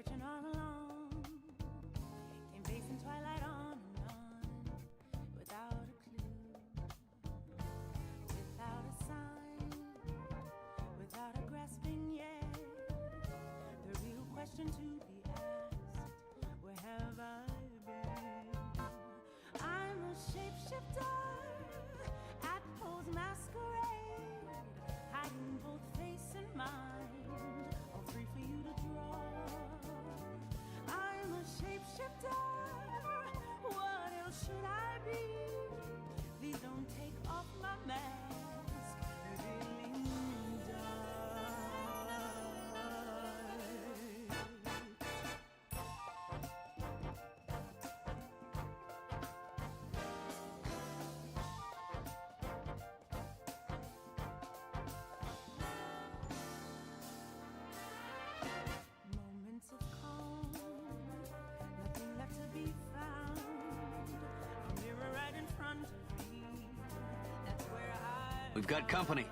searching all along, came facing twilight on and on, without a clue, without a sign, without a grasping yet. The real question to be asked, where have I been? I'm a shapeshifter at Poe's masquerade, hiding both face and mind, all free for you to draw. I'm a shapeshifter, what else should I be? Please don't take off my mask, revealing dark. Moments of calm, nothing left to be found. A mirror right in front of me, that's where I We've got company.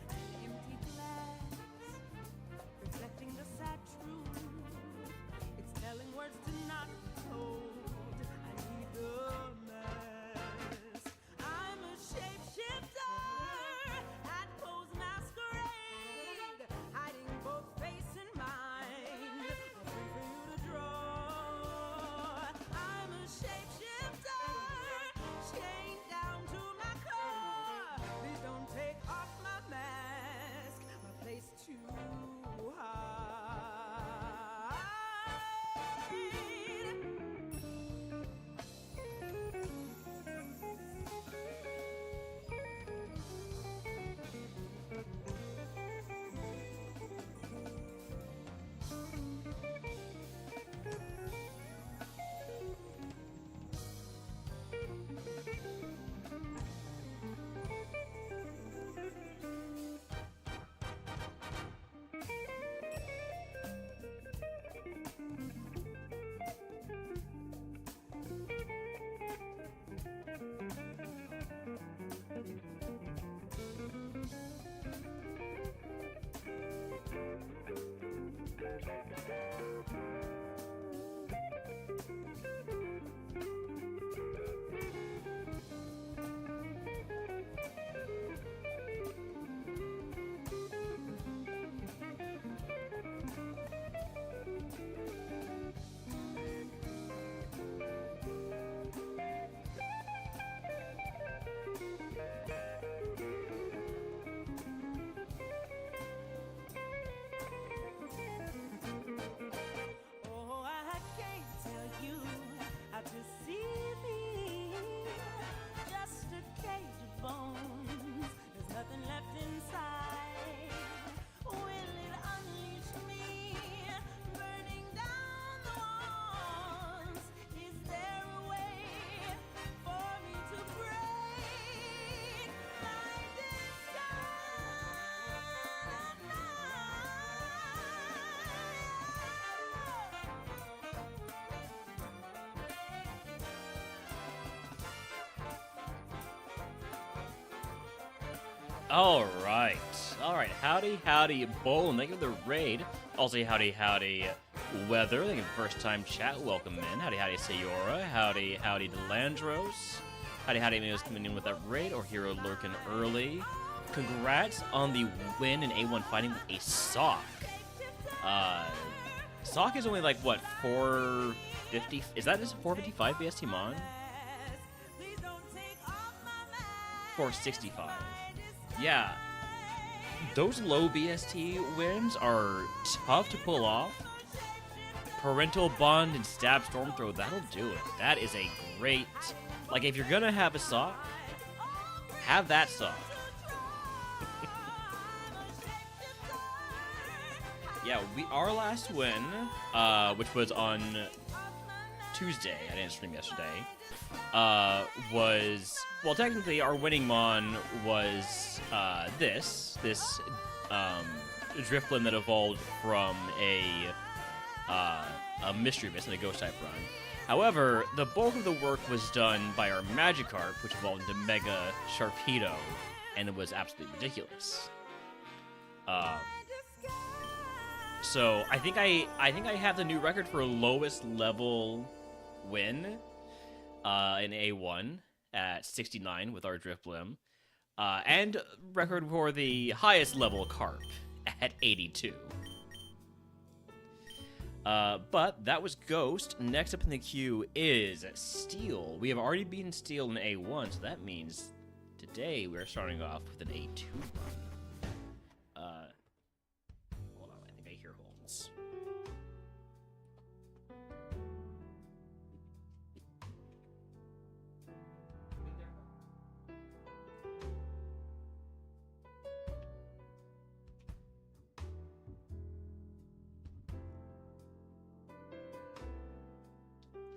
find an empty glass, reflecting the sad truth. It's telling words to not be told. I need the mask. I'm a shapeshifter at Poe's masquerade, hiding both face and mind, free for you to draw. I'm a shapeshifter, chained down to my core. Please don't take off my mask, my place too hide. Oh, I can't tell you how to see me. Just a cage of bones. There's nothing left inside. Will it unleash me, burning down the walls? Is there a way for me to break my All right. Howdy, howdy, Bull, and thank you for the raid. Also, howdy, howdy, Weather. Thank you for first time chat. Welcome in. Howdy, howdy, Sayora. Howdy, howdy, Delandros. Howdy, howdy, Mio's coming in with that raid, or Hero lurking early. Congrats on the win in A1 fighting with a sock. Sock is only like, what, 450? Is that just 455 BST Mon? 465. Yeah. Those low BST wins are tough to pull off. Parental Bond and Stab Storm Throw, that'll do it. That is a great... Like, if you're gonna have a sock, have that sock. Yeah, our last win, which was on Tuesday, I didn't stream yesterday, was... Well, technically, our winning Mon was this Driftlin that evolved from a Mystery Mist and a Ghost type run. However, the bulk of the work was done by our Magikarp, which evolved into Mega Sharpedo, and it was absolutely ridiculous. So I think I have the new record for lowest level win in A1 at 69 with our Drift Blim, and record for the highest level Carp at 82. But that was Ghost. Next up in the queue is Steel. We have already beaten Steel in A1, so that means today we're starting off with an A2 run. Hold on, I think I hear Holmes.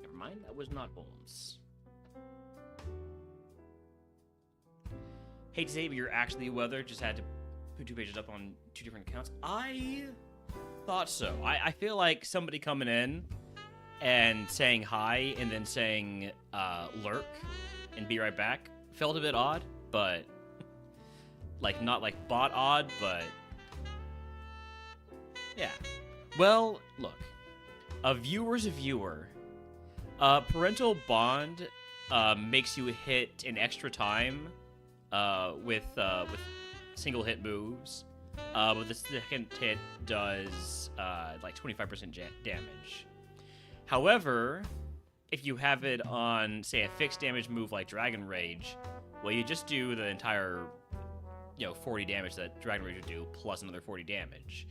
Never mind, that was not Holmes. Hate to say, but you're actually Weather. Just had to put 2 pages up on 2 different accounts. I thought so. I feel like somebody coming in and saying hi and then saying lurk and be right back felt a bit odd, but like not like bot odd, but yeah. Well, look, a viewer's a viewer. Parental bond makes you hit an extra time with single hit moves, but the second hit does like 25% damage. However, if you have it on, say, a fixed damage move like Dragon Rage, well, you just do the entire, 40 damage that Dragon Rage would do plus another 40 damage.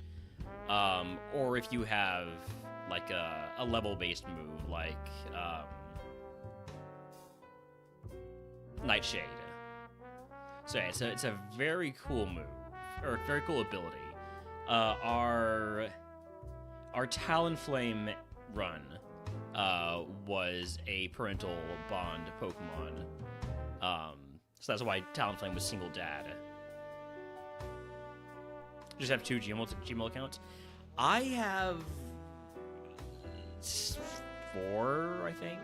Or if you have like a level-based move like Nightshade. So yeah, it's a very cool move, or very cool ability. Our Talonflame run was a parental bond Pokemon. So that's why Talonflame was single dad. Just have 2 Gmail accounts. I have 4, I think.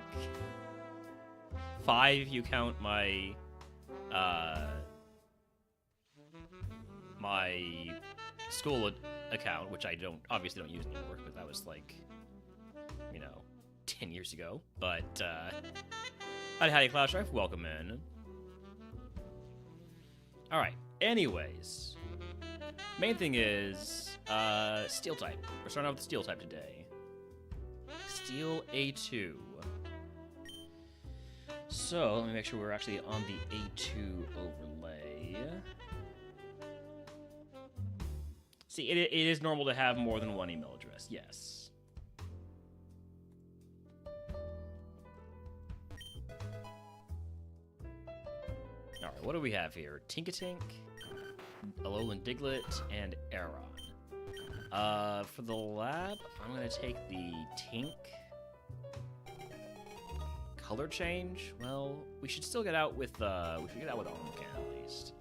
5 if you count my my school account, which I obviously don't use anymore, but that was like, 10 years ago. But howdy Cloud Strife, welcome in. All right. Anyways, main thing is Steel type. We're starting out with the Steel type today. Steel A2. So let me make sure we're actually on the A2 overlay. See, it is normal to have more than 1 email address, yes. Alright, what do we have here? Tinkatink, Alolan Diglett, and Aeron. For the lab, I'm going to take the Tink. Color change? Well, we should still get out with, Armcan at least.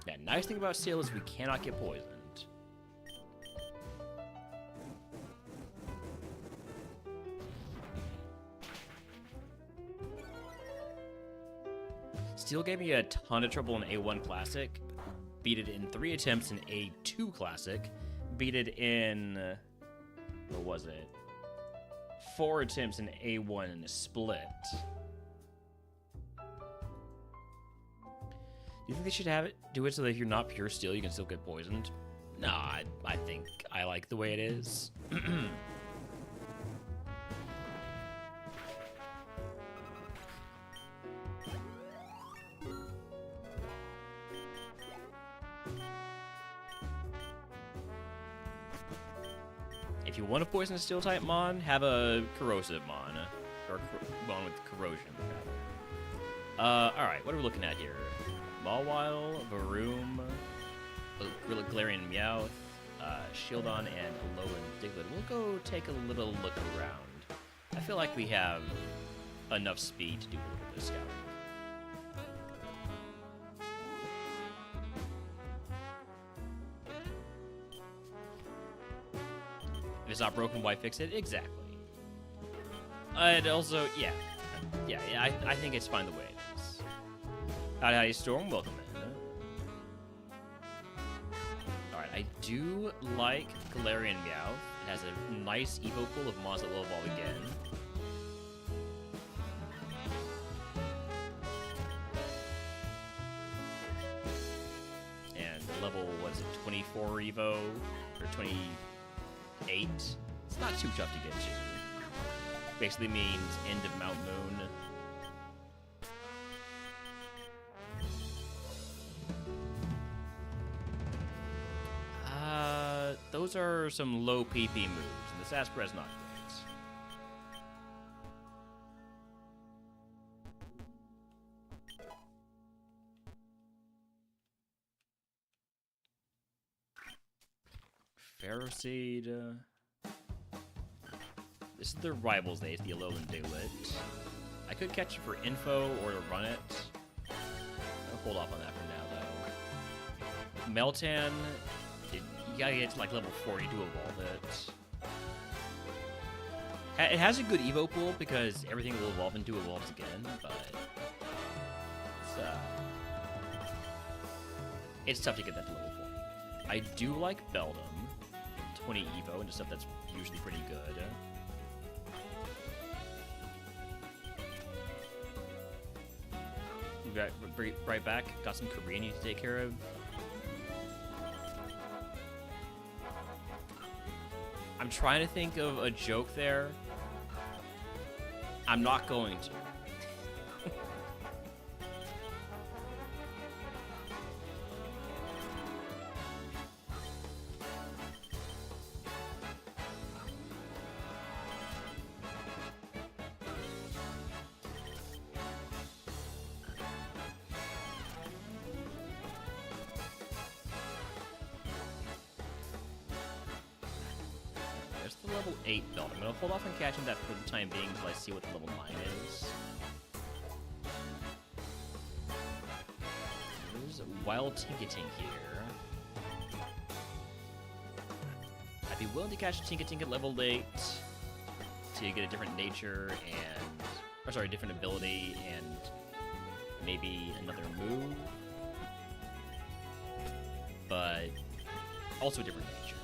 Yeah, nice thing about Steel is we cannot get poisoned. Steel gave me a ton of trouble in A1 Classic. Beat it in 3 attempts in A2 Classic. Beat it in, what was it? 4 attempts in A1 in a Split. Do you think they should do it so that if you're not pure Steel, you can still get poisoned? Nah, I think I like the way it is. If you want to poison a Steel type Mon, have a Corrosive Mon, or Mon with Corrosion. Alright, what are we looking at here? Mawile, Varoom, Galarian Meowth, Shieldon, and Alolan Diglett. We'll go take a little look around. I feel like we have enough speed to do a little bit of scouting. If it's not broken, why fix it? Exactly. And also, yeah, I think it's fine the way it is. Howdy, Storm. Welcome in. Alright, I do like Galarian Meow. It has a nice evo pool of mons that will evolve again. And level, what is it, 24 evo? Or 28? It's not too tough to get to. Basically means end of Mount Moon. Those are some low PP moves, and this Asperad's not great. Ferroseed. This is the Rivals Days, the Alolan Diglett. I could catch it for info or to run it. I'll hold off on that for now, though. Meltan. You gotta get to like level 40 to evolve it. It has a good evo pool because everything will evolve into evolves again, but it's tough to get that to level 40. I do like Beldum, 20 evo into stuff that's usually pretty good. Right back. Got some Korean you need to take care of. I'm trying to think of a joke there. I'm not going to. Level 8 build. I'm going to hold off on catching that for the time being until I see what the level 9 is. There's a Wild Tinkatink here. I'd be willing to catch Tinkatink at level 8 to get a different nature and... Or sorry, different ability and maybe another move. But also a different nature.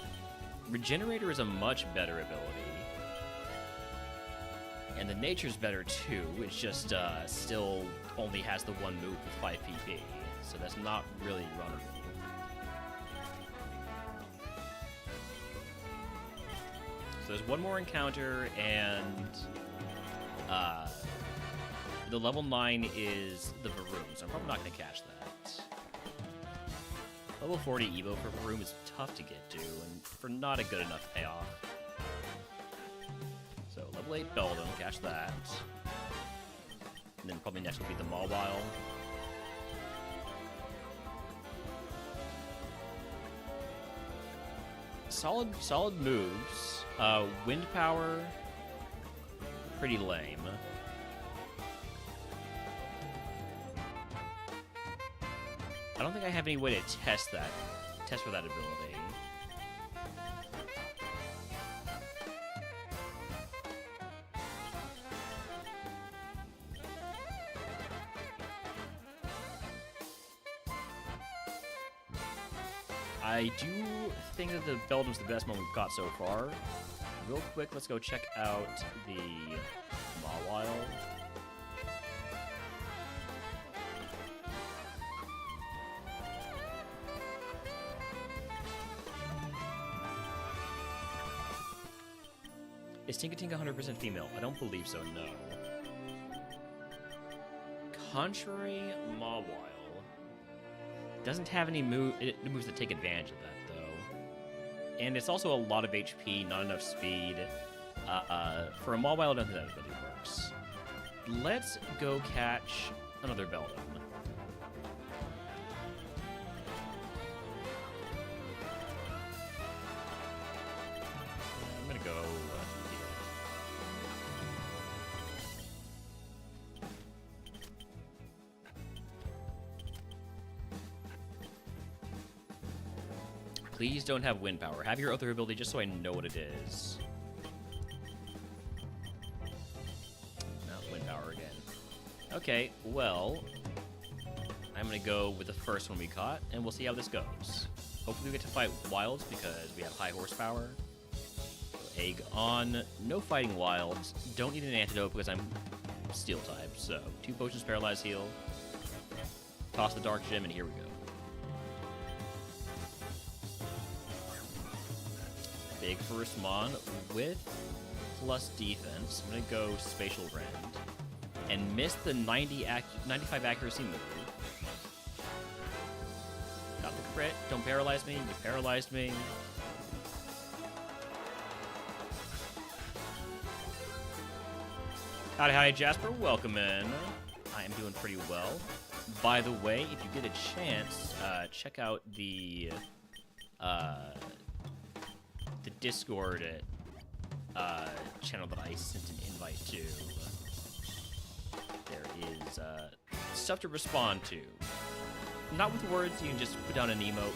Regenerator is a much better ability. And the nature's better too, it's just still only has the one move with 5 PP, so that's not really runnable. So there's one more encounter, and the level 9 is the Varoom, so I'm probably not going to catch that. Level 40 Evo for Varoom is tough to get to, and for not a good enough payoff. So, level 8 Beldum, catch that. And then probably next will be the Mawile. Solid moves. Wind Power, pretty lame. I don't think I have any way to test for that ability. I do think that the Beldum's the best one we've got so far. Real quick, let's go check out the Mawile. Is Tinkatink 100% female? I don't believe so, no. Contrary Mawile doesn't have any moves that take advantage of that, though. And it's also a lot of HP, not enough speed. For a Mawile, I don't think that really works. Let's go catch another Beldum. I'm gonna go here. Please don't have Wind Power. Have your other ability just so I know what it is. Not Wind Power again. Okay, well... I'm gonna go with the first one we caught, and we'll see how this goes. Hopefully we get to fight wilds because we have high horsepower. So egg on. No fighting wilds. Don't need an antidote because I'm steel type. So 2 potions, paralyze, heal. Toss the dark gem, and here we go. Big first mon with plus defense. I'm gonna go spatial rend and miss the 95 accuracy move. Got the crit. Don't paralyze me. You paralyzed me. Howdy, howdy, Jasper. Welcome in. I am doing pretty well. By the way, if you get a chance, check out the Discord channel that I sent an invite to. There is stuff to respond to. Not with words, you can just put down an emote.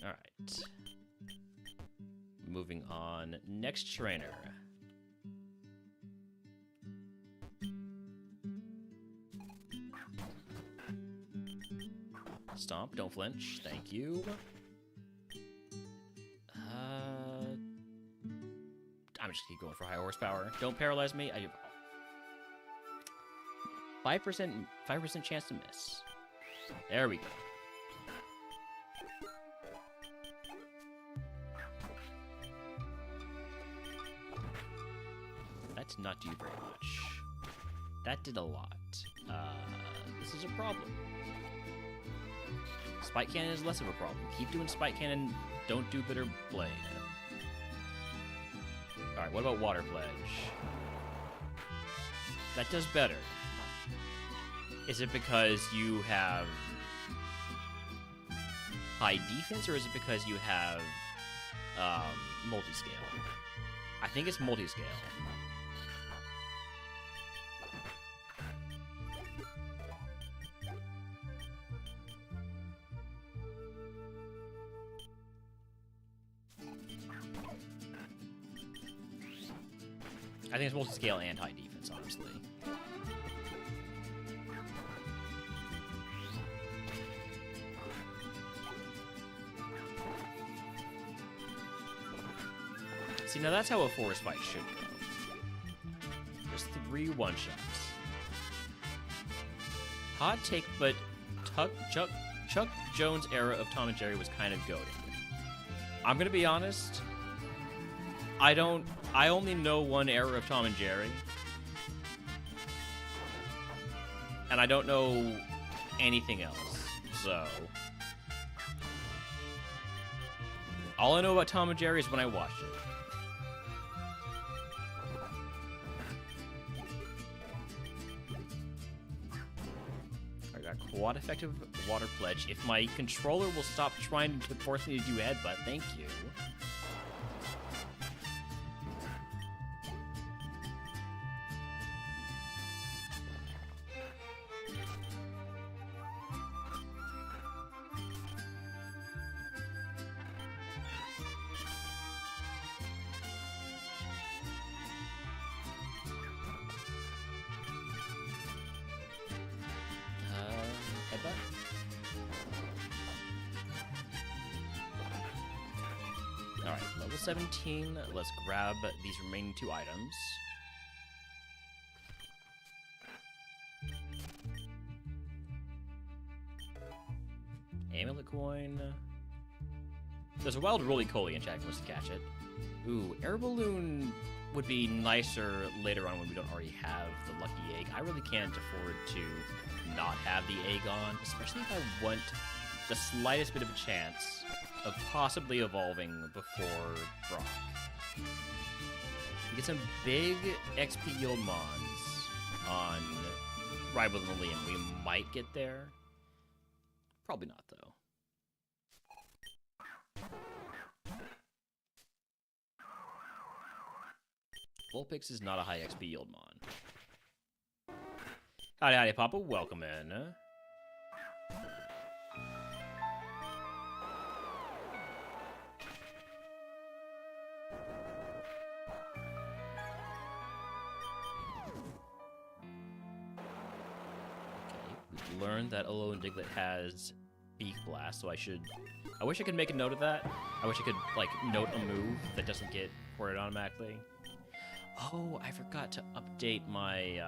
Alright. Moving on. Next trainer. Stomp, don't flinch. Thank you. I'm just keep going for high horsepower. Don't paralyze me. I have 5% chance to miss. There we go. That did not do very much. That did a lot. This is a problem. Spike Cannon is less of a problem. Keep doing Spike Cannon. Don't do Bitter Blade. Alright, what about Water Pledge? That does better. Is it because you have high defense, or is it because you have multi-scale? I think it's multi-scale. I think it's multi-scale and high defense, honestly. See, now that's how a forest fight should go. Just 3 one-shots. Hot take, but Chuck Jones' era of Tom and Jerry was kind of goated. I'm gonna be honest. I only know one era of Tom and Jerry. And I don't know anything else, so... All I know about Tom and Jerry is when I watched it. I got quad effective Water Pledge. If my controller will stop trying to force me to do headbutt, thank you. Alright, level 17. Let's grab these remaining 2 items. Amulet coin. There's a wild roly-poly in chat if wants to catch it. Ooh, air balloon would be nicer later on when we don't already have the lucky egg. I really can't afford to not have the egg on, especially if I want the slightest bit of a chance of possibly evolving before Brock. We get some big XP yield mons on Rival and Liam. We might get there. Probably not, though. Vulpix is not a high XP yield mon. Howdy, howdy, Papa. Welcome in. learned that Alone Diglett has Beak Blast, so I wish I could make a note of that. I wish I could, like, note a move that doesn't get ported automatically. Oh, I forgot to update my,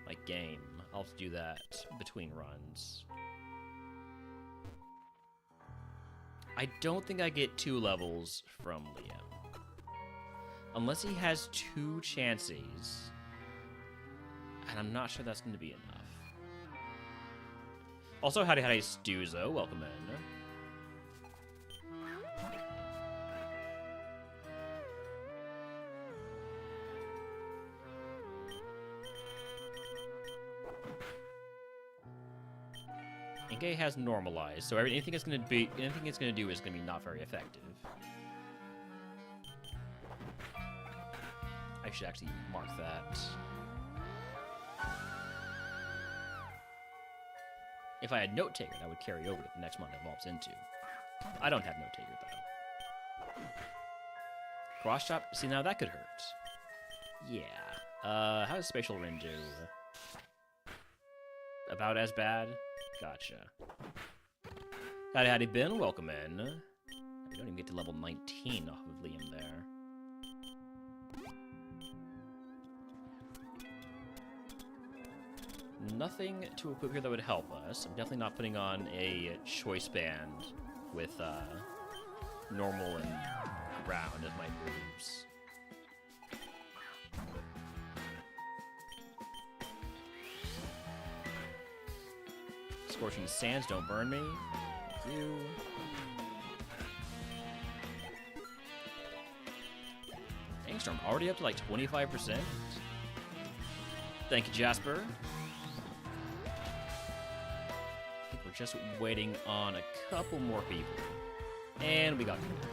my game. I'll have to do that between runs. I don't think I get 2 levels from Liam. Unless he has 2 chances. And I'm not sure that's going to be enough. Also, howdy Stuzo, welcome in. Inge has normalized, so anything it's gonna do is gonna be not very effective. I should actually mark that. If I had Note Taker, that would carry over to the next one it evolves into. I don't have Note Taker though. Cross chop. See, now that could hurt. Yeah. How does Spatial Rin do? About as bad? Gotcha. Howdy Ben, welcome in. We don't even get to level 19 off of Liam there. Nothing to equip here that would help us. I'm definitely not putting on a choice band with normal and ground as my moves. Scorching Sands, don't burn me. Thank you. Angstorm already up to like 25%. Thank you, Jasper. I think we're just waiting on a couple more people. And we got through.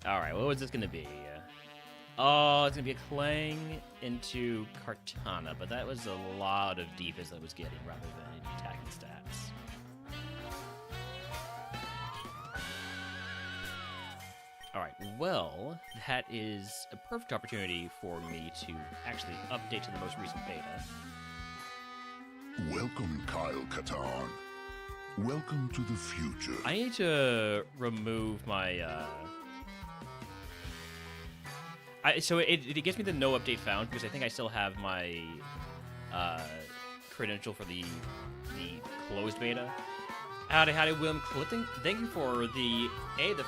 Alright, what was this gonna be? Oh, it's gonna be a Clang into Kartana, but that was a lot of defense I was getting rather than any attacking stats. Alright, well, that is a perfect opportunity for me to actually update to the most recent beta. Welcome, Kyle Katarn. Welcome to the future. I need to remove my, so it gives me the no update found because I think I still have my credential for the closed beta. Howdy, William Clifton. Thank you for the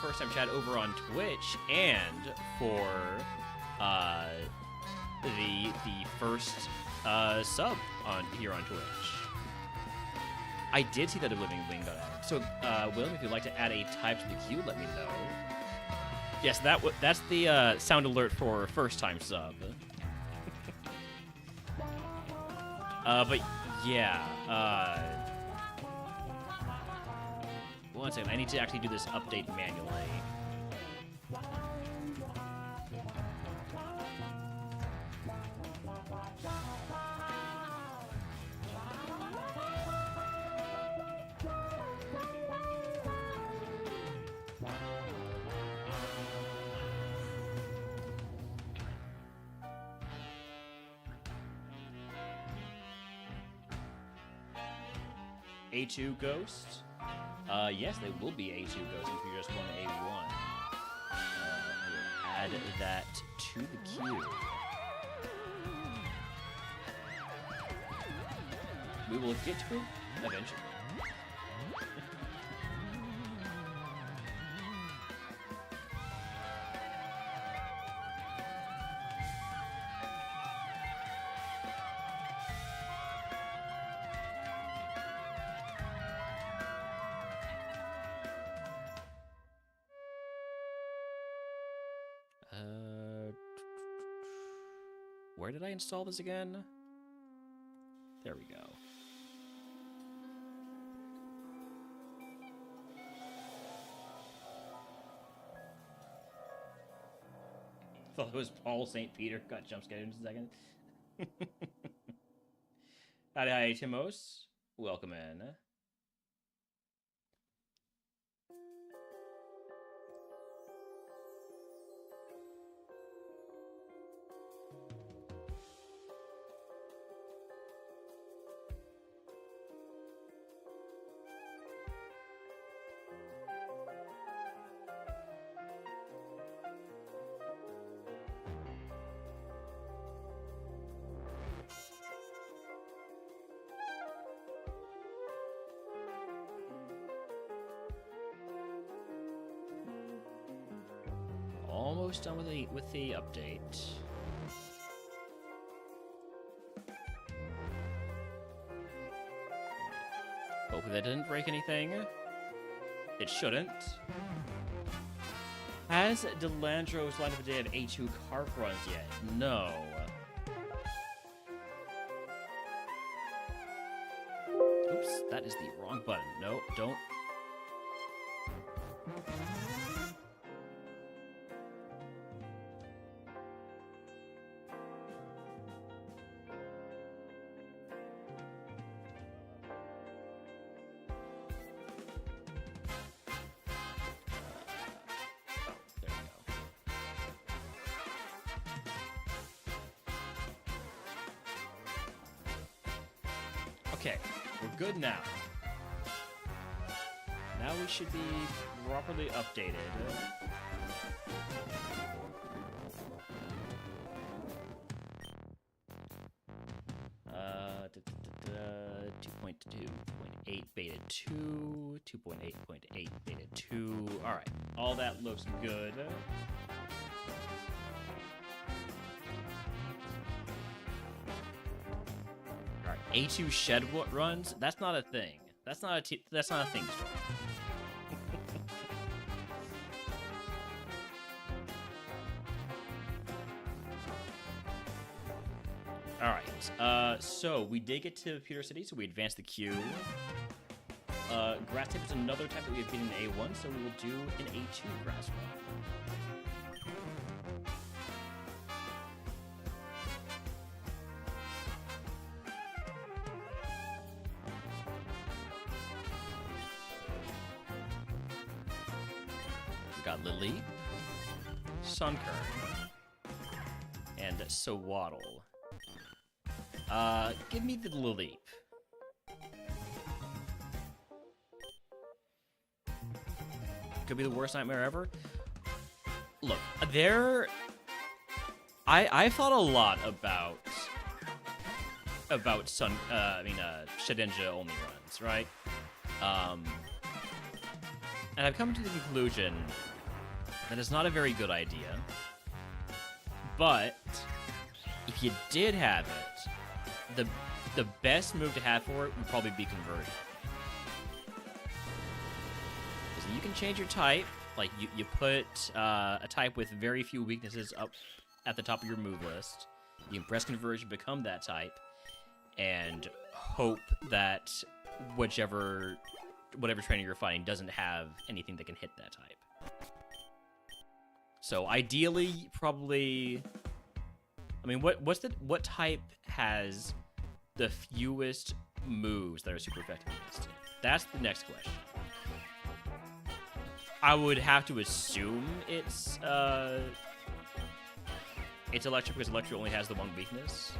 first time chat over on Twitch and for the first sub here on Twitch. I did see that Oblivion Wing got added. So William, if you'd like to add a type to the queue, let me know. Yes, that's the sound alert for first time sub. But yeah, one second, I need to actually do this update manually. A2 Ghost? Yes, they will be A2 Ghosts if you just want A1. We'll add that to the queue. We will get to it eventually. Where did I install this again? There we go. Thought it was Paul St. Peter. Got jump scared in a second. Hi, Timos. Welcome in. almost done with the update. Hopefully that didn't break anything. It shouldn't. Has Delandro's line of the day of A2 carp runs yet? No. Oops, that is the wrong button. No, don't. Okay, we're good now. Now we should be properly updated. 2.2.8 beta 2, 2.8.8 beta 2. All right, all that looks good. A2 shed runs? That's not a thing. That's not a thing. Storm. All right. So we did get to Pewter City, so we advanced the queue. Grass type is another type that we have been in A1, so we will do an A2 grass run. Got Lily, Sunkern, and Sawaddle. Give me the Lily. Could be the worst nightmare ever. Look, I've thought a lot about Shedinja only runs, right? And I've come to the conclusion that it's not a very good idea. But if you did have it, the best move to have for it would probably be conversion. Because you can change your type. Like, you put a type with very few weaknesses up at the top of your move list. You can press conversion, become that type, and hope that whatever trainer you're fighting doesn't have anything that can hit that type. So ideally, probably, I mean, what type has the fewest moves that are super effective against it? That's the next question. I would have to assume it's electric, because electric only has the one weakness.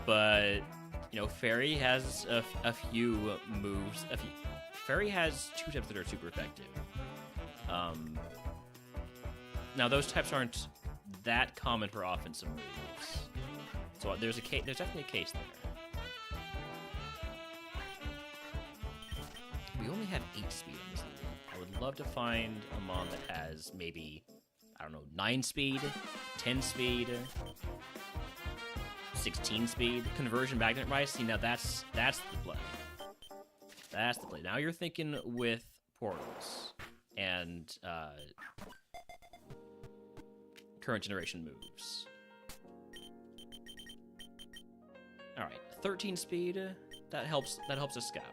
But you know, Fairy has a few moves. Fairy has two types that are super effective. Now those types aren't that common for offensive moves, so there's definitely a case there. We only have 8 speed in this league. I would love to find a mon that has maybe, I don't know, 9 speed, 10 speed, 16 speed, conversion magnet rise. See, now that's the play. That's the play. Now you're thinking with portals and current generation moves. All right, 13 speed. That helps a scout.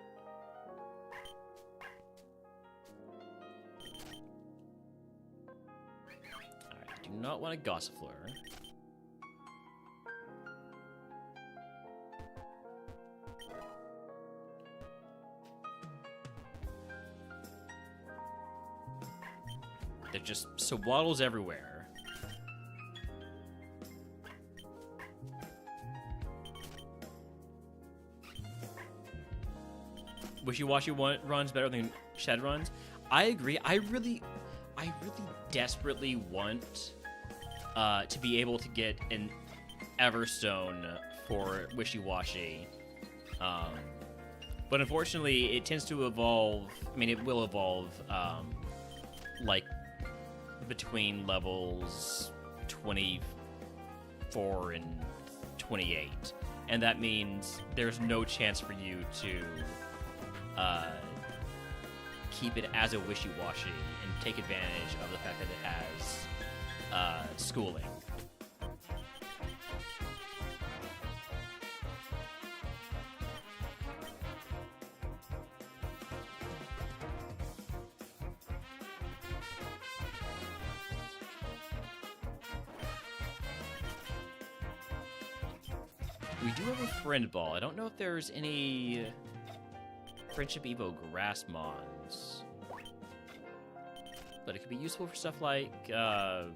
All right, I do not want a Gossifleur. They're just Sawaddles everywhere. Wishy-washy runs better than Shed runs. I agree. I really desperately want to be able to get an Everstone for Wishy-washy. But unfortunately, it tends to evolve. I mean, it will evolve like between levels 24 and 28. And that means there's no chance for you to keep it as a wishy-washy and take advantage of the fact that it has schooling. We do have a friend ball. I don't know if there's any Friendship Evo grass mons, but it could be useful for stuff like, well,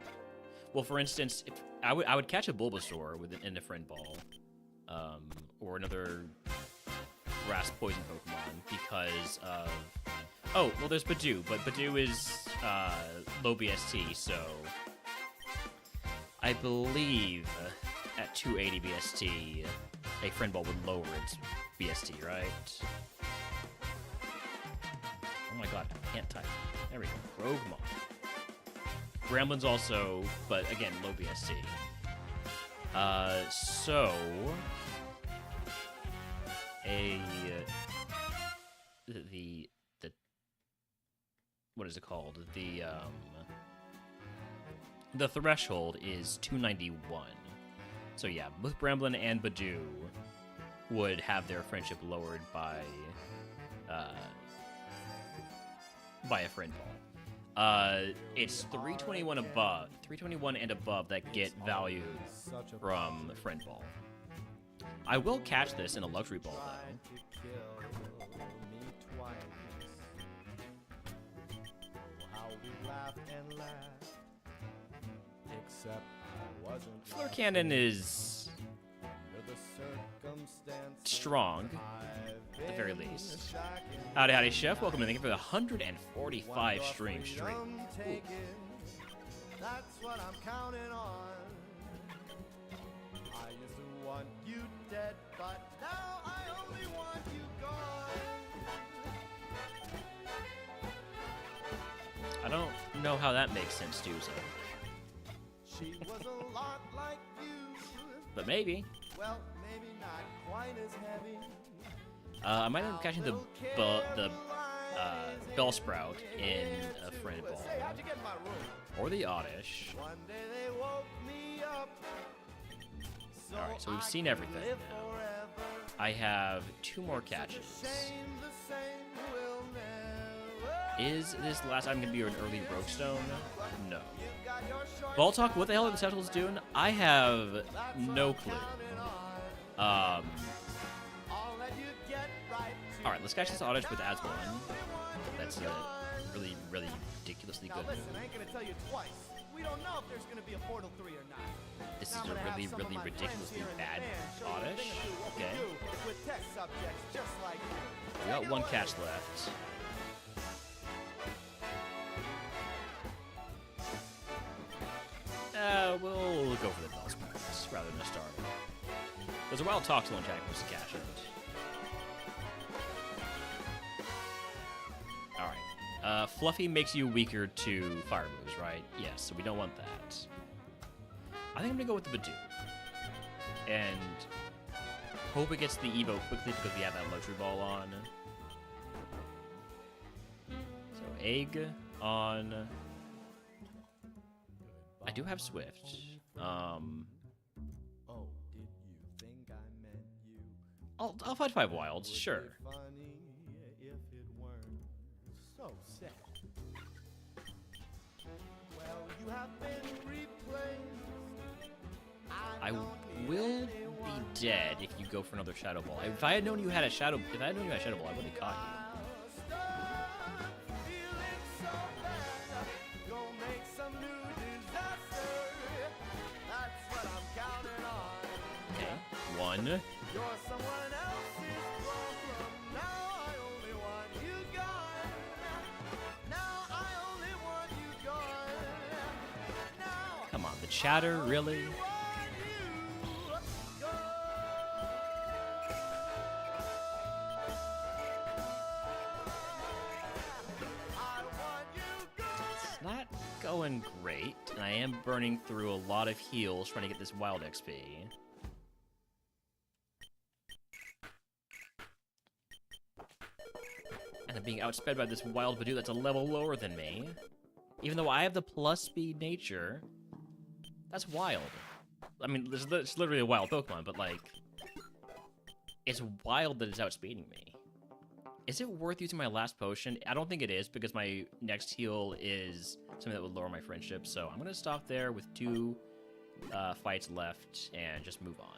for instance, if I would catch a Bulbasaur in a friend ball, or another grass poison Pokemon because of. Oh, well, there's Badoo, but Badoo is low BST, so I believe at 280 BST, a friend ball would lower its BST, right? Oh my god, I can't type. There we go. RogueMon. Gramblin's also, but again, low BST. So the what is it called? The threshold is 291. So yeah, both Bramblin and Badoo would have their friendship lowered by a friend ball. It's 321 and above that get value from friend ball. I will catch this in a luxury ball though. Fleur Cannon is strong, at the very least. Howdy, howdy, Chef. Welcome to thank you for the 145 stream. That's what I'm counting on. I used to want you dead, but now I only want you gone. I don't know how that makes sense, Duza. She was a lot like you. But maybe. Well, maybe not quite as heavy. I might end up catching the Bellsprout in a friend ball. Hey, how'd you get in my room? Or the Oddish. One day they woke me up. Alright, so we've seen everything now. I have 2 more catches. Is this the last time going to be an early Roguestone? No. Ball Talk, what the hell are the Sentinels doing? I have no clue. Alright, let's catch this Oddish with As 1. That's a really, really ridiculously good move. I ain't gonna tell you twice. We don't know if there's gonna be a Portal 3 or not. This is a really, really ridiculously bad Oddish. Okay. With test subjects just like you. We got 1 catch left. We'll go for the Bellsprout rather than a starter. There's a wild talk to one Jack was to catch it. Alright. Fluffy makes you weaker to fire moves, right? Yes, so we don't want that. I think I'm gonna go with the Badoo. And hope it gets the Evo quickly because we have that luxury ball on. So egg on. I do have Swift. Oh, did you think I meant you? I'll fight 5 wilds, sure. Funny if it weren't so sad. Well, you have been replaced. I will be dead if you go for another Shadow Ball. If I had known you had a Shadow, Ball, I would have caught you. Okay, 1. You're someone else's problem. Now I only want you gone. Now I only want you gone. Now Come on, the chatter, really? I want you gone. I want you gone. It's not going going great, and I am burning through a lot of heals trying to get this wild XP. And I'm being outsped by this wild Badoo that's a level lower than me. Even though I have the plus speed nature, that's wild. I mean, it's literally a wild Pokemon, but like, it's wild that it's outspeeding me. Is it worth using my last potion? I don't think it is, because my next heal is something that would lower my friendship, so I'm gonna stop there with 2 fights left and just move on.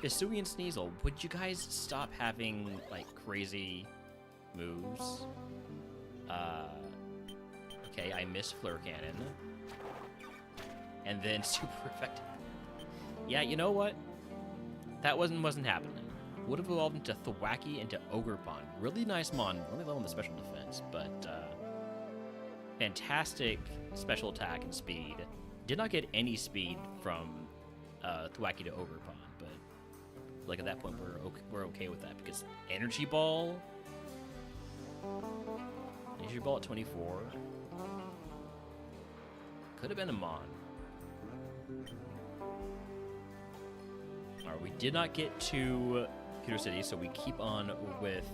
Hisui and Sneasel, would you guys stop having, like, crazy moves? Okay, I missed Fleur Cannon. And then super effective. Yeah, you know what? That wasn't happening. Would have evolved into Thwacky into Ogerpon. Really nice mon, really low on the special defense, but fantastic special attack and speed. Did not get any speed from Thwacky to Ogerpon, but like at that point we're okay with that because Energy Ball at 24 could have been a mon. Alright, we did not get to Pewter City, so we keep on with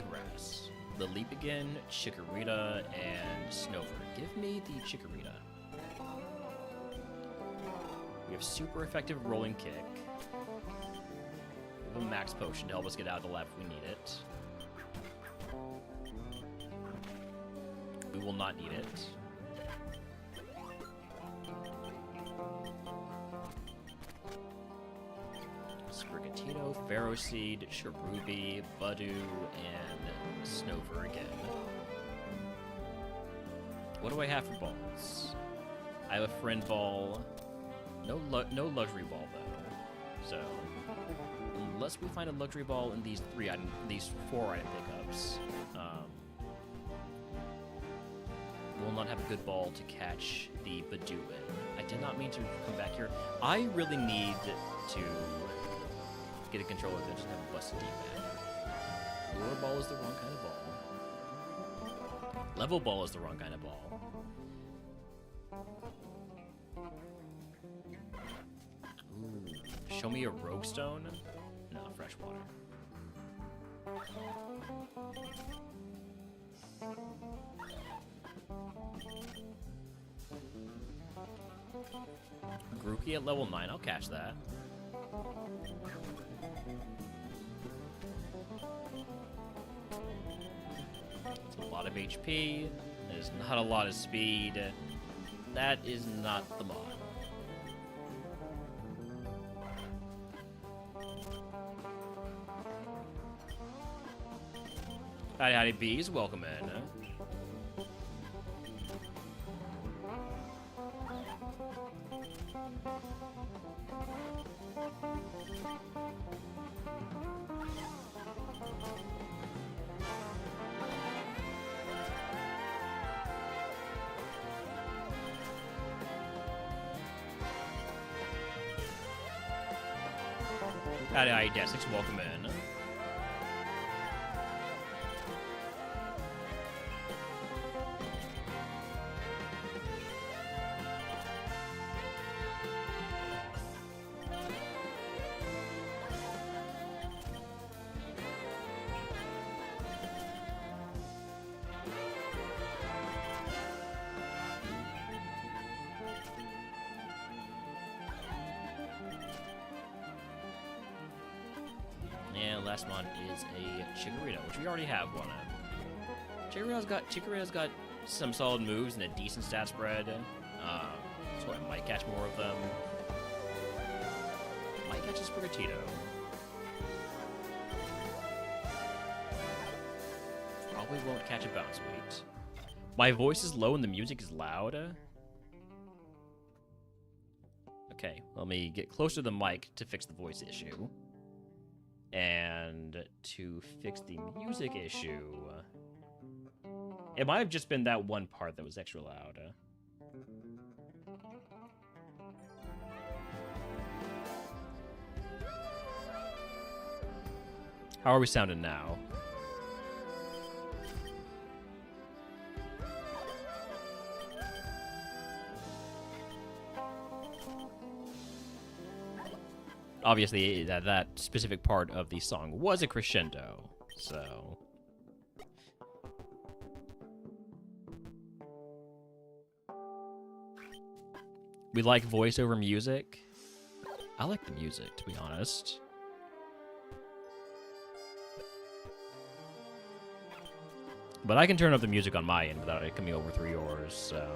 grass. The Leap again, Chikorita, and Snover. Give me the Chikorita. We have super effective rolling kick. We have a max potion to help us get out of the lab if we need it. We will not need it. Sprigatito, Ferroseed, Cherubi, Badoo, and Snover again. What do I have for balls? I have a friend ball. No luxury ball though. So unless we find a luxury ball in these 4 item pickups, we'll not have a good ball to catch the Badoo in. I did not mean to come back here. I really need to get a controller that doesn't have a busted D-pad. Lure ball is the wrong kind of ball. Level ball is the wrong kind of ball. Ooh, show me a Rogue Stone? No, fresh water. Grookey at level 9, I'll catch that. It's a lot of HP. There's not a lot of speed. That is not the mod. Howdy bees, welcome in. Howdy Desix, welcome in. And last one is a Chikorita, which we already have one of. Chikorita's got some solid moves and a decent stat spread, so I might catch more of them. Might catch a Sprigatito. Probably won't catch a Bounce Weight. My voice is low and the music is loud. Okay, let me get closer to the mic to fix the voice issue. And to fix the music issue, it might have just been that one part that was extra loud. How are we sounding now? obviously, that specific part of the song was a crescendo, so... We like voiceover music. I like the music, to be honest. But I can turn up the music on my end without it coming over through yours, so...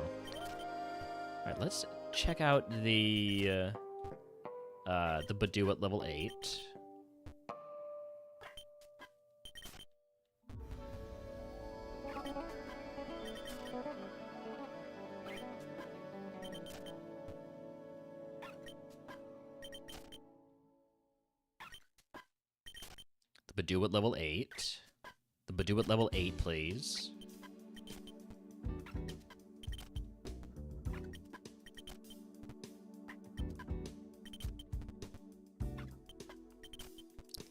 Alright, let's check out the Badoo at level 8. The Badoo at level 8. The Badoo at level 8, please.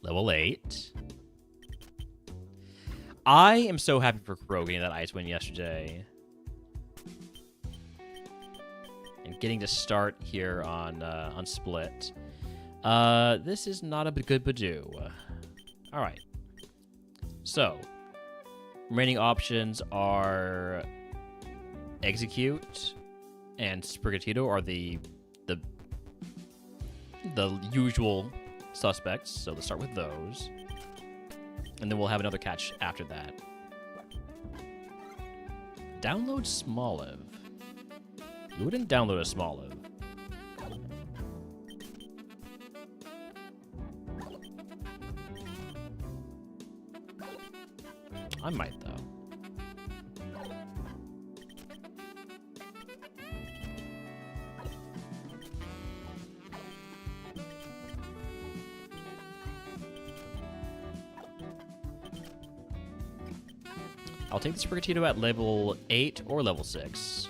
Level 8. I am so happy for Crow getting that ice win yesterday. And getting to start here on Split. This is not a good Badoo. Alright. So, remaining options are Execute and Sprigatito are the usual suspects, so let's start with those. And then we'll have another catch after that. Download Smoliv. You wouldn't download a Smoliv. I might, though. I'll take the Sprigatito at level 8 or level 6.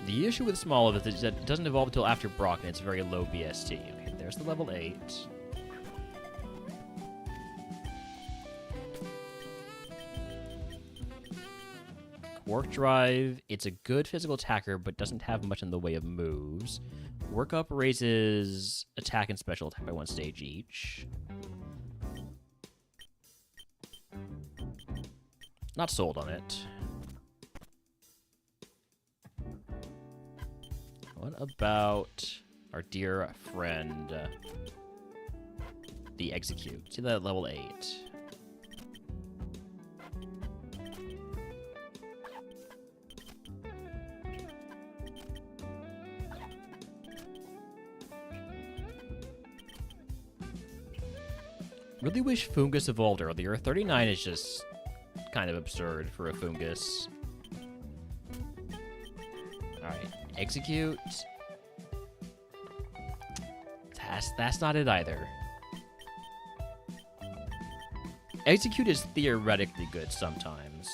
The issue with Smoliv is that it doesn't evolve until after Brock, and it's very low BST. Okay, there's the level 8. Work Drive, it's a good physical attacker, but doesn't have much in the way of moves. Work Up raises attack and special attack by 1 stage each. Not sold on it. What about our dear friend, the Execute? See that at level 8. Really wish Fungus evolved earlier. 39 is just kind of absurd for a Fungus. Alright, Execute. That's not it either. Execute is theoretically good sometimes.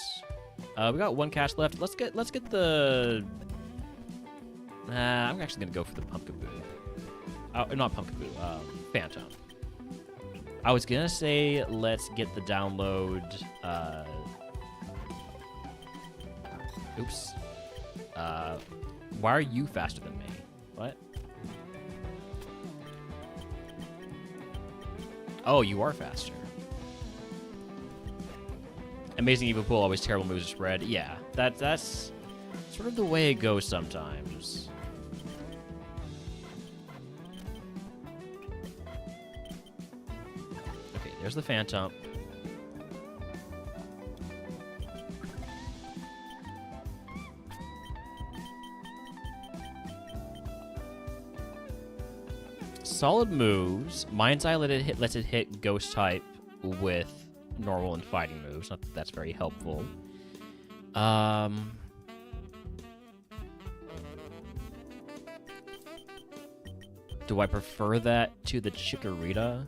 We got 1 catch left. Let's get the... I'm actually gonna go for the Pumpkaboo. Not Pumpkaboo, Phantom. I was gonna say let's get the download. Oops. Why are you faster than me? What? Oh, you are faster. Amazing Evil Pool, always terrible moves to spread. Yeah, that's sort of the way it goes sometimes. Okay, there's the Phantom. Solid moves. Mind's Eye lets it hit Ghost type with normal and fighting moves. Not that that's very helpful. Do I prefer that to the Chikorita?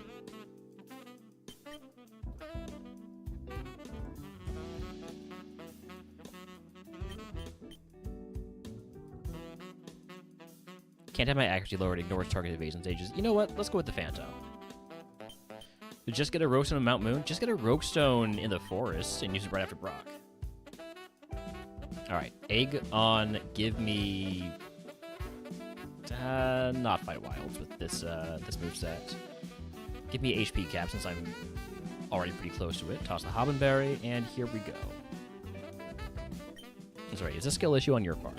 Can't have my accuracy lowered, ignores target evasion stages. You know what? Let's go with the Phantom. Just get a Rogue Stone in Mount Moon? Just get a Rogue Stone in the forest and use it right after Brock. Alright, egg on, give me... not fight wilds with this this moveset. Give me HP cap since I'm already pretty close to it. Toss the Hobbenberry, and here we go. Sorry, it's a skill issue on your part.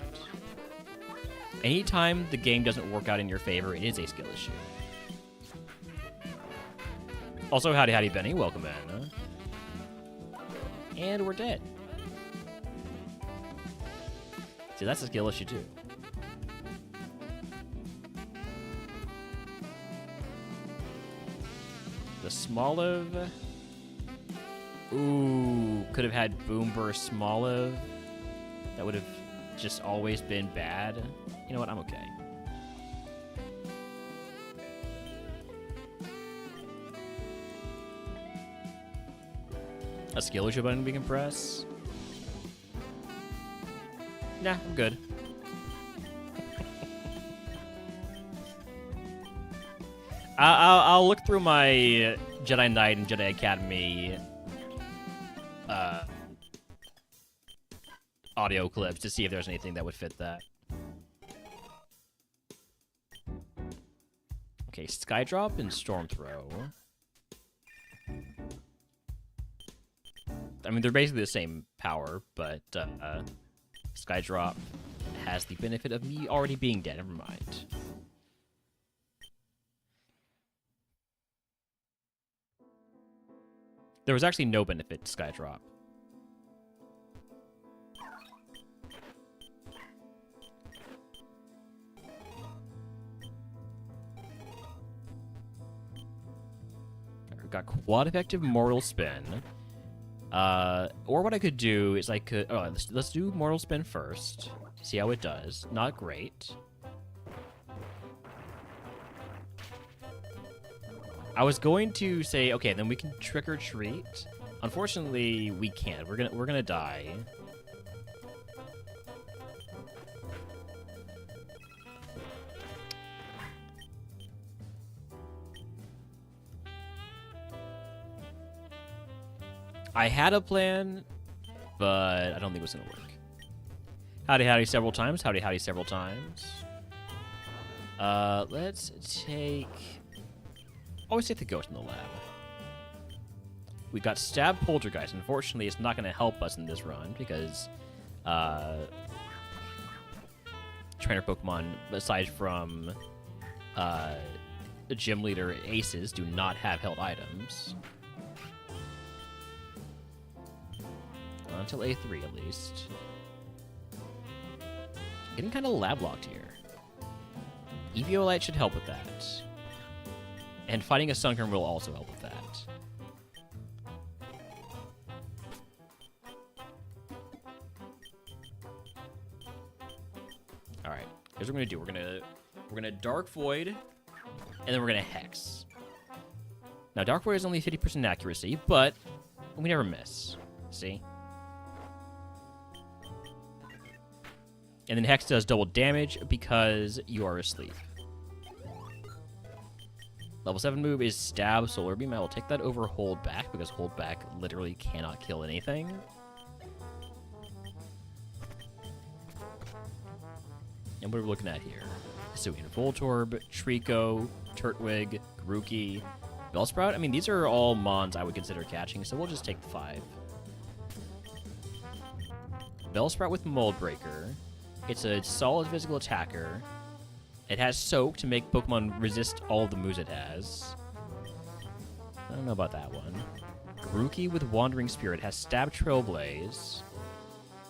Anytime the game doesn't work out in your favor, it is a skill issue. Also, howdy Benny, welcome in. And we're dead. See, that's a skill issue too. The Smoliv. Ooh, could have had Boom Burst Smoliv. That would have just always been bad. You know what? I'm okay. A skill issue button we can press? Nah, I'm good. I'll look through my Jedi Knight and Jedi Academy audio clips to see if there's anything that would fit that. Okay, Skydrop and Storm Throw. I mean, they're basically the same power, but Skydrop has the benefit of me already being dead. Never mind. There was actually no benefit to Skydrop. We've got quad effective Mortal Spin. Or what I could do is I could... Oh, let's do Mortal Spin first. See how it does. Not great. I was going to say, okay, then we can Trick or Treat. Unfortunately, we can't. We're gonna die. I had a plan, but I don't think it was gonna work. Howdy several times. Howdy several times. Let's take... Always take the Ghost in the Lab. We got Stab Poltergeist. Unfortunately, it's not going to help us in this run because trainer Pokemon, aside from the gym leader Aces, do not have held items. Until A3, at least. Getting kind of lab locked here. Eviolite should help with that. And fighting a Sunkern will also help with that. Alright, here's what we're gonna do. We're gonna Dark Void, and then we're gonna Hex. Now Dark Void is only 50% accuracy, but we never miss. See? And then Hex does double damage because you are asleep. Level 7 move is Stab Solar Beam. I will take that over Hold Back because Hold Back literally cannot kill anything. And what are we looking at here? Hisuian Voltorb, Trico, Turtwig, Grookey, Bellsprout. I mean, these are all Mons I would consider catching, so we'll just take the 5. Bellsprout with Mold Breaker. It's a solid physical attacker. It has Soak to make Pokemon resist all of the moves it has. I don't know about that one. Grookey with Wandering Spirit has Stab Trailblaze.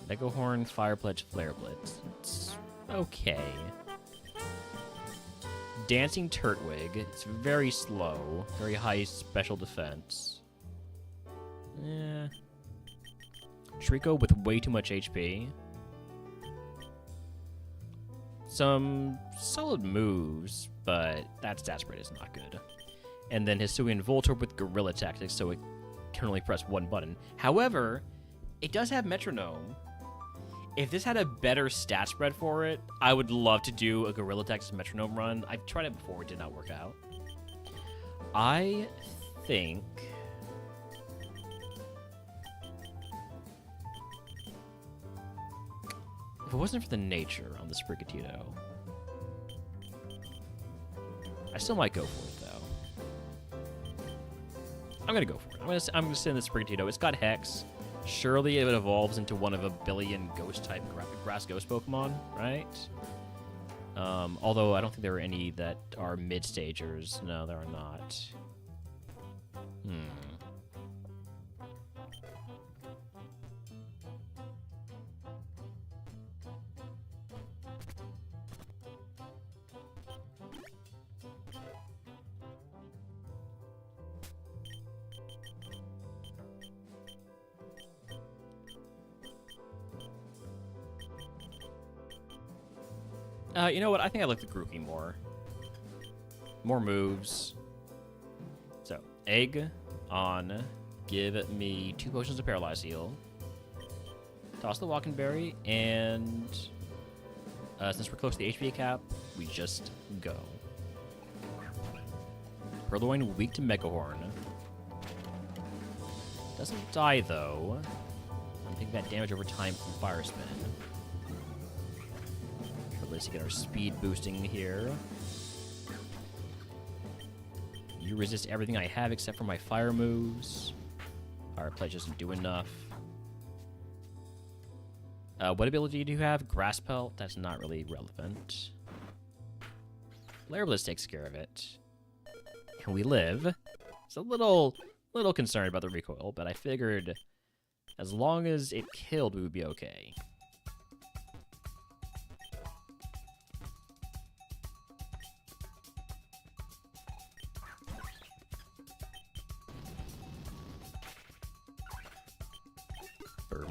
Mega Horn, Fire Pledge, Flare Blitz. It's okay. Dancing Turtwig. It's very slow. Very high special defense. Yeah. Trico with way too much HP. Some solid moves, but that stat spread is not good. And then Hisuian Voltorb with Guerrilla Tactics, so it can only press one button. However, it does have Metronome. If this had a better stat spread for it, I would love to do a Guerrilla Tactics Metronome run. I've tried it before, it did not work out. I think... If it wasn't for the nature on the Sprigatito, I still might go for it, though. I'm gonna go for it. I'm gonna send the Sprigatito. It's got Hex. Surely it evolves into one of a billion ghost-type grass ghost Pokemon, right? Although I don't think there are any that are mid-stagers. No, there are not. You know what? I think I like the Grookey more. More moves. So, Egg on. Give me 2 potions of Paralyze Heal. Toss the Walking Berry, and since we're close to the HP cap, we just go. Purloin weak to Megahorn. Doesn't die, though. I'm taking that damage over time from Fire Spin. Let's get our speed boosting here. You resist everything I have except for my fire moves. Fire Pledge doesn't do enough. What ability do you have? Grass Pelt? That's not really relevant. Flare Blitz takes care of it. And we live. It's a little concerned about the recoil, but I figured as long as it killed, we would be okay.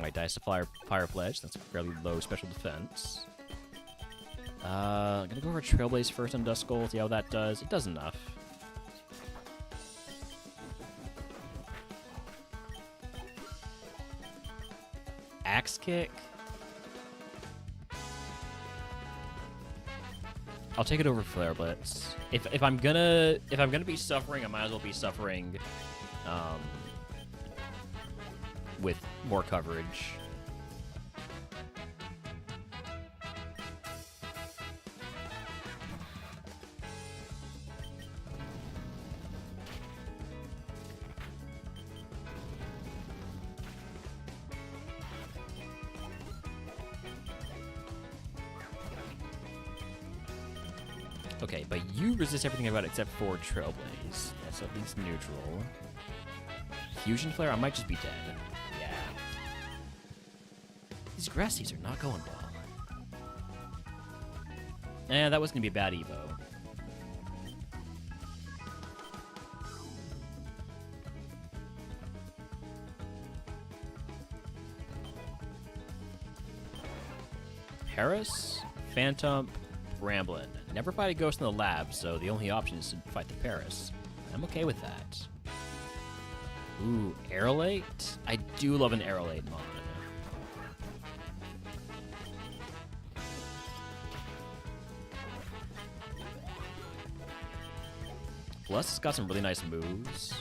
My dice to fire pledge. That's a fairly low special defense. I'm gonna go over Trailblaze first on Duskull, see how that does. It does enough. Axe Kick. I'll take it over Flare Blitz. If I'm gonna be suffering, I might as well be suffering with more coverage. Okay, but you resist everything about it except for Trailblaze. That's at least neutral. Fusion Flare, I might just be dead. Yeah. These grass seeds are not going well. That was going to be a bad Evo. Paris, Phantom, Bramblin. Never fight a ghost in the lab, so the only option is to fight the Paris. I'm okay with that. Ooh, Aerolate? I do love an Aerolate mon. Plus, it's got some really nice moves.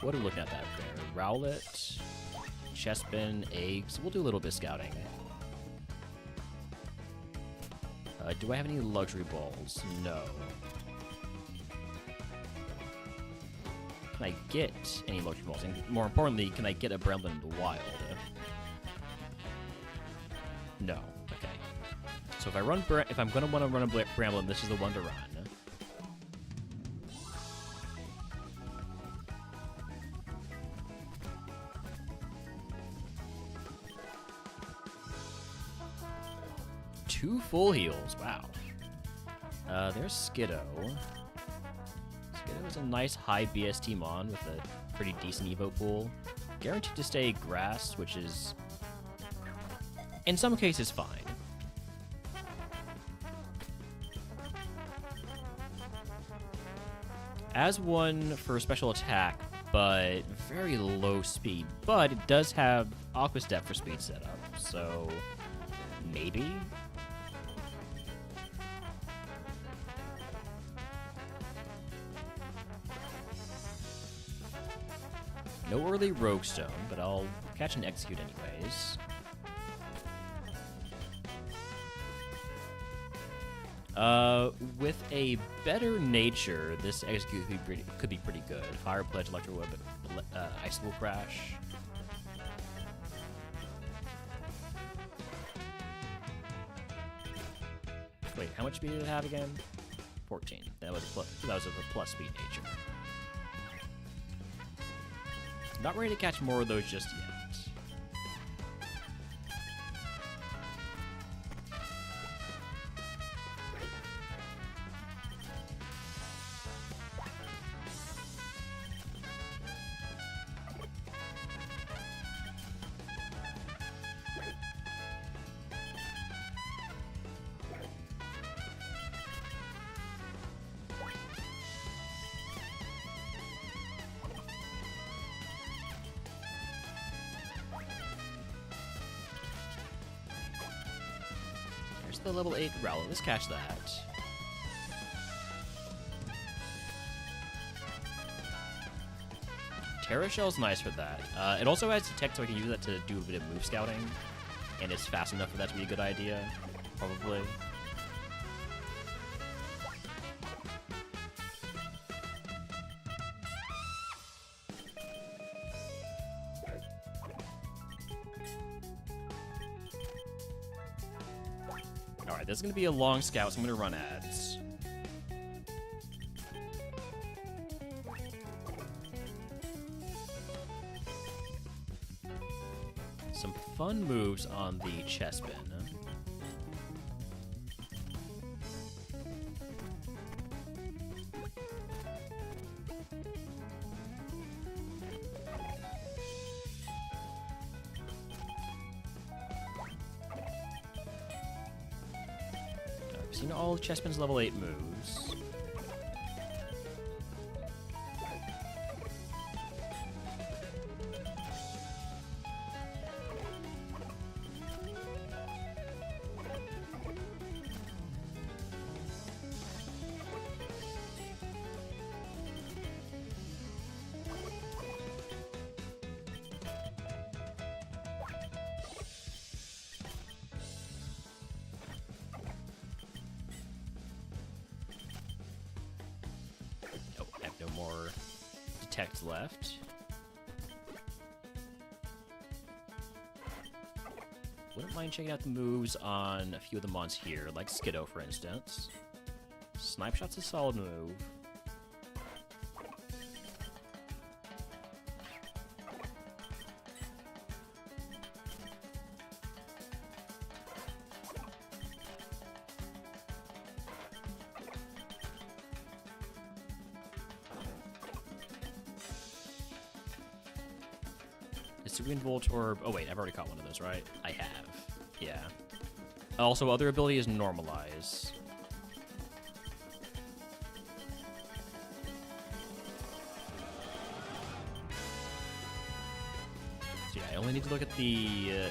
What are we looking at that there? Rowlet, Chestbin, Eggs. We'll do a little bit of scouting. Do I have any luxury balls? No. Can I get any luxury balls? And more importantly, can I get a Bramblin in the wild? No. Okay. So if I'm gonna want to run a Bramblin, this is the one to run. Two full heals, wow. There's Skiddo. Skiddo is a nice high BST mon with a pretty decent Evo pool. Guaranteed to stay grass, which is, in some cases, fine. As one for special attack, but very low speed. But it does have Aqua Step for speed setup, so maybe? No early Rogue Stone, but I'll catch and execute anyways. With a better nature, this execute could be pretty good. Fire Pledge, Electro Web, Icicle Crash. Wait, how much speed did it have again? 14. That was of a plus speed nature. Not ready to catch more of those just yet. The level 8 Growler. Let's catch that. Terra Shell's nice for that. It also has Detect, so I can use that to do a bit of move scouting. And it's fast enough for that to be a good idea. Probably. Alright, this is going to be a long scout, so I'm going to run ads. Some fun moves on the chest bin. I've seen all of Chespin's level 8 moves. No more detect left. Wouldn't mind checking out the moves on a few of the mons here, like Skiddo, for instance. Snipe Shot's a solid move. Serene Voltorb. Oh wait, I've already caught one of those, right? I have. Yeah. Also, other ability is Normalize. So yeah, I only need to look at the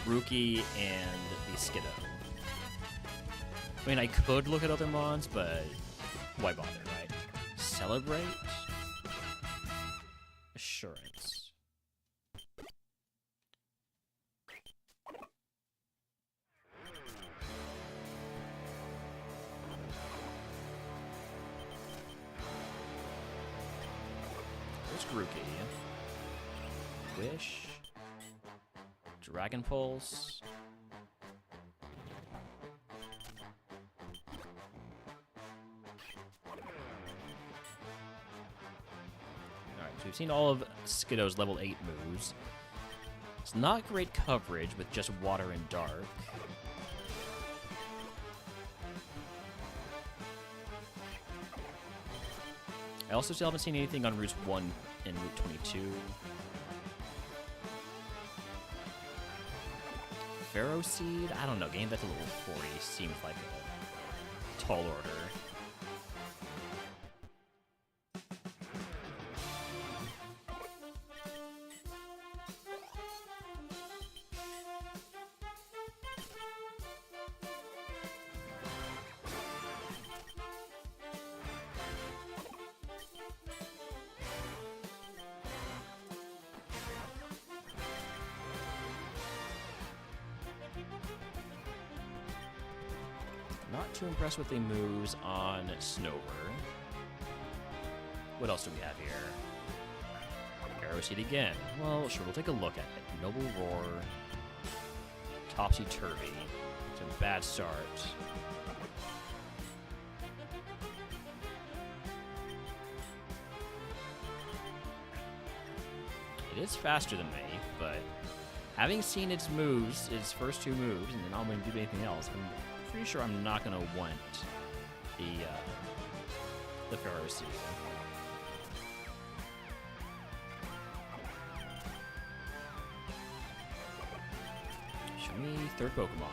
Grookey and the Skiddo. I mean, I could look at other mons, but why bother, right? Celebrate? Assurance. There's Grookey. Wish. Dragon Pulse. So we've seen all of Skiddo's level 8 moves. It's not great coverage with just water and dark. I also still haven't seen anything on Routes 1 and Route 22. Pharaoh Seed? I don't know. Getting that to level 40 seems like a tall order. not too impressed with the moves on Snover. What else do we have here? Arrow Seed again. Well, sure, we'll take a look at it. Noble Roar. Topsy-Turvy. It's a bad start. It is faster than me, but having seen its moves, its first two moves, and then not going to do anything else, I'm pretty sure I'm not going to want the Pharaoh Seed. Show me third Pokemon.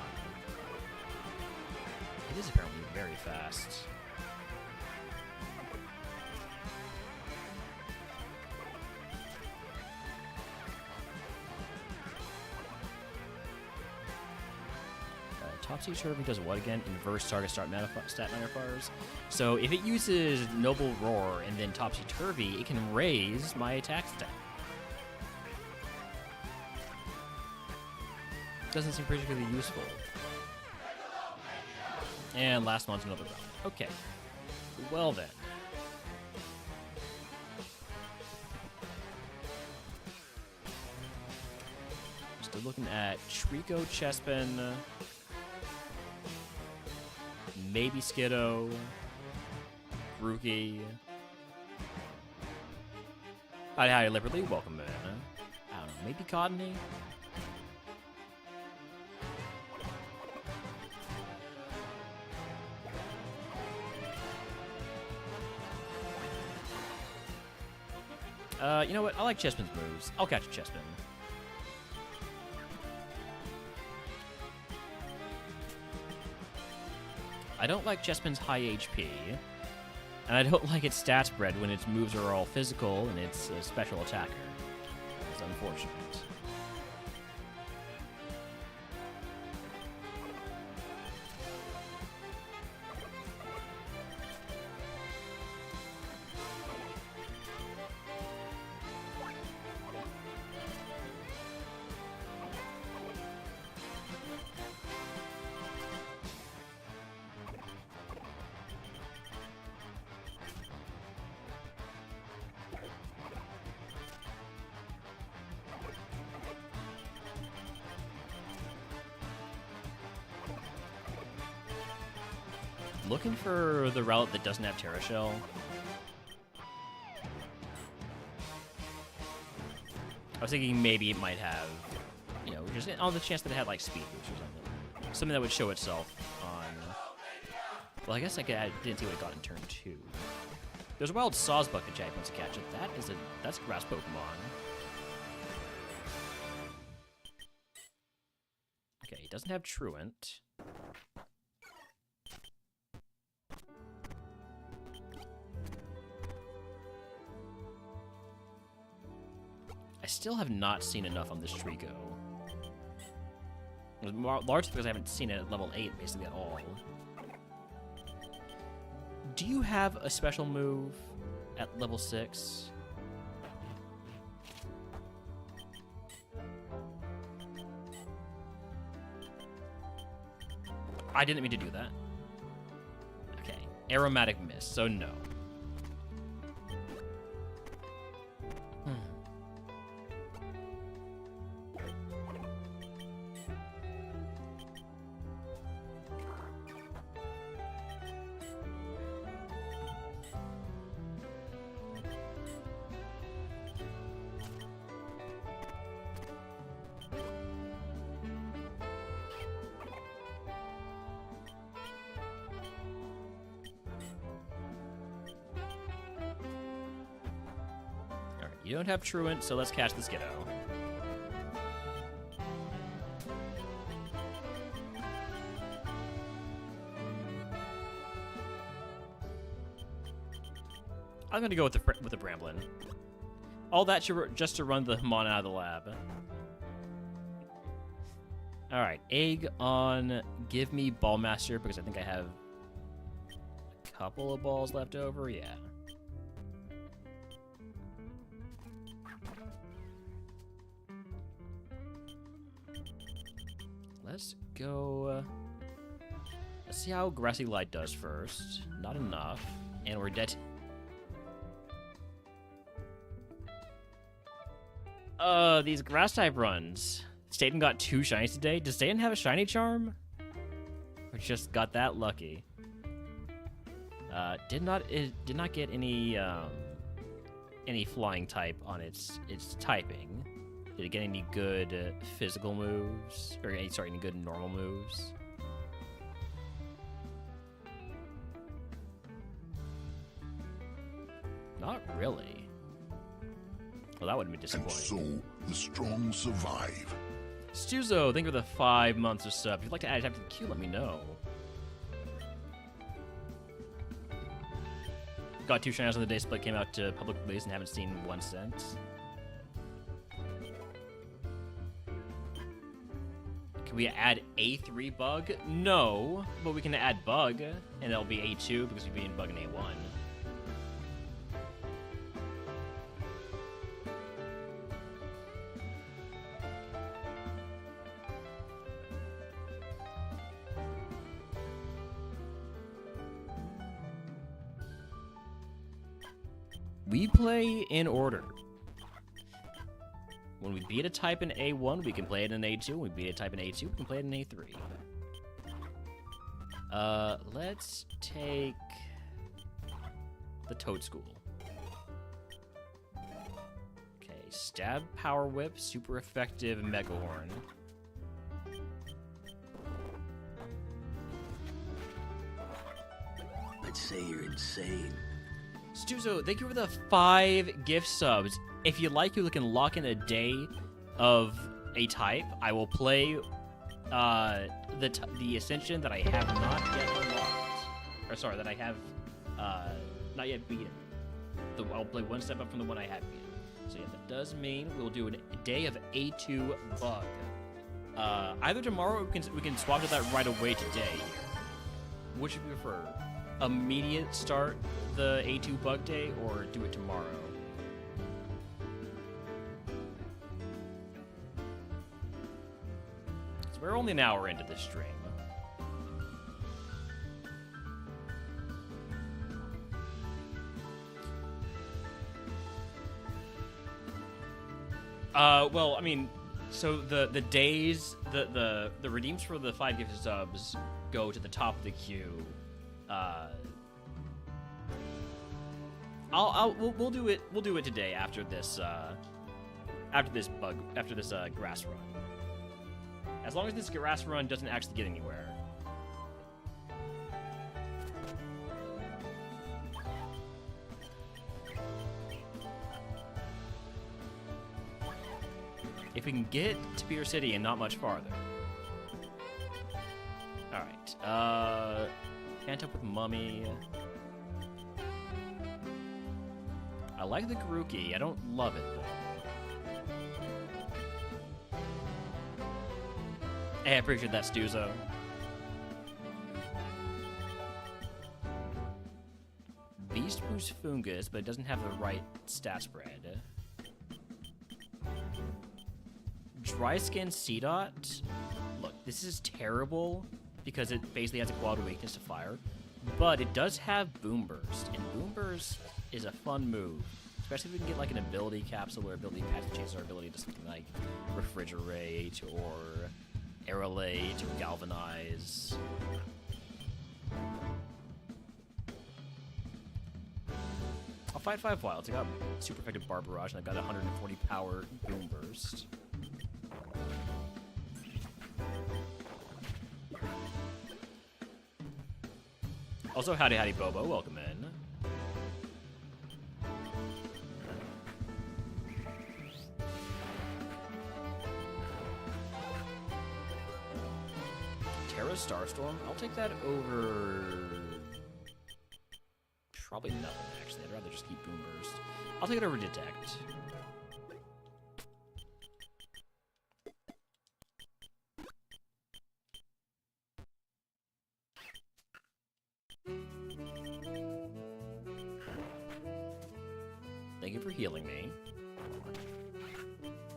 It is apparently very fast. Topsy-Turvy does what again? Inverse target stat modifiers. So if it uses Noble Roar and then Topsy-Turvy, it can raise my attack stat. Doesn't seem particularly useful. And last one's another round. Okay. Well then. Still looking at Trico, Chespin, maybe Skiddo, Grookey. Hi, Liberty. Welcome in. I don't know, maybe Cottony? You know what? I like Chespin's moves. I'll catch Chespin. I don't like Chespin's high HP, and I don't like its stat spread when its moves are all physical and it's a special attacker. It's unfortunate. Looking for the route that doesn't have Terra Shell. I was thinking maybe it might have, you know, just on the chance that it had like speed boost or something. Something that would show itself on. Well, I guess I didn't see what it got in turn 2. There's a wild Sawsbuck that Jack wants to catch it. That's a grass Pokemon. Okay, it doesn't have Truant. I still have not seen enough on this Trico. Largely because I haven't seen it at level 8 basically at all. Do you have a special move at level 6? I didn't mean to do that. Okay. Aromatic Mist, so no. You don't have Truant, so let's catch the Skiddo. I'm gonna go with the Bramblin. All that just to run the Mon out of the lab. All right, egg on. Give me Ballmaster because I think I have a couple of balls left over. Yeah. Let's go Let's see how Grassy Light does first. Not enough. And we're dead. These grass type runs. Staten got 2 shinies today. Does Staten have a shiny charm? Or just got that lucky? It did not get any flying type on its typing. Did it get any good physical moves? Or any good normal moves? Not really. Well, that would be disappointing. And so the strong survive. Stuzo, thank you for the 5 months of sub. If you'd like to add a tab to the queue, let me know. Got 2 shinies on the day Split came out to public release and haven't seen one since. Can we add A3 bug? No, but we can add bug, and it'll be A2 because we'd be in bug in A1. We play in order. When we beat a type in A1, we can play it in A2. When we beat a type in A2, we can play it in A3. Let's take the Toad School. Okay, Stab, Power Whip, super effective Mega Horn. I'd say you're insane. Stuzo, thank you for the 5 gift subs. If you like, you can lock in a day of a type. I will play the Ascension that I have not yet unlocked. Or sorry, that I have not yet beaten. I'll play one step up from the one I have beaten. So yeah, that does mean we'll do a day of A2 bug. Either tomorrow or we can swap to that right away today. Which would you prefer? Immediate start the A2 bug day or do it tomorrow? So we're only an hour into this stream. Well, I mean, so the days, the redeems for the 5 gift subs go to the top of the queue. We'll do it. We'll do it today after this grass run. As long as this grass run doesn't actually get anywhere. If we can get to Pier City and not much farther. All right. Can't up with Mummy. I like the Garuki. I don't love it, though. Hey, I appreciate that, Stuzo. Beast Boost Fungus, but it doesn't have the right stat spread. Dry Skin Seedot. Look, this is terrible because it basically has a quad weakness to fire. But it does have Boom Burst, and Boom Burst is a fun move. Especially if we can get like an ability capsule where ability passive changes our ability to something like Refrigerate or Aerolate or Galvanize. I'll fight 5 wilds. I got super effective Bar Barrage and I've got 140 power Boom Burst. Also, howdy howdy Bobo, welcome in. Terra Starstorm, I'll take that over... probably nothing, actually. I'd rather just keep Boom Burst. I'll take it over Detect. Thank you for healing me.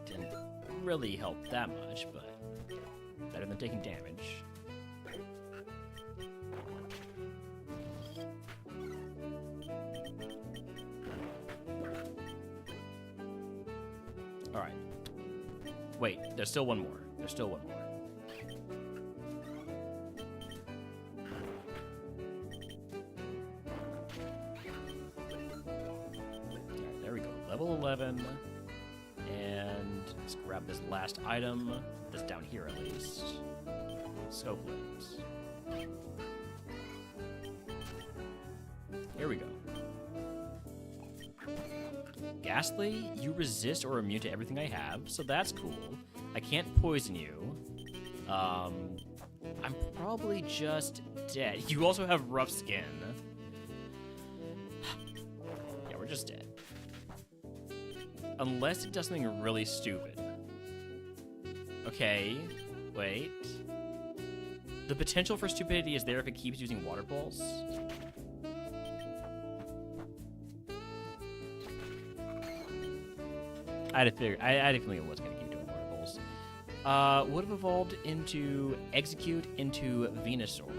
Didn't really help that much, but better than taking damage. Wait, there's still one more. There's still one more. Alright, there we go. Level 11. And let's grab this last item. That's down here, at least. Scope lens. Here we go. Ghastly, you resist or are immune to everything I have, so that's cool. I can't poison you. I'm probably just dead. You also have rough skin. Yeah, we're just dead. Unless it does something really stupid. Okay, wait. The potential for stupidity is there if it keeps using water pulse. I had a feeling it was going to keep doing water pulse. Would have evolved into Execute into Venusaur.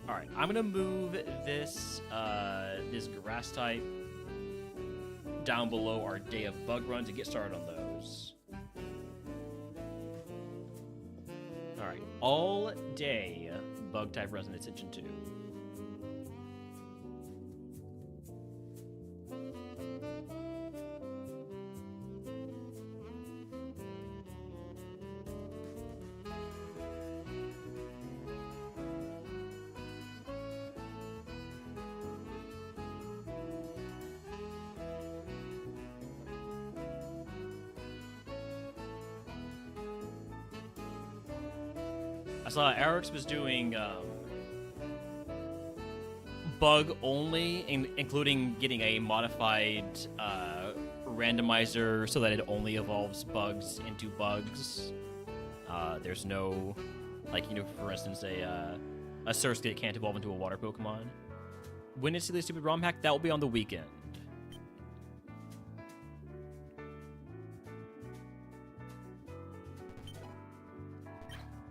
Alright, I'm going to move this, this grass type down below our day of bug run to get started on those. Alright, all day bug type runs in Ascension 2. I saw Eric's was doing bug only, including getting a modified randomizer so that it only evolves bugs into bugs. There's no, like, you know, for instance, a Surskit can't evolve into a water Pokemon. When it's the stupid ROM hack, that will be on the weekend.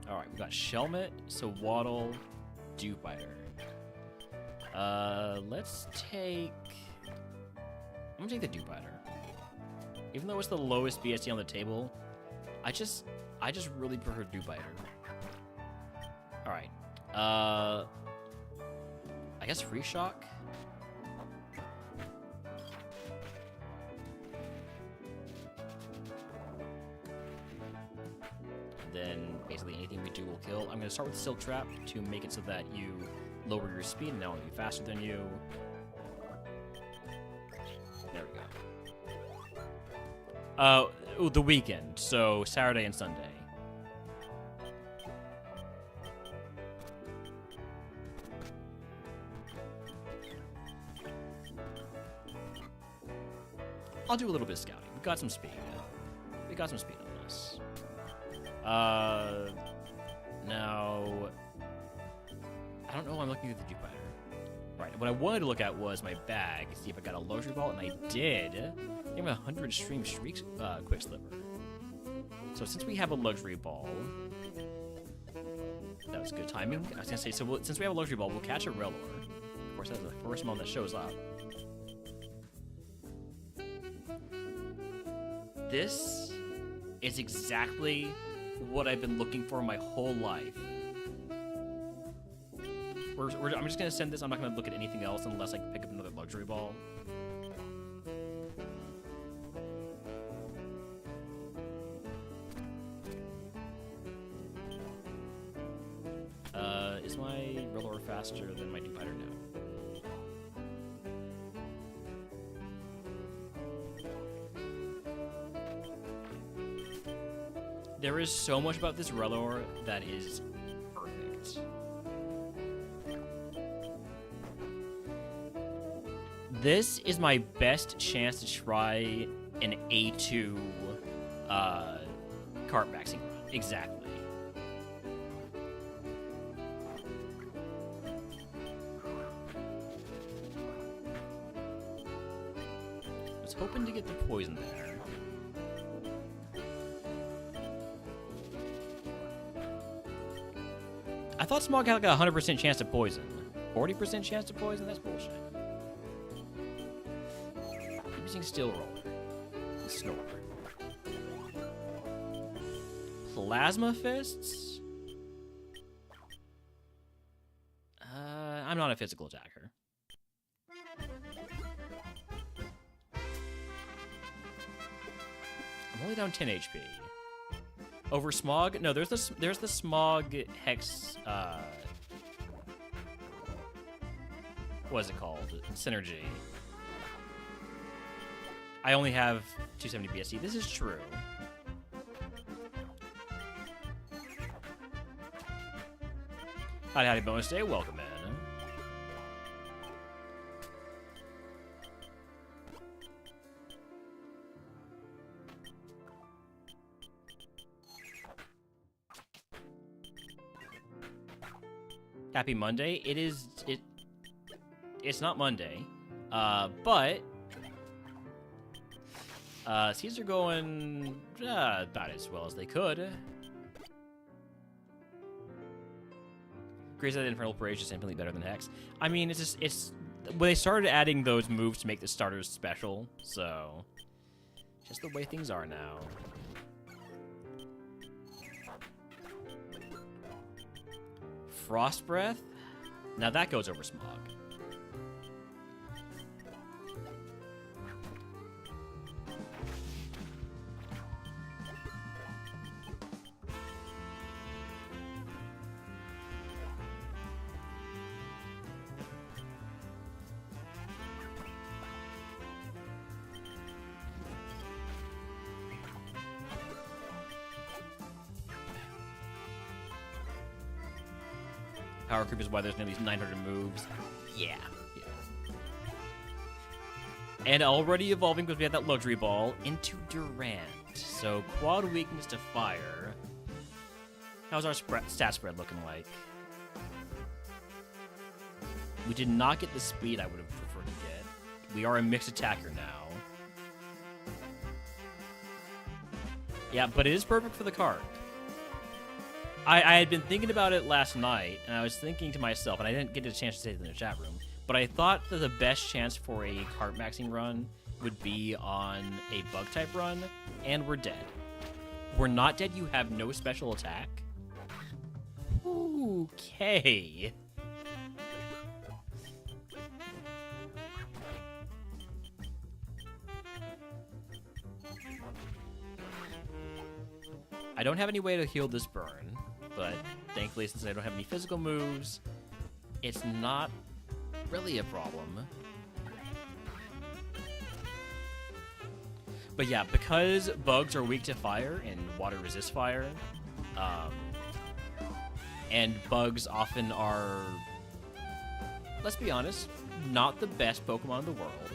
Alright, we got Shelmet, Sawaddle, Dewbiter. Let's take... I'm gonna take the Dewbiter. Even though it's the lowest BSC on the table, I just really prefer Dewbiter. Alright. I guess Free Shock? Then basically anything we do will kill. I'm going to start with Silk Trap to make it so that you lower your speed and now it'll be faster than you. There we go. The weekend, so Saturday and Sunday. I'll do a little bit of scouting. We've got some speed. We got some speed on this. Now, I don't know why I'm looking at the Jupiter. Right, what I wanted to look at was my bag, see if I got a luxury ball, and I did. I have 100 stream shrieks, quick sliver. So since we have a luxury ball, that was good timing. I was gonna say, so since we have a luxury ball, we'll catch a Rellor. Of course, that's the first one that shows up. This is exactly what I've been looking for my whole life. I'm just going to send this. I'm not going to look at anything else unless I can pick up another luxury ball. Is my Rellor faster than my Dewbiter now? There is so much about this Rellor that is perfect. This is my best chance to try an A2 cart maxing run. Exactly. I was hoping to get the poison there. I thought Smog had like a 100% chance to poison. 40% chance to poison? That's bullshit. Keep using Steel Roller. Snore. Plasma Fists? I'm not a physical attacker. I'm only down 10 HP. Over Smog? No, there's the Smog Hex, what is it called? Synergy. I only have 270 BSC. This is true. Howdy bonus day, welcome in. Happy Monday. It's not Monday. But Seeds are going about as well as they could. Grace of the Infernal Parade is just infinitely better than Hex. I mean, it's when they started adding those moves to make the starters special, so just the way things are now. Frost Breath? Now that goes over Smog. Power creep is why there's nearly 900 moves. Yeah. And already evolving because we had that luxury ball into Durant. So quad weakness to fire. How's our stat spread looking like? We did not get the speed I would have preferred to get. We are a mixed attacker now. Yeah, but it is perfect for the card. I had been thinking about it last night, and I was thinking to myself, and I didn't get a chance to say it in the chat room, but I thought that the best chance for a cart maxing run would be on a bug type run, and we're dead. We're not dead, you have no special attack? Okay. I don't have any way to heal this burn, but thankfully, since I don't have any physical moves, it's not really a problem. But yeah, because bugs are weak to fire and water resists fire, and bugs often are, let's be honest, not the best Pokemon in the world.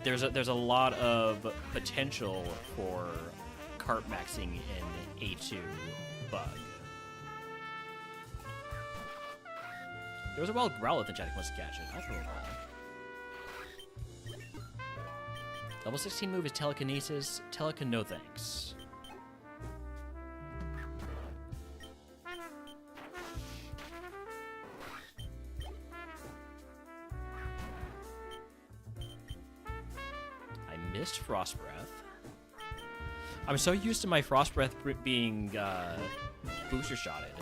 There's a lot of potential for cart maxing in A2 bug. There was a wild Growlithe in chat if wants to catch it. I'll throw it all. Level 16 move is Telekinesis. No thanks. I missed Frost Breath. I'm so used to my Frost Breath being booster shotted.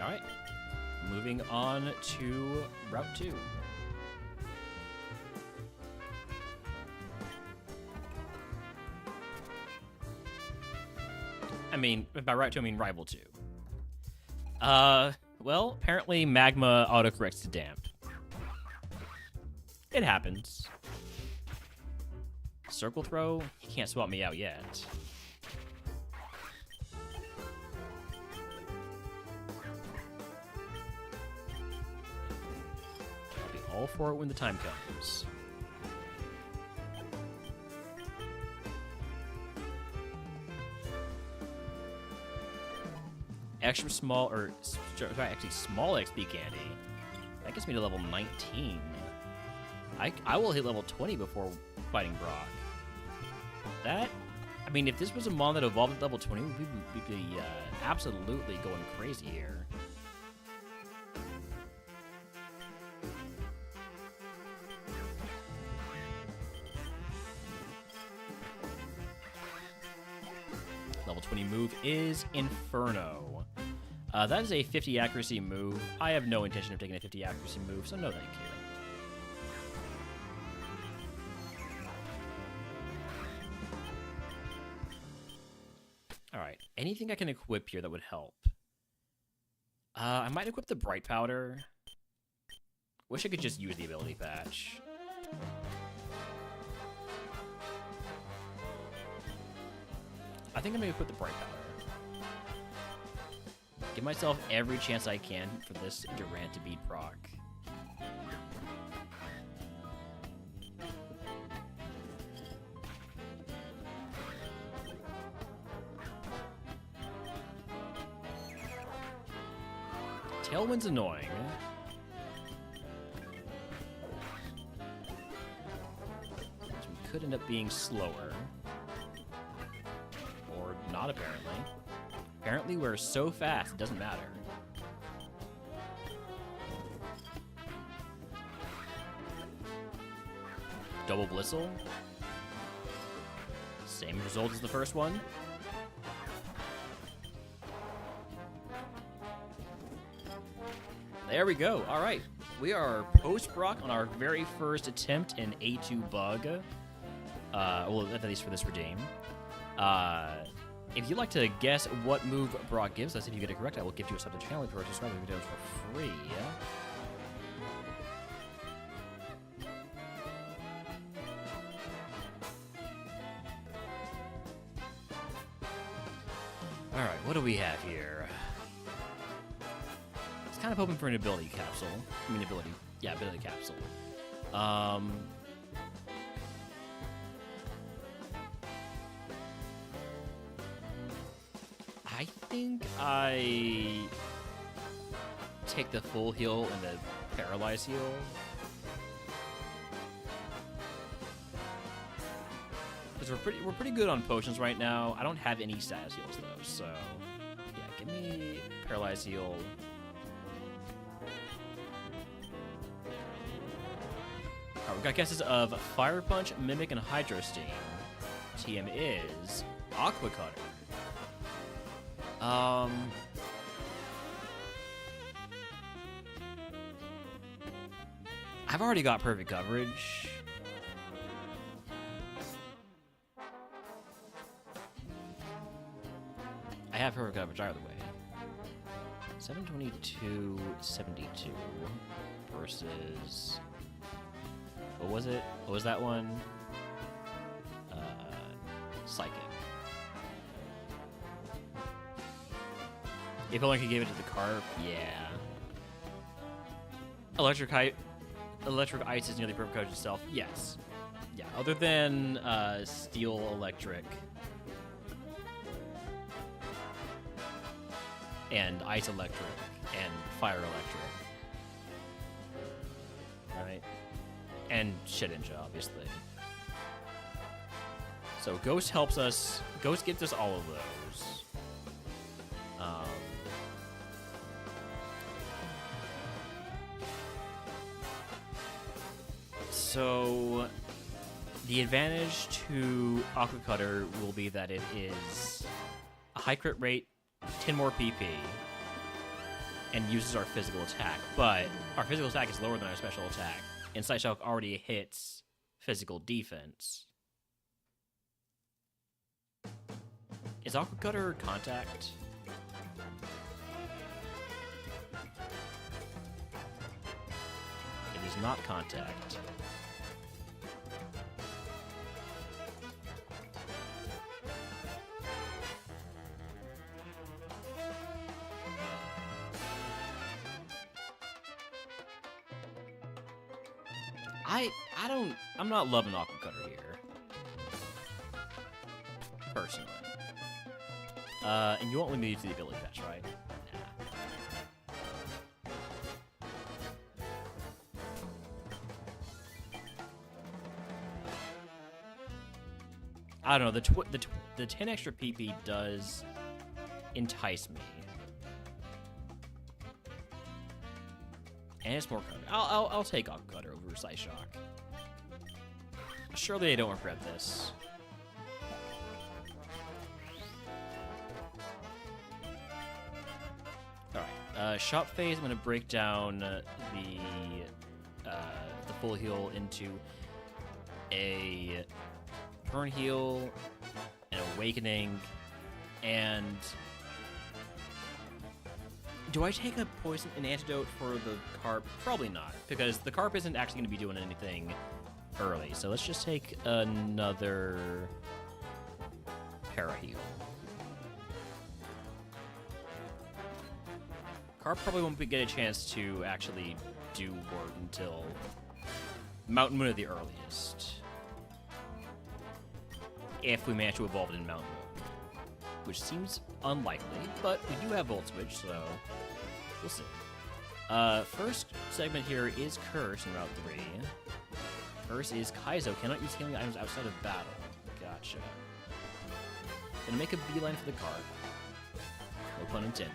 Alright, moving on to Route 2. I mean, by Route 2, I mean Rival 2. Well, apparently Magma autocorrects to Damp. It happens. Circle Throw? You can't swap me out yet. I'll be all for it when the time comes. Extra small, or sorry, actually small XP candy. That gets me to level 19. I will hit level 20 before fighting Brock. That I mean, if this was a mon that evolved at level 20, we'd be absolutely going crazy here. Level 20 move is Inferno. That is a 50 accuracy move. I have no intention of taking a 50 accuracy move, so no thank you. Alright, anything I can equip here that would help? I might equip the Bright Powder. Wish I could just use the ability patch. I think I'm gonna equip the Bright Powder. Give myself every chance I can for this Durant to beat proc. Tailwind's annoying. So we could end up being slower. Or not, apparently. Apparently we're so fast, it doesn't matter. Double Blistle. Same result as the first one. There we go. All right. We are post-proc on our very first attempt in A2 bug. Well, at least for this redeem. If you'd like to guess what move Brock gives us, if you get it correct, I will give you a sub to channel for subscribing videos for free. All right, what do we have here? I was kind of hoping for an ability capsule. I mean, ability capsule. I think I take the full heal and the paralyze heal. Because we're pretty good on potions right now. I don't have any status heals though, so yeah, give me paralyze heal. Alright, we got guesses of Fire Punch, Mimic, and Hydro Steam. TM is Aqua Cutter. I've already got perfect coverage. I have perfect coverage either way. 722.72 versus... What was it? What was that one? Psychic. If only I could give it to the carp, yeah. Electric Ice is nearly perfect coverage itself, yes. Yeah, other than Steel Electric and Ice Electric and Fire Electric. Right? And Shedinja, obviously. So Ghost helps us. Ghost gives us all of those. So the advantage to Aqua Cutter will be that it is a high crit rate, 10 more PP, and uses our physical attack. But our physical attack is lower than our special attack, and Sight Shock already hits physical defense. Is Aqua Cutter contact? It is not contact. I'm not loving Aqua Cutter here. Personally. And you won't let me use the ability patch, right? Nah. I don't know. The 10 extra PP does entice me. And it's more cutter. I'll take on cutter over Sight Shock. Surely I don't regret this. Alright, shop phase, I'm going to break down the full heal into a turn heal, an awakening, and... Do I take a poison, an antidote for the carp? Probably not, because the carp isn't actually going to be doing anything early. So let's just take another para heal. Carp probably won't get a chance to actually do work until Mountain Moon at the earliest. If we manage to evolve it in Mountain Moon. Which seems unlikely, but we do have Volt Switch, so we'll see. First segment here is Curse in Route 3. Curse is Kaizo cannot use healing items outside of battle. Gotcha. Gonna make a beeline for the cart. No pun intended.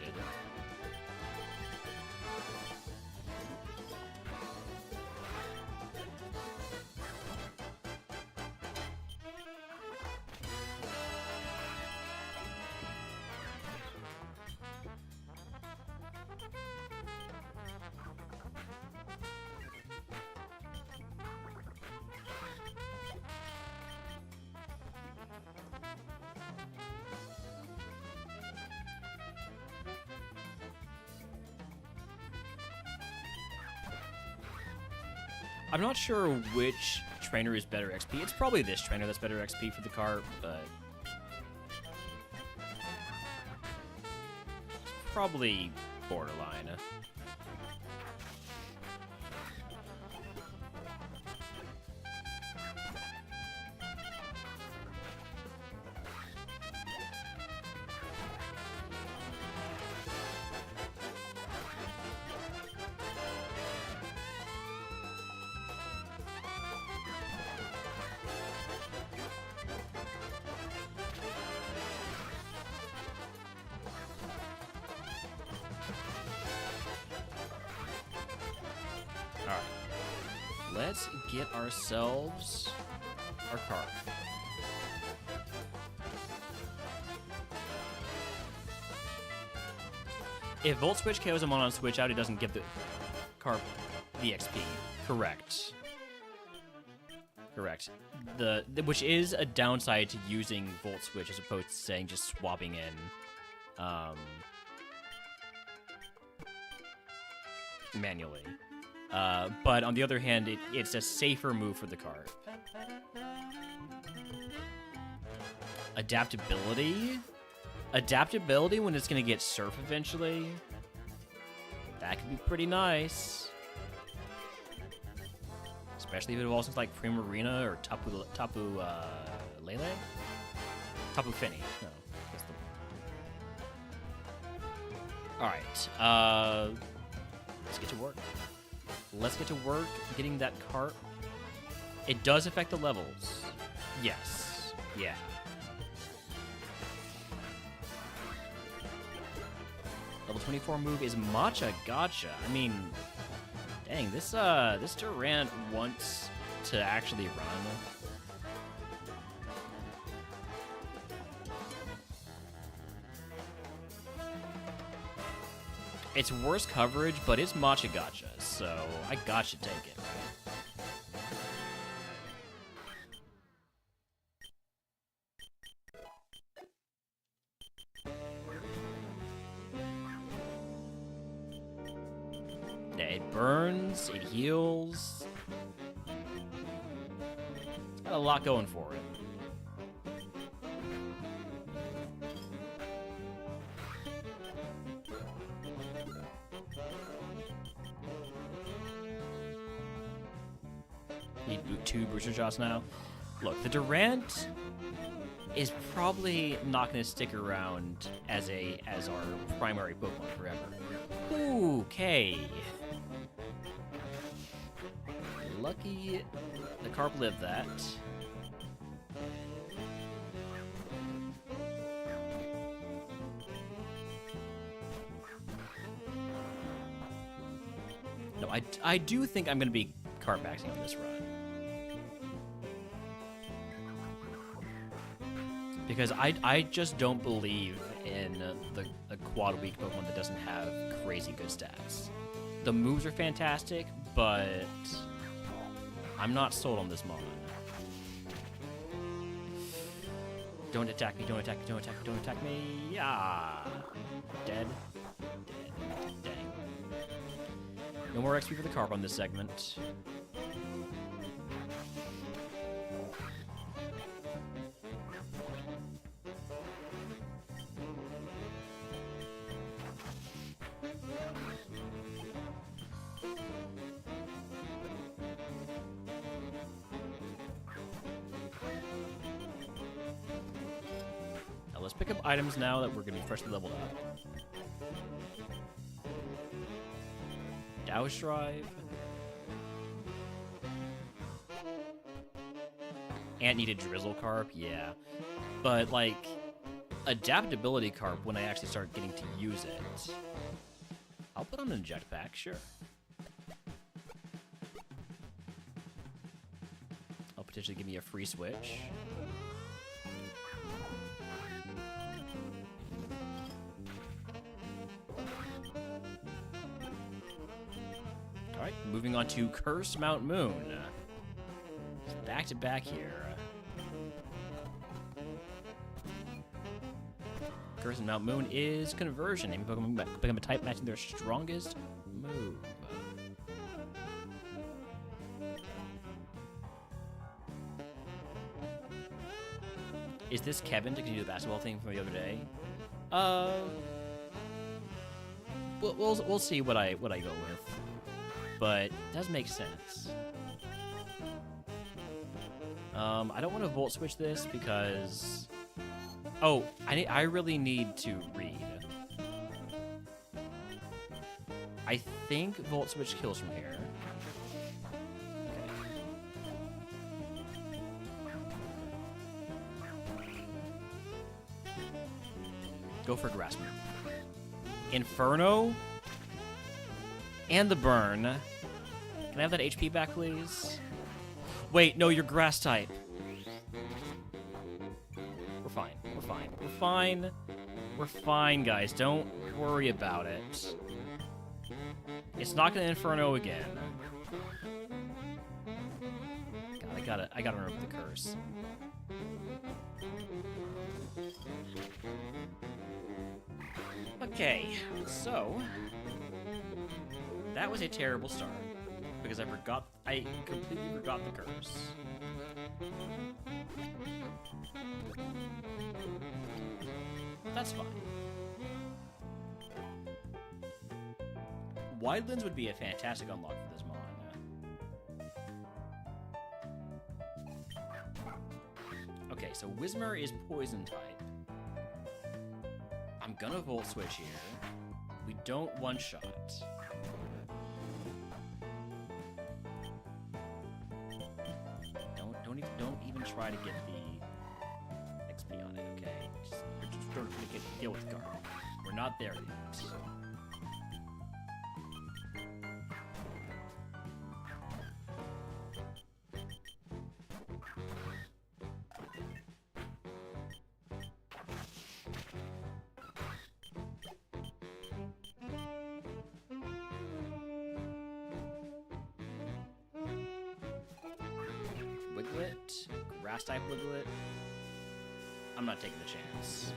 I'm not sure which trainer is better XP. It's probably this trainer that's better XP for the cart, but... it's probably borderline. Alright. Let's get ourselves our cart. If Volt Switch KOs him on switch out, it doesn't give the carp the XP. Correct. Correct. Which is a downside to using Volt Switch as opposed to saying just swapping in manually. But on the other hand, it's a safer move for the cart. Adaptability? Adaptability when it's going to get Surf eventually? That could be pretty nice. Especially if it evolves into like Primarina or Tapu Lele? Tapu Fini. No, that's the one. Alright, let's get to work. Let's get to work getting that cart. It does affect the levels. Yes. Yeah. Level 24 move is Matcha Gotcha. I mean, dang, this Durant wants to actually run. It's worse coverage, but it's Matcha Gotcha, so I gotcha take it, right? Yeah, it burns, it heals. It's got a lot going for it. Need two booster shots now. Look, the Durant is probably not going to stick around as our primary Pokemon forever. Okay. Lucky the Carp lived that. No, I do think I'm going to be cart maxing on this run. Because I just don't believe in a quad weak Pokemon that doesn't have crazy good stats. The moves are fantastic, but I'm not sold on this Mon. Don't attack me, don't attack me, don't attack me, don't attack me. Ah. Dead. Dead. Dang. No more XP for the Carp on this segment. Let's pick up items now that we're going to be freshly leveled up. Douse Drive. Ant needed Drizzle Carp, yeah. But, like, Adaptability Carp when I actually start getting to use it. I'll put on an Inject Pack, sure. I'll potentially give me a free switch. Alright, moving on to Curse Mount Moon. Back to back here. Curse Mount Moon is Conversion. Any Pokemon become a type matching their strongest move. Is this Kevin to continue the basketball thing from the other day? We'll see what I go with. But it does make sense. I don't want to Volt Switch this because... Oh, I really need to read. I think Volt Switch kills from here. Okay. Go for Grass Move. Inferno? And the burn. Can I have that HP back, please? Wait, no, you're grass type. We're fine. We're fine. We're fine. We're fine, guys. Don't worry about it. It's not gonna Inferno again. God, I gotta remove the curse. Okay, so that was a terrible start because I completely forgot the curse. That's fine. Widelands would be a fantastic unlock for this Mon. Okay, so Whismur is poison type. I'm gonna Volt Switch here. We don't one-shot. Don't even try to get the XP on it, okay? We're just gonna deal with the guard. We're not there yet. Wiglet, grass type Wiglet. I'm not taking the chance.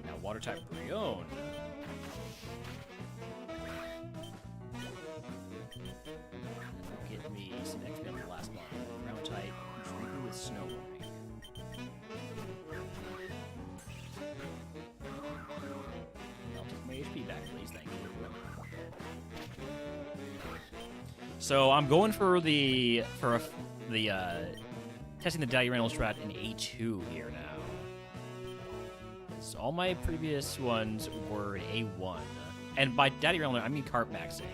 Now water type Brion. Get me some XP on the last one. Ground type Draco with Snow Warning. I'll take my HP back, please. Thank you. So I'm going for the testing the Diurnal strat in A2 here now. So all my previous ones were in A1, and by Diurnal I mean carp maxing.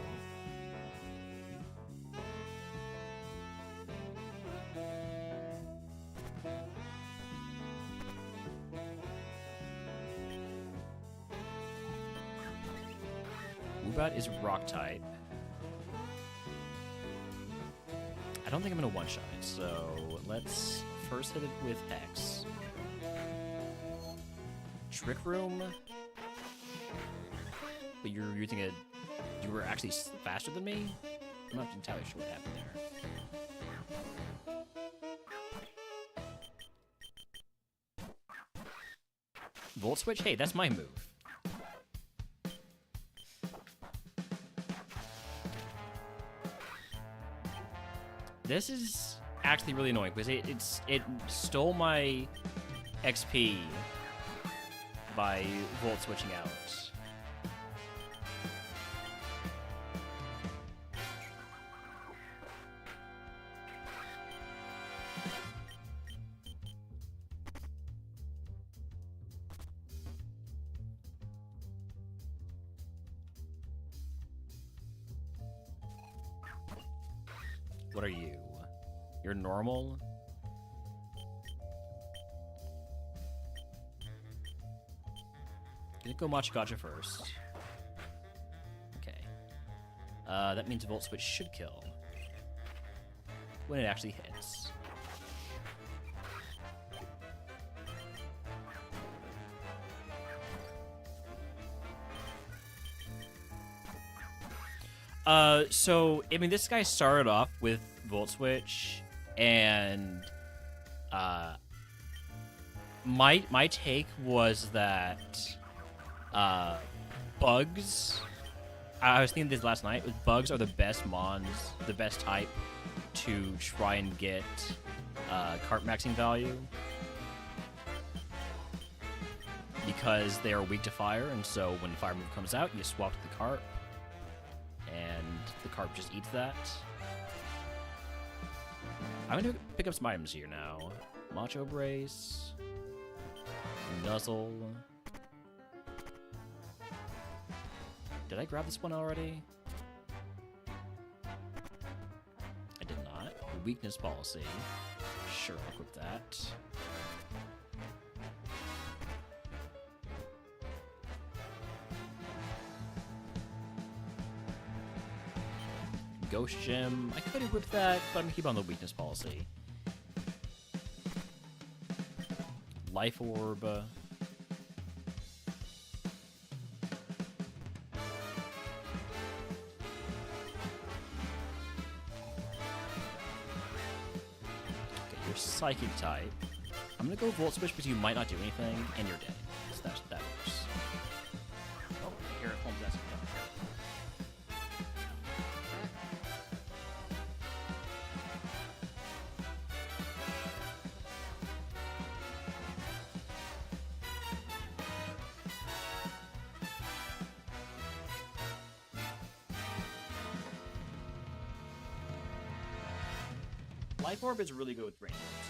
Zubat is rock type. I don't think I'm gonna one-shot it, so let's first hit it with Hex. Trick Room. But you're using a... You were actually faster than me? I'm not entirely sure what happened there. Volt Switch? Hey, that's my move. This is actually really annoying because it stole my XP by Volt Switching out. What are you? You're normal? Gonna go Machagacha first. Okay. That means Volt Switch should kill. When it actually hits. So, I mean, this guy started off with Volt Switch, and, my take was that, bugs, I was thinking this last night, bugs are the best mons, the best type to try and get, cart maxing value. Because they are weak to fire, and so when the fire move comes out, you swap to the cart. And the carp just eats that. I'm gonna pick up some items here now. Macho Brace. Nuzzle. Did I grab this one already? I did not. Weakness Policy. Sure, I'll equip that. Ghost Gem. I could equip that, but I'm gonna keep on the weakness policy. Life Orb. Okay, you're Psychic type. I'm gonna go Volt Switch because you might not do anything, and you're dead. So that works. Oh, here it comes. That's Life Orb is really good with range orbs,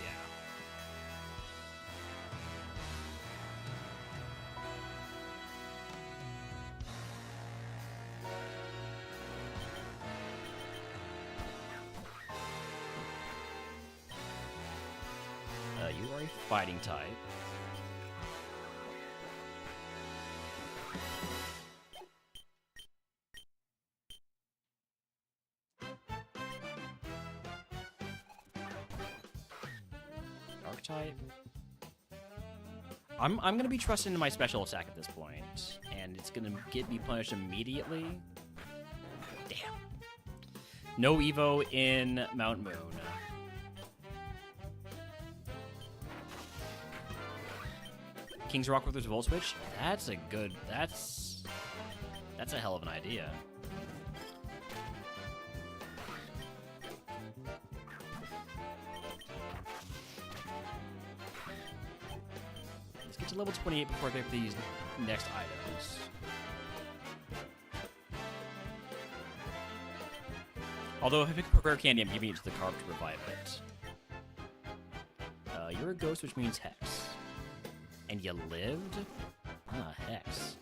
yeah. You are a fighting type. Type. I'm gonna be trusting in my special attack at this point, and it's gonna get me punished immediately. Damn. No Evo in Mount Moon. King's Rock with his Volt Switch. That's a good. That's a hell of an idea. Get to level 28 before I pick these next items. Although if I pick up rare candy, I'm giving it to the carp to revive it. You're a ghost, which means Hex. And you lived? Ah, Hex.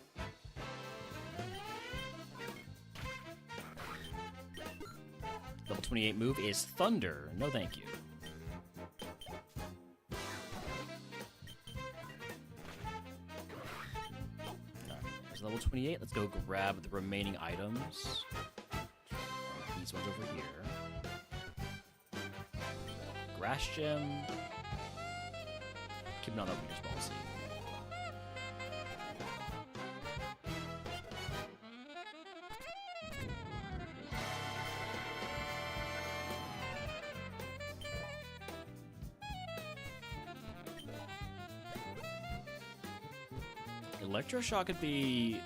Level 28 move is Thunder. No thank you. to level 28. Let's go grab the remaining items. These ones over here. Grass gem. Keeping on that weakness policy. Electroshock could be...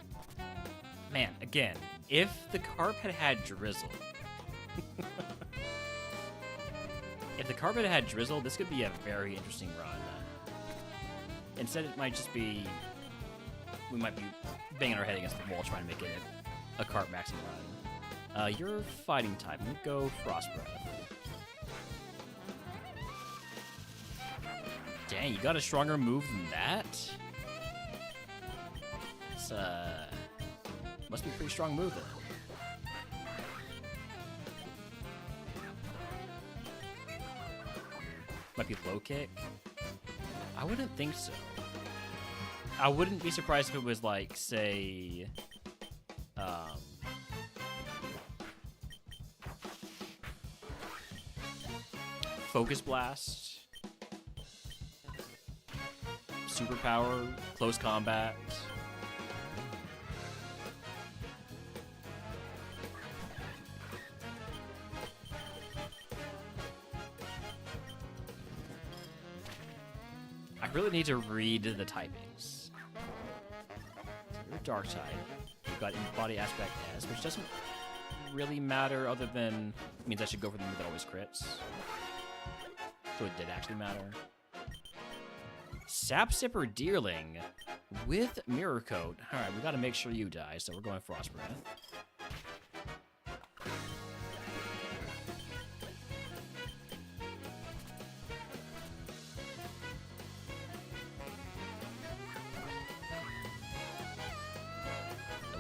Man, again, if the carp had had drizzle... if the carp had had drizzle, this could be a very interesting run. Instead, it might just be... We might be banging our head against the wall trying to make it a carp maxing run. You're fighting type. I'm gonna go Frost Breath. Dang, you got a stronger move than that? Must be a pretty strong move then. Might be low kick. I wouldn't think so. I wouldn't be surprised if it was like, say, Focus Blast, Superpower, Close Combat. I really need to read the typings. So you're Dark type. You've got Body Aspect S, which doesn't really matter other than it means I should go for the move that always crits. So it did actually matter. Sap Sipper Deerling with Mirror Coat. Alright, we gotta make sure you die, so we're going Frost Breath.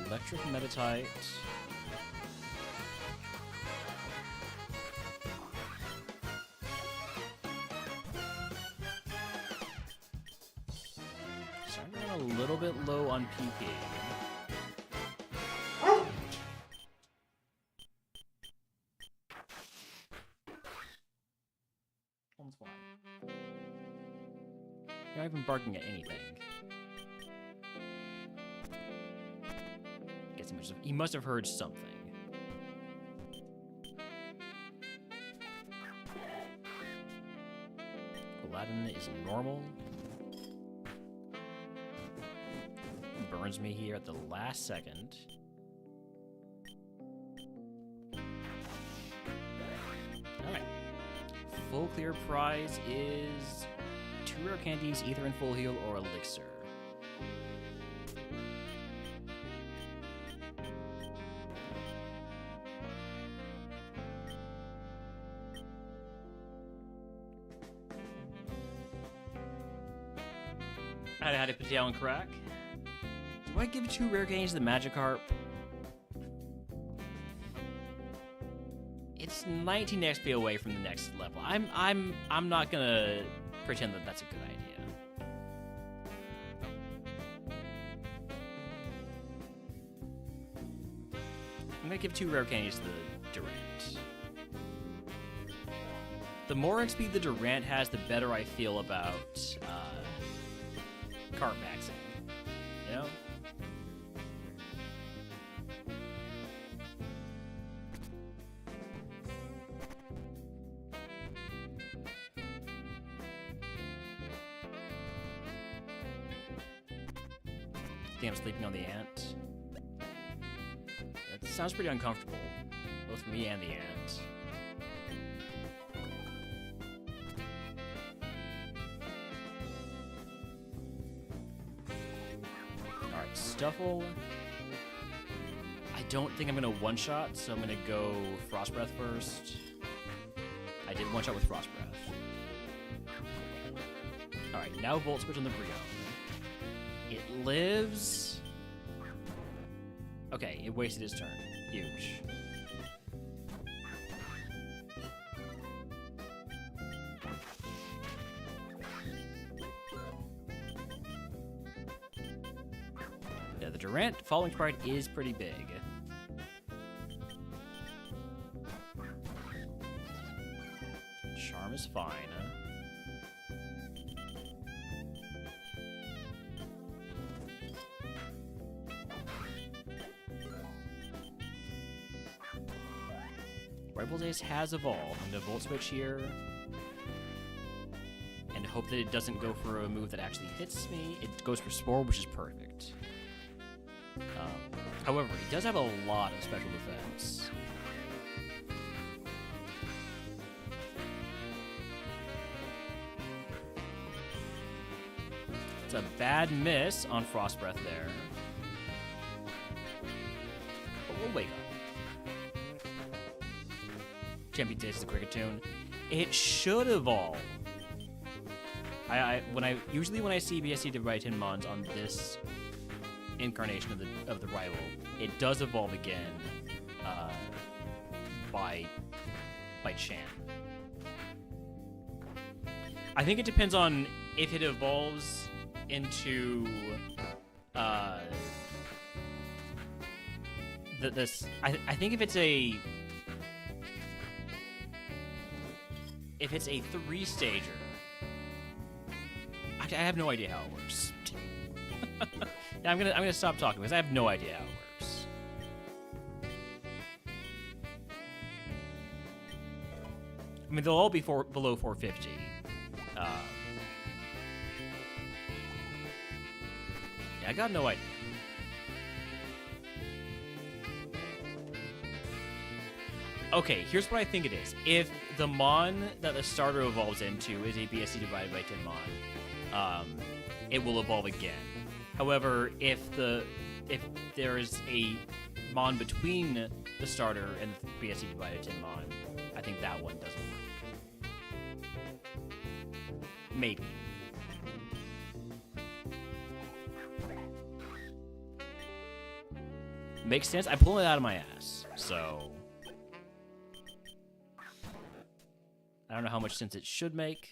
Electric Metatite. So I'm running a little bit low on PP. One's fine. You're not even barking at anything. He must have heard something. Aladdin is normal. Burns me here at the last second. Alright. Full clear prize is 2 rare candies, either in full heal or elixir. I had to put down crack. Do I give 2 rare gains to the Magikarp? It's 19 XP away from the next level. I'm not gonna pretend that that's a good idea. I'm gonna give 2 rare candies to the Durant. The more XP the Durant has, the better I feel about carp maxing, you know? I think I'm sleeping on the ant. That sounds pretty uncomfortable, both for me and the ant. Stuffle. I don't think I'm gonna one-shot, so I'm gonna go Frost Breath first. I did one-shot with Frost Breath. Alright, now Volt Switch on the Brionne. It lives... Okay, it wasted his turn. Huge. Yeah, the Durant falling sprite is pretty big. Charm is fine. Rival Ace has evolved. I'm gonna Volt Switch here. And hope that it doesn't go for a move that actually hits me. It goes for Spore, which is perfect. However, he does have a lot of special defense. It's a bad miss on Frost Breath there. But we'll wake up. Champion Taste is a cricket tune. It should evolve. Usually when I see BSC divided by Tinmons on this incarnation of the rival, it does evolve again by Chan. I think it depends on if it evolves into I think if it's a 3-stager. I have no idea how it works. Yeah, I'm gonna stop talking because I have no idea how it works. I mean, they'll all be below 450. Yeah, I got no idea. Okay, here's what I think it is. If the Mon that the starter evolves into is a BSC divided by 10 Mon, it will evolve again. However, if there is a Mon between the starter and the BSC divided 10 Mon, I think that one doesn't work. Maybe. Makes sense. I'm pulling it out of my ass, so I don't know how much sense it should make.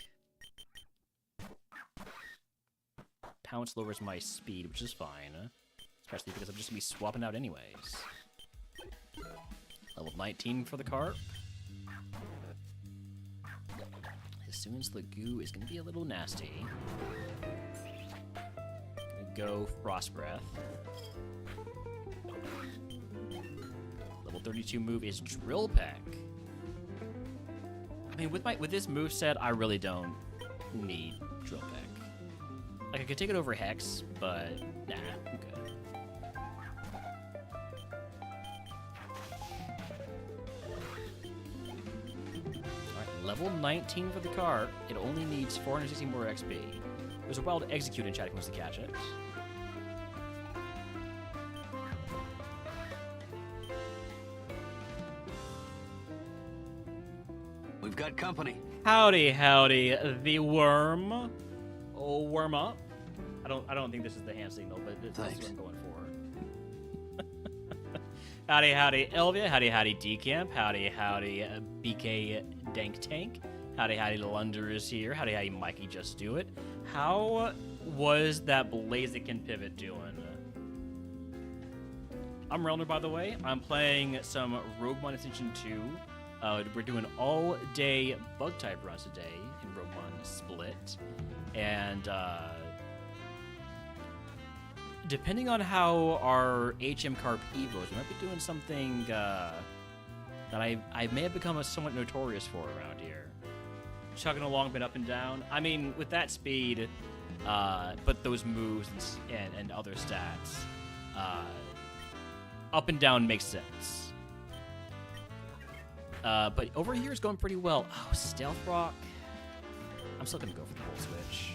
Pounce lowers my speed, which is fine. Especially because I'm just going to be swapping out anyways. Level 19 for the Carp. As soon as the goo is going to be a little nasty. Go Frost Breath. Level 32 move is Drill Peck. I mean, with this moveset, I really don't need Drill Peck. Like, I could take it over Hex, but nah, I'm good. Alright, level 19 for the cart. It only needs 460 more XP. There's a wild Execute in chat who wants to catch it. We've got company. Howdy, howdy, the worm. Oh, worm up. I don't think this is the hand signal, but that's what I'm going for. Howdy, howdy, Elvia. Howdy, howdy, Decamp. Howdy, howdy, BK Dank Tank. Howdy, howdy, Lunder is here. Howdy, howdy, Mikey Just Do It. How was that Blaziken pivot doing? I'm Relner, by the way. I'm playing some RogueMon Ascension 2. We're doing all-day bug-type runs today in RogueMon Split. And, depending on how our HM Carp evos, we might be doing something that I may have become somewhat notorious for around here. Chugging along, been up and down. I mean, with that speed, but those moves and other stats, up and down makes sense. But over here is going pretty well. Oh, Stealth Rock. I'm still gonna go for the Volt Switch.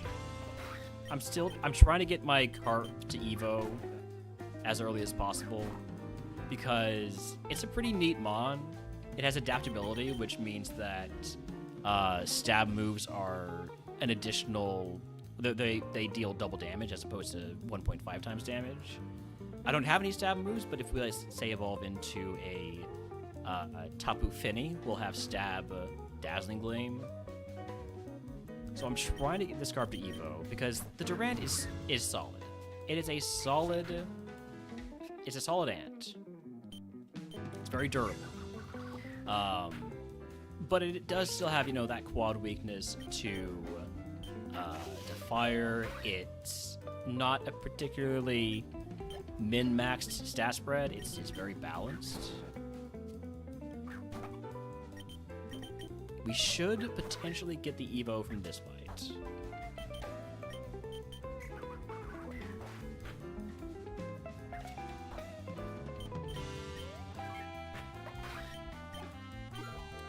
I'm trying to get my Carp to Evo as early as possible because it's a pretty neat Mon. It has adaptability, which means that stab moves are an additional. They deal double damage as opposed to 1.5 times damage. I don't have any stab moves, but if we say evolve into a Tapu Fini, we'll have stab Dazzling Gleam. So I'm trying to get this Carp to Evo because the Durant is solid. It is a solid it's a solid ant. It's very durable. But it does still have, you know, that quad weakness to fire. It's not a particularly min-maxed stat spread. It's very balanced. We should potentially get the Evo from this fight.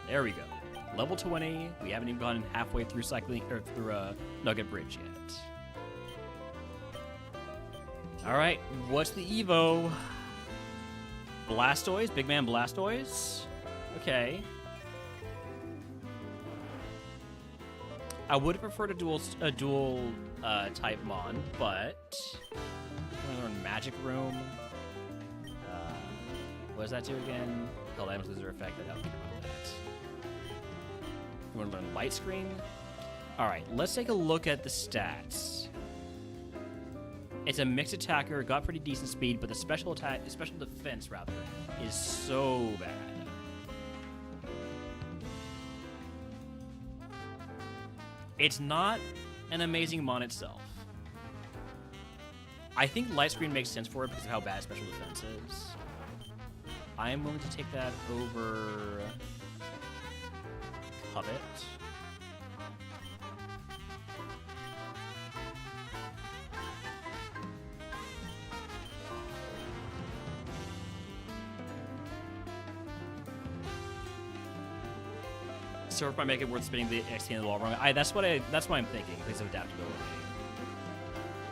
There we go. Level 20. We haven't even gone halfway through cycling or through Nugget Bridge yet. All right, what's the Evo? Blastoise, big man Blastoise. Okay. I would have preferred a dual type Mon, but I'm gonna learn Magic Room. What does that do again? Held items lose their effect. I don't care about that. You want to learn Light Screen? All right, let's take a look at the stats. It's a mixed attacker, got pretty decent speed, but the special defense rather, is so bad. It's not an amazing Mon itself. I think Light Screen makes sense for it because of how bad special defense is. I am willing to take that over Covet. Surf might make it worth spinning the XT in the wall wrong. That's what I'm thinking because of adaptability.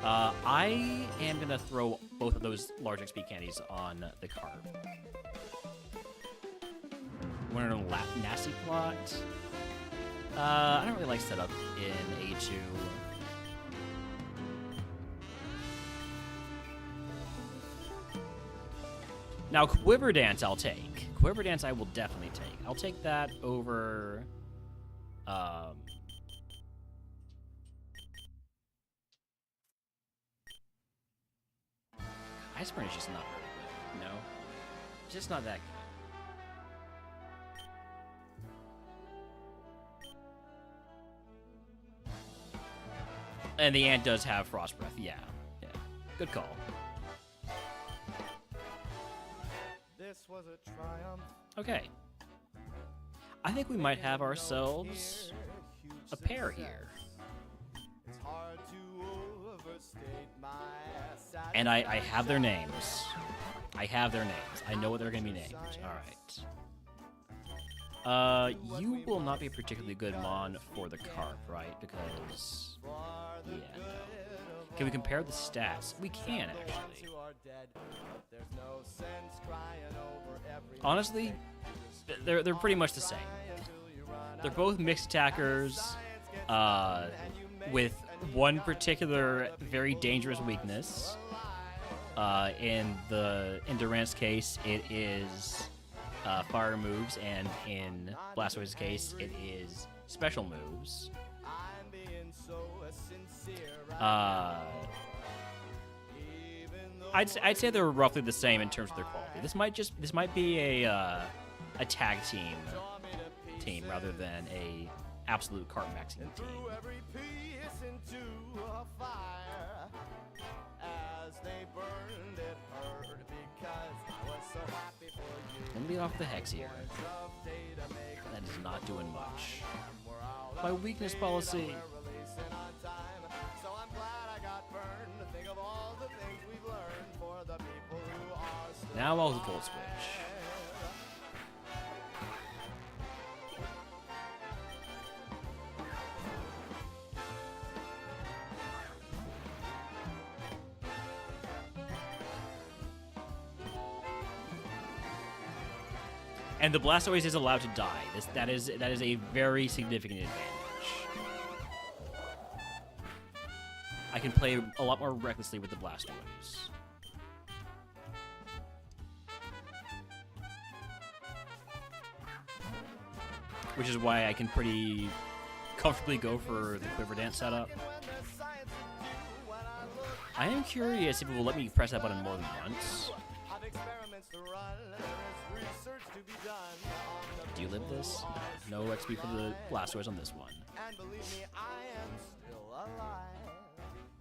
I am gonna throw both of those large XP candies on the card. We're in a nasty plot. I don't really like setup in A2. Now, Quiver Dance I'll take. Quiver Dance I will definitely take. I'll take that over... Ice Burn is just not really good, no? It's just not that good. And the ant does have Frost Breath, yeah. Good call. This was a triumph. Okay. I think we might have ourselves a pair here. It's hard to overstate my And I have their names. I have their names. I know what they're going to be named. All right. You will not be a particularly good Mon for the Carp, right? Because... yeah, no. Can we compare the stats? We can, actually. Honestly, they're pretty much the same. They're both mixed attackers with one particular very dangerous weakness. In Durant's case, it is fire moves, and in Blastoise's case, it is special moves. I'd say they're roughly the same in terms of their quality. This might be a tag team rather than a absolute cart maxing team. Let me lead off the Hex here. That is not doing much. My weakness policy. Now I'll Volt Switch. And the Blastoise is allowed to die. That is a very significant advantage. I can play a lot more recklessly with the Blastoise. Which is why I can pretty comfortably go for the Quiver Dance setup. I am curious if it will let me press that button more than once. to run. There is research to be done on the Do you live this? No XP for the Blastoise on this one. And believe me, I am still alive.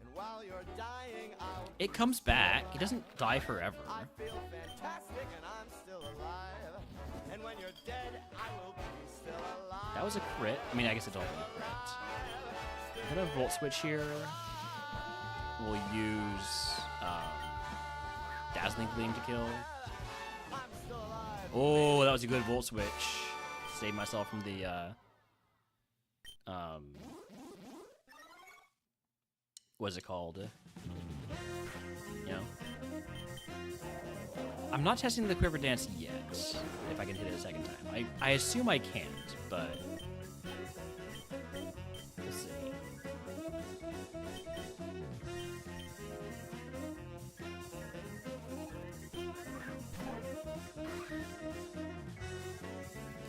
And while you're dying, It comes back. It doesn't die forever. I feel fantastic and I'm still alive. And when you're dead, I will be still alive. That was a crit. I mean, I guess it's all a crit. I'm gonna Volt Switch here. We'll use Dazzling Gleam to kill. Oh, that was a good Volt Switch. Saved myself from the what's it called? You know? I'm not testing the Quiver Dance yet, if I can hit it a second time. I assume I can't, but we'll see.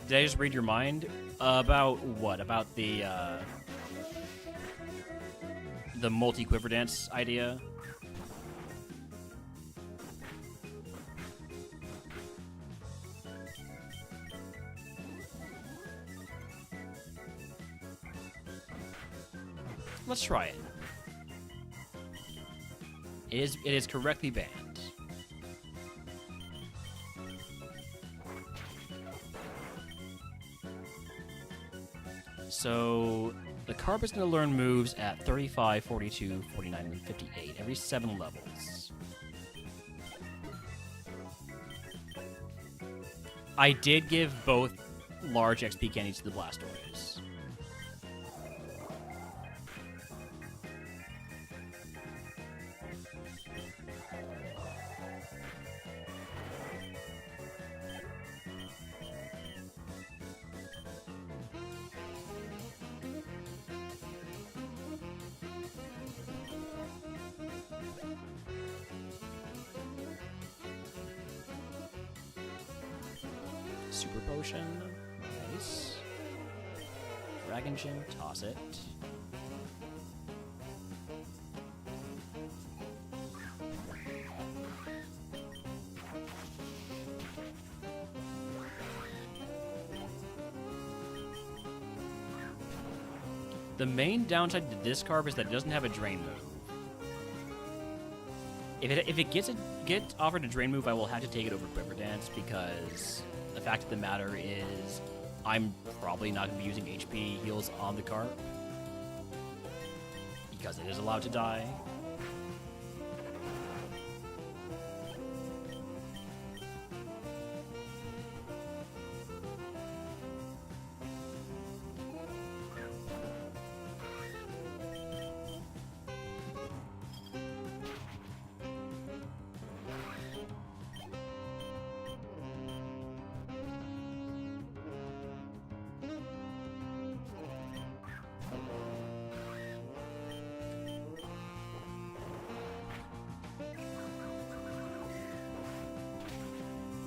Did I just read your mind? About what? About the multi-Quiver Dance idea? Let's try it. It is correctly banned. So the carp is going to learn moves at 35, 42, 49, and 58 every 7 levels. I did give both large XP candies to the Blastoise. Super Potion, nice. Dragon Gem, toss it. The main downside to this carb is that it doesn't have a drain move. If it gets offered a drain move, I will have to take it over Quiver Dance because the fact of the matter is I'm probably not going to be using HP heals on the carp because it is allowed to die.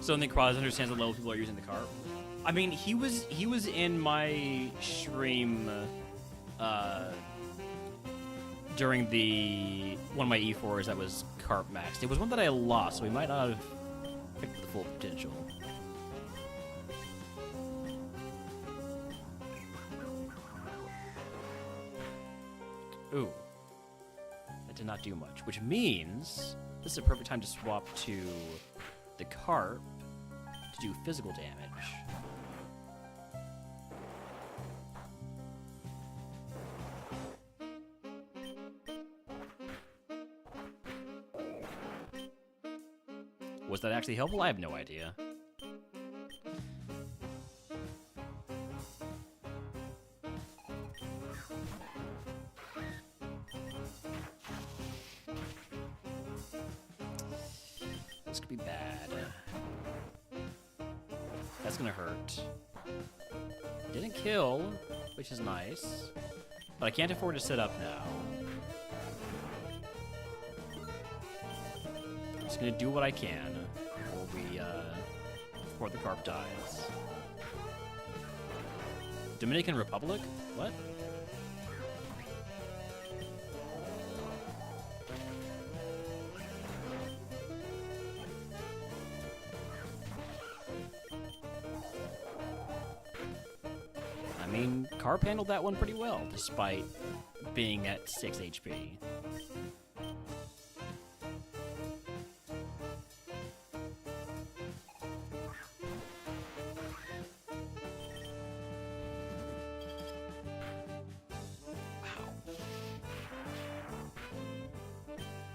So I think Cross understands the level people are using the carp. I mean, he was in my stream during the one of my E4s that was carp maxed. It was one that I lost, so we might not have picked the full potential. Ooh, that did not do much, which means this is a perfect time to swap to the carp to do physical damage. Was that actually helpful? I have no idea. This could be bad. That's gonna hurt. Didn't kill, which is nice. But I can't afford to sit up now. I'm just gonna do what I can before the carp dies. Dominican Republic? What? Carp handled that one pretty well, despite being at 6 HP.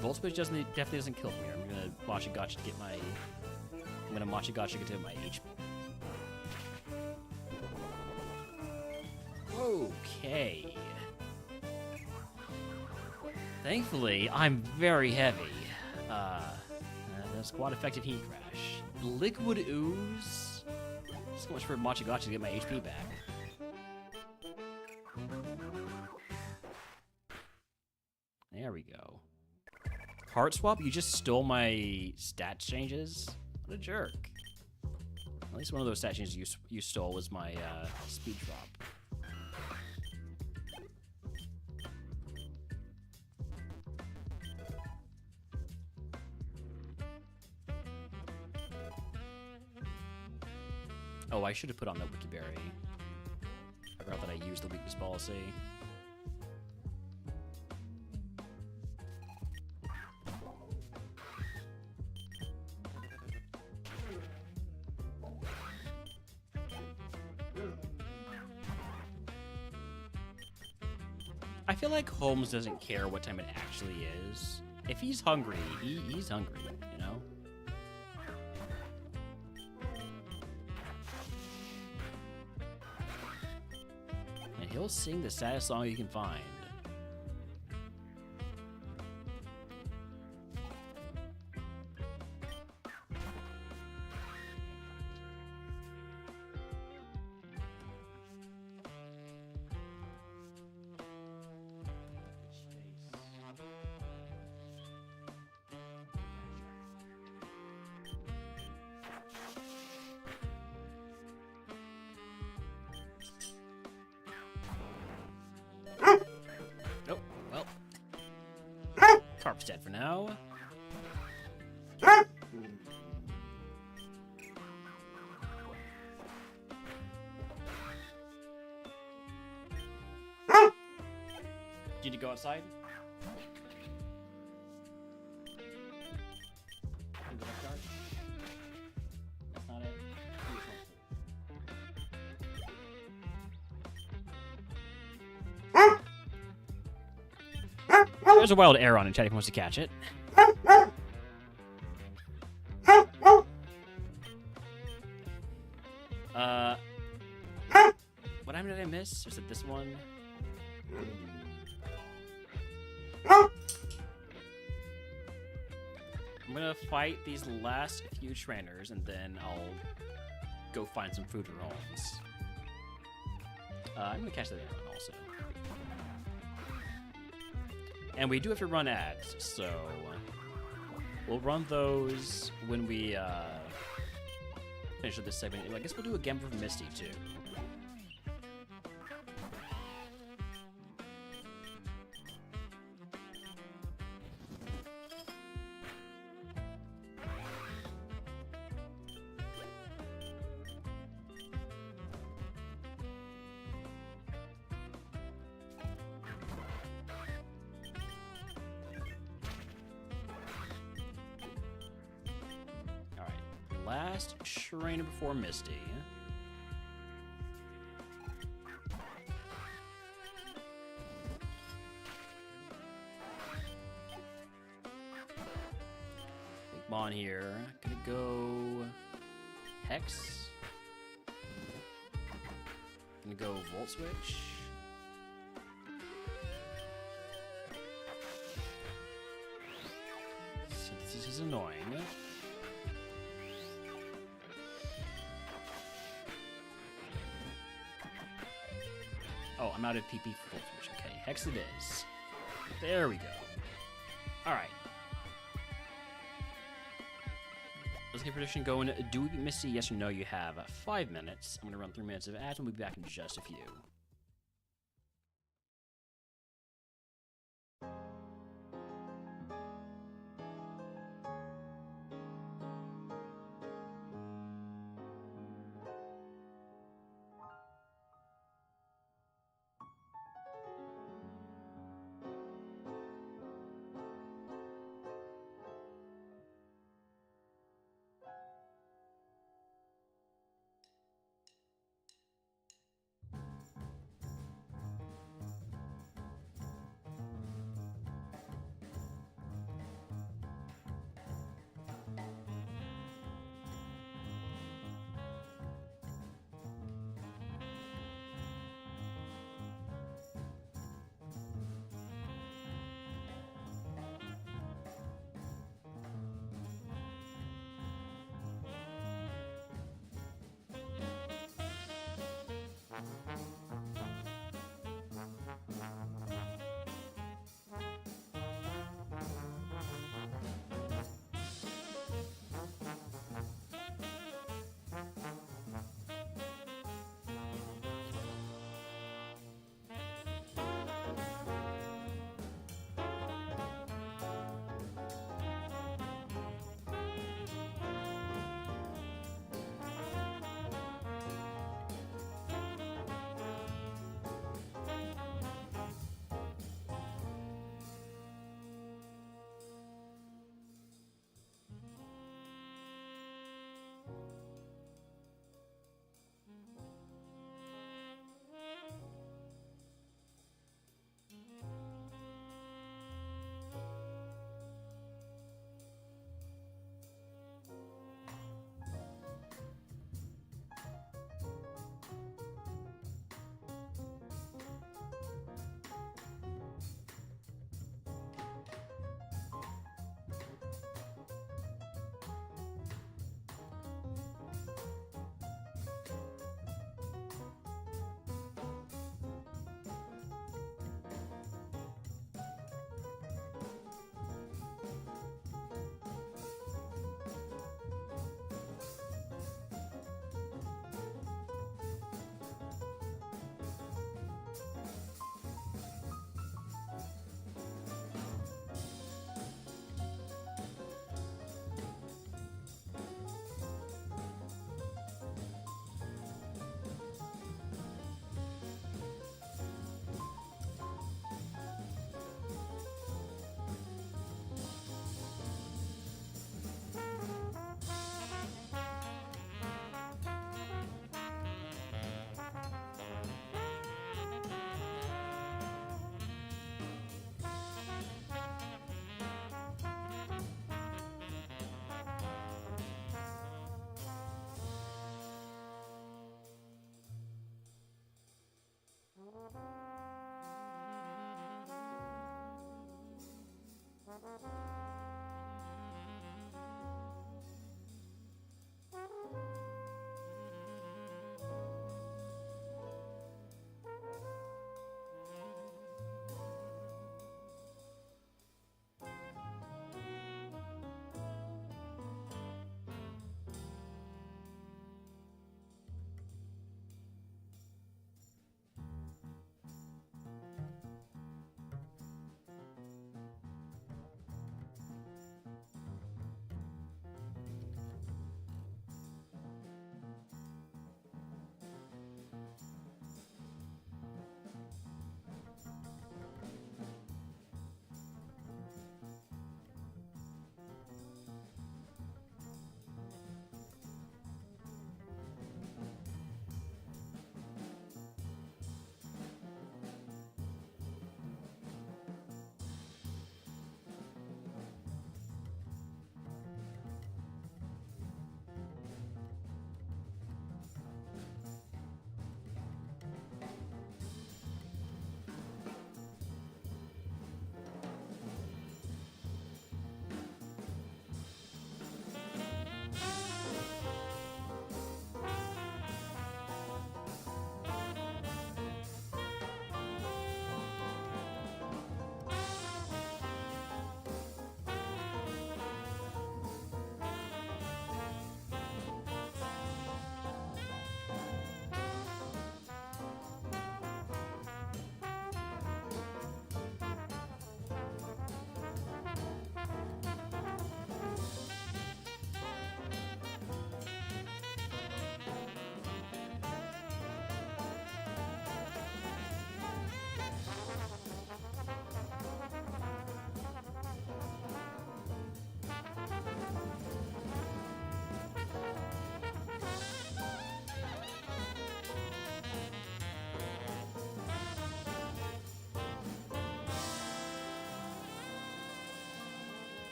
Volt Switch definitely doesn't kill me. I'm gonna Machi Gotcha to get my. I'm gonna Machi Gotcha to get my HP. Okay. Thankfully, I'm very heavy. That's quite effective heat crash. Liquid Ooze. So much for Machi Gotcha to get my HP back. There we go. Heart Swap, you just stole my stat changes? What a jerk. At least one of those stat changes you stole was my speed drop. Oh, I should have put on that Wikiberry. I forgot that I used the weakness policy. I feel like Holmes doesn't care what time it actually is. If he's hungry, he's hungry, you know? And he'll sing the saddest song you can find. Oh, well. Carp's dead for now. Do you need to go outside? Can you go backyard? That's not it. There's a wild arrow on it, chat if he wants to catch it. What item did I miss? Was it this one? I'm gonna fight these last few trainers and then I'll go find some food for Holmes. I'm gonna catch that arrow also. And we do have to run ads, so we'll run those when we finish with this segment. I guess we'll do a game for Misty too. Last trainer before Misty. Big Mon here. Gonna go Hex. Gonna go Volt Switch. This is annoying. Oh, I'm out of PP for Volt Switch. Okay, Hex it is. There we go. Alright. Let's get prediction going. Do we beat Misty? Yes or no? You have 5 minutes. I'm going to run 3 minutes of ads and we'll be back in just a few.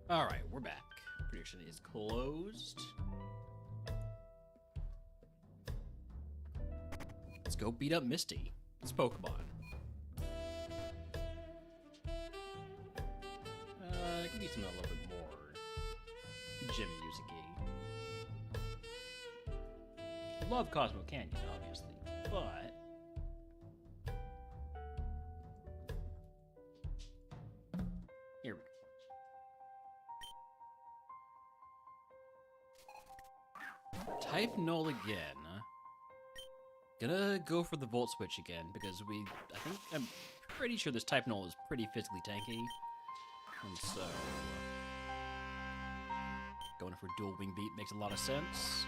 Alright, we're back. Prediction is closed. Let's go beat up Misty. It's Pokemon. It can be something a little bit more gym music-y. Love Cosmo Canyon, obviously, but here we go. Type null again. Gonna go for the Volt Switch again because I'm pretty sure this type null is pretty physically tanky. And so going for dual wing beat makes a lot of sense.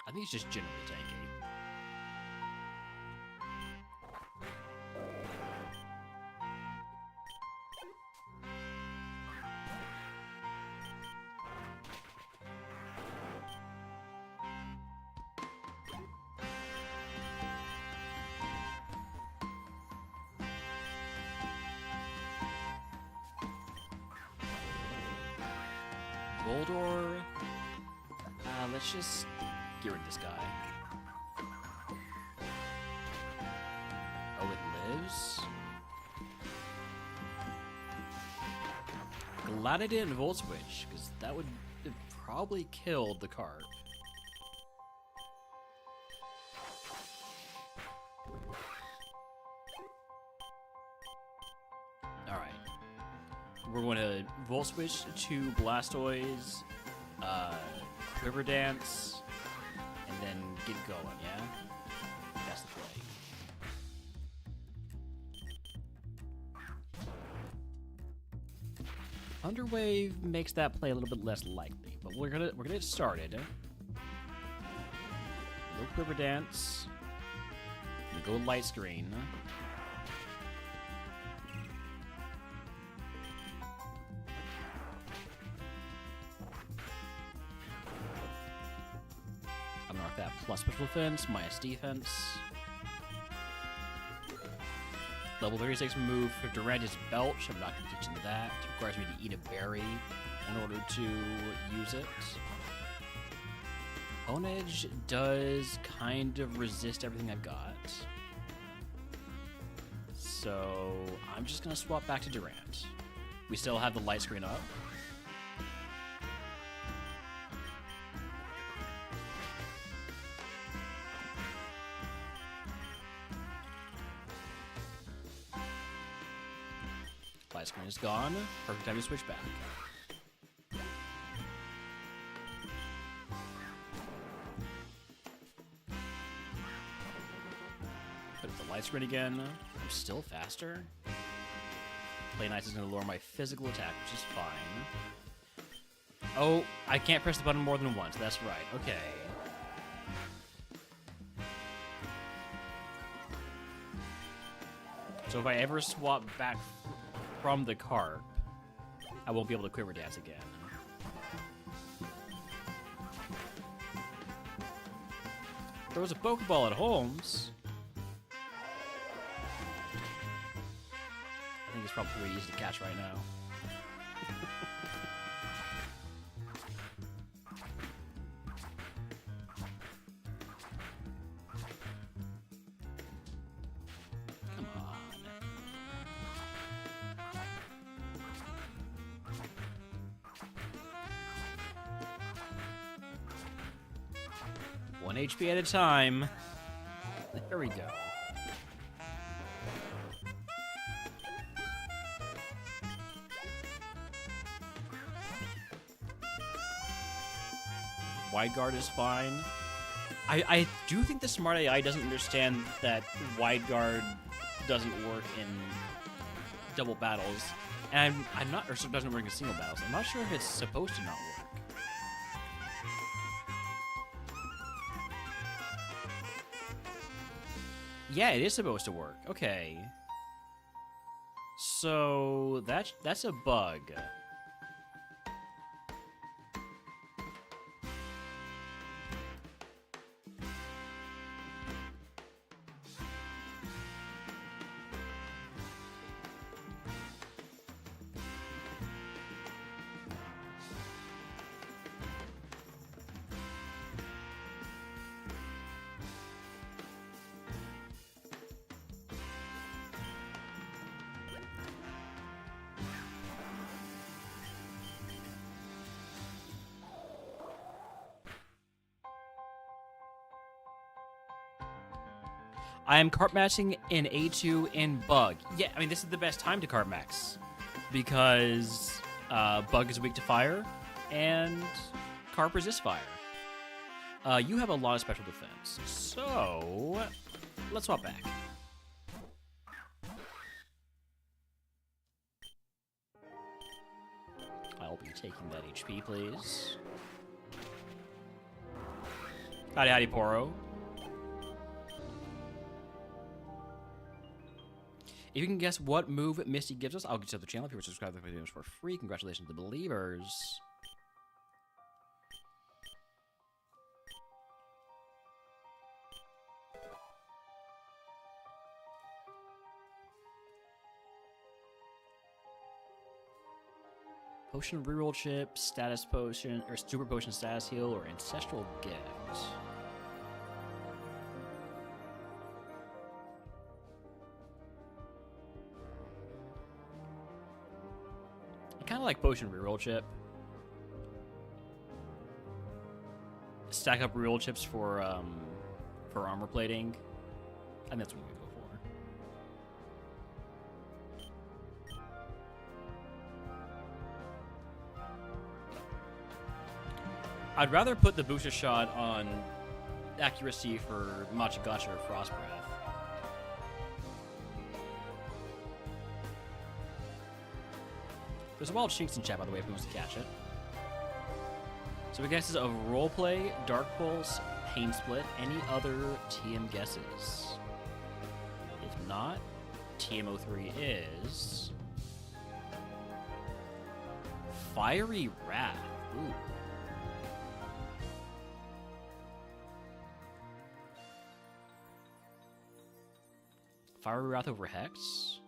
I think it's just generally tanky. Boldor. Let's just get rid of this guy. Oh, it lives? Glad I didn't Volt Switch, because that would have probably killed the card. Alright. We're going to Volt Switch to Blastoise, Quiver Dance, and then get going, yeah? That's the play. Underwave makes that play a little bit less likely, but we're gonna get started. No Quiver Dance. We go Light Screen. I'm gonna mark that plus special defense, minus defense. Level 36 move for Durante's Belch. I'm not going to teach him that. It requires me to eat a berry in order to use it. Ownage does kind of resist everything I've got. So I'm just going to swap back to Durant. We still have the light screen up. Light screen is gone. Perfect time to switch back. Put up the light screen again. I'm still faster. Play nice is going to lower my physical attack, which is fine. Oh, I can't press the button more than once. That's right. Okay. So if I ever swap back from the carp, I won't be able to quiver dance again. There was a Pokeball at Holmes. I think it's probably pretty easy to catch right now. Come on. One HP at a time. There we go. Wide guard is fine. I do think the smart AI doesn't understand that wide guard doesn't work in double battles, and I'm not, or doesn't work in single battles. I'm not sure if it's supposed to not work. Yeah, it is supposed to work. Okay. So that's a bug. I am carp maxing in A2 in Bug. Yeah, I mean, this is the best time to carp max because Bug is weak to fire and carp resists fire. You have a lot of special defense, so let's swap back. I'll be taking that HP, please. Howdy, howdy, Poro. If you can guess what move Misty gives us, I'll get to the channel. If you were subscribed to the videos for free, congratulations to the believers. Potion reroll chip, status potion, or super potion status heal, or ancestral gift. Kind of like potion reroll chip. Stack up reroll chips for armor plating, and that's what we go for. I'd rather put the booster shot on accuracy for Machagacha or Frost Breath. There's a wild Shinx in chat, by the way, if who wants to catch it. So we guesses of Roleplay, Dark Pulse, Pain Split, any other TM guesses? If not, TM03 is... Fiery Wrath. Ooh. Fiery Wrath over Hex?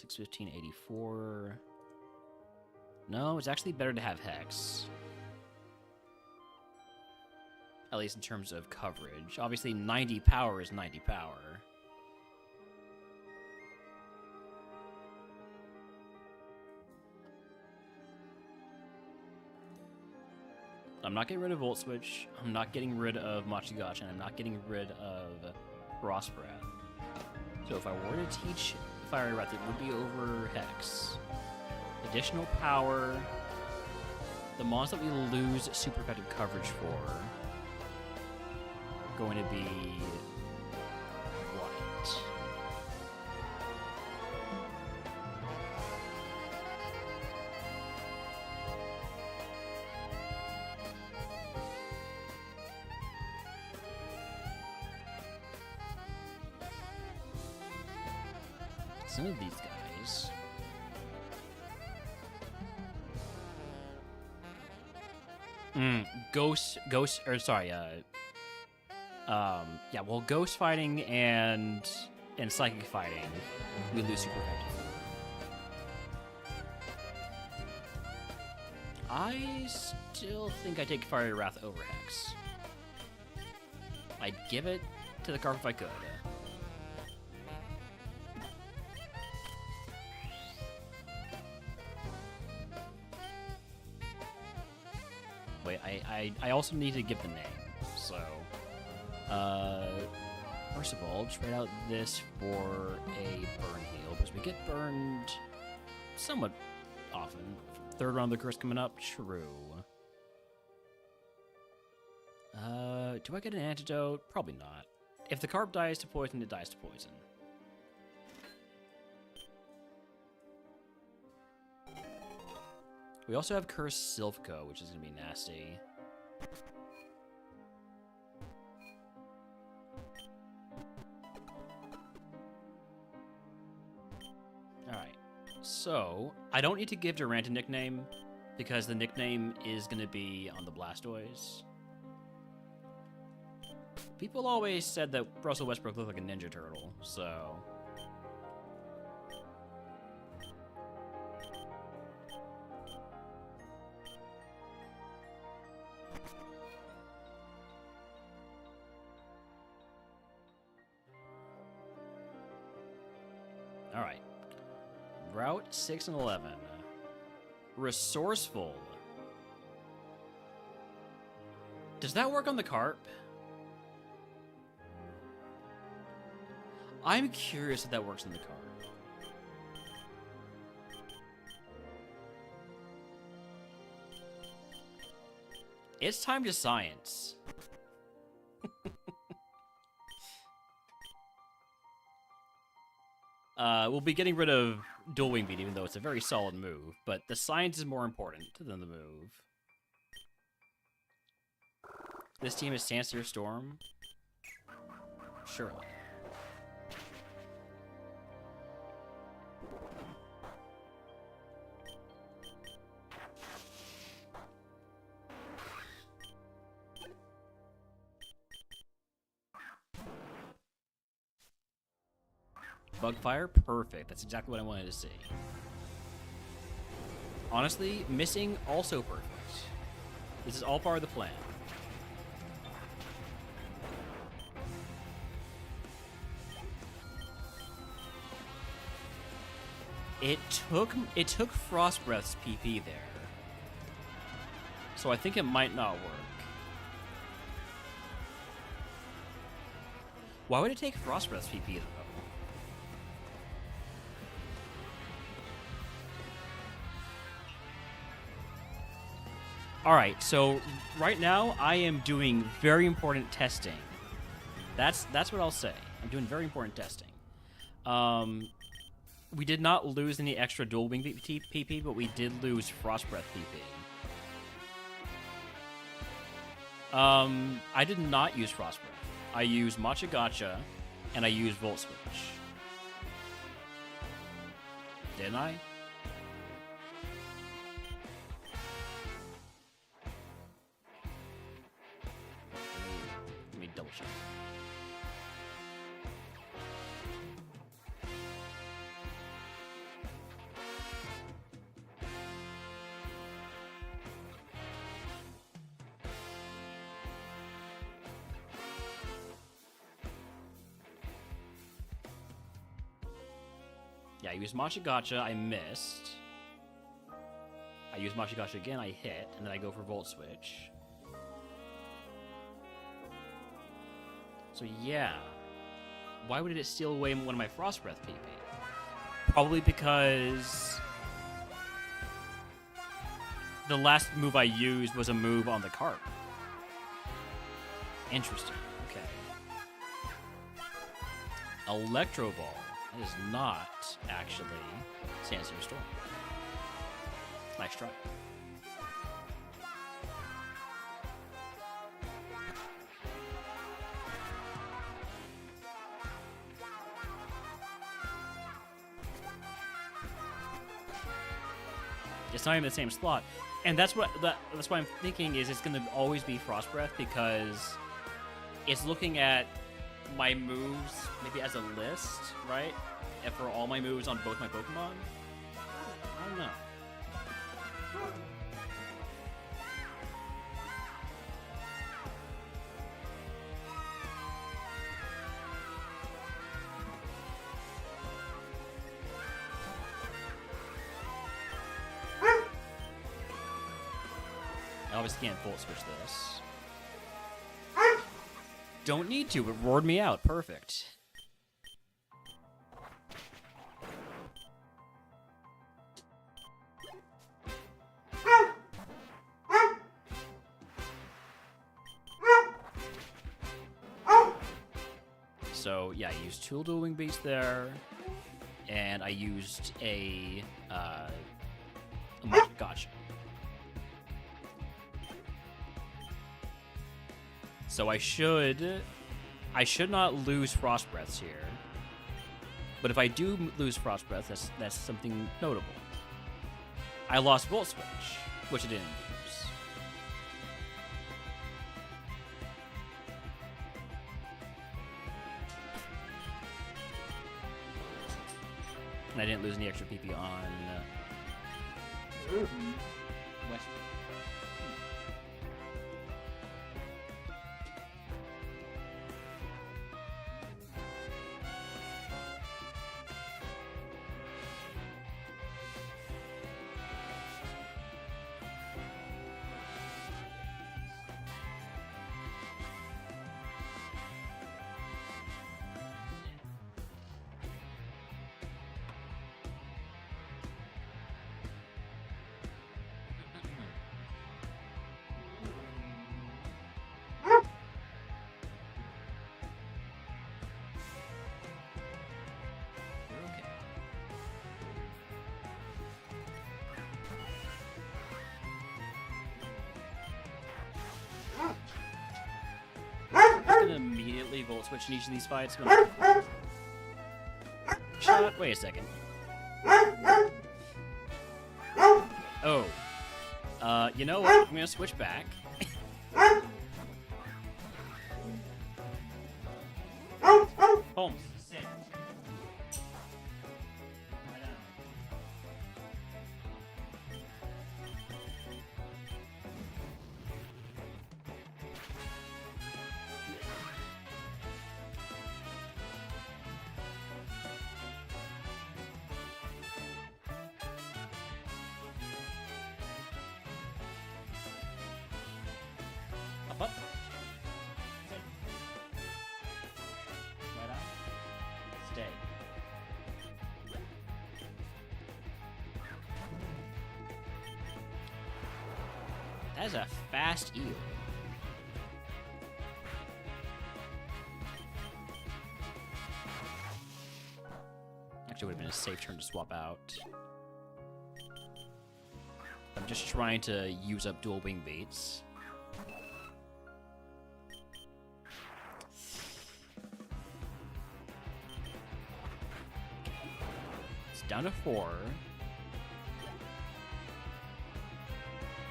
615.84. No, it's actually better to have Hex. At least in terms of coverage. Obviously, 90 power is 90 power. I'm not getting rid of Volt Switch. I'm not getting rid of Machigacha, and I'm not getting rid of Frost Breath. So if I were to teach Fiery Wrath, it would be over Hex. Additional power. The mons that we lose super effective coverage for are going to be what? Some of these guys. Ghost, or sorry, yeah, well, ghost fighting and psychic fighting, we lose super effective. I still think I take Fiery Wrath over Hex. I'd give it to the Carp if I could. Wait, I also need to give the name, so... first of all, trade out this for a burn heal, because we get burned somewhat often. Third round of the curse coming up? True. Do I get an antidote? Probably not. If the carp dies to poison, it dies to poison. We also have Cursed Silphco, which is going to be nasty. Alright, so I don't need to give Durant a nickname because the nickname is going to be on the Blastoise. People always said that Russell Westbrook looked like a Ninja Turtle, so... Alright. Route 6 and 11. Resourceful. Does that work on the carp? I'm curious if that works on the carp. It's time to science. We'll be getting rid of Dual Wing Beat, even though it's a very solid move, but the science is more important than the move. This team is Sanseer Storm? Surely. Bugfire? Perfect. That's exactly what I wanted to see. Honestly, missing also perfect. This is all part of the plan. It took Frost Breath's PP there. So I think it might not work. Why would it take Frost Breath's PP though? Alright, so right now I am doing very important testing. That's what I'll say. I'm doing very important testing. We did not lose any extra Dual Wing PP, but we did lose Frost Breath PP. I did not use Frost Breath. I used Machigacha, and I used Volt Switch. Didn't I? Let me double situation. Yeah, I used Machigacha, I missed. I use Machigacha again, I hit, and then I go for Volt Switch. So yeah. Why would it steal away one of my Frost Breath PP? Probably because the last move I used was a move on the cart. Interesting. Okay. Electro Ball. That is not actually Sandstorm Storm. Nice try. It's not even the same slot, and that's why I'm thinking is it's going to always be Frost Breath because it's looking at my moves maybe as a list, right? And for all my moves on both my Pokemon. I don't know. I obviously can't Volt Switch this. Don't need to, it roared me out. Perfect. So, yeah, I used two Dual Wing Beats there, and I used a Gotcha. So I should not lose Frost Breaths here. But if I do lose Frost Breath, that's something notable. I lost Volt Switch, which I didn't use. And I didn't lose any extra PP on West. Immediately Volt Switch in each of these fights. Shut up. Wait a second. Oh. You know what? I'm gonna switch back. Home. Up. Right on. Stay. That is a fast eel. Actually, would have been a safe turn to swap out. I'm just trying to use up dual wing baits. Down to 4.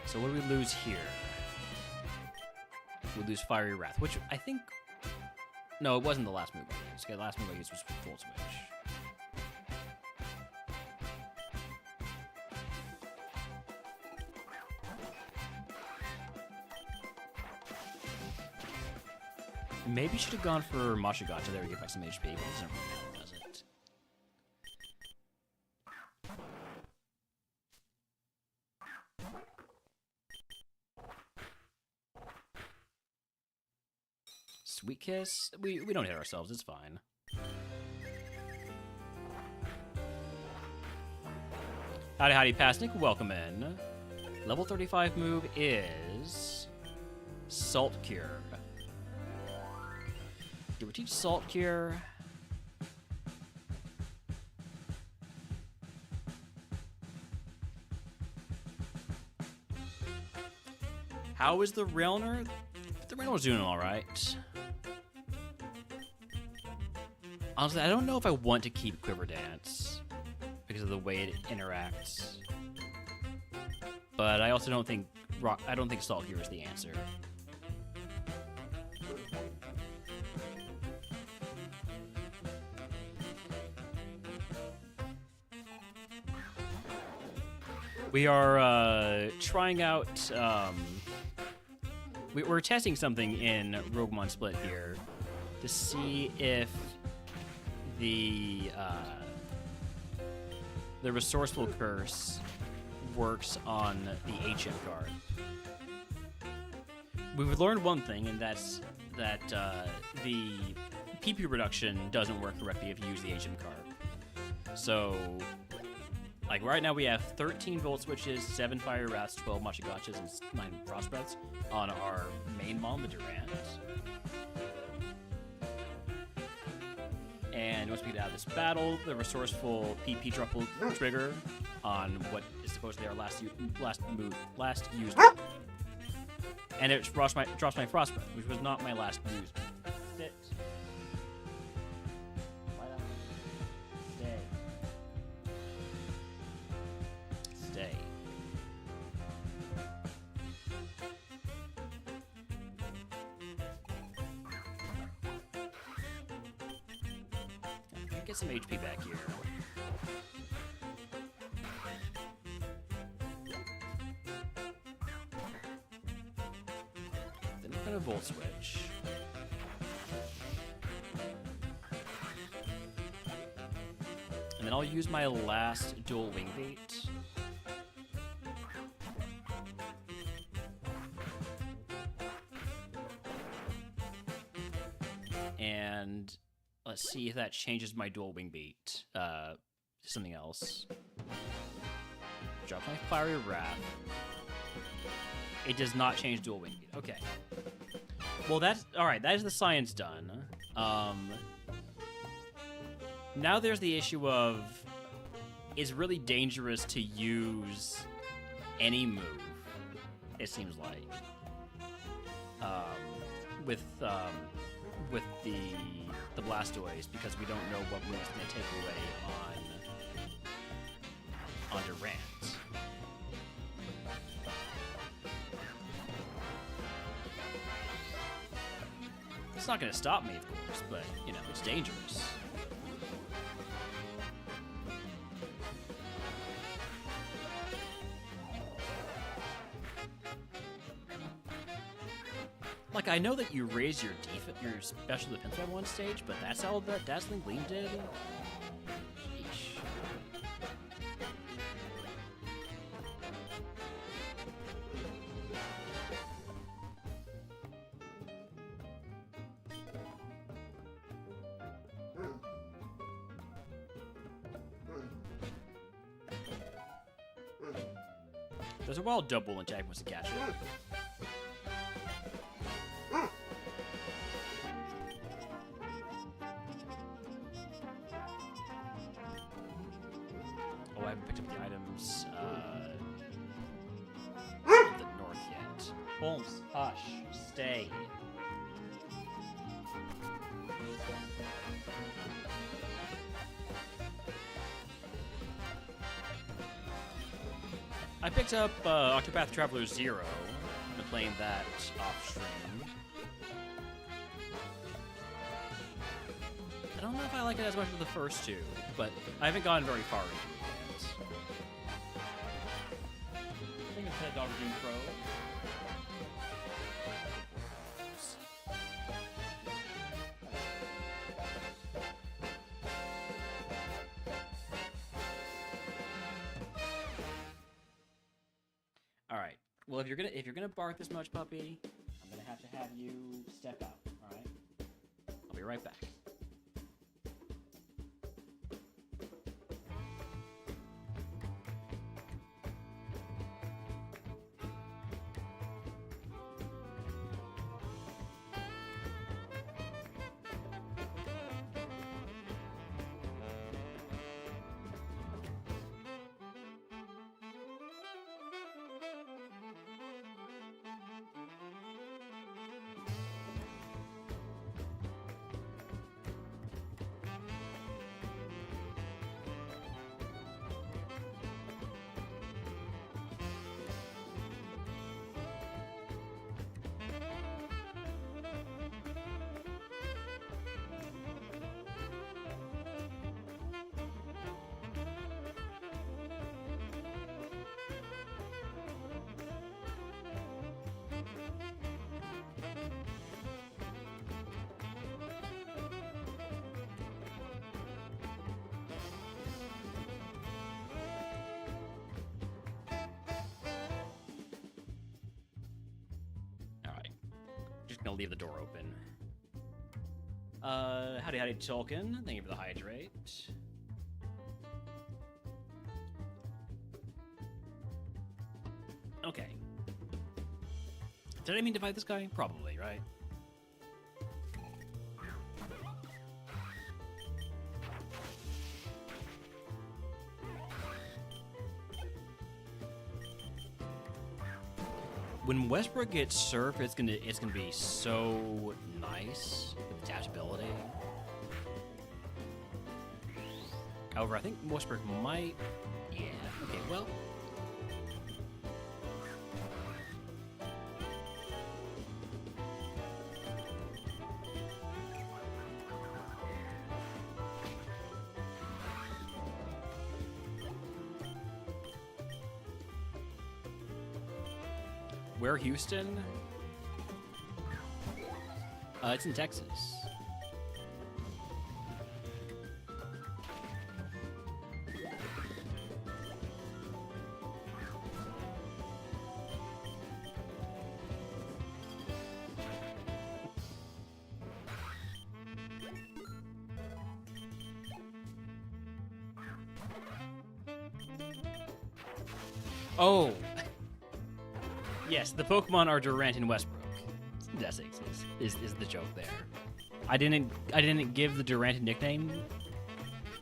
So what do we lose here? We lose Fiery Wrath, which I think No, it wasn't the last move I used. Okay, the last move I used was Volt Switch. Maybe should have gone for Mashigata there to get back some HP, but it doesn't really matter, does it? Sweet Kiss? We don't hit ourselves, it's fine. Howdy, howdy, Pasnik, welcome in. Level 35 move is Salt Cure. Do we teach Salt Cure? How is the Railner? The Railner's doing alright. Honestly, I don't know if I want to keep Quiver Dance because of the way it interacts. But I also don't think Salt Cure is the answer. We are trying out. We're testing something in RogueMon Split here to see if the resourceful curse works on the HM card. We've learned one thing, and that's that the PP reduction doesn't work correctly if you use the HM card. So, like right now we have 13 Volt Switches, 7 Fire Rats, 12 Machigachas, and 9 Frost Breaths on our main mon, the Durant. And once we get out of this battle, the resourceful PP drop will trigger on what is supposedly our last used. And it drops my Frost Breath, which was not my last used. Sit. Lie down. Stay. Stay. Get some HP back here. Then we're gonna Volt Switch. And then I'll use my last dual Wing Beat. And let's see if that changes my dual Wing Beat to something else. Drop my Fiery Wrath. It does not change dual Wing Beat. Okay. Well, that's alright. That is the science done. Now there's the issue of it's really dangerous to use any move. It seems like with the Blastoise, because we don't know what move it's going to take away on Durant. It's not going to stop me, of course, but, you know, it's dangerous. Like, I know that you raise your special defense by one stage, but that's all that Dazzling Gleam did? Sheesh. There's a wild double and Jack wants to catch it. Oh, I haven't picked up the items in the north yet. Holmes, hush, stay. I picked up Octopath Traveler 0. I've been playing that off stream. don't know if I like it as much as the first two, but I haven't gone very far into it yet. I think it's Pet Dog Doom Pro. All right. Well, if you're gonna bark this much, puppy, I'm gonna have you step out. All right. I'll be right back. Just gonna leave the door open. Howdy Tolkien. Thank you for the hydrate. Okay. Did I mean to fight this guy? Probably, right? When Westbrook gets surf, it's gonna be so nice with adaptability. However, I think Westbrook might. Yeah. Okay. Well. Where Houston? It's in Texas. Oh! Yes, the Pokemon are Durant and Westbrook. That's is the joke there. I didn't give the Durant a nickname,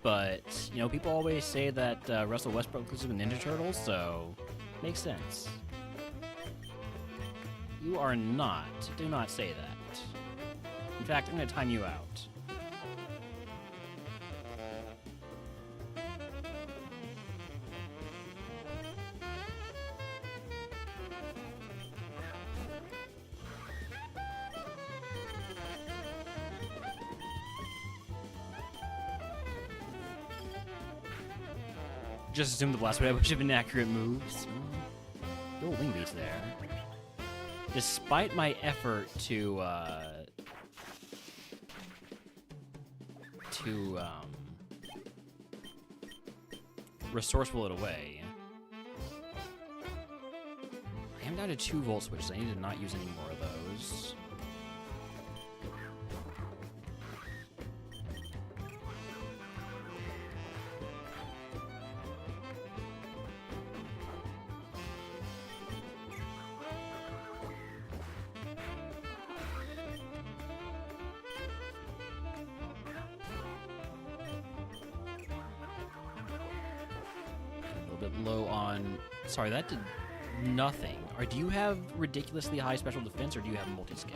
but you know people always say that Russell Westbrook lives with the Ninja Turtles, so makes sense. You are not. Do not say that. In fact, I'm gonna time you out. Just assume the blast would have a bunch of inaccurate moves. Little wing beats there. Despite my effort to resourceful it away, I am down to 2 volt switches. I need to not use any more of those. Low on. Sorry, that did nothing. Or do you have ridiculously high special defense, or do you have multi-scale?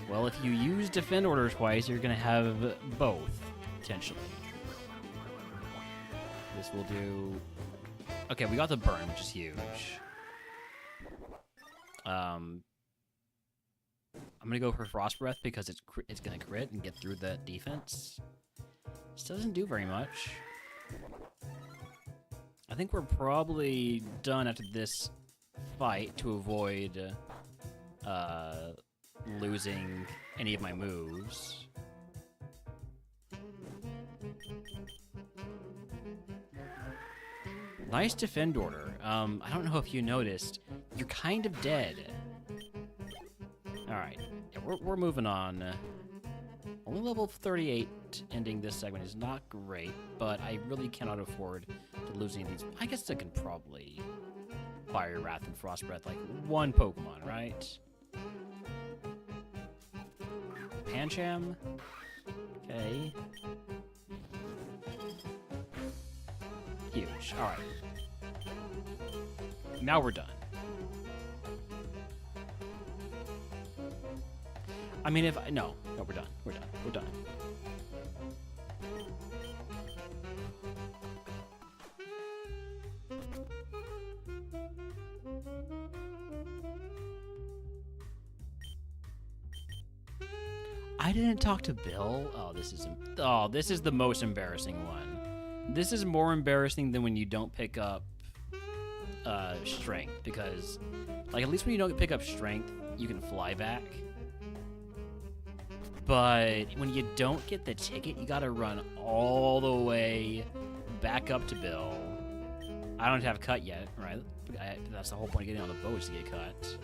Well, if you use defend order twice, you're gonna have both potentially. This will do. Okay, we got the burn, which is huge. I'm I'm gonna go for Frost Breath because it's gonna crit and get through that defense. This doesn't do very much. I think we're probably done after this fight to avoid losing any of my moves. Nice defend order. I don't know if you noticed, you're kind of dead. Alright, yeah, we're moving on. Only level 38 ending this segment is not great, but I really cannot afford to lose any of these. I guess I can probably Fire Wrath and Frost Breath like one Pokemon, right? Pancham? Okay. Huge. Alright. Now we're done. I mean, if I... No, we're done. We're done. We're done. I didn't talk to Bill. This is the most embarrassing one. This is more embarrassing than when you don't pick up strength, because like at least when you don't pick up strength, you can fly back. But when you don't get the ticket, you gotta run all the way back up to Bill. I don't have cut yet, right? That's the whole point of getting on the boat, is to get cut.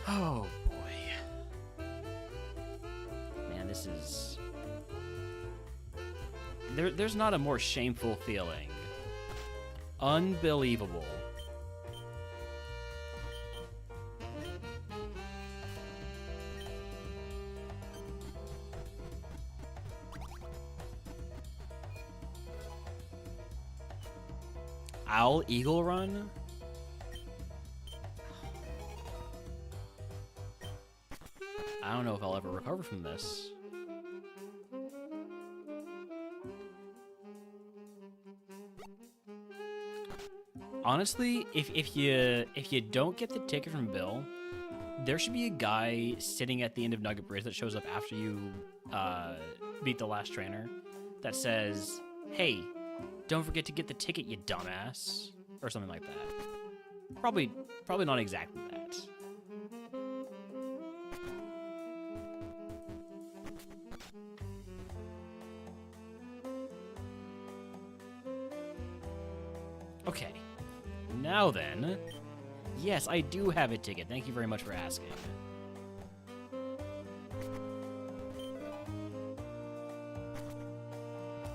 Oh boy. Man, this is... There's not a more shameful feeling. Unbelievable. Owl Eagle Run? I don't know if I'll ever recover from this. Honestly, if you don't get the ticket from Bill, there should be a guy sitting at the end of Nugget Bridge that shows up after you beat the last trainer that says, "Hey, don't forget to get the ticket, you dumbass," or something like that. Probably not exactly that. Okay. Now then, yes, I do have a ticket. Thank you very much for asking.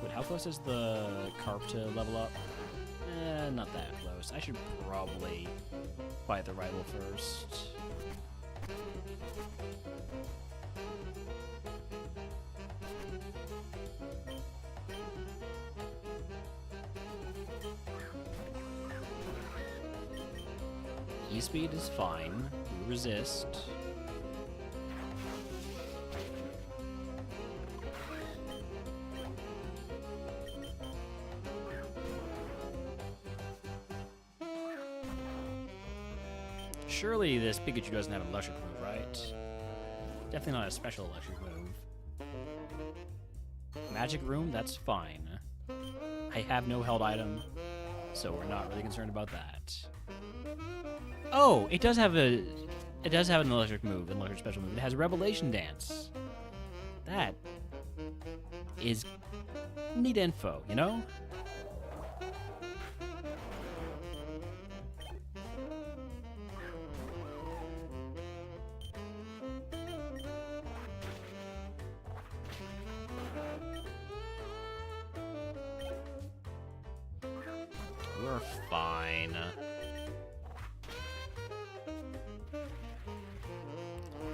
Wait, how close is the carp to level up? Not that close. I should probably fight the rival first. E-speed is fine. We resist. Surely this Pikachu doesn't have an electric move, right? Definitely not a special electric move. Magic Room, that's fine. I have no held item, so we're not really concerned about that. Oh, it does have an electric move, an electric special move. It has Revelation Dance. That is neat info, you know? We're fine.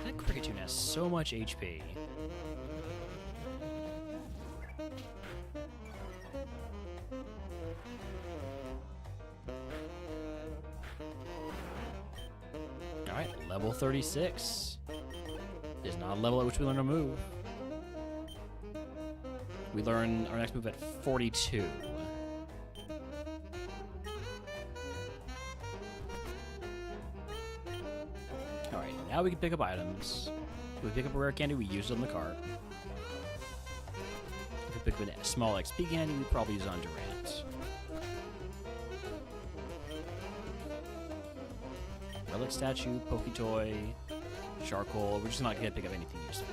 That Cricketune has so much HP. Alright, level 36 is not a level at which we learn a move. We learn our next move at 42. Alright, now we can pick up items. If we pick up a rare candy, we use it on the cart. If we pick up a small XP candy, we probably use it on Durant. Relic statue, Poketoy, charcoal. We're just not going to pick up anything useful.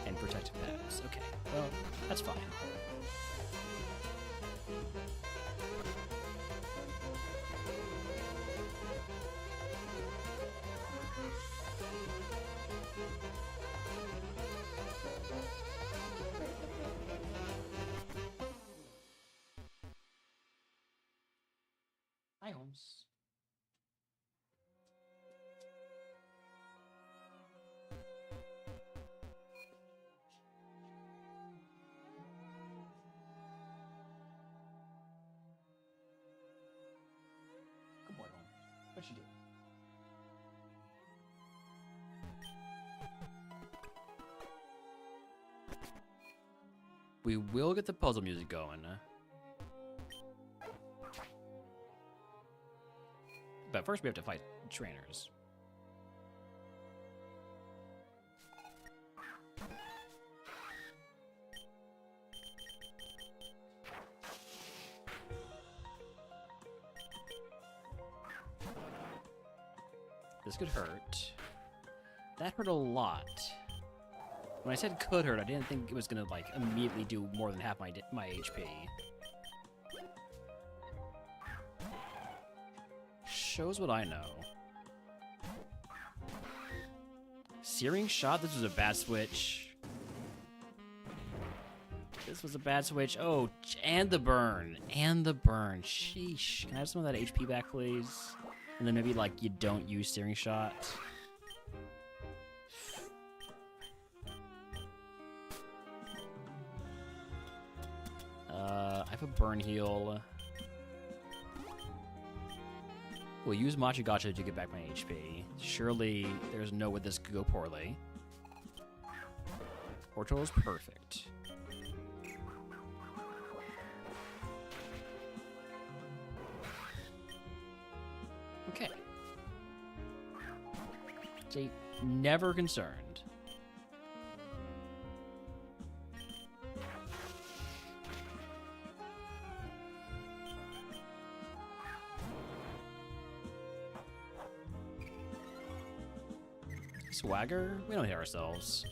And protective pads. Okay, well, that's fine. Hi, Holmes. Good boy, Holmes. What you doing? We will get the puzzle music going. But first we have to fight trainers. This could hurt. That hurt a lot. When I said could hurt, I didn't think it was gonna like immediately do more than half my HP. Shows what I know. Searing shot? This was a bad switch. This was a bad switch. Oh, and the burn. And the burn. Sheesh. Can I have some of that HP back, please? And then maybe, like, you don't use searing shot. I have a burn heal. We'll use Machi Gacha to get back my HP. Surely there's no way this could go poorly. Portal is perfect. Okay. See, never concerned. Swagger? We don't hit ourselves.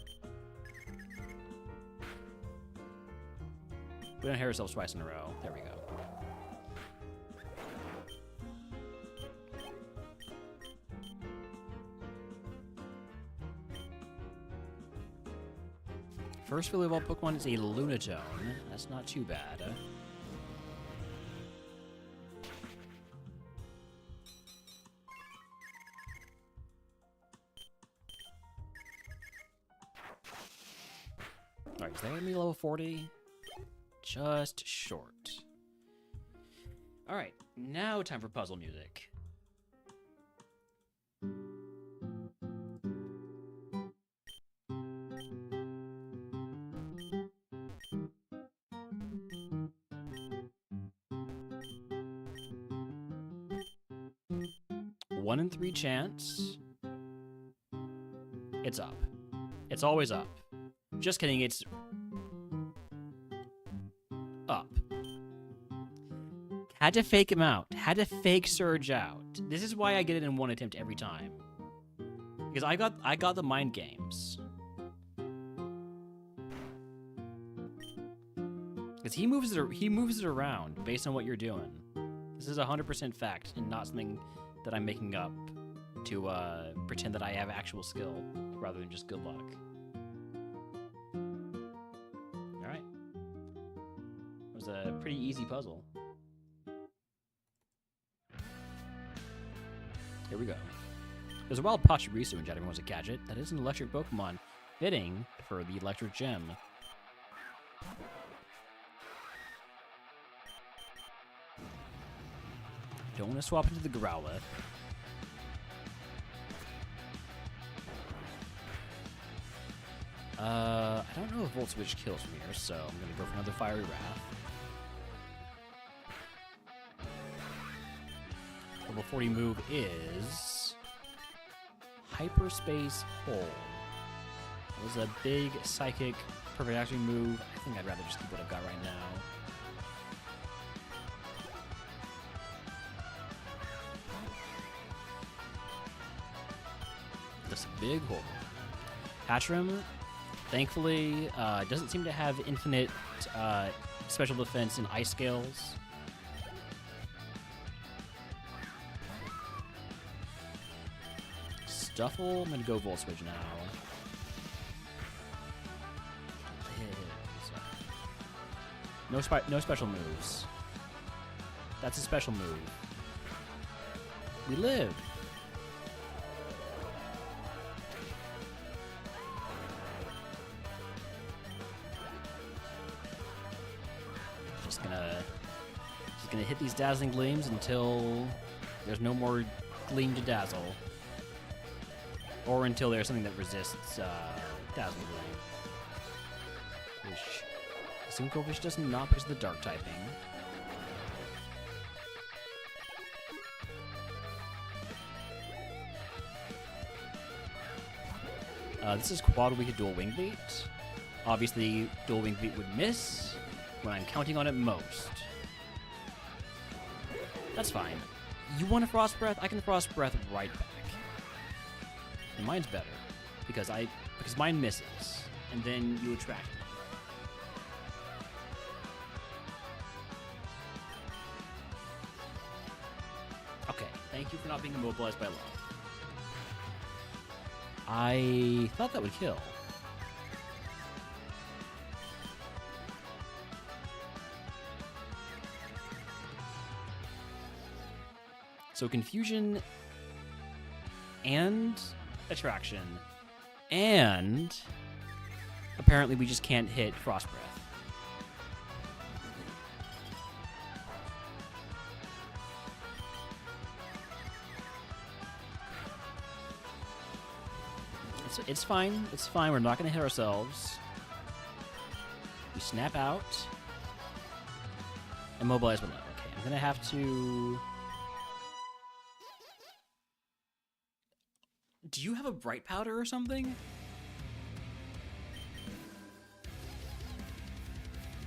We don't hit ourselves twice in a row. There we go. First really well Pokemon is a Lunatone. That's not too bad. Alright, is that gonna be level 40? Just short. Alright, now time for puzzle music. One in 3 chance. It's up. It's always up. Just kidding, it's up. Had to fake him out. Had to fake Surge out. This is why I get it in one attempt every time. Because I got the mind games. Because he moves it around based on what you're doing. This is 100% fact and not something that I'm making up to pretend that I have actual skill rather than just good luck. Alright. It was a pretty easy puzzle. Here we go. There's a wild Pachirisu in Jedi wants to catch it. That is an electric Pokemon, fitting for the electric gem. Don't want to swap into the Growlithe. I don't know if Volt Switch kills from here, so I'm going to go for another Fiery Wrath. Level 40 move is Hyperspace Hole. It was a big psychic perfect action move. I think I'd rather just keep what I've got right now. This big hole. Hatchram, thankfully, doesn't seem to have infinite special defense and ice scales. Stuffle, I'm gonna go Volt Switch now. No special moves. That's a special move. We live. Just gonna hit these dazzling gleams until there's no more gleam to dazzle. Or until there's something that resists dazzling gleam. Which assume Cofish does not because of the dark typing. This is quad weak dual wing beat. Obviously, dual wing beat would miss when I'm counting on it most. That's fine. You want a Frost Breath? I can Frost Breath right back. And mine's better because mine misses, and then you attract me. Okay, thank you for not being immobilized by love. I thought that would kill. So confusion and attraction, and apparently we just can't hit Frost Breath. It's fine. It's fine. We're not going to hit ourselves. We snap out. Immobilize with love. Okay, I'm going to have to... Do you have a bright powder or something?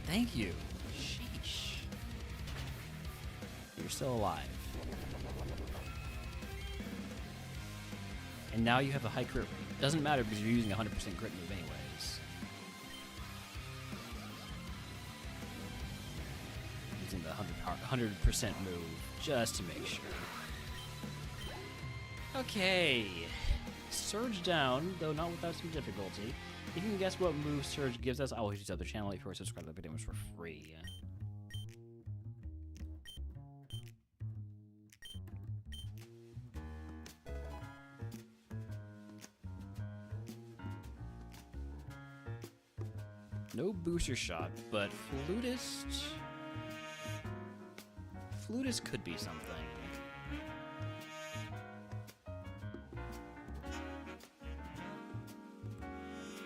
Thank you. Sheesh. You're still alive. And now you have a high crit rate. Doesn't matter because you're using a 100% crit move anyways. Using the 100% move just to make sure. Okay. Surge down, though not without some difficulty. If you can guess what move Surge gives us, I will use the other channel if you are subscribed to the videos for free. No booster shot, but Flutist... Flutist could be something.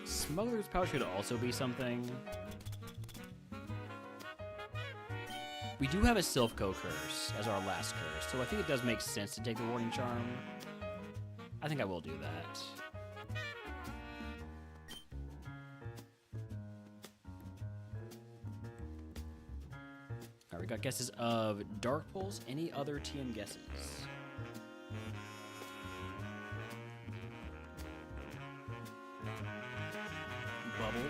Smuggler's Pouch could also be something. We do have a Silphco curse as our last curse, so I think it does make sense to take the Warning Charm. I think I will do that. Alright, we got guesses of Dark Pulse. Any other TM guesses? Bubble.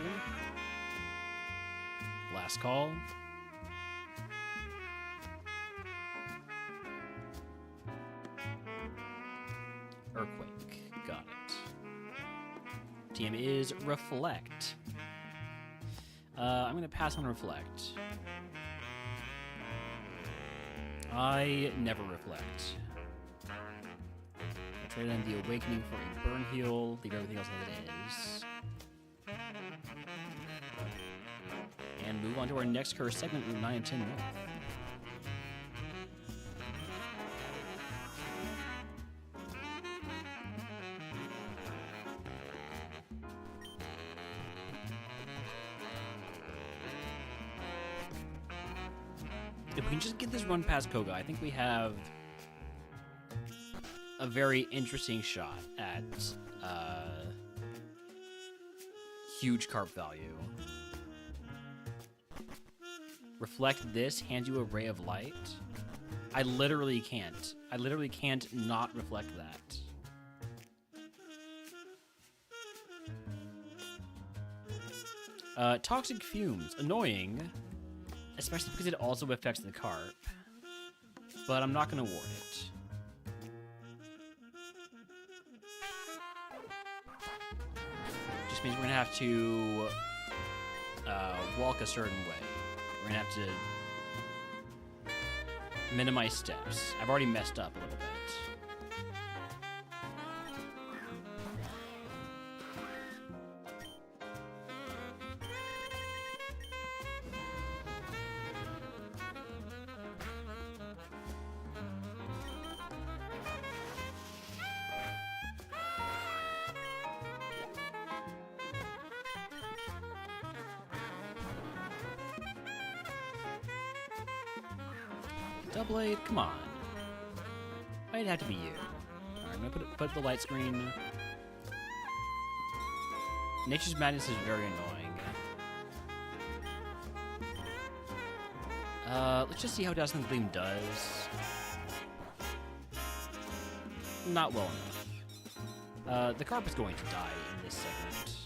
Last call. Earthquake. Got it. TM is Reflect. I'm going to pass on Reflect. I never reflect. I'll trade in the Awakening for a Burn Heal, leave everything else as it is. And move on to our next curse segment, Route 9 and 10 North. If we can just get this run past Koga, I think we have a a very interesting shot at huge carp value. Reflect this, hands you a ray of light. I literally can't. I literally can't not reflect that. Toxic fumes. Annoying. Especially because it also affects the carp. But I'm not going to award it. Just means we're going to have to walk a certain way. We're going to have to minimize steps. I've already messed up a little bit. Double A, come on. Why'd it have to be you? Alright, I'm gonna put the light screen. Nature's Madness is very annoying. Let's just see how Dazzling Gleam does. Not well enough. The carp is going to die in this segment.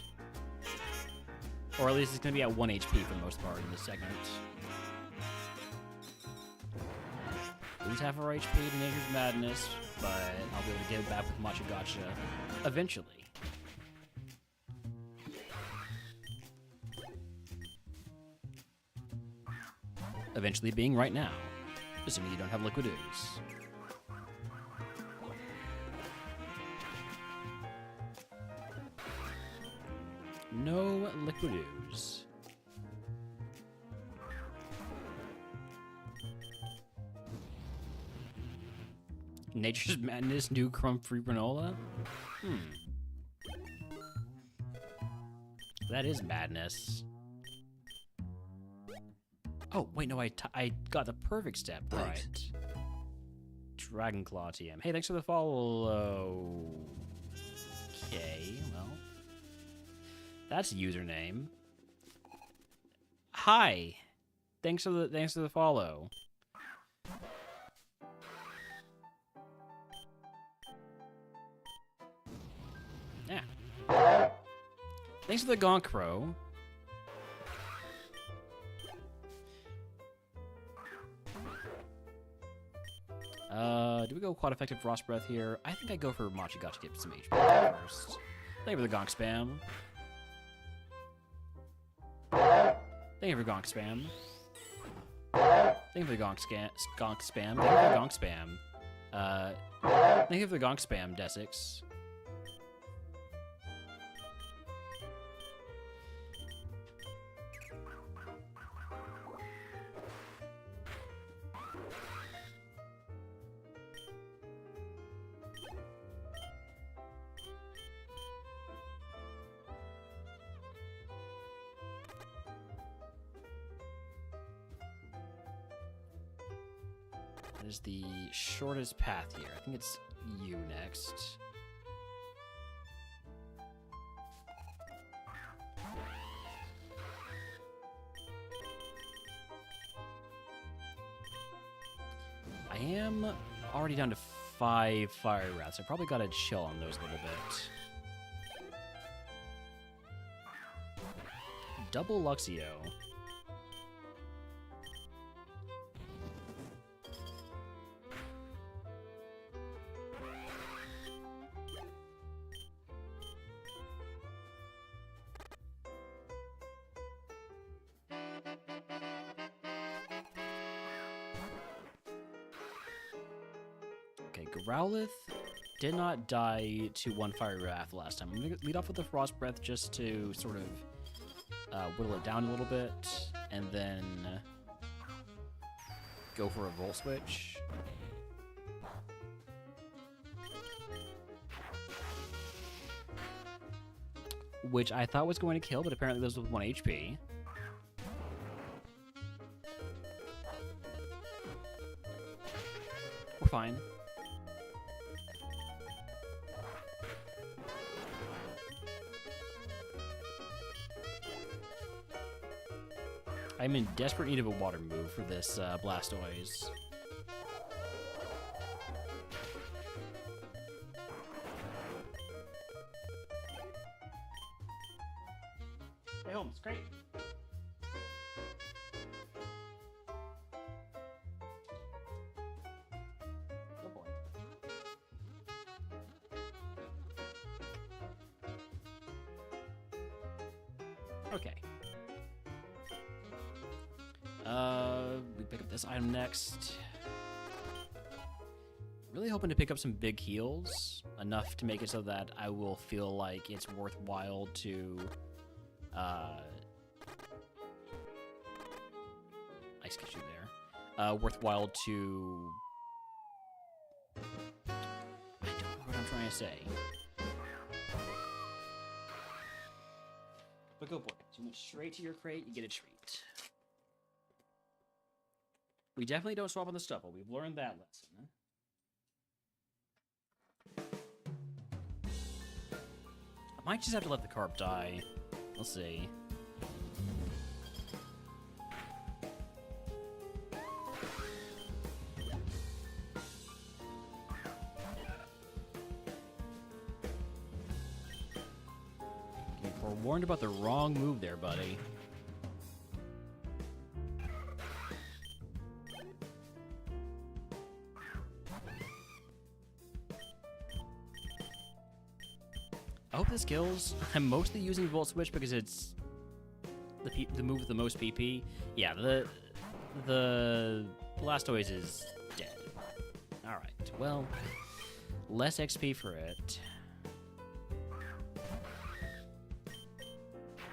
Or at least it's going to be at 1 HP for the most part in this segment. Lose half our HP to Nature's Madness, but I'll be able to get it back with Macha Gotcha eventually. Eventually being right now, assuming you don't have Liquid Ooze. No Liquid Ooze. Nature's Madness, new crumb-free granola? That is madness. Oh, wait, no, I got the perfect step right. Dragon Claw TM. Hey, thanks for the follow. Okay, well. That's a username. Hi. Thanks for the follow. Yeah. Thanks for the Gonk Crow. Do we go quad effective Frost Breath here? I think I go for Machi Gotcha to get some HP first. Thank you for the Gonk Spam. Thank you for Gonk Spam. Thank you for the Gonk Spam. Thank you for the Gonk Spam. Thank you for the Gonk Spam, Desix. That is the shortest path here. I think it's you next. I am already down to 5 fire rats. I probably gotta chill on those a little bit. Double Luxio. Okay, Growlithe did not die to 1 Fire Wrath last time. I'm going to lead off with the Frost Breath just to sort of whittle it down a little bit, and then go for a Volt Switch. Which I thought was going to kill, but apparently lives with 1 HP. We're fine. I'm in desperate need of a water move for this Blastoise. Hey, Holmes, great. Good boy. Okay. We pick up this item next. Really hoping to pick up some big heals, enough to make it so that I will feel like it's worthwhile to, ice catch you there. Worthwhile to, I don't know what I'm trying to say. But go for it. You went straight to your crate, you get a treat. We definitely don't swap on the stubble. We've learned that lesson. I might just have to let the carp die. We'll see. You were warned about the wrong move there, buddy. I hope this kills. I'm mostly using Volt Switch because it's the move with the most PP. Yeah, the Blastoise is dead. Alright, well, less XP for it.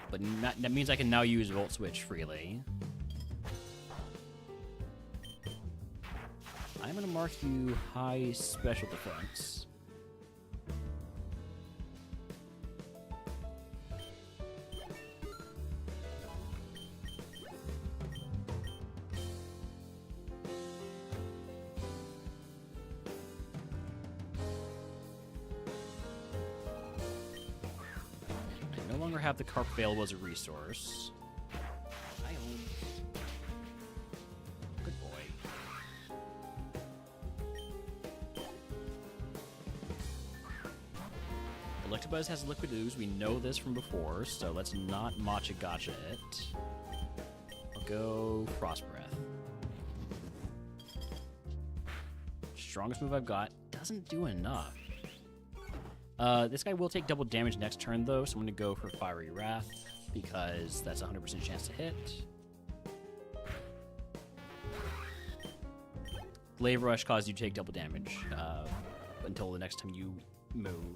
But that means I can now use Volt Switch freely. I'm going to mark you high special defense. Have the carp available as a resource. Good boy. Electabuzz has Liquid Ooze. We know this from before, so let's not Matcha Gotcha it. I'll go Frost Breath. Strongest move I've got. Doesn't do enough. This guy will take double damage next turn, though, so I'm going to go for Fiery Wrath, because that's a 100% chance to hit. Glaive Rush causes you to take double damage until the next time you move.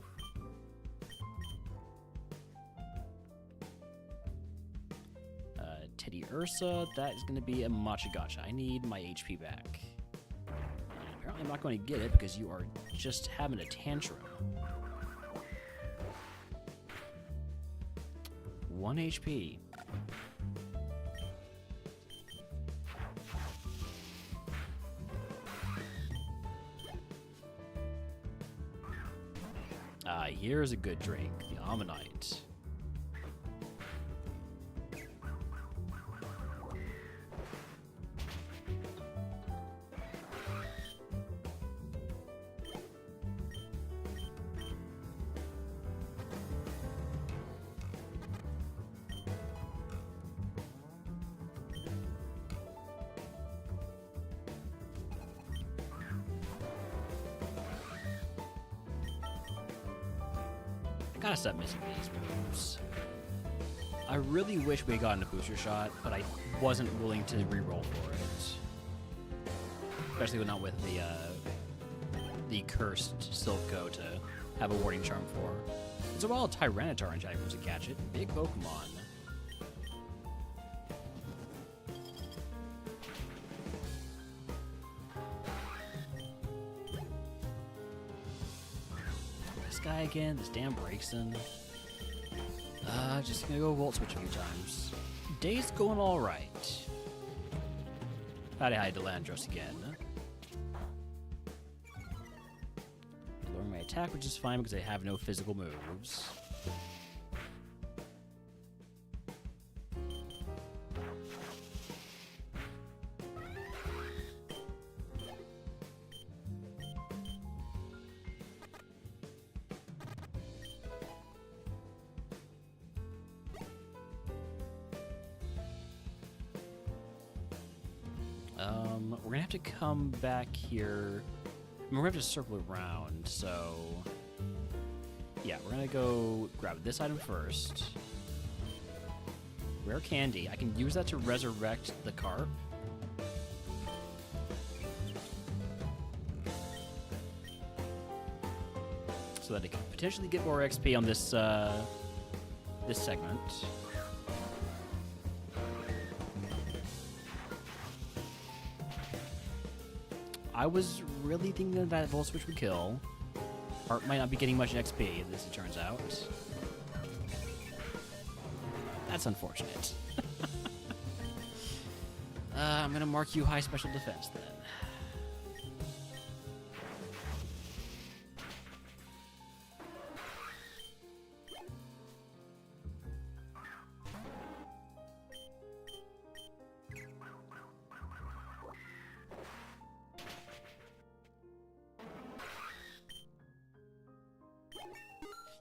Teddy Ursa, that is going to be a Matcha Gotcha. I need my HP back. And apparently I'm not going to get it because you are just having a tantrum. 1 HP. Here's a good drink, the Ammonite. Gotta stop missing these moves. I really wish we had gotten a booster shot, but I wasn't willing to re-roll for it. Especially not with the cursed Silph to have a Warding Charm for. It's a wild Tyranitar and Jaguars to catch it. Big Pokemon. Guy again, this damn Braixen. Just gonna go Volt Switch a few times. Day's going alright. Howdy hi Delandros again. Lowering my attack, which is fine because I have no physical moves. We're gonna have to come back here. I mean, we're gonna have to circle around, so... Yeah, we're gonna go grab this item first. Rare candy. I can use that to resurrect the carp. So that it can potentially get more XP on this, this segment. I was really thinking that Volt Switch would kill. Art might not be getting much XP, as it turns out. That's unfortunate. I'm gonna mark you high special defense then.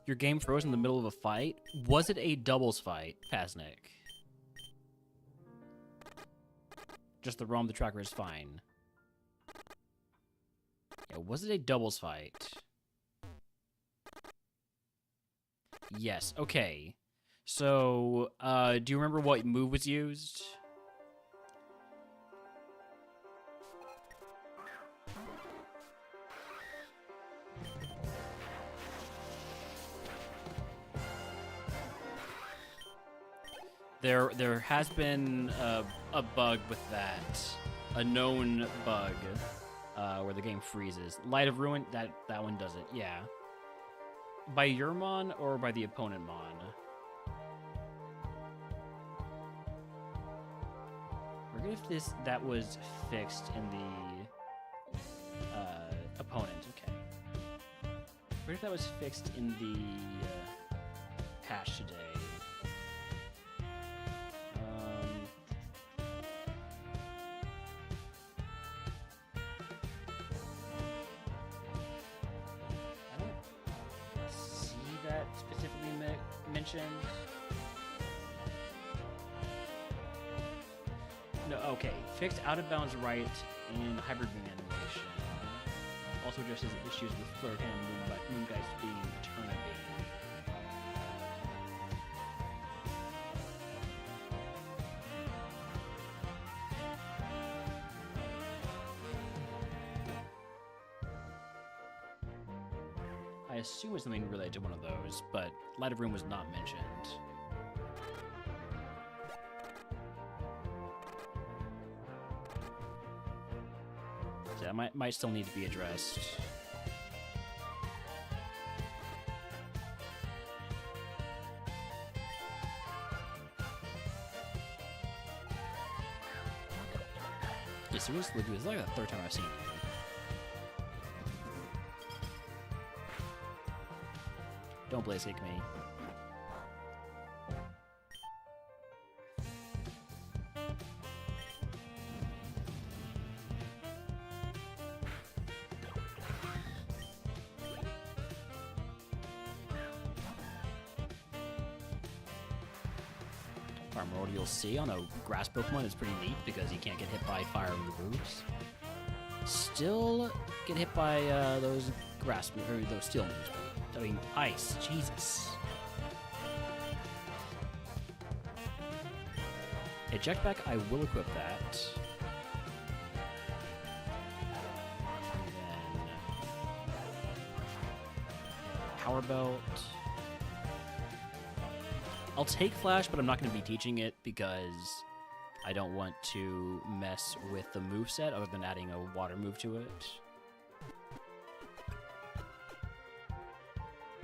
Your game froze in the middle of a fight? Was it a doubles fight, Paznik? Just the ROM, the tracker is fine. Yeah, was it a doubles fight? Yes, okay. So, do you remember what move was used? There has been a bug with that, a known bug where the game freezes. Light of Ruin, that one does it, yeah. By your mon or by the opponent mon? Forget if that was fixed in the opponent. Okay. Forget if that was fixed in the patch today. Mentioned. No, okay. Fixed out of bounds right in hybrid moon animation. Also addresses issues with Flirt and Moongeist being Eternity. I assume it's something related to one of those, but Light of Room was not mentioned. So that might still need to be addressed. Yeah, seriously, it's like the third time I've seen it. Don't blaze kick me. Farmlord you'll see on a grass Pokemon is pretty neat because he can't get hit by fire moves. Still get hit by those grass or those steel moves. I mean, ice. Jesus. Eject back, I will equip that. And then Power Belt. I'll take Flash, but I'm not going to be teaching it because I don't want to mess with the moveset other than adding a water move to it.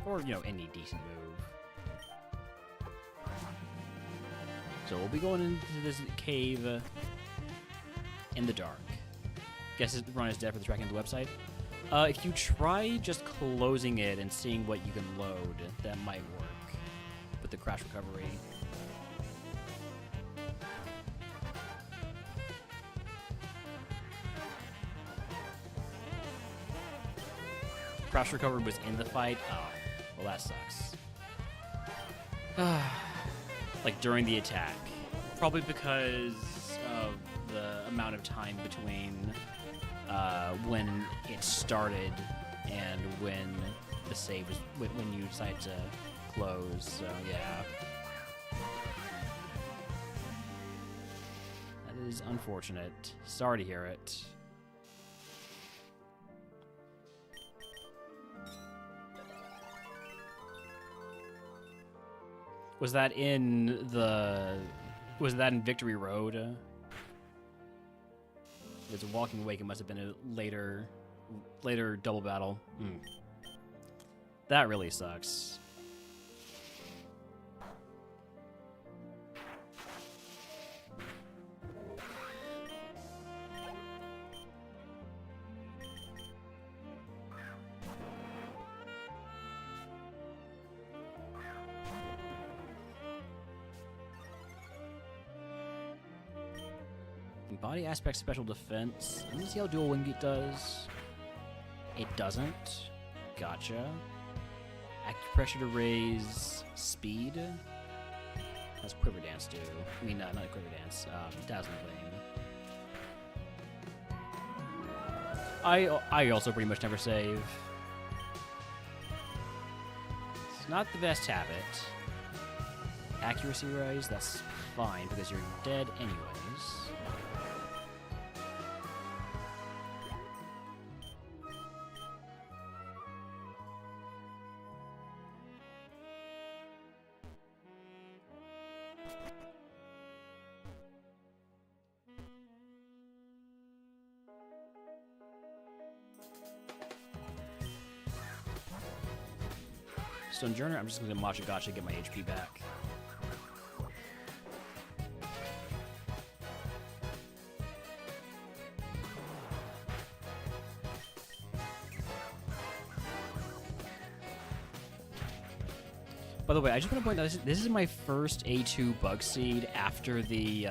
Or, you know, any decent move. So we'll be going into this cave in the dark. Guess the run is dead for the tracking of the website. If you try just closing it and seeing what you can load, that might work with the crash recovery. Crash recovery was in the fight. Oh. Well, that sucks. Like, during the attack. Probably because of the amount of time between when it started and when the save was when you decide to close. So yeah, that is unfortunate. Sorry to hear it. Was that in Victory Road? If it's a Walking Awake, it must have been a later double battle. That really sucks. Body aspect special defense. Let me see how dual wing it does. It doesn't. Gotcha. Acupressure to raise speed. How's Quiver Dance do? I mean, not Quiver Dance. Dazzling Gleam. I also pretty much never save. It's not the best habit. Accuracy rise, that's fine because you're dead anyways. Sojourner, I'm just going to Matcha Gotcha get my HP back. By the way, I just want to point out this is my first A2 bug seed after the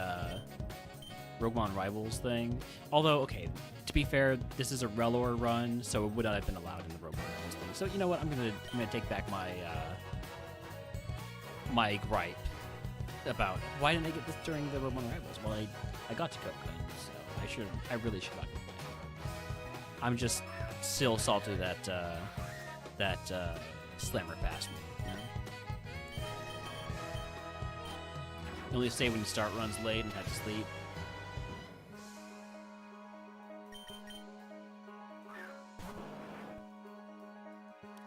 RogueMon Rivals thing. Although, okay, to be fair, this is a Relor run, so it would not have been allowed in the RogueMon Rivals thing. So you know what? I'm gonna take back my my gripe about why didn't I get this during the RogueMon Rivals? Well, I got to Coke, so I really should have. I'm just still salty that Slammer passed me. You know? You only say when you start runs late and have to sleep.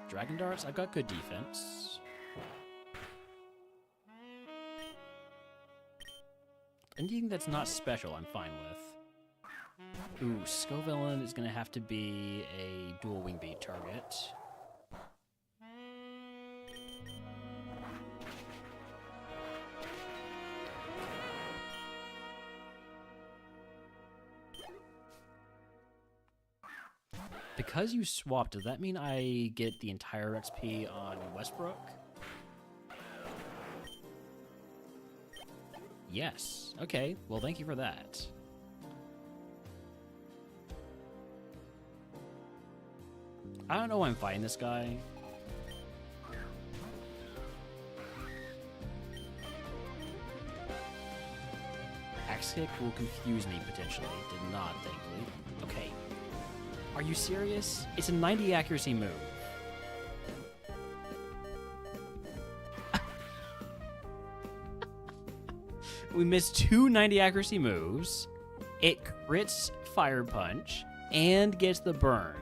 Dragon Darts, I've got good defense. Anything that's not special, I'm fine with. Ooh, Scovillain is gonna have to be a dual wing beat target. Because you swapped, does that mean I get the entire XP on Westbrook? Yes. Okay, well, thank you for that. I don't know why I'm fighting this guy. Axe kick will confuse me potentially. Did not, thankfully. Okay. Are you serious? It's a 90 accuracy move. We missed two 90 accuracy moves. It crits Fire Punch and gets the burn.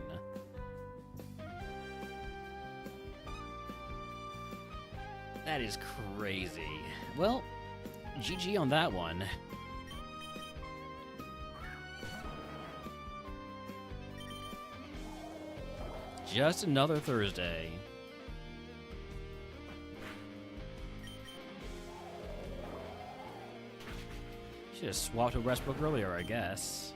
That is crazy. Well, GG on that one. Just another Thursday. Should have swapped with Westbrook earlier, I guess.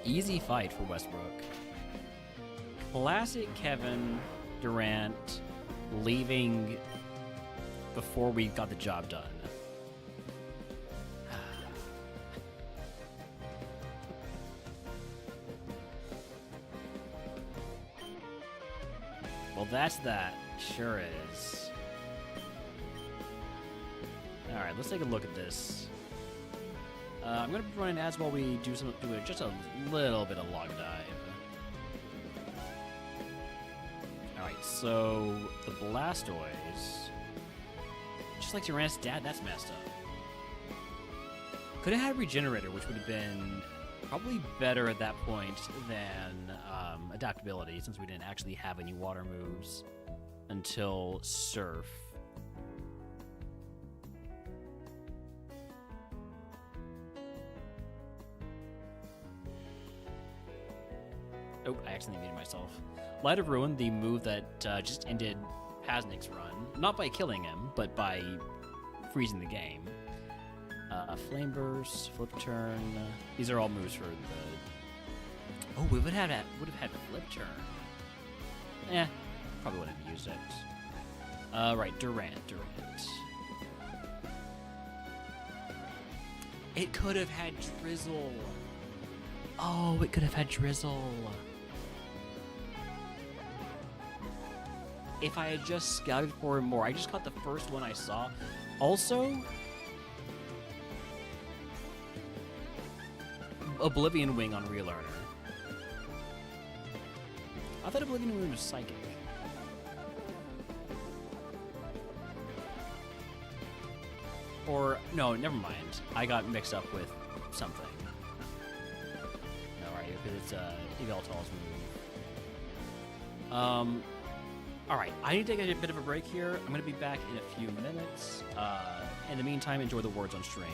Easy fight for Westbrook. Classic Kevin Durant leaving before we got the job done. Well, that's that. Sure is. Alright, let's take a look at this. I'm going to be running ads while we do just a little bit of log dive. Alright, so the Blastoise, just like Tyrannus' dad, that's messed up. Could have had Regenerator, which would have been probably better at that point than Adaptability, since we didn't actually have any water moves until Surf. Oh, I accidentally muted myself. Light of Ruin, the move that just ended Paznik's run. Not by killing him, but by freezing the game. Flame Burst, Flip Turn. These are all moves for the... Oh, we would have had Flip Turn. Probably wouldn't have used it. Right, Durant. It could have had Drizzle. Oh, it could have had Drizzle. If I had just scouted for him more. I just caught the first one I saw. Also, Oblivion Wing on Relearner. I thought Oblivion Wing was Psychic. Or, no, never mind. I got mixed up with something. No, right, because it's Yveltal's move. Alright, I need to take a bit of a break here. I'm going to be back in a few minutes. In the meantime, enjoy the words on stream.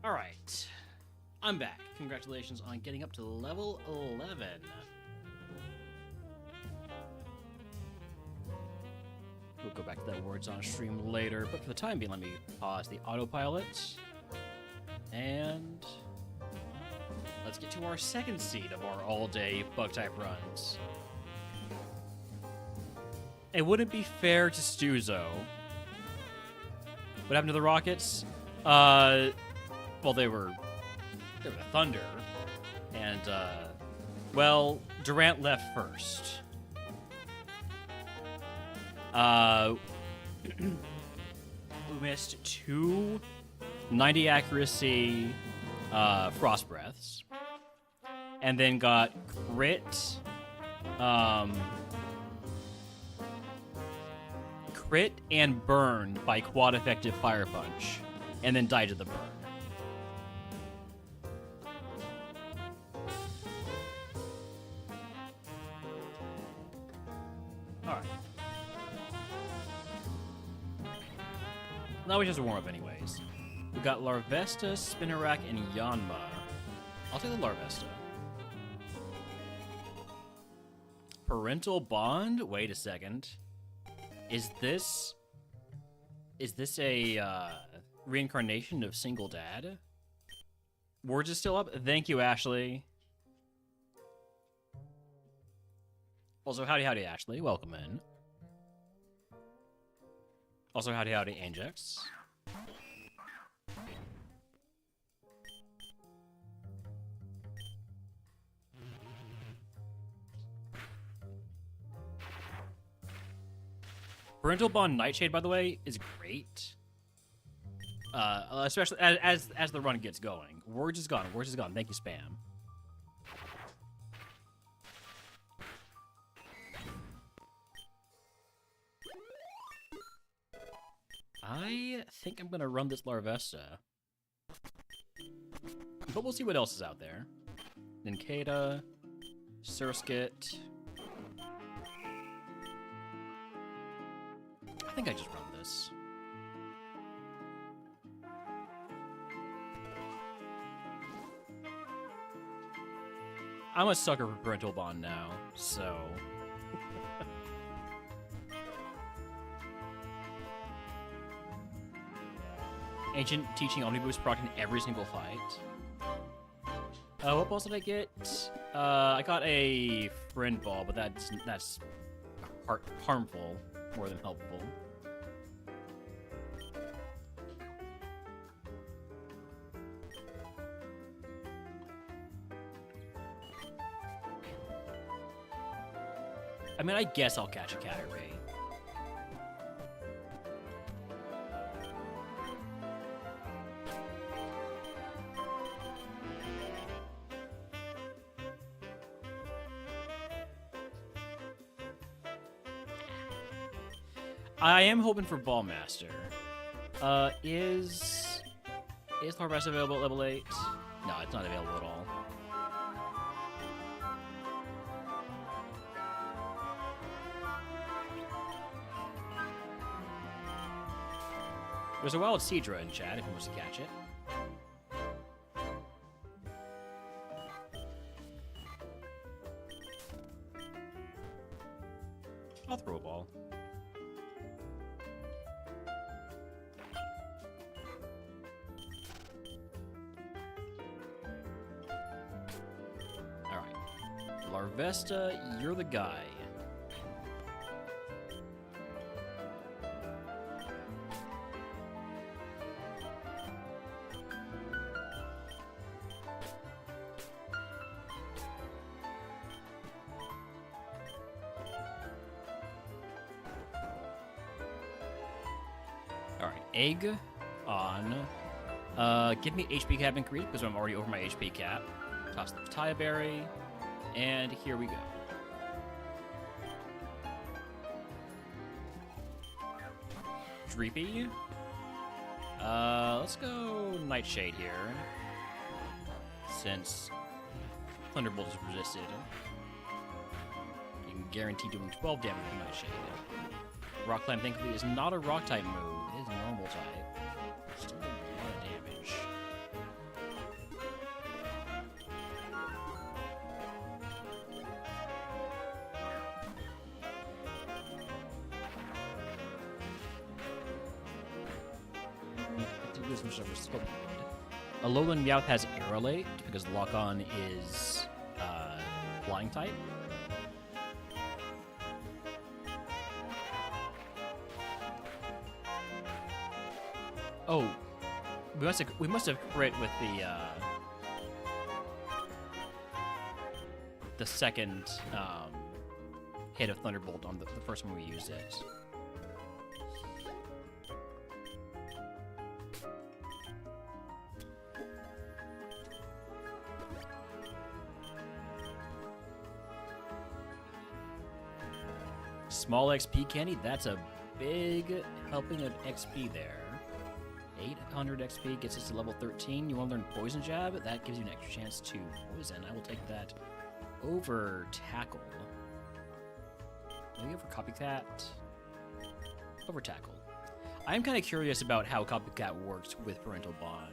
Alright. I'm back. Congratulations on getting up to level 11. We'll go back to that words on stream later, but for the time being, let me pause the autopilot. And let's get to our second seed of our all-day bug-type runs. It wouldn't be fair to Stuzo. What happened to the Rockets? Well, they were the Thunder, and well, Durant left first. We missed 2 90 accuracy frost breaths, and then got crit and burned by quad effective fire punch, and then died to the burn. Alright. Now we just warm up anyways. We got Larvesta, Spinnerack, and Yanma. I'll take the Larvesta. Parental bond? Wait a second. Is this a reincarnation of single dad? Words is still up? Thank you, Ashley. Also, howdy, Ashley. Welcome in. Also, howdy, Angex. Parental Bond Nightshade, by the way, is great. Especially as the run gets going. Words is gone. Words is gone. Thank you, Spam. I think I'm gonna run this Larvesta. But we'll see what else is out there. Ninkata, Surskit. I think I just run this. I'm a sucker for Parental Bond now, so... Ancient Teaching Omnibus proc in every single fight. What balls did I get? I got a Friend Ball, but that's harmful more than helpful. I mean, I guess I'll catch a Category. I am hoping for Ballmaster. Is Larvesta available at level 8? No, it's not available at all. There's a wild Seadra in chat if he wants to catch it. I'll throw a ball. Alright. Larvesta, you're the guy. Egg on. Give me HP cap increase because I'm already over my HP cap. Toss the Pataya Berry, and here we go. Dreepy. Let's go Nightshade here, since Thunderbolt is resisted. You can guarantee doing 12 damage with Nightshade. Rock Climb, thankfully, is not a rock type move. It is a normal type. Still a lot of damage. do some stuff for Scope. Alolan Meowth has Aerolate because Lock-On is Flying type. Oh, we must have crit with the second hit of Thunderbolt on the first one we used it. Small XP candy, that's a big helping of XP there. 800 XP gets us to level 13. You want to learn Poison Jab? That gives you an extra chance to poison. I will take that over Tackle. Maybe over Copycat? Over Tackle. I'm kind of curious about how Copycat works with Parental Bond.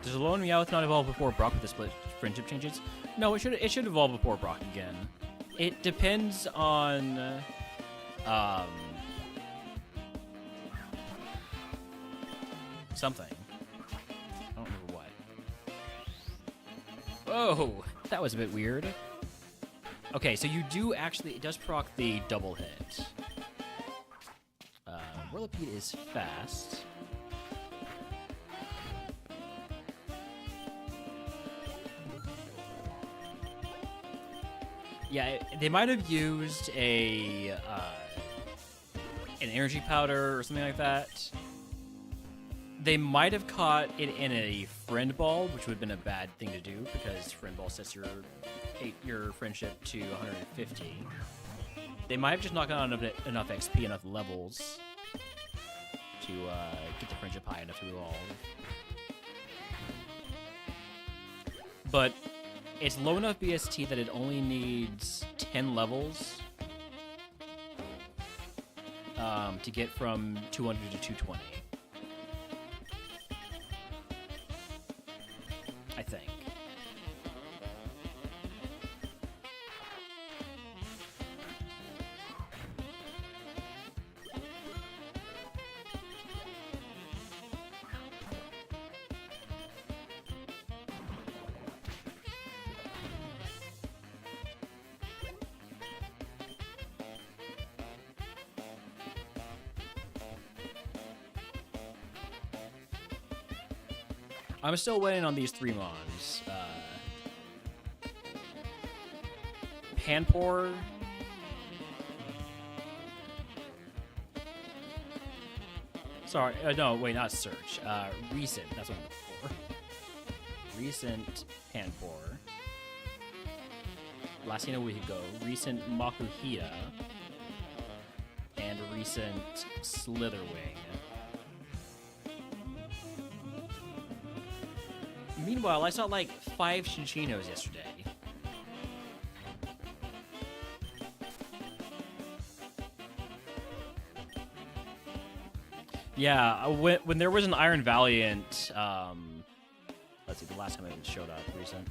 Does Alolan Meowth not evolve before Brock with the split friendship changes? No, it should evolve before Brock again. It depends on something. I don't remember what. Whoa, that was a bit weird. Okay, so you do actually, it does proc the double hit. Whirlipede is fast. Yeah, they might have used an energy powder or something like that. They might have caught it in a friend ball, which would have been a bad thing to do because friend ball sets your friendship to 150. They might have just not gotten enough XP, enough levels to get the friendship high enough to evolve. But it's low enough BST that it only needs 10 levels to get from 200 to 220. I think. I'm still waiting on these three mons. Panpour. Sorry, no, wait, not search. Recent, that's what I'm looking for. Recent Panpour. Last seen a week ago. Recent Makuhita. And recent Slitherwing. Meanwhile, I saw like 5 Chinchinos yesterday. Yeah, when there was an Iron Valiant, let's see, the last time it showed up, recent.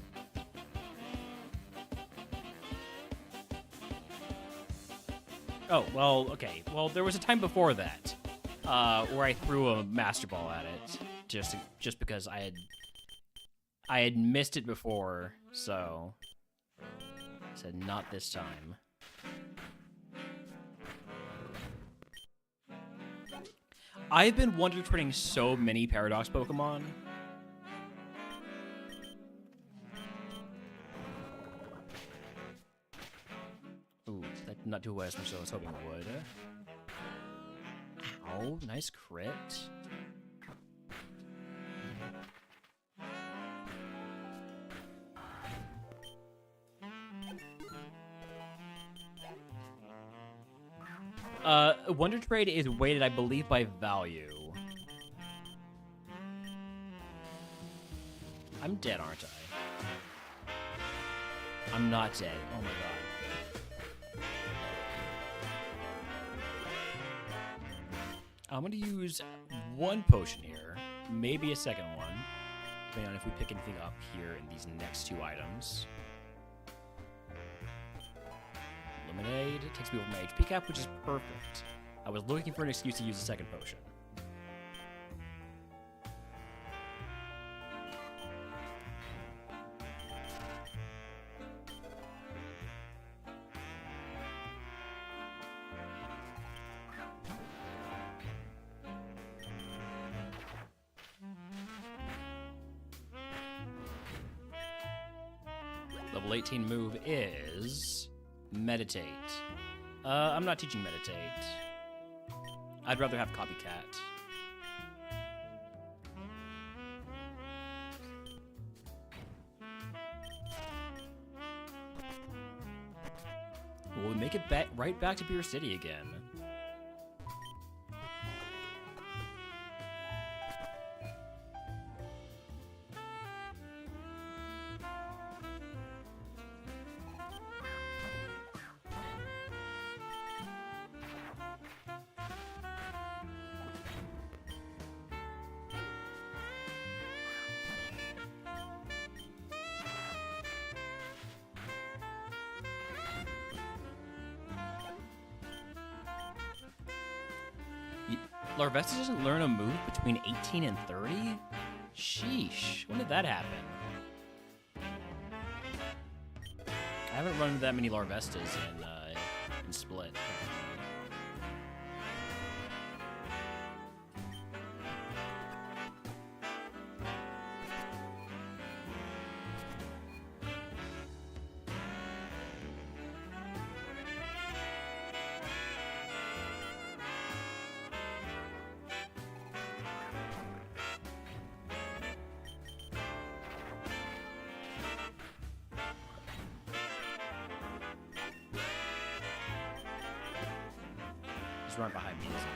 Oh, well, okay. Well, there was a time before that, where I threw a Master Ball at it, just because I had missed it before, so I said not this time. I've been Wonder Trading so many Paradox Pokemon. Ooh, that did not do as much as I was hoping it would. Oh, nice crit. Wonder Trade is weighted, I believe, by value. I'm dead, aren't I? I'm not dead. Oh my god. I'm gonna use one potion here, maybe a second one, depending on if we pick anything up here in these next two items. Lemonade takes me over my HP cap, which is perfect. I was looking for an excuse to use a second potion. Level 18 move is meditate. I'm not teaching meditate. I'd rather have copycat. We'll make it right back to Beer City again. Larvesta doesn't learn a move between 18 and 30? Sheesh. When did that happen? I haven't run into that many Larvestas in Split. He's right behind me, isn't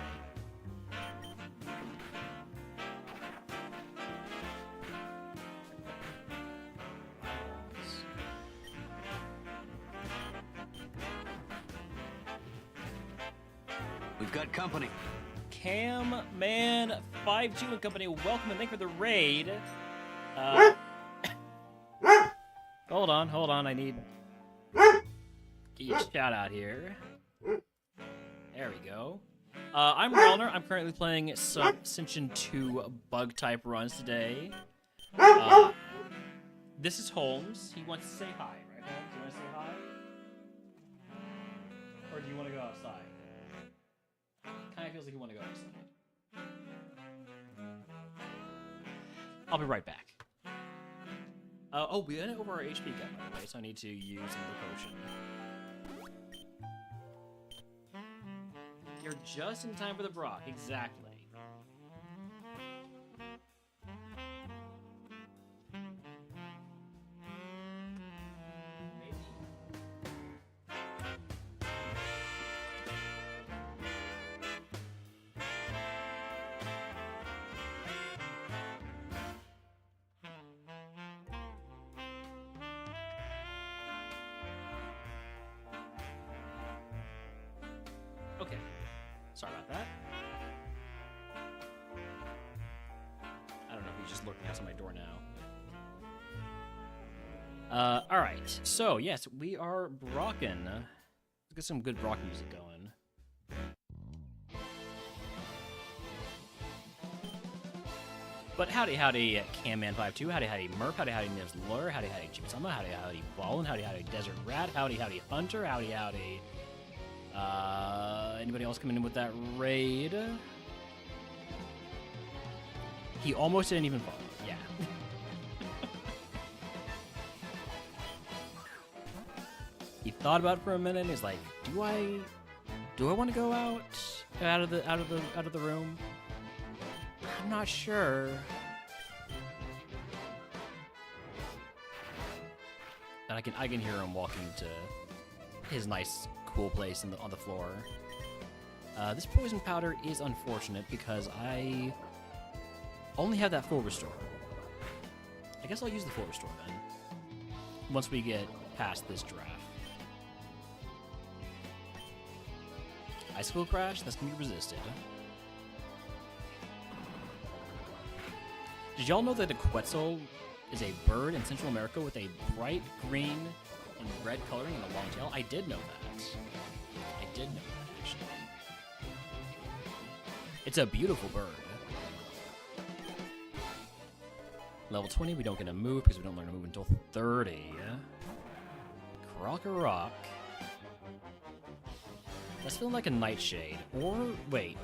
We've got company. Cam Man 52 and company, welcome and thank you for the raid. Hold on, I need get you a shout out here. There we go. I'm Relner. I'm currently playing some Ascension 2 bug type runs today. This is Holmes. He wants to say hi, right, Holmes? You want to say hi? Or do you want to go outside? Kind of feels like you want to go outside. I'll be right back. Oh, we went over our HP cap, by the way, so I need to use another potion. You're just in time for the Brock, exactly. Okay. Sorry about that. I don't know if he's just looking outside my door now. Alright. So, yes, we are Brockin'. Let's get some good Brock music going. But howdy, Camman52, howdy, Murph, howdy, Nibs howdy, Chipsama, howdy, Ballin', howdy, Desert Rat, howdy, Hunter, howdy. Anybody else coming in with that raid? He almost didn't even follow. Yeah. He thought about it for a minute. And he's like, "Do I want to go out of the room? I'm not sure." And I can hear him walking to his nice, cool place on the floor. This poison powder is unfortunate because I only have that full restore. I guess I'll use the full restore then, once we get past this draft. Icicle Crash, that's gonna be resisted. Did y'all know that a quetzal is a bird in Central America with a bright green and red coloring and a long tail? I did know that. I did know that, actually. It's a beautiful bird. Level 20, we don't get to move because we don't learn to move until 30. Rock. That's feeling like a Nightshade. Or, wait.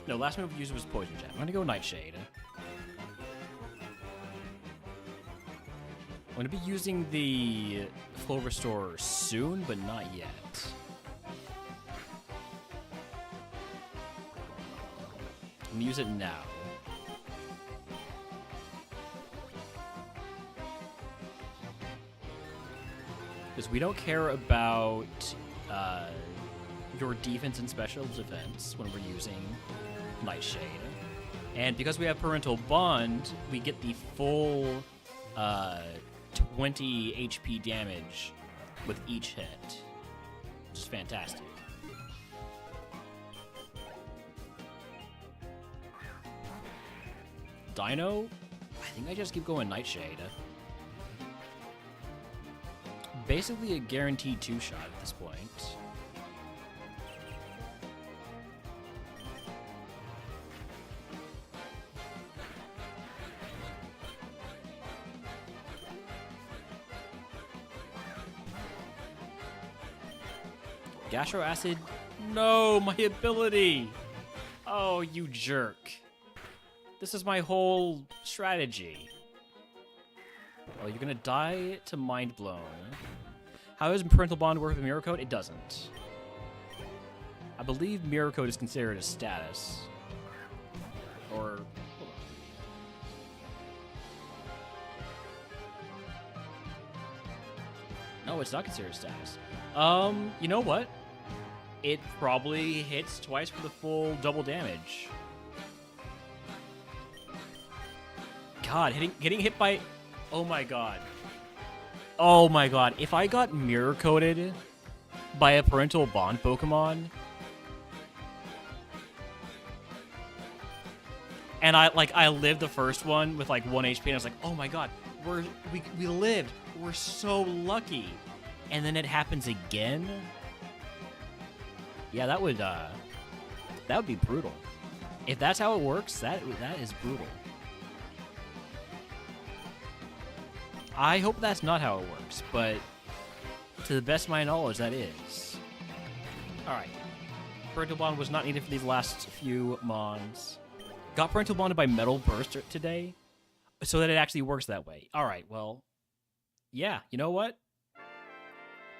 No, last move we used was Poison Jab. I'm gonna go Nightshade. I'm gonna be using the Flow Restore soon, but not yet. I'm gonna use it now. Because we don't care about your defense and special defense when we're using Nightshade. And because we have Parental Bond, we get the full 20 HP damage with each hit. Which is fantastic. Dino? I think I just keep going Nightshade. Basically a guaranteed 2-shot at this point. Gastro Acid? No, my ability! Oh, you jerk. This is my whole strategy. Oh, you're gonna die to Mind Blown. How does Parental Bond work with Mirror Code? It doesn't. I believe Mirror Code is considered a status. Or... hold on. No, it's not considered a status. You know what? It probably hits twice for the full double damage. God, getting hit by... oh my god. Oh my god. If I got mirror coded by a Parental Bond Pokemon, and I lived the first one with like 1 HP, and I was like, oh my god, we lived. We're so lucky. And then it happens again. Yeah, that would be brutal. If that's how it works, that is brutal. I hope that's not how it works, but to the best of my knowledge, that is. Alright. Parental Bond was not needed for these last few Mons. Got Parental Bonded by Metal Burst today, so that it actually works that way. Alright, well, yeah, you know what?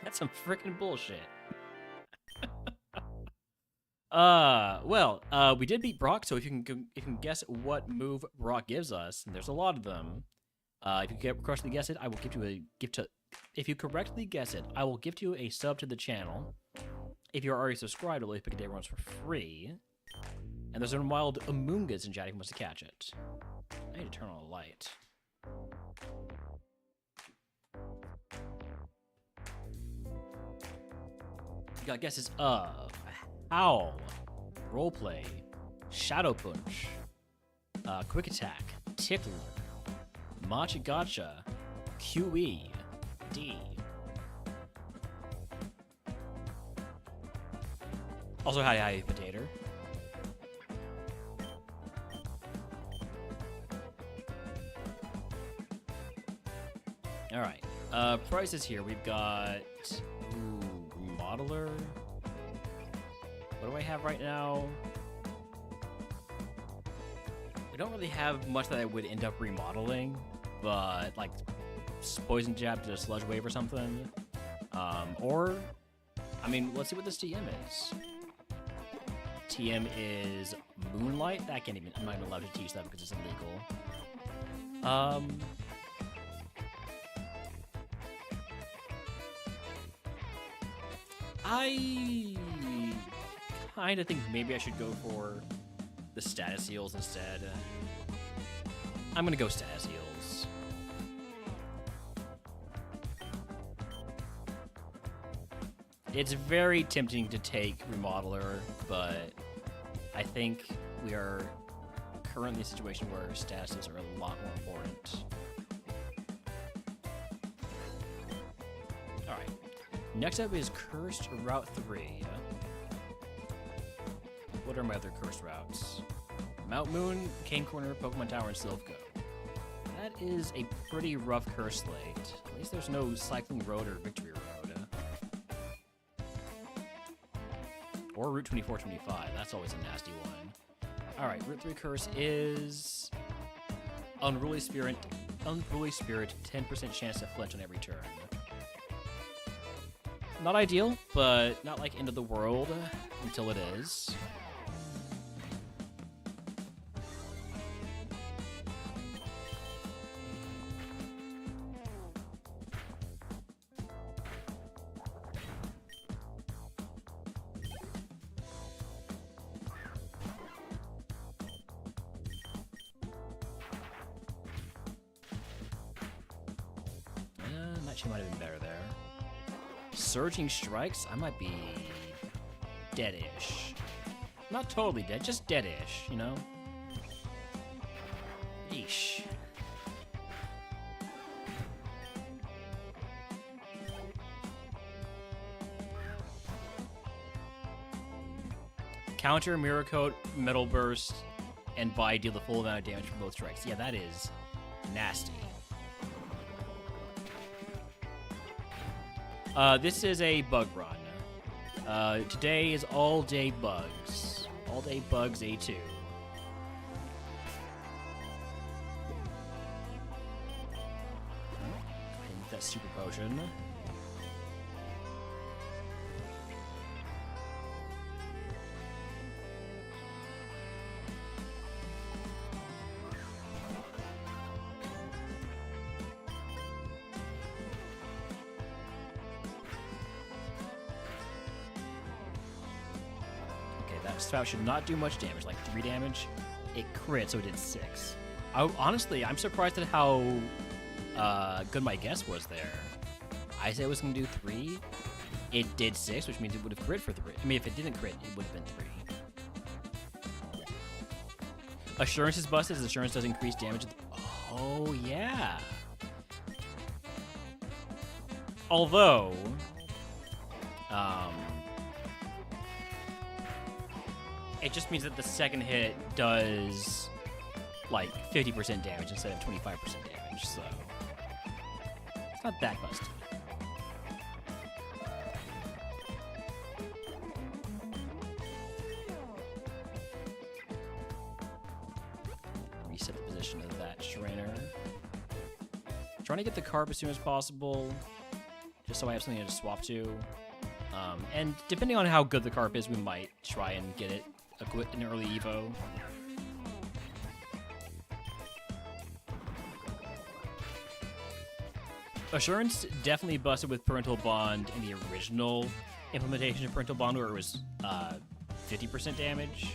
That's some freaking bullshit. We did beat Brock, so if you can guess what move Brock gives us, and there's a lot of them. If you correctly guess it, I will give you a gift to. If you correctly guess it, I will gift you a sub to the channel. If you're already subscribed, I'll let you pick a day runs for free. And there's a wild Amoongas in chat who wants to catch it. I need to turn on a light. You got guesses of Howl, Roleplay, Shadow Punch, Quick Attack, Tickler, Matcha Gotcha, QE, D. Also, hi, Potato. Alright, prices here. We've got Remodeler. What do I have right now? We don't really have much that I would end up remodeling, but like Poison Jab to a Sludge Wave or something. Or, I mean, let's see what this TM is. TM is Moonlight. That can't even, I'm not even allowed to teach that because it's illegal. I kind of think maybe I should go for the Status Heals instead. I'm gonna go Status Heals. It's very tempting to take Remodeler, but I think we are currently a situation where statuses are a lot more important. Alright. Next up is Cursed Route 3. What are my other cursed routes? Mount Moon, Cane Corner, Pokemon Tower, and Silphco. That is a pretty rough curse slate. At least there's no Cycling Road or Victory Road. Or Route 2425. That's always a nasty one. Alright, Route 3 curse is Unruly Spirit, 10% chance to flinch on every turn. Not ideal, but not like end of the world until it is. She might have been better there. Surging Strikes? I might be dead-ish. Not totally dead, just dead-ish, you know? Yeesh. Counter, Mirror Coat, Metal Burst, and Bite deal the full amount of damage for both strikes. Yeah, that is nasty. This is a bug run. Today is all day bugs. All day bugs A2. I need that super potion. Spout should not do much damage, like 3 damage. It crit, so it did 6. Honestly, I'm surprised at how good my guess was there. I said it was going to do 3. It did 6, which means it would have crit for 3. I mean, if it didn't crit, it would have been 3. Assurance is busted, as Assurance does increase damage. Oh, yeah. Although, it just means that the second hit does, like, 50% damage instead of 25% damage, so it's not that busted. Reset the position of that Trainer. Trying to get the Carp as soon as possible, just so I have something to swap to. And depending on how good the Carp is, we might try and get it equipped in early Evo. Assurance definitely busted with Parental Bond in the original implementation of Parental Bond, where it was 50% damage.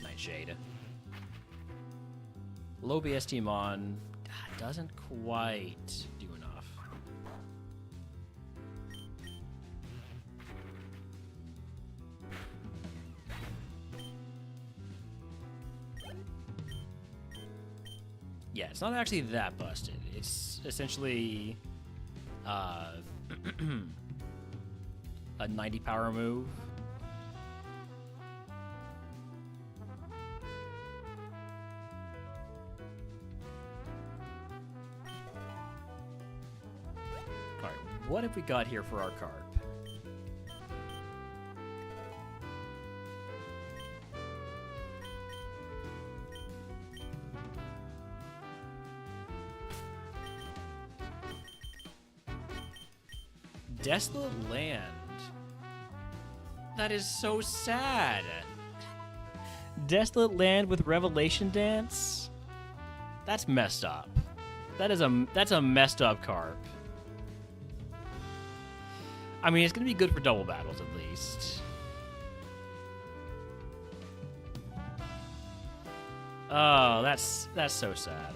Nightshade. Low BST Mon doesn't quite do enough. Yeah, it's not actually that busted. It's essentially a 90 power move. What have we got here for our Carp? Desolate Land. That is so sad. Desolate Land with Revelation Dance? That's messed up. That's a messed up Carp. I mean, it's going to be good for double battles, at least. Oh, that's so sad.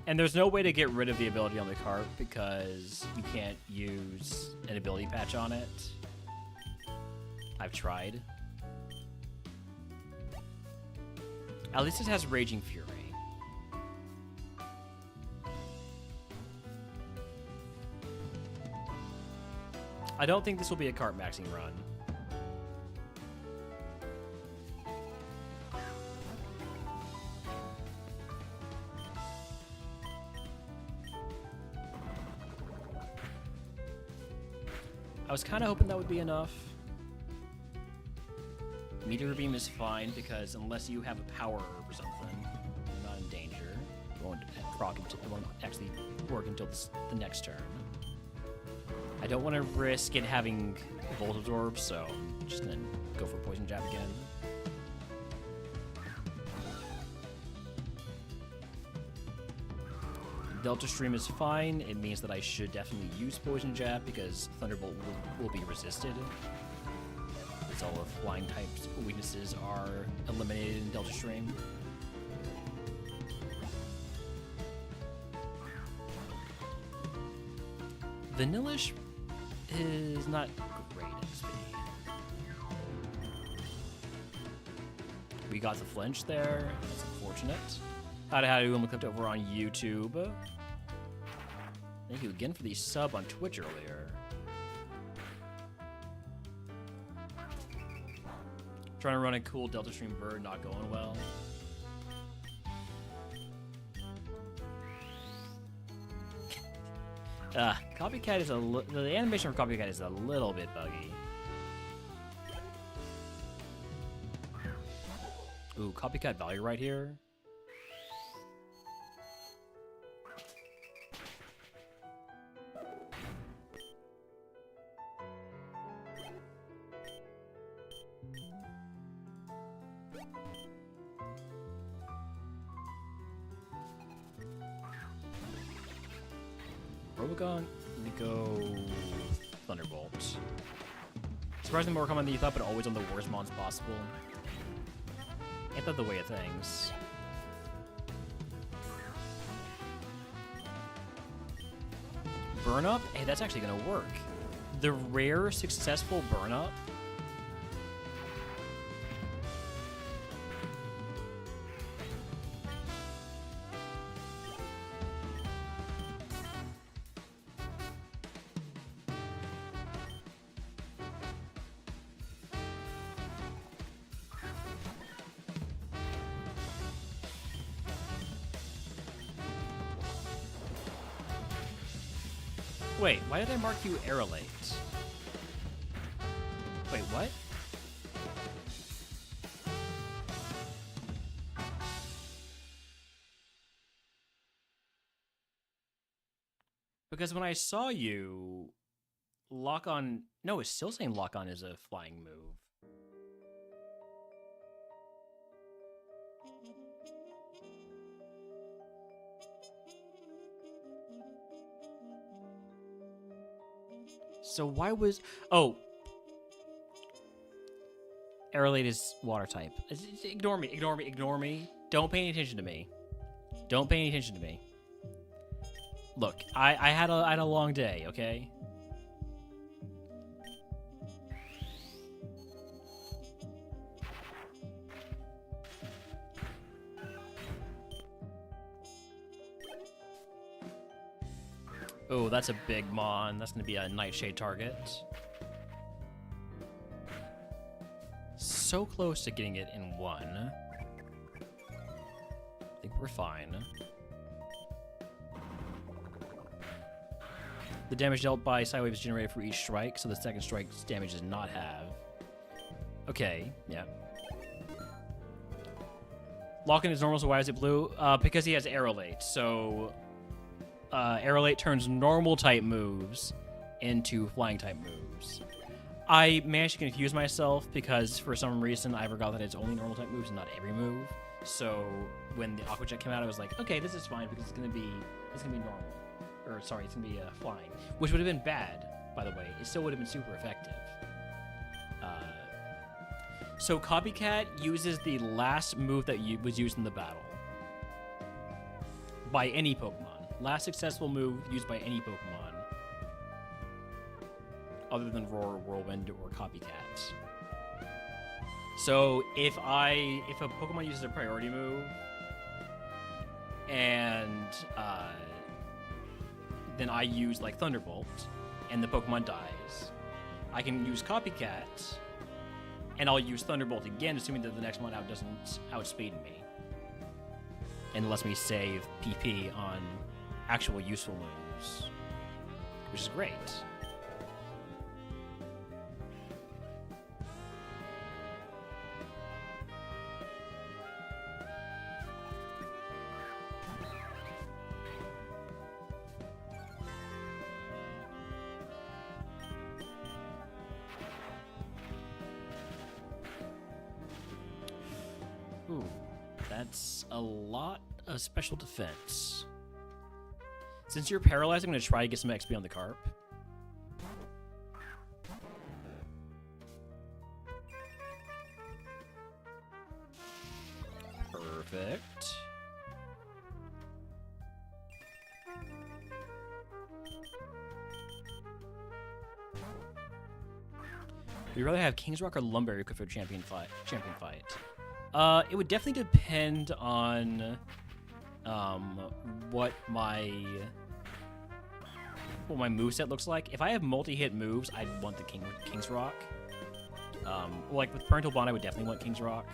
And there's no way to get rid of the ability on the cart because you can't use an ability patch on it. I've tried. At least it has Raging Fury. I don't think this will be a cart maxing run. I was kind of hoping that would be enough. Meteor Beam is fine because unless you have a power herb or something, you're not in danger. It won't actually work until the next turn. I don't want to risk it having Volt Absorb, so I'm just gonna go for Poison Jab again. Delta Stream is fine. It means that I should definitely use Poison Jab because Thunderbolt will be resisted. As all of flying types weaknesses are eliminated in Delta Stream. Vanillish is not great XP. We got the flinch there. That's unfortunate. How do you look over on YouTube? Thank you again for the sub on Twitch earlier. Trying to run a cool Delta Stream bird, not going well. Copycat is the animation for Copycat is a little bit buggy. Ooh, Copycat value right here. Robogon, we go Thunderbolt. Surprisingly more common than you thought, but always on the worst mons possible. Ain't that the way of things? Burn Up? Hey, that's actually gonna work. The rare successful Burn Up. Wait, why did I mark you Aerolate? Wait, what? Because when I saw you, Lock On... No, it's still saying Lock On is a flying move. So why was... Oh. Aerolate is water type. Ignore me, ignore me, ignore me. Don't pay any attention to me. Don't pay any attention to me. Look, I had a long day, okay? Oh, that's a big mon. That's going to be a Nightshade target. So close to getting it in one. I think we're fine. The damage dealt by Sidewave is generated for each strike, so the second strike's damage does not have. Okay, yeah. Lock-in is normal, so why is it blue? Because he has Aerolate, so... Aerolate turns normal type moves into flying type moves. I managed to confuse myself because for some reason I forgot that it's only normal type moves and not every move. So when the Aqua Jet came out, I was like, okay, this is fine because it's gonna be normal, or sorry, it's gonna be flying, which would have been bad, by the way. It still would have been super effective. So Copycat uses the last move that was used in the battle. By any Pokemon. Last successful move used by any Pokemon. Other than Roar, Whirlwind, or Copycat. So if a Pokemon uses a priority move, and then I use like Thunderbolt, and the Pokemon dies, I can use Copycat, and I'll use Thunderbolt again, assuming that the next one out doesn't outspeed me, and lets me save PP on actual useful moves, which is great. Ooh, that's a lot of special defense. Since you're paralyzed, I'm going to try to get some XP on the Carp. Perfect. Would you rather have King's Rock or Lumberry equipped for champion fight? It would definitely depend on what my moveset looks like. If I have multi-hit moves, I'd want the King's Rock. Like with Parental Bond, I would definitely want King's Rock.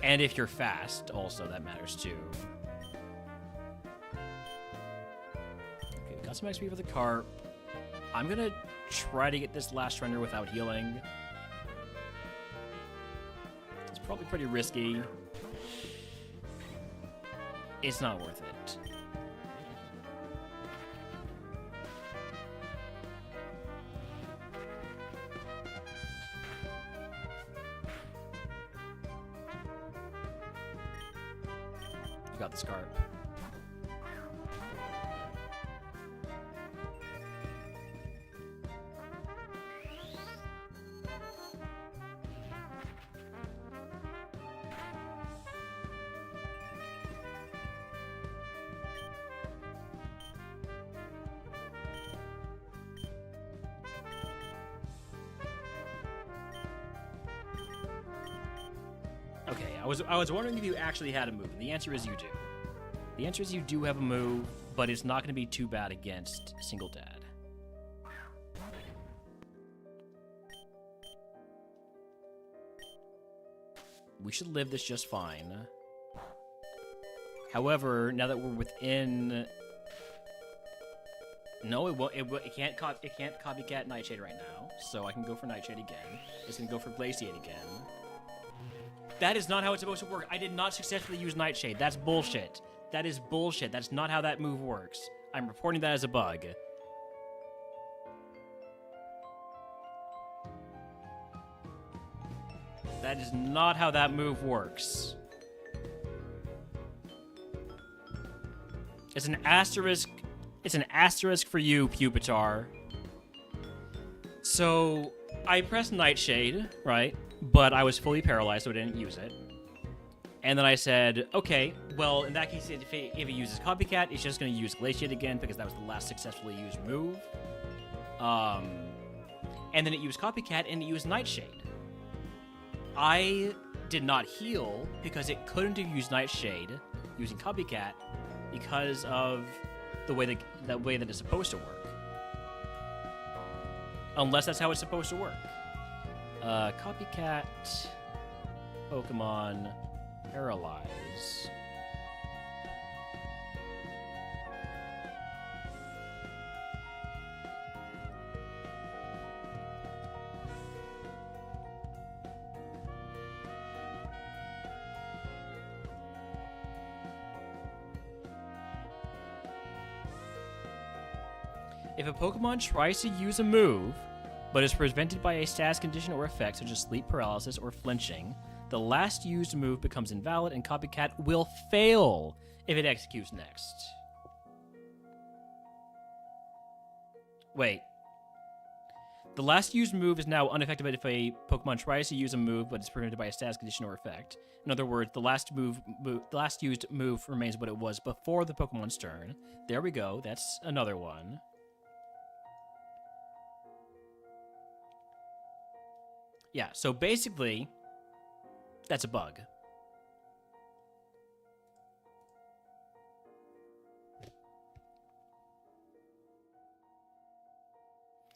And if you're fast, also, that matters too. Okay, got some XP for the Carp. I'm gonna try to get this last surrender without healing. It's probably pretty risky. It's not worth it. You got this card. Okay, I was wondering if you actually had a move. The answer is you do. The answer is you do have a move, but it's not going to be too bad against Single Dad. We should live this just fine. However, now that we're within... No, it won't. It can't copycat Nightshade right now, so I can go for Nightshade again. It's gonna go for Glaciate again. That is not how it's supposed to work. I did not successfully use Nightshade. That's bullshit. That is bullshit. That's not how that move works. I'm reporting that as a bug. That is not how that move works. It's an asterisk. It's an asterisk for you, Pupitar. So, I pressed Nightshade, right? But I was fully paralyzed, so I didn't use it. And then I said, okay, well, in that case, if it uses Copycat, it's just going to use Glaciate again, because that was the last successfully used move. And then it used Copycat, and it used Nightshade. I did not heal, because it couldn't have used Nightshade using Copycat, because of the way that it's supposed to work. Unless that's how it's supposed to work. Copycat, Pokemon, Paralyze. If a Pokemon tries to use a move, but is prevented by a status condition or effect such as sleep paralysis or flinching, the last used move becomes invalid and Copycat will fail if it executes next. Wait. The last used move is now unaffected if a Pokemon tries to use a move, but it's prevented by a status condition or effect. In other words, the last used move remains what it was before the Pokemon's turn. There we go. That's another one. Yeah, so basically, that's a bug.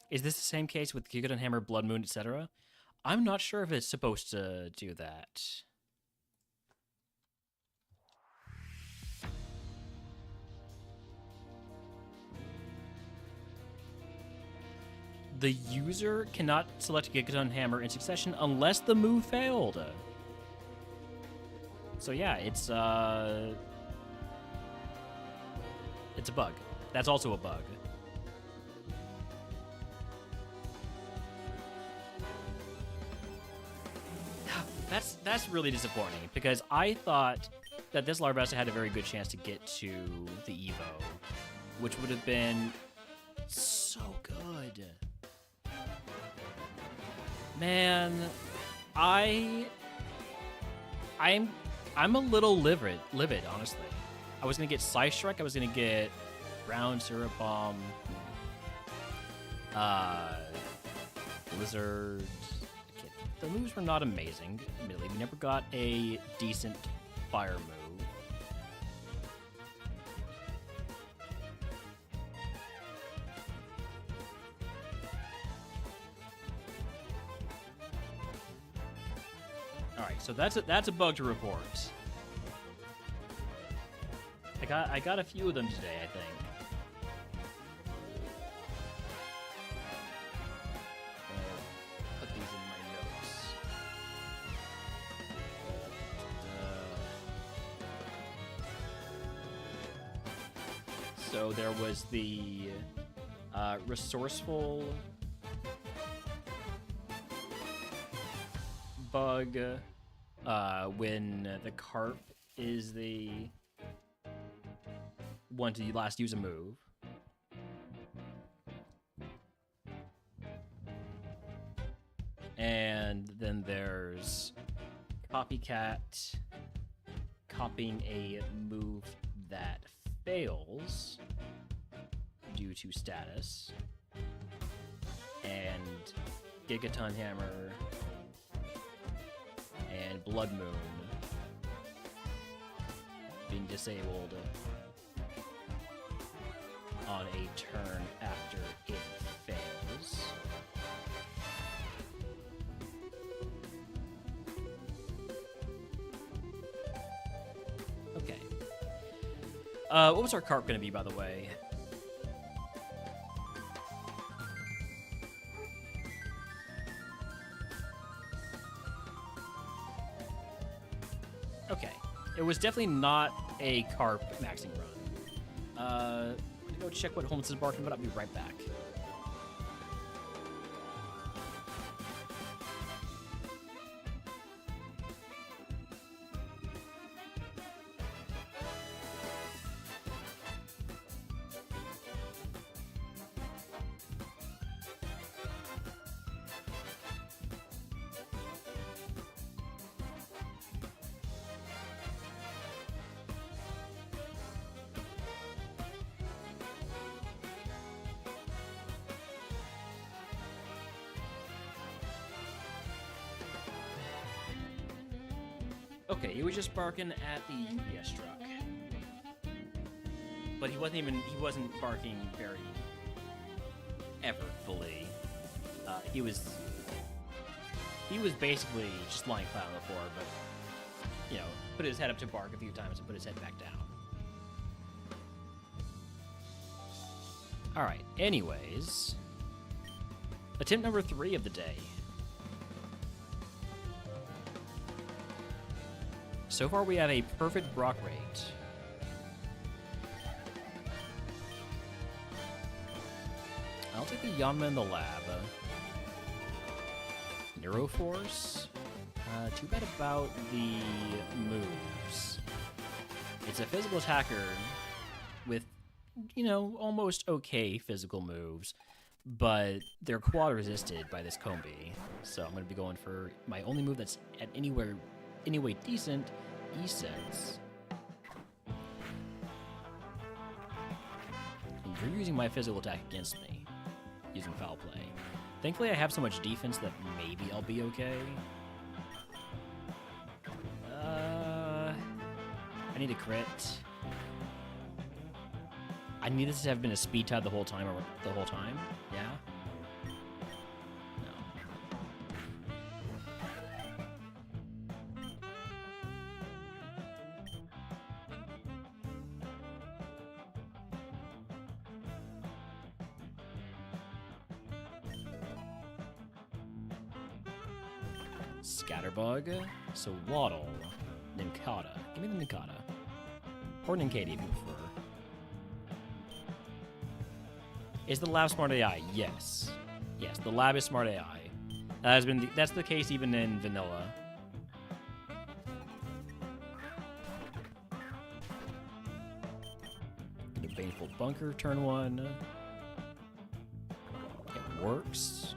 Is this the same case with Gigadon Hammer, Blood Moon, etc.? I'm not sure if it's supposed to do that. The user cannot select Gigadon Hammer in succession unless the move failed. So yeah, it's a bug. That's also a bug. That's really disappointing because I thought that this Larvesta had a very good chance to get to the Evo, which would have been so good. Man, I'm a little livid, honestly. I was gonna get Psystrike, I was gonna get Ground, Syrup Bomb, Blizzard. The moves were not amazing, admittedly. We never got a decent fire move. Alright, so that's a bug to report. I got a few of them today, I think. Put these in my notes. So there was the resourceful bug when the carp is the one to last use a move. And then there's Copycat copying a move that fails due to status. And Gigaton Hammer and Blood Moon being disabled on a turn after it fails. Okay. What was our carp going to be, by the way? Okay. It was definitely not a carp maxing run. I'm gonna go check what Holmes is barking, but I'll be right back. Okay, he was just barking at the UPS truck. But he wasn't barking very effortfully. He was basically just lying flat on the floor, but, you know, put his head up to bark a few times and put his head back down. Alright, anyways. Attempt number 3 of the day. So far, we have a perfect Brock rate. I'll take the Yanma in the lab. Neuroforce. Too bad about the moves. It's a physical attacker with, you know, almost okay physical moves. but they're quad resisted by this Combi. So I'm going to be going for my only move that's at anyway decent, E-Sense. And you're using my physical attack against me, using Foul Play. Thankfully, I have so much defense that maybe I'll be okay. I need a crit. I need this to have been a speed type the whole time, Yeah? No. Scatterbug. So Waddle. Ninkata. Give me the Ninkata. Or Ninkati if you prefer. Is the lab smart AI? Yes. Yes, the lab is smart AI. That's the case even in vanilla. Get a Baneful Bunker turn 1. It works.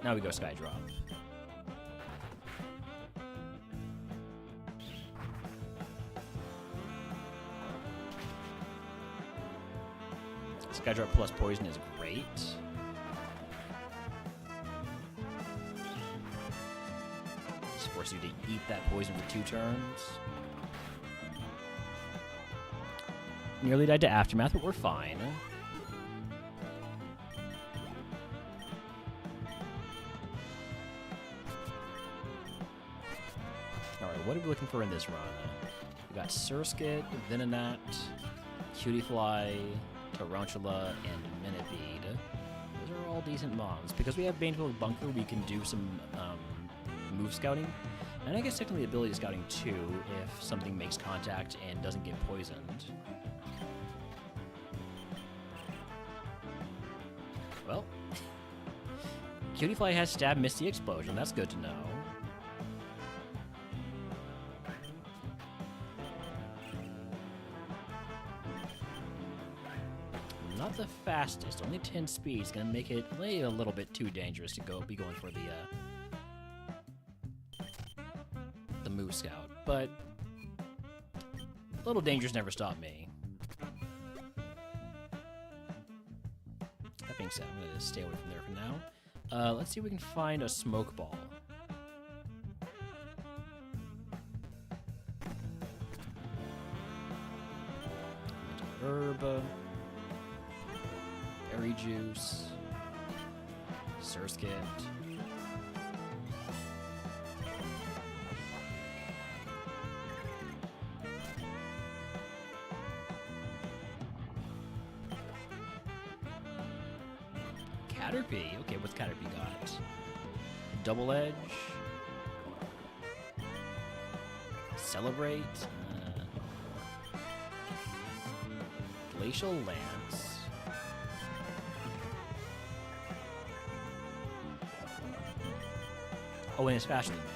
Now we go Skydrop. Skydrop plus poison is great. Just force you to eat that poison for 2 turns. Nearly died to Aftermath, but we're fine. Alright, what are we looking for in this run? We got Surskit, Venonat, Cutiefly, Tarantula, and Minipede. Those are all decent mons. Because we have Baneful Bunker, we can do some move scouting. And I guess technically ability scouting too, if something makes contact and doesn't get poisoned. Well, Cutiefly has Stab, Misty, Explosion. That's good to know. Not the fastest, only 10 speed is gonna make it a little bit too dangerous to be going for the move scout, but little dangers never stop me. That being said, I'm gonna stay away from there for now. Let's see if we can find a smoke ball. Herb. Berry Juice, Surskit, Caterpie. Okay, what's Caterpie got? Double Edge, Celebrate, Glacial Lance. Oh, and it's faster than me.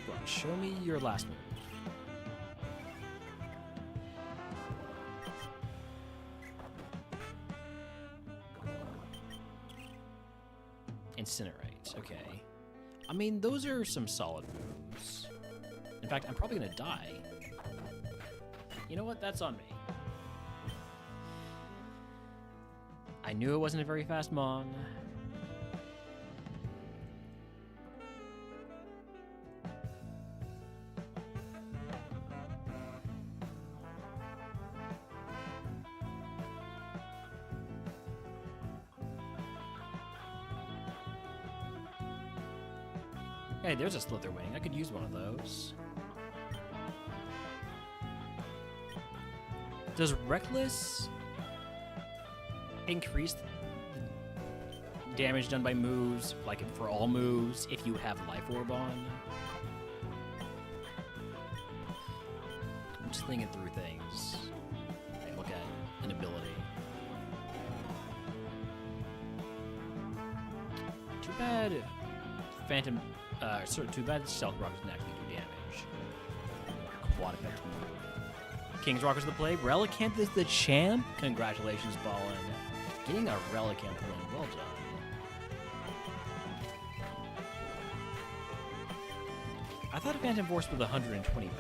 Go on, show me your last move. Incinerate, okay. I mean, those are some solid moves. In fact, I'm probably gonna die. You know what? That's on me. I knew it wasn't a very fast Mon. Hey, there's a Slitherwing. I could use one of those. Does Reckless increase damage done by moves, like for all moves, if you have Life Orb on? I'm just thinking through things. Okay, look at an ability. bad Phantom, too bad Stealth Rock doesn't actually do damage. Quad effect move. King's Rock is the play. Relicanth is the champ. Congratulations, Ballin. Getting a Relicanth win. Well done. I thought Phantom Force was 120 power.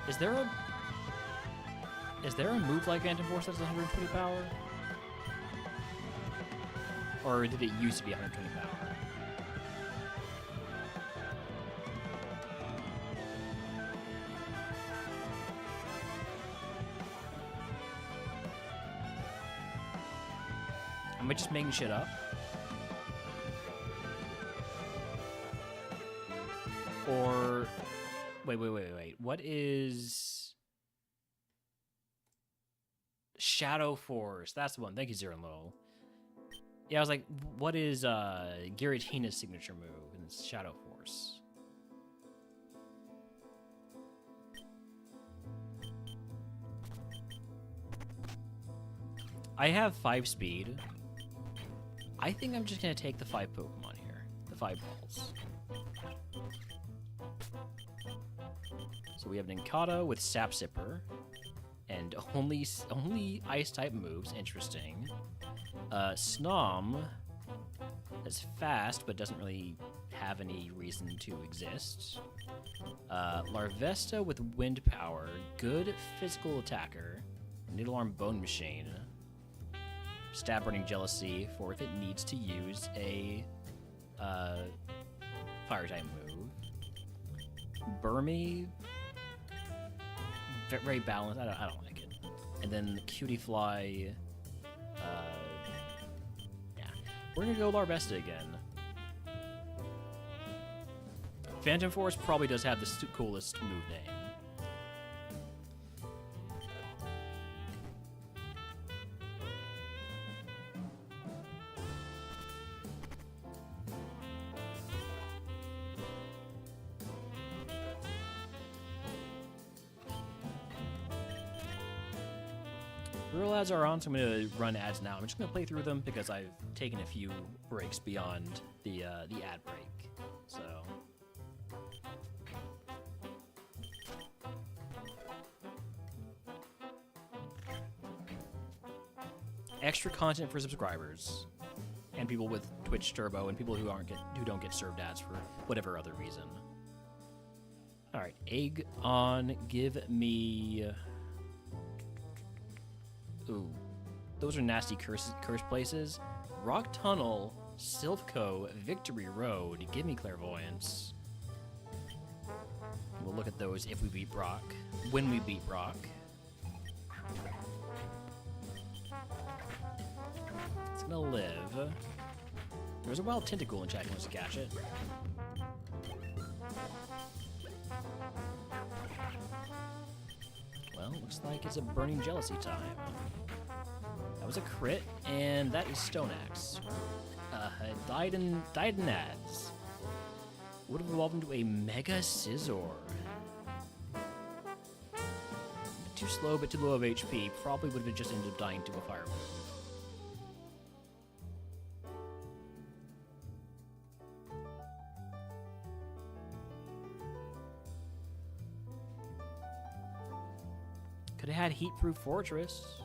Is there a move like Phantom Force that's 120 power? Or did it used to be 120 power? Am I just making shit up? Or wait. What is Shadow Force? That's the one. Thank you, Zero and Low. Yeah, I was like, what is Giratina's signature move? And it's Shadow Force. I have 5 speed. I think I'm just gonna take the 5 Pokemon here. The 5 balls. So we have Nincada with Sap Sipper, and only Ice type moves. Interesting. Snom is fast, but doesn't really have any reason to exist. Larvesta with Wind Power, good physical attacker. Needle Arm Bone Machine. Stab Burning Jealousy for if it needs to use a fire type move. Burmy. Very balanced. I don't like it. And then Cutie Fly. Yeah, we're gonna go Larvesta again. Phantom Force probably does have the coolest move name. Real ads are on, so I'm going to run ads now. I'm just going to play through them because I've taken a few breaks beyond the ad break. So extra content for subscribers and people with Twitch Turbo and people who don't get served ads for whatever other reason. All right, egg on. Give me. Ooh, those are nasty curse places. Rock Tunnel, Silphco, Victory Road. Give me Clairvoyance. We'll look at those if we beat Brock. When we beat Brock. It's gonna live. There's a wild tentacle in chat. He wants to catch it. Well, looks like it's a Burning Jealousy time. That was a crit, and that is Stone Axe. Died in ads. Would have evolved into a Mega Scizor. Too slow, but too low of HP. Probably would have just ended up dying to a fire move. Could have had Heat-Proof Fortress.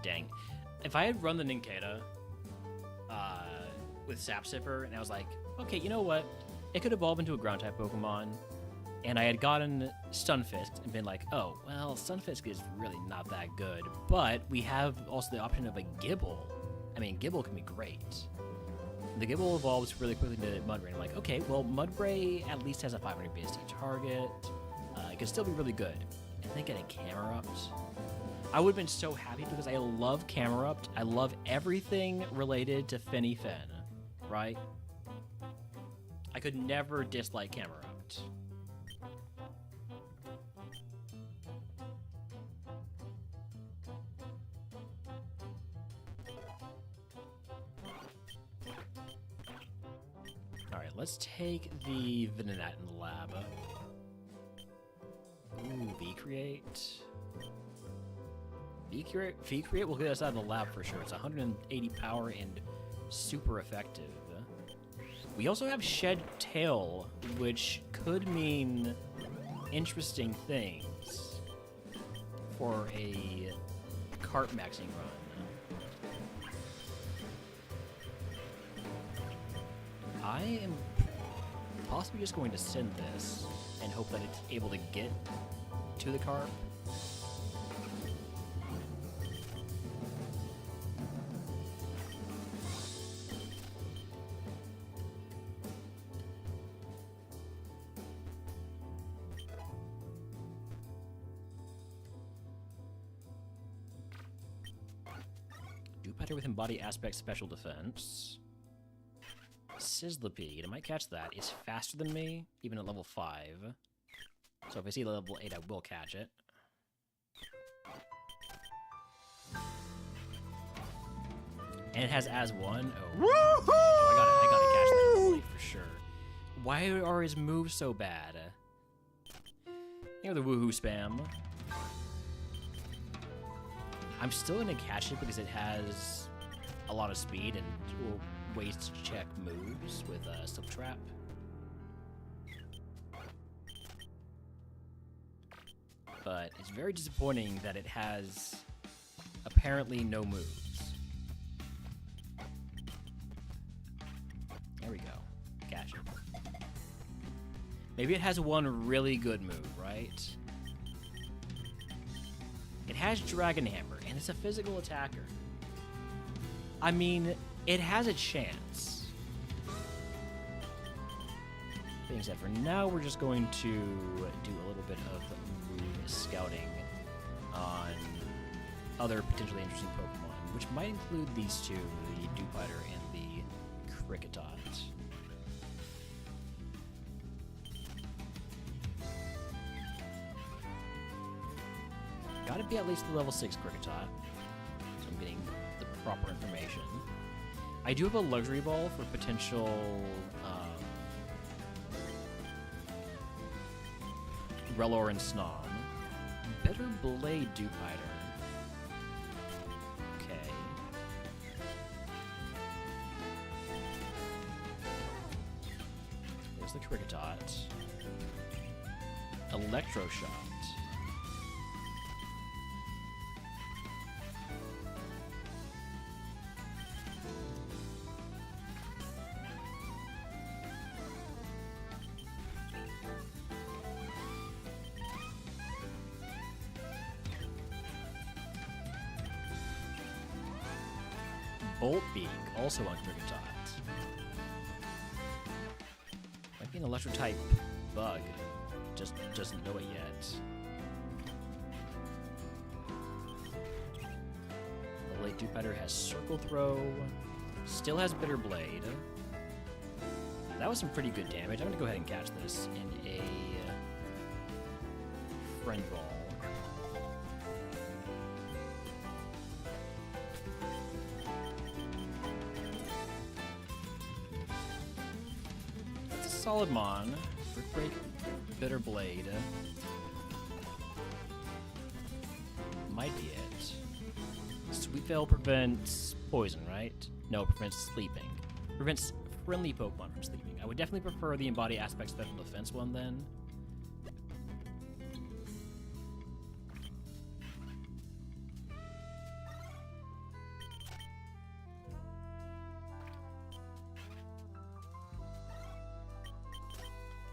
Dang. If I had run the Nincada with Sap Sipper, and I was like, okay, you know what? It could evolve into a ground-type Pokemon, and I had gotten Stunfisk and been like, oh, well, Stunfisk is really not that good, but we have also the option of a Gibble. I mean, Gibble can be great. The Gibble evolves really quickly to Mudbray. I'm like, okay, well, Mudbray at least has a 500 BST target. It could still be really good. And then get a Camerupt. I would have been so happy because I love Camerupt. I love everything related to Finny Fen, right? I could never dislike Camerupt. Let's take the Venonat in the lab. Ooh, V-Create. V-Create will get us out of the lab for sure. It's 180 power and super effective. We also have Shed Tail, which could mean interesting things for a cart maxing run. I am possibly just going to send this and hope that it's able to get to the carp. Dupetter with Embody Aspect Special Defense. Sizzlipede, I might catch that. It's faster than me, even at level 5. So if I see level 8, I will catch it. And it has as one. Oh, I gotta catch that level 8 for sure. Why are his moves so bad? You know, the woohoo spam. I'm still gonna catch it because it has a lot of speed and ways to check moves with Silk Trap. But it's very disappointing that it has apparently no moves. There we go. Catch it. Maybe it has one really good move, right? It has Dragon Hammer, and it's a physical attacker. I mean, it has a chance. Being said, for now, we're just going to do a little bit of move scouting on other potentially interesting Pokemon, which might include these two, the Dewpider and the Kricketot. Gotta be at least the level 6 Kricketot, so I'm getting the proper information. I do have a Luxury Ball for potential Relor and Snom. Better Blade Dewpider. Okay. There's the Kricketot. Electro Shot. Bolt Beak, also on Kricketot. Might be an Electro-type bug. Just doesn't know it yet. The late Dewpider has Circle Throw. Still has Bitter Blade. That was some pretty good damage. I'm gonna go ahead and catch this in a Friend Ball. Solid Mon, Brick Break, Bitter Blade. Might be it. Sweet Veil prevents poison, right? No, prevents sleeping. Prevents friendly Pokemon from sleeping. I would definitely prefer the Embody Aspect Special Defense one then.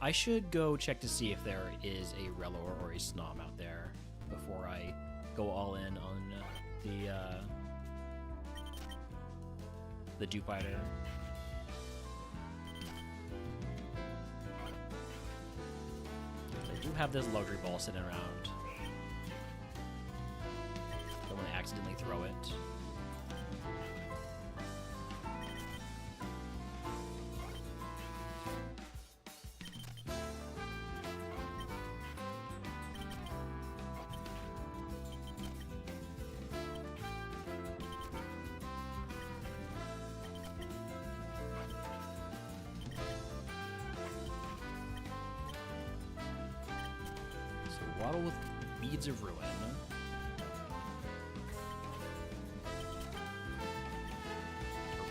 I should go check to see if there is a Relor or a Snom out there before I go all in on the Dewpider. I do have this Luxury Ball sitting around. Don't want to accidentally throw it. Waddle with Beads of Ruin.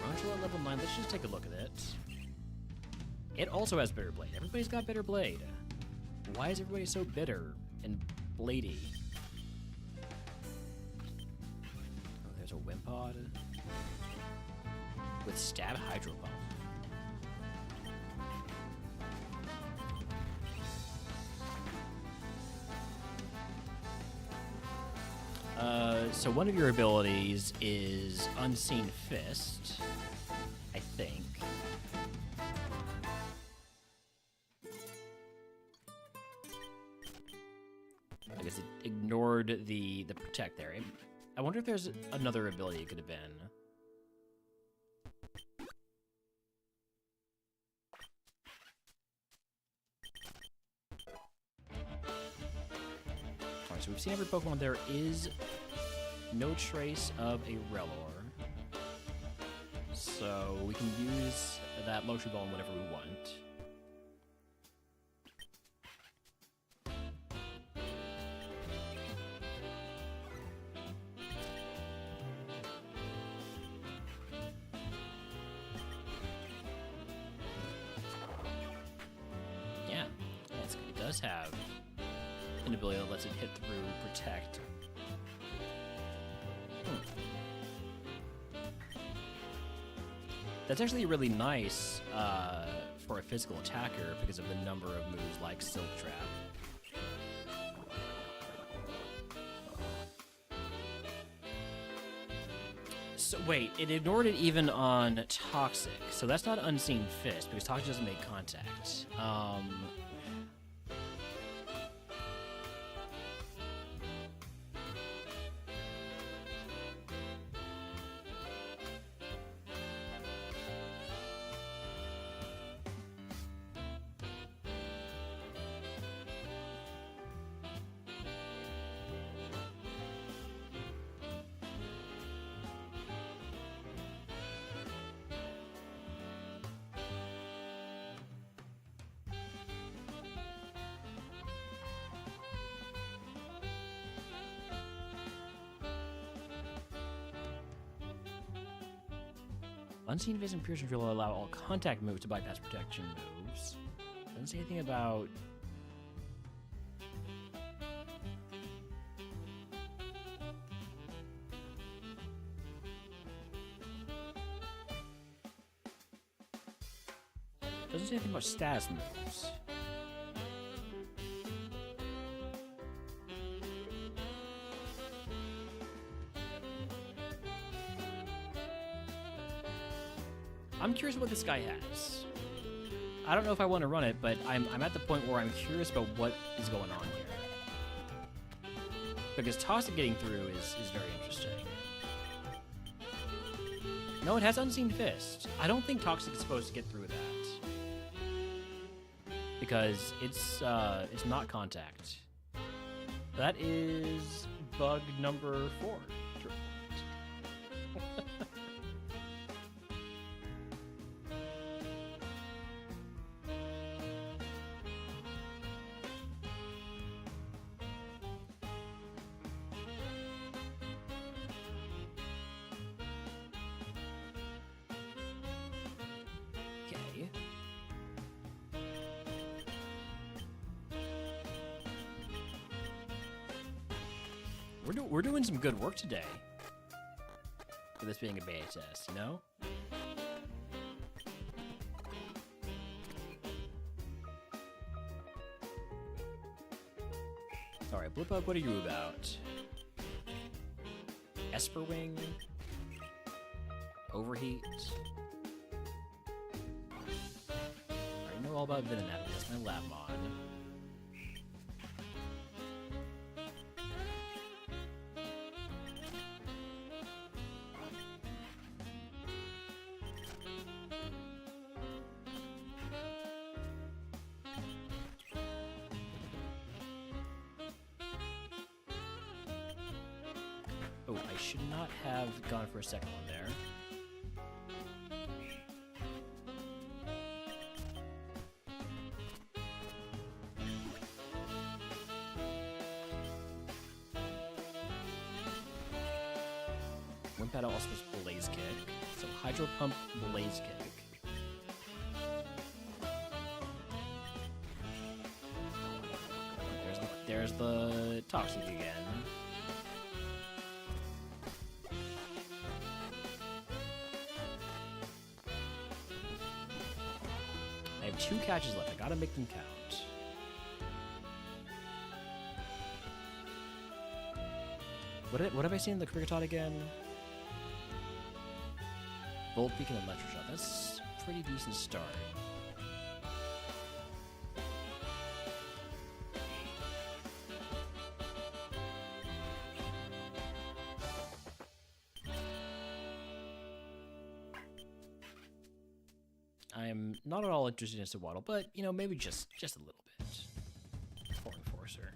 Tarantula at level 9. Let's just take a look at it. It also has Bitter Blade. Everybody's got Bitter Blade. Why is everybody so bitter and bladey? Oh, there's a Wimpod. With Stab Hydro Pump. So one of your abilities is Unseen Fist, I think. I guess it ignored the Protect there. I wonder if there's another ability it could have been. Alright, so we've seen every Pokemon. There is no trace of a Relor. So we can use that Motion Ball whenever we want. Yeah, that's good. It does have an ability that lets it hit through Protect. That's actually really nice for a physical attacker because of the number of moves like Silk Trap. So wait, it ignored it even on Toxic. So that's not Unseen Fist because Toxic doesn't make contact. Unseen Fist and Piercing Drill will allow all contact moves to bypass protection moves. Doesn't say anything about... Doesn't say anything about status moves. I'm curious what this guy has. I don't know if I want to run it, but I'm at the point where I'm curious about what is going on here. Because Toxic getting through is very interesting. No, it has Unseen Fist. I don't think Toxic is supposed to get through that. Because it's not contact. That is bug number 4. We're doing some good work today. For this being a beta test, you know? Alright, Blipbug, what are you about? Esperwing? Overheat? I know all about Venonat, that's my Labmon. Oh, I should not have gone for a second one there. Wimpad also has Blaze Kick. So Hydro Pump, Blaze Kick. There's the Toxic again. I have 2 catches left. I gotta make them count. What have I seen in the Kricketot again? Volt Beacon and Electroshot. That's a pretty decent start. I'm not at all interested in Sawaddle, but, you know, maybe just a little bit. For Enforcer.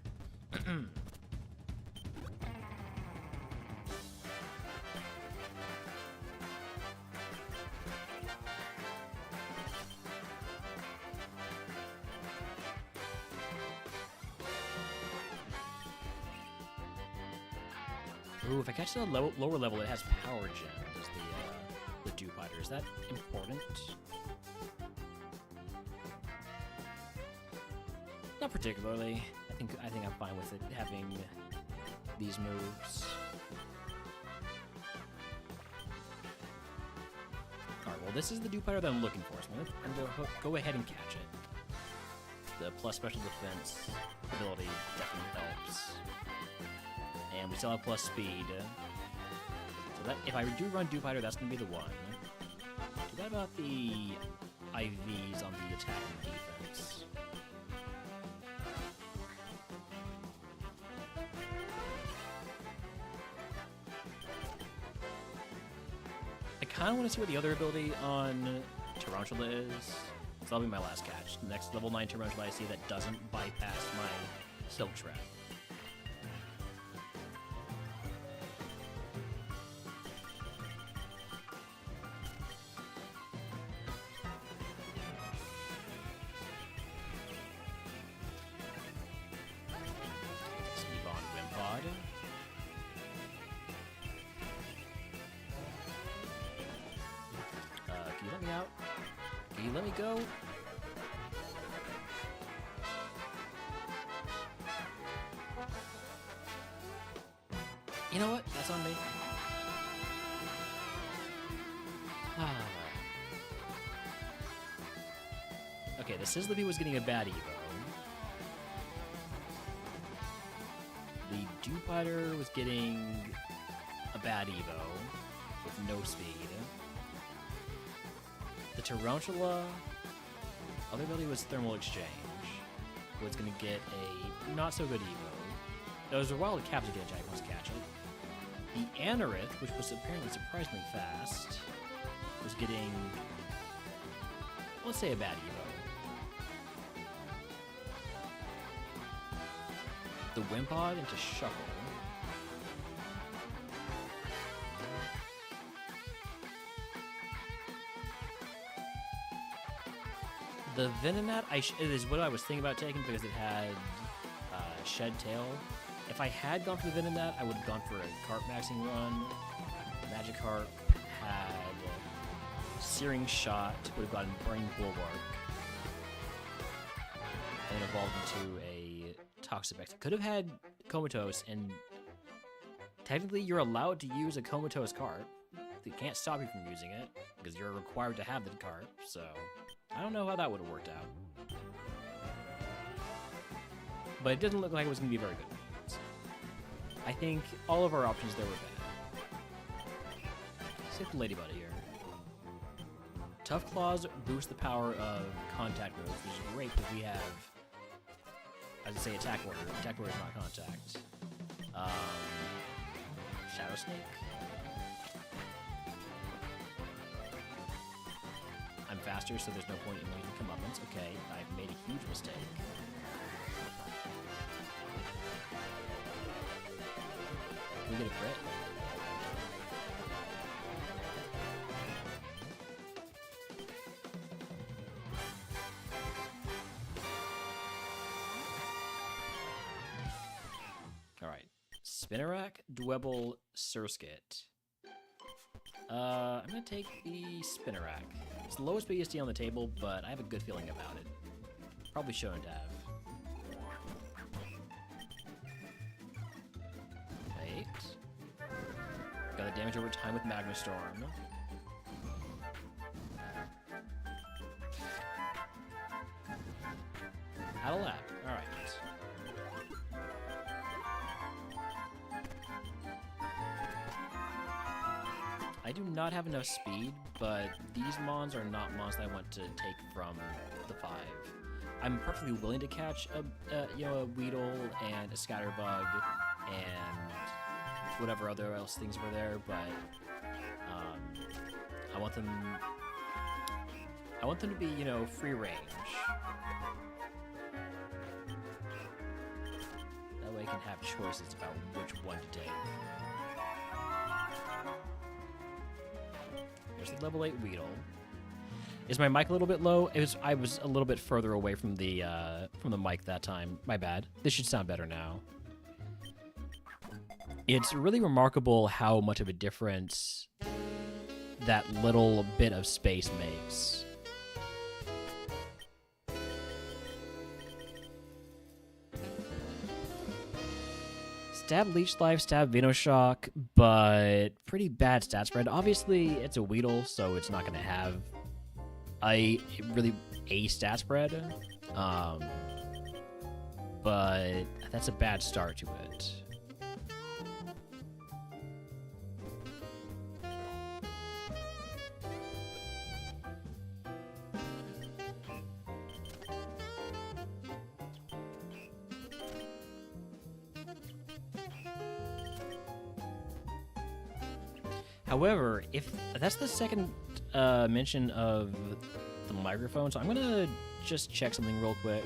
Ooh, if I catch the lower level, it has Power Gem as the Dewpider. Is that important? Not particularly. I think I'm fine with it having these moves. Alright, well this is the Dewpider that I'm looking for, so I'm going to go ahead and catch it. The plus special defense ability definitely helps. And we still have plus speed. So that if I do run Dewpider, that's going to be the one. So what about the IVs on the attack and defense? I kind of want to see what the other ability on Tarantula is. So that'll be my last catch. The next level 9 Tarantula I see that doesn't bypass my Silk Trap. Can you let me out? Can you let me go? You know what? That's on me. Okay, the Sizzlipede was getting a bad Evo. The Dewpider was getting a bad Evo with no speed. The Tarantula, other ability was Thermal Exchange, was going to get a not so good Evo. There was a while to capture get a giant once catch it. The Anorith, which was apparently surprisingly fast, was getting, let's say, a bad Evo. The Wimpod into Shuckle. The Venonat it is what I was thinking about taking because it had Shed Tail. If I had gone for the Venonat, I would have gone for a Carp maxing run. Magikarp had Searing Shot, would have gotten Burning Bulwark, and then evolved into a Toxapex. Could have had Comatose, and technically you're allowed to use a Comatose Carp. They can't stop you from using it because you're required to have the Carp, so I don't know how that would have worked out. But it didn't look like it was going to be very good. I think all of our options there were bad. Except the Ladybud here. Tough Claws boost the power of contact moves, which is great because we have, as I say, Attack Order. Attack Order is not contact. Shadow Snake. I'm faster, so there's no point in making comeuppance. Okay, I've made a huge mistake. Can we get a crit? Alright. Spinarak, Dwebble, Surskit. I'm gonna take the spinner rack. It's the lowest BSD on the table, but I have a good feeling about it. Probably shouldn't have. Wait. Got the damage over time with Magma Storm. Out of lap. Alright. I do not have enough speed, but these mons are not mons that I want to take from the 5. I'm perfectly willing to catch a Weedle and a Scatterbug and whatever other else things were there, but I want them to be, free range. That way I can have choices about which one to take. There's the level 8 Weedle. Is my mic a little bit low? I was a little bit further away from the mic that time. My bad. This should sound better now. It's really remarkable how much of a difference that little bit of space makes. Stab Leech Life, stab Venoshock, but pretty bad stat spread. Obviously, it's a Weedle, so it's not going to have a stat spread. But that's a bad start to it. However, if that's the second mention of the microphone, so I'm gonna just check something real quick.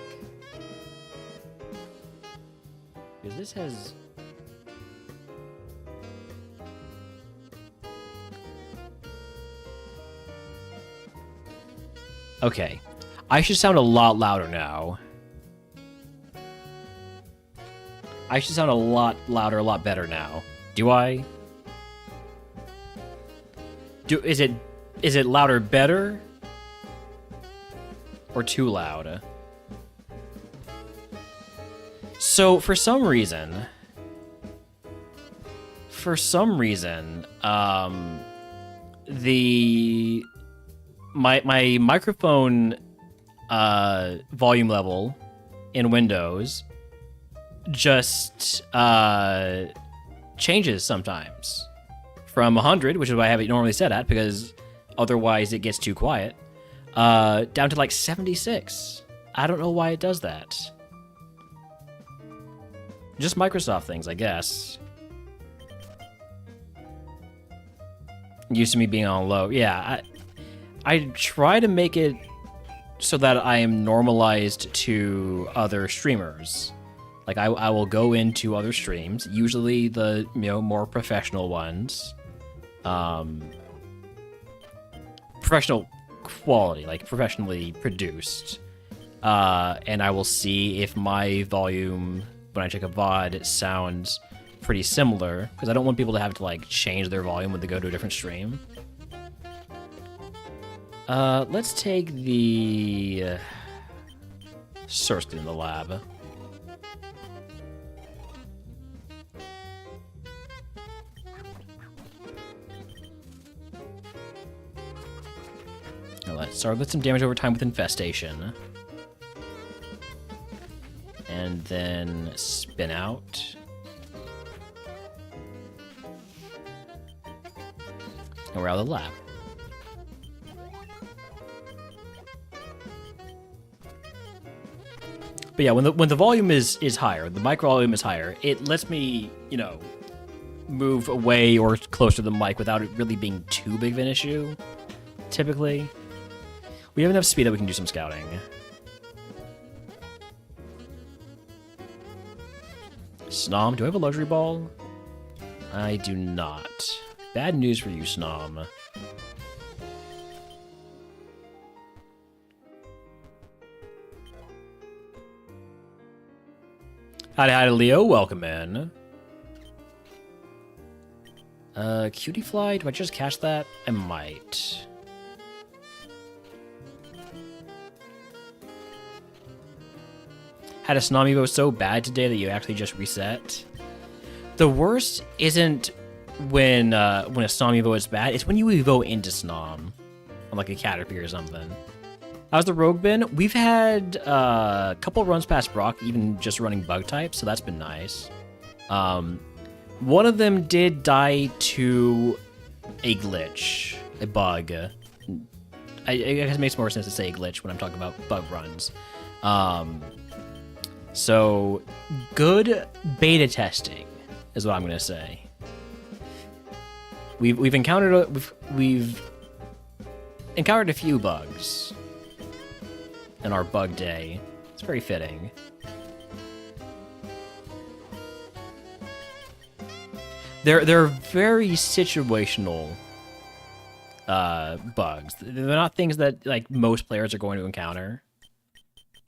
Because this has... Okay. I should sound a lot louder now. I should sound a lot louder, a lot better now. Do I? Is it louder better? Or too loud? So for some reason, my microphone volume level in Windows just changes sometimes from 100, which is what I have it normally set at because otherwise it gets too quiet, down to like 76. I don't know why it does that. Just Microsoft things, I guess. Used to me being on low. Yeah, I try to make it so that I am normalized to other streamers. Like I will go into other streams, usually the more professional ones, professional quality, like professionally produced, and I will see if my volume when I check a VOD it sounds pretty similar because I don't want people to have to like change their volume when they go to a different stream. Let's take the Sursk in the lab. Let's start with some damage over time with Infestation. And then spin out. And we're out of the lab. But yeah, when the volume is higher, the mic volume is higher, it lets me, move away or closer to the mic without it really being too big of an issue, typically. We have enough speed that we can do some scouting. Snom, do I have a luxury ball? I do not. Bad news for you, Snom. Howdy, Leo. Welcome in. Cutie Fly, do I just catch that? I might. Had a Snom Evo so bad today that you actually just reset. The worst isn't when a Snom Evo is bad, it's when you Evo into Snom. On like a Caterpie or something. How's the Rogue been? We've had a couple runs past Brock, even just running bug types, so that's been nice. One of them did die to a glitch, a bug. I guess it makes more sense to say a glitch when I'm talking about bug runs. So, good beta testing is what I'm gonna say. We've encountered a few bugs in our bug day. It's very fitting. They're very situational bugs. They're not things that like most players are going to encounter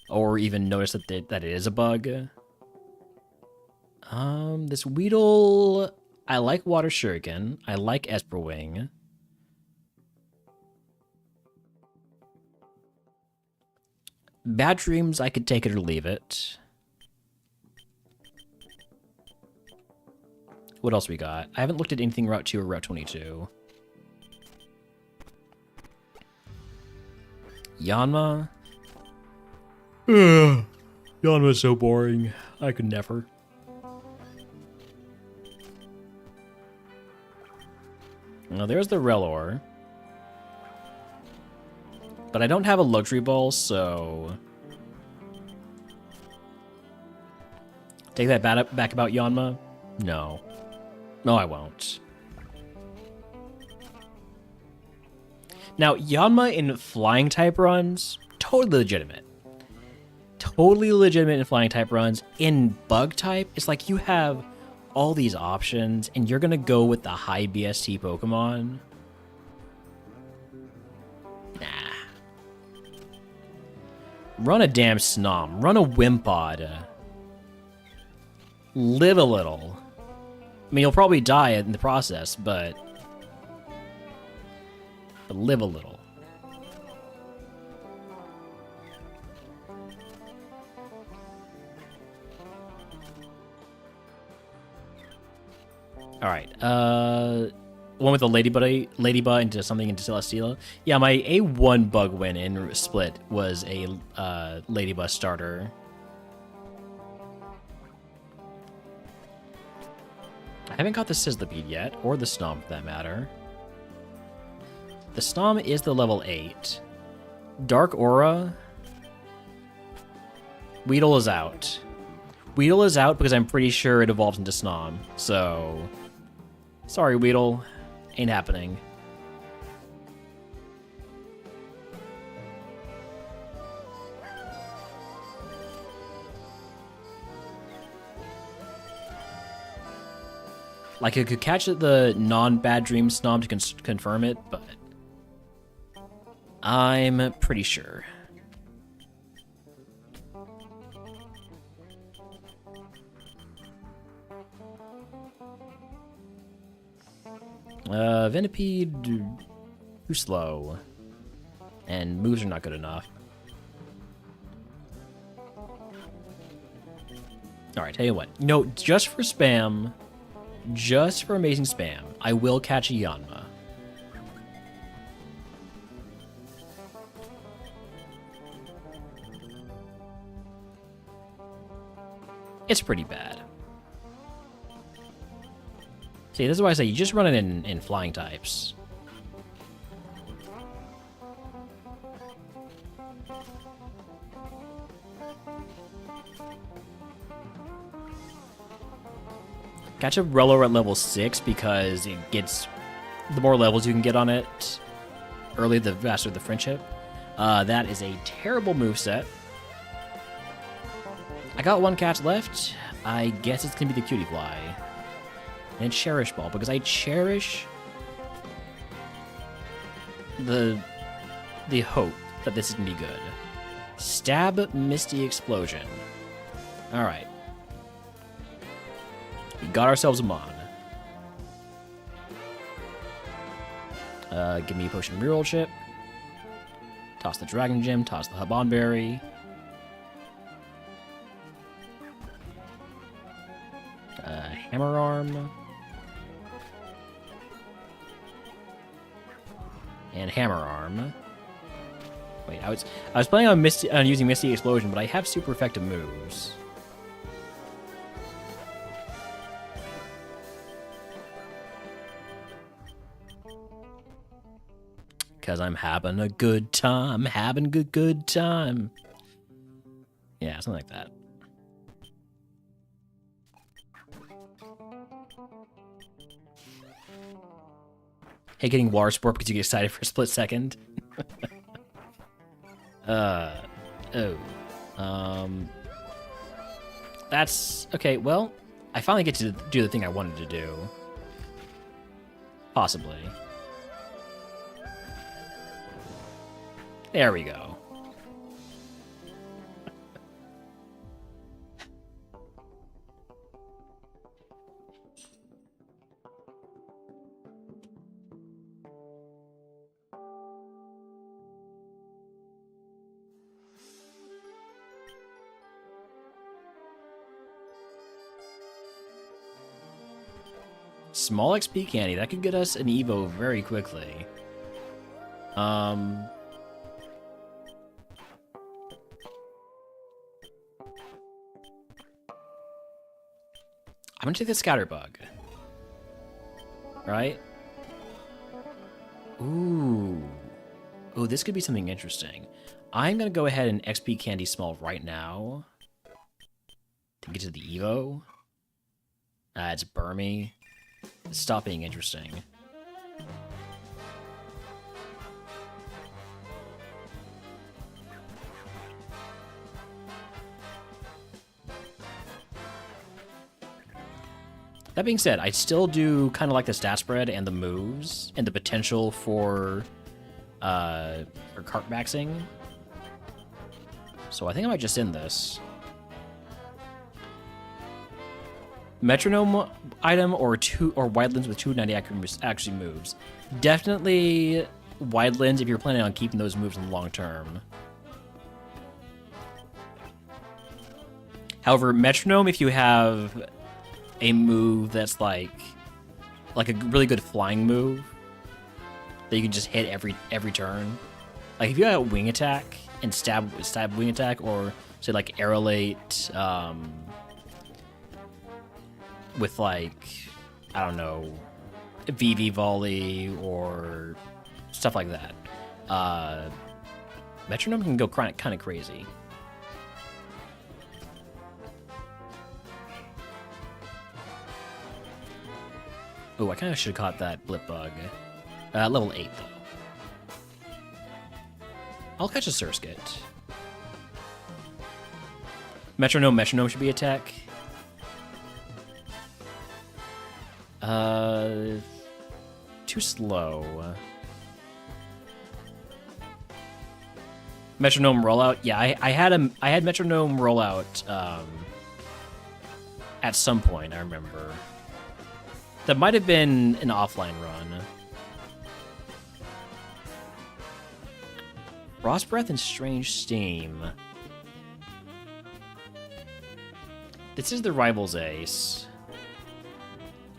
or even notice that it is a bug. This Weedle, I like Water Shuriken. I like Esper Wing. Bad Dreams, I could take it or leave it. What else we got? I haven't looked at anything Route 2 or Route 22. Yanma? Yanma's so boring. I could never. Now there's the Relor. But I don't have a luxury ball, so... Take that back about Yanma? No. No, I won't. Now, Yanma in flying type runs, totally legitimate. Totally legitimate in flying type runs. In bug type, it's like you have all these options, and you're gonna go with the high BST Pokemon. Run a damn Snom. Run a Wimpod. Live a little. I mean, you'll probably die in the process, but live a little. Alright, one with a Ladybug into something into Celesteela. Yeah, my A1 bug win in Split was a Ladybug starter. I haven't got the Sizzlipede yet, or the Snom for that matter. The Snom is the level 8. Dark Aura. Weedle is out. Weedle is out because I'm pretty sure it evolves into Snom, so... Sorry, Weedle. Ain't happening. Like, I could catch the non-Bad Dream Snom to confirm it, but... I'm pretty sure. Venipede, too slow. And moves are not good enough. Alright, tell you what. No, just for spam, just for amazing spam, I will catch a Yanma. It's pretty bad. See, this is why I say you just run it in flying types. Catch a Relor at level 6 because it gets... The more levels you can get on it, early the faster the friendship. That is a terrible moveset. I got one catch left. I guess it's going to be the Cutie Fly. And Cherish Ball, because I cherish the hope that this is going to be good. Stab Misty Explosion. Alright. We got ourselves a Mon. Give me a potion reroll chip. Toss the dragon gem. Toss the Habon berry. Hammer arm. And hammer arm. Wait, I was planning on using Misty Explosion, but I have super effective moves. Cause I'm having a good time, having a good time. Yeah, something like that. Hey, getting water sport because you get excited for a split second. That's okay. Well, I finally get to do the thing I wanted to do. Possibly. There we go. Small XP candy. That could get us an Evo very quickly. I'm gonna take the Scatterbug. Right? Ooh. Ooh, this could be something interesting. I'm gonna go ahead and XP candy small right now. To get to the Evo. It's Burmy. Stop being interesting. That being said, I still do kind of like the stat spread and the moves and the potential for cart maxing. So I think I might just end this. Metronome item or wide lens with 290 accuracy moves. Definitely wide lens if you're planning on keeping those moves in the long term. However, metronome if you have a move that's like a really good flying move that you can just hit every turn. Like if you have a wing attack and stab wing attack, or say like Aerolate, with like, I don't know, VV volley or stuff like that. Metronome can go kind of crazy. Oh, I kind of should have caught that Blip Bug. Level 8, though. I'll catch a Surskit. Metronome should be attack. Too slow. Metronome rollout. Yeah, I had metronome rollout at some point, I remember. That might have been an offline run. Frost Breath and Strange Steam. This is the rival's ace.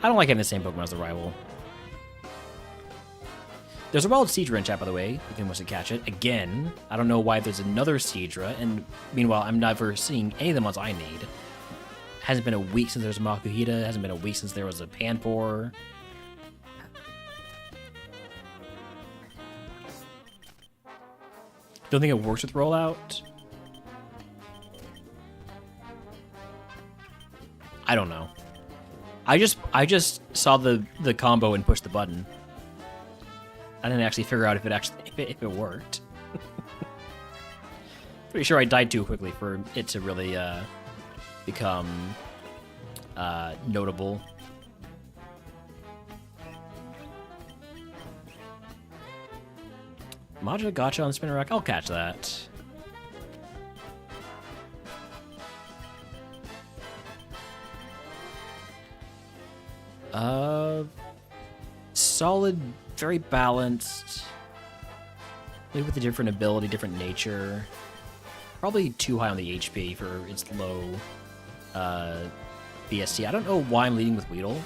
I don't like having the same Pokemon as the rival. There's a wild Seadra in chat, by the way, if anyone wants to catch it. Again, I don't know why there's another Seadra, and meanwhile, I'm never seeing any of the ones I need. Hasn't been a week since there was a Makuhita. Hasn't been a week since there was a Panpour. Don't think it works with rollout. I don't know. I just saw the combo and pushed the button. I didn't actually figure out if it worked. Pretty sure I died too quickly for it to really become notable. Maja Gotcha on Spinner Rack. I'll catch that. Solid very balanced. Maybe with a different ability, different nature. Probably too high on the HP for its low BST. I don't know why I'm leading with Weedle.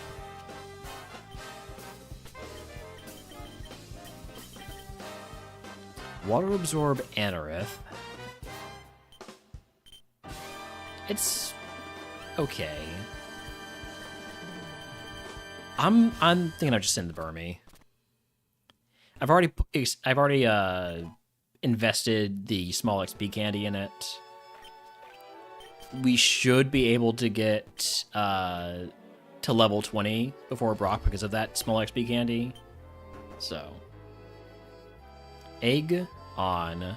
Water Absorb Anorith. It's okay. I'm thinking I'll just send the Burmy. I've already invested the small XP candy in it. We should be able to get to level 20 before Brock because of that small XP candy. So, egg on.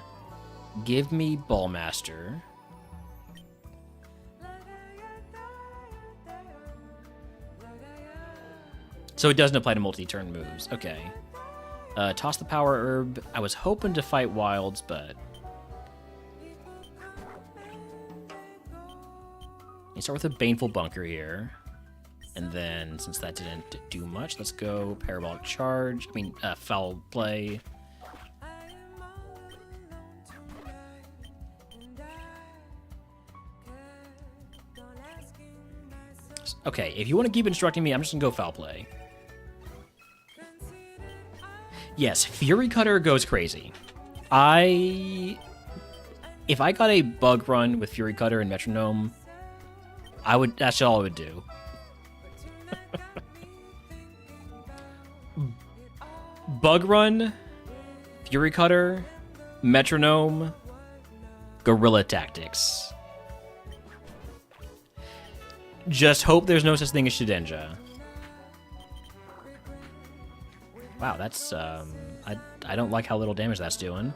Give me Ballmaster. So it doesn't apply to multi-turn moves. Okay. Toss the Power Herb. I was hoping to fight Wilds, but... You start with a Baneful Bunker here. And then, since that didn't do much, let's go Parabolic Charge. I mean, Foul Play. Okay, if you want to keep instructing me, I'm just going to go Foul Play. Yes, Fury Cutter goes crazy. If I got a Bug Run with Fury Cutter and Metronome, that's all I would do. Bug Run, Fury Cutter, Metronome, Guerrilla Tactics. Just hope there's no such thing as Shedinja. Wow, that's, I don't like how little damage that's doing.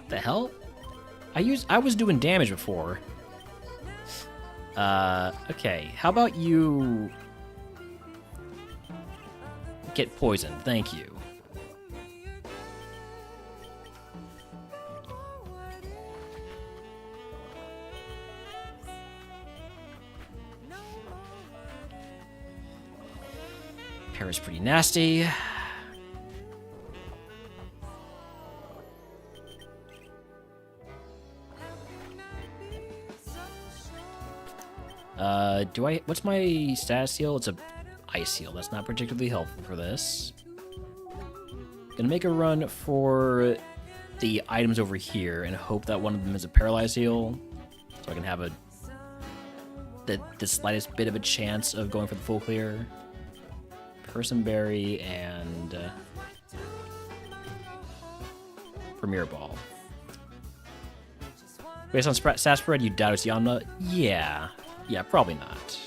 The hell? I was doing damage before. Okay, how about you get poisoned? Thank you. Para's pretty nasty. What's my status heal? It's a ice heal. That's not particularly helpful for this. Gonna make a run for the items over here and hope that one of them is a paralyzed heal, so I can have the slightest bit of a chance of going for the full clear. Personberry and Premier Ball. Based on stat spread, you doubt it's Yanma? Yeah, probably not.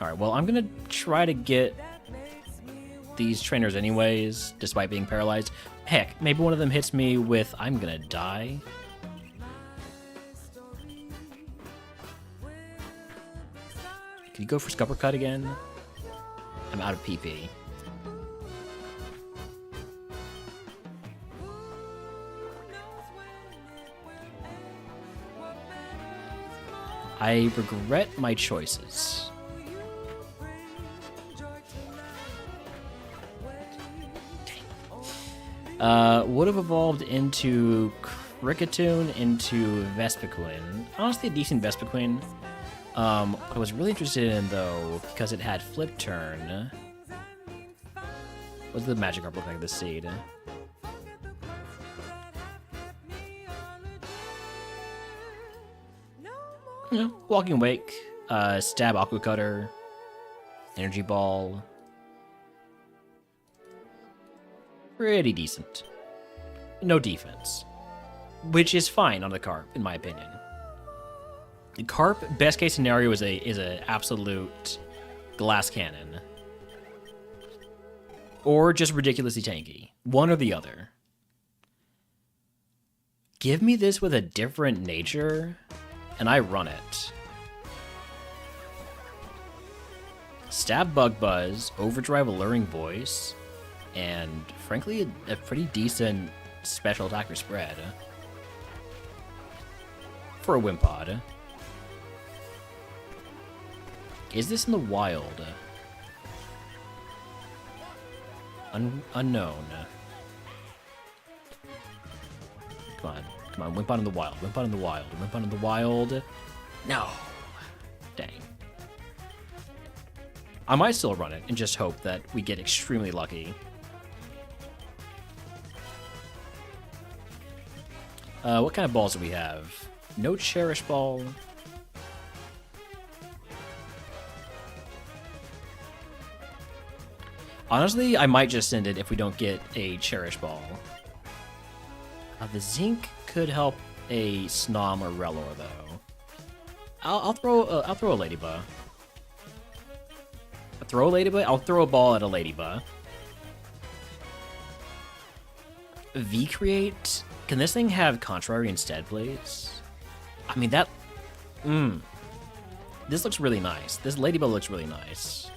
Alright, well, I'm gonna try to get these trainers anyways, despite being paralyzed. Heck, maybe one of them hits me with I'm gonna die. Can you go for Scupper Cut again? I'm out of PP. I regret my choices. Would have evolved into Kricketune, into Vespiquen. Honestly, a decent Vespiquen. What I was really interested in, though, because it had Flip Turn. What does the Magikarp look like, this seed? Yeah, Walking Wake, Stab Aqua Cutter, Energy Ball. Pretty decent. No defense. Which is fine on the Carp, in my opinion. The Carp, best case scenario, is a absolute glass cannon. Or just ridiculously tanky. One or the other. Give me this with a different nature. and I run it. Stab Bug Buzz, Overdrive Alluring Voice, and frankly, a pretty decent special attacker spread for a Wimpod. Is this in the wild? Unknown. Come on, Wimpod in the wild, Wimpod in the wild, Wimpod in the wild. No. Dang. I might still run it and just hope that we get extremely lucky. What kind of balls do we have? No Cherish Ball. Honestly, I might just send it if we don't get a Cherish Ball. The Zinc could help a Snom or Relor, though. I'll throw a Ladybug. Throw a Ladybug? I'll throw a ball at a Ladybug. V-Create? Can this thing have Contrary instead, please? I mean, that... This looks really nice. This Ladybug looks really nice.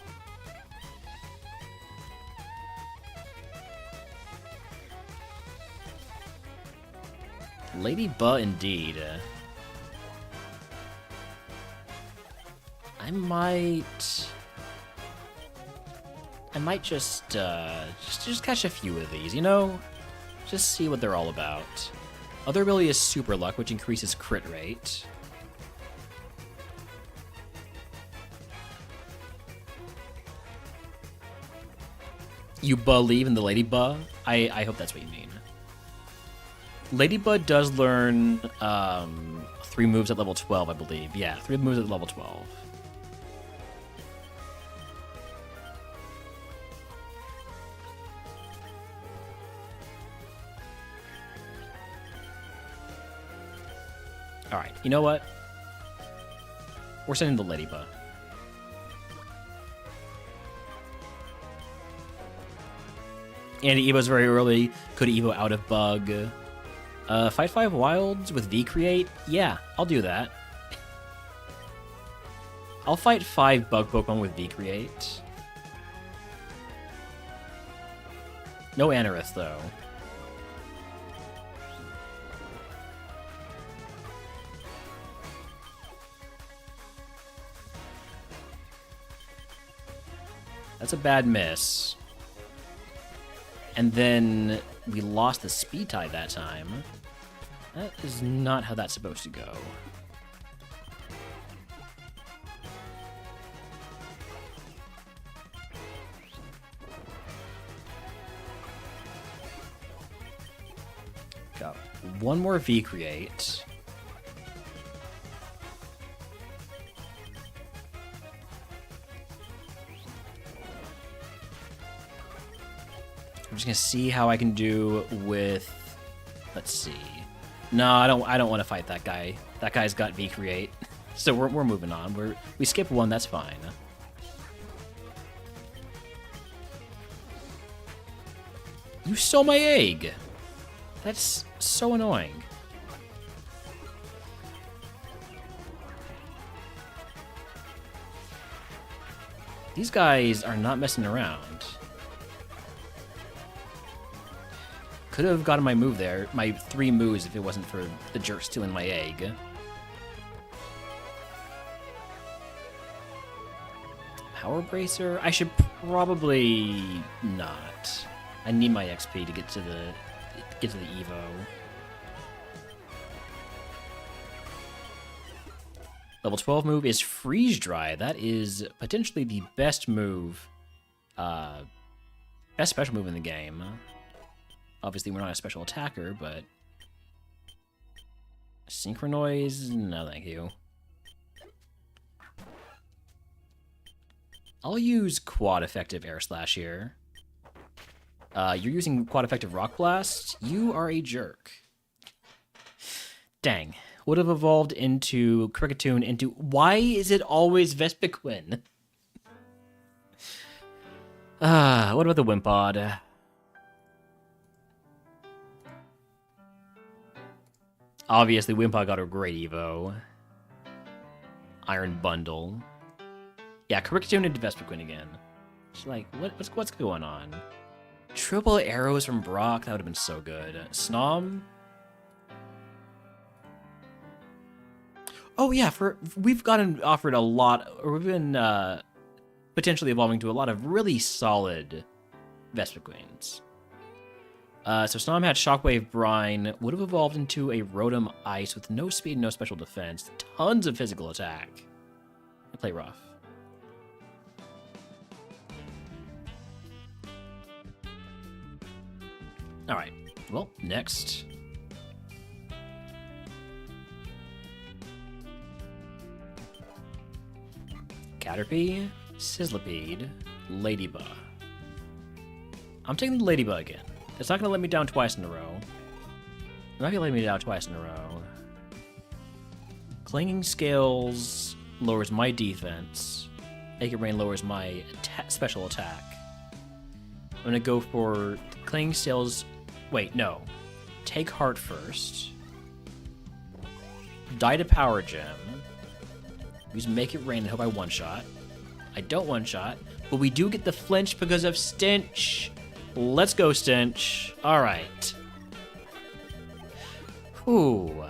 Ladybug indeed. I might just catch a few of these, you know? Just see what they're all about. Other ability is Super Luck, which increases crit rate. You believe in the Ladybug? I hope that's what you mean. Ladybug does learn 3 moves at level 12, I believe. Yeah, 3 moves at level 12. Alright, you know what? We're sending the Ladybug. And Evo's very early. Could Evo out of Bug. Fight 5 Wilds with V-Create? Yeah, I'll do that. I'll fight 5 Bug Pokemon with V-Create. No Anorith, though. That's a bad miss. And then we lost the Speed Tie that time. That is not how that's supposed to go. Got one more V-Create. I'm just gonna see how I can do with. Let's see. No, I don't want to fight that guy. That guy's got V-Create, so we're moving on. We skip one. That's fine. You stole my egg. That's so annoying. These guys are not messing around. Could have gotten my move there, my 3 moves, if it wasn't for the jerk stealing my egg. Power Bracer? I should probably not. I need my XP to get to the Evo. Level 12 move is Freeze Dry. That is potentially the best move, best special move in the game. Obviously, we're not a special attacker, but... Synchronize? No, thank you. I'll use Quad Effective Air Slash here. You're using Quad Effective Rock Blast? You are a jerk. Dang. Would have evolved into Cricketune into... Why is it always Vespiquen? What about the Wimpod? Obviously, Wimpod got a great Evo. Iron Bundle. Yeah, Cricketune into Vespiquen again. She's like, what's going on? Triple arrows from Brock, that would have been so good. Snom. Oh yeah, we've gotten offered a lot, or we've been potentially evolving to a lot of really solid Vespiquens. So Snom had Shockwave Brine, would have evolved into a Rotom Ice with no speed and no special defense, tons of physical attack. I play rough. Alright, well, next. Caterpie, Sizzlipede, Ladybug. I'm taking the Ladybug again. It's not going to let me down twice in a row. It's not going to let me down twice in a row. Clinging Scales lowers my defense. Naked Rain lowers my special attack. I'm going to go for Clinging Scales. Wait, no. Take Heart first. Die to Power Gem. Use Make It Rain and hope I one-shot. I don't one-shot, but we do get the flinch because of Stench. Let's go, Stench. All right. Ooh.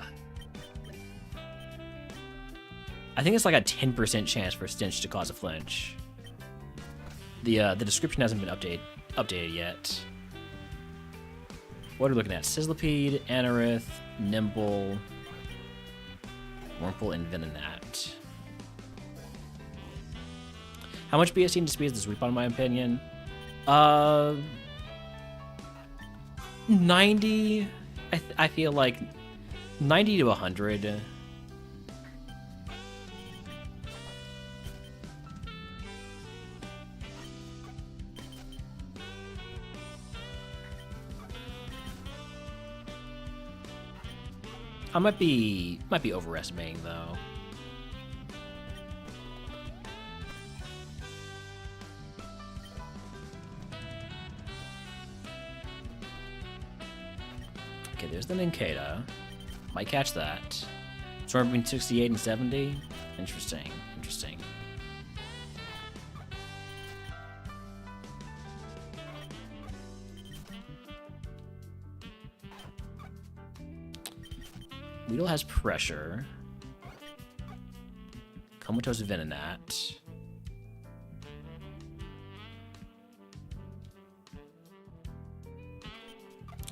I think it's like a 10% chance for Stench to cause a flinch. The description hasn't been updated yet. What are we looking at? Sizzlipede, Anorith, Nimble, Wurmple, and Venonat. How much BSC into speed is the sweet spot in my opinion? 90. I feel like 90 to 100. I might be overestimating though. Okay, there's the Nincada. Might catch that. Somewhere between 68 and 70. Interesting. Interesting. Weedle has pressure. Comatose Venonat.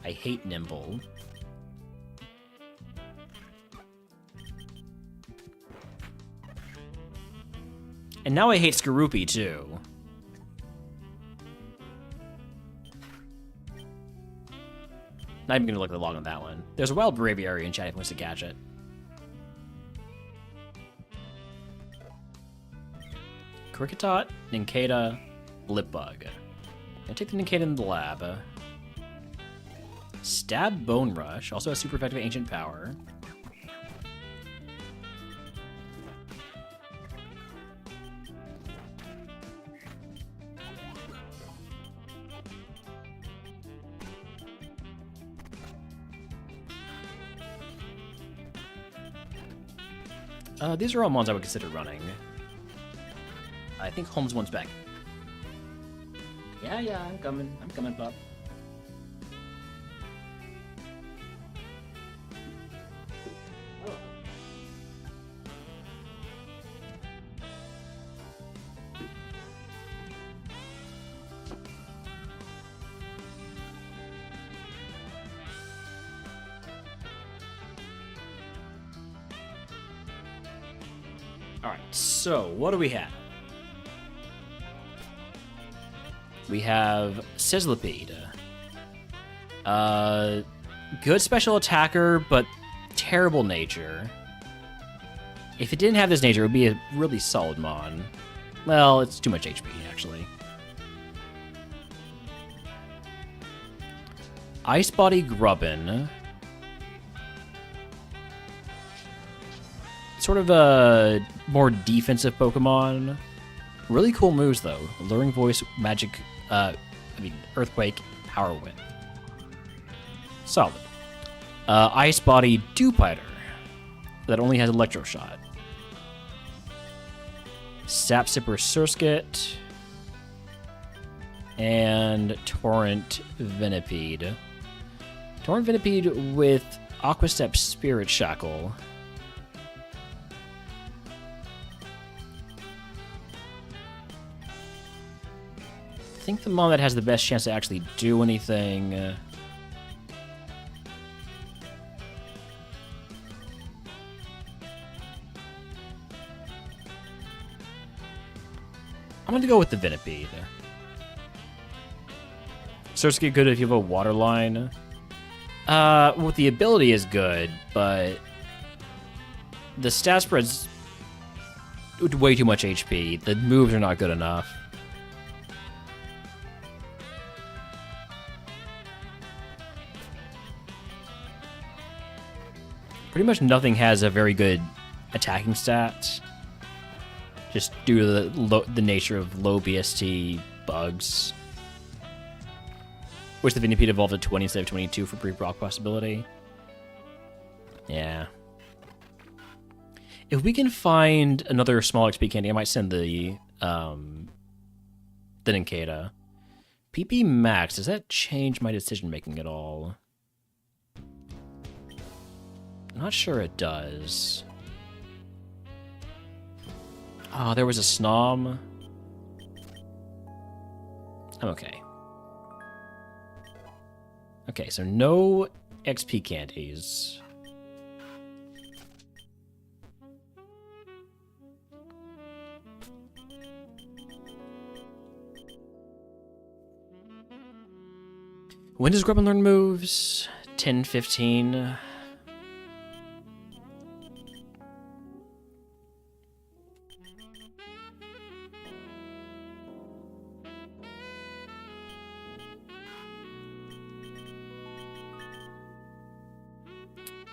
I hate Nimble. And now I hate Skorupi too. Not even gonna look at the log on that one. There's a wild Braviary in chat if he wants to catch it. Kricketot, Nincada, Blipbug. I take the Nincada in the lab. Stab Bone Rush, also has super effective ancient power. These are all mons I would consider running. I think Holmes one's back. Yeah, I'm coming. I'm coming, pup. Alright, so what do we have? We have Sizzlipede. Good special attacker, but terrible nature. If it didn't have this nature, it would be a really solid mon. Well, it's too much HP, actually. Ice Body Grubbin. Sort of a more defensive Pokemon. Really cool moves, though. Alluring Voice, Magic, Earthquake, Power Whip. Solid. Ice Body Dewpider. That only has Electro Shot. Sap Sipper Surskit, and Torrent Venipede. Torrent Venipede with Aquastep Spirit Shackle. I think the one that has the best chance to actually do anything. I'm going to go with the Venipede. Surskit good if you have a water line. Well, the ability is good, but the stat spread's way too much HP. The moves are not good enough. Pretty much nothing has a very good attacking stat, just due to the nature of low BST bugs. Wish the Venipede evolved at 20 instead of 22 for pre-proc possibility. Yeah. If we can find another small XP candy, I might send the Ninkata. PP Max, does that change my decision making at all? I'm not sure it does. Oh, there was a Snom. I'm okay. Okay, so no XP candies. When does Grubbin learn moves? 10, 15.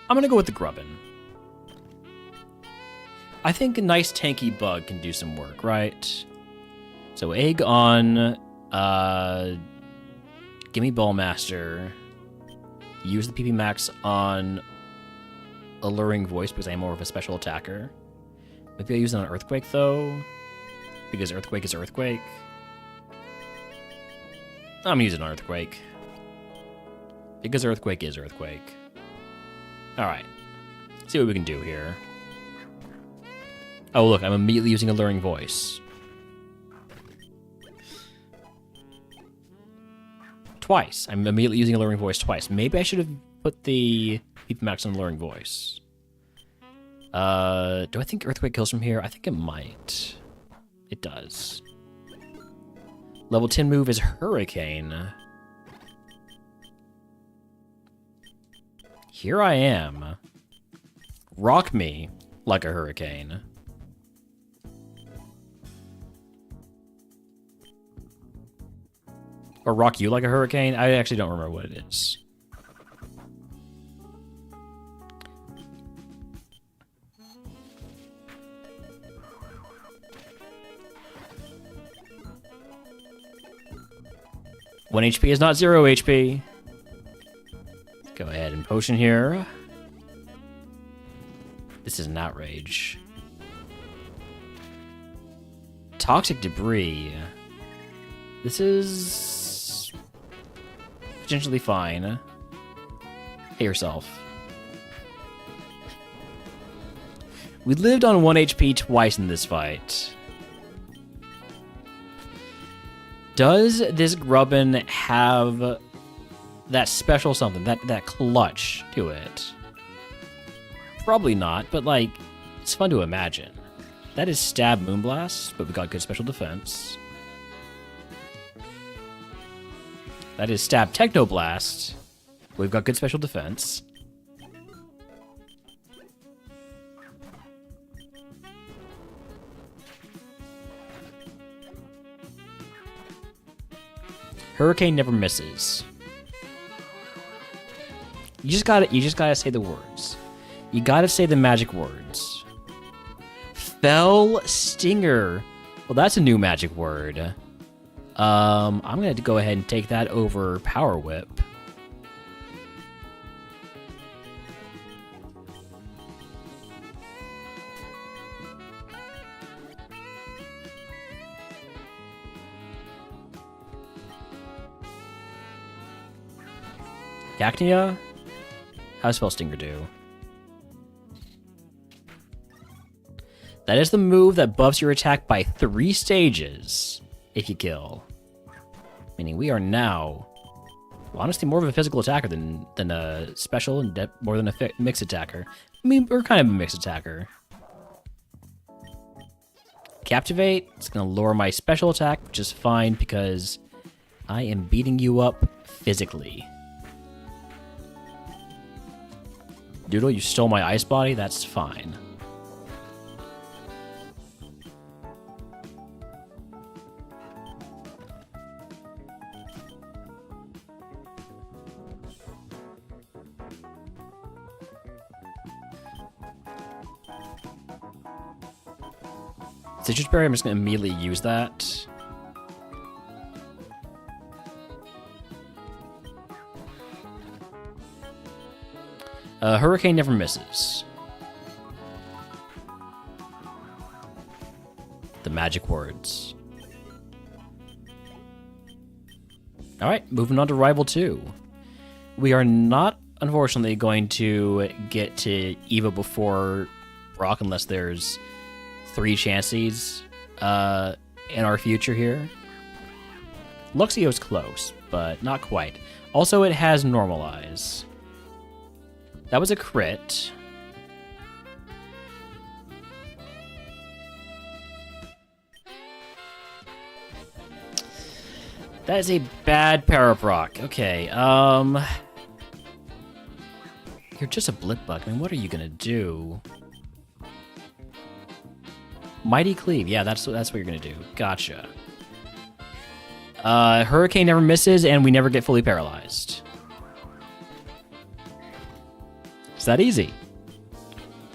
I'm gonna go with the Grubbin. I think a nice tanky bug can do some work, right? So egg on, gimme Ballmaster. Use the PP Max on Alluring Voice because I'm more of a special attacker. Maybe I'll use it on Earthquake though, because Earthquake is Earthquake. I'm using Earthquake because Earthquake is Earthquake. Alright, see what we can do here. Oh look, I'm immediately using Alluring Voice. Twice. I'm immediately using Alluring Voice twice. Maybe I should have put the PP Max on Alluring Voice. Do I think Earthquake kills from here? I think it might. It does. Level 10 move is Hurricane. Here I am. Rock me like a hurricane. Or rock you like a hurricane? I actually don't remember what it is. One HP is not 0 HP. Go ahead and potion here. This is an outrage. Toxic debris. This is potentially fine. Hey yourself. We lived on 1 HP twice in this fight. Does this Grubbin have that special something, that clutch to it? Probably not, but like, it's fun to imagine. That is Stab Moonblast, but we got good special defense. That is Stab Technoblast. We've got good special defense. Hurricane never misses. You just gotta say the words. You gotta say the magic words. Fell Stinger. Well, that's a new magic word. I'm gonna go ahead and take that over Power Whip. Cacnea? How's Spell Stinger do? That is the move that buffs your attack by 3 stages if you kill. Meaning we are now, well, honestly, more of a physical attacker than a special and more than a mixed attacker. I mean, we're kind of a mixed attacker. Captivate, it's going to lower my special attack, which is fine because I am beating you up physically. Doodle, you stole my ice body? That's fine. Citrus Berry, I'm just going to immediately use that. Hurricane never misses. The magic words. Alright, moving on to Rival 2. We are not, unfortunately, going to get to Eva before Brock unless there's 3 chances in our future here. Luxio's close, but not quite. Also, it has Normalize. That was a crit. That is a bad Paraproc. Okay, you're just a Blitbug. I mean, what are you gonna do? Mighty Cleave. Yeah, that's what you're gonna do. Gotcha. Hurricane never misses, and we never get fully paralyzed. It's that easy.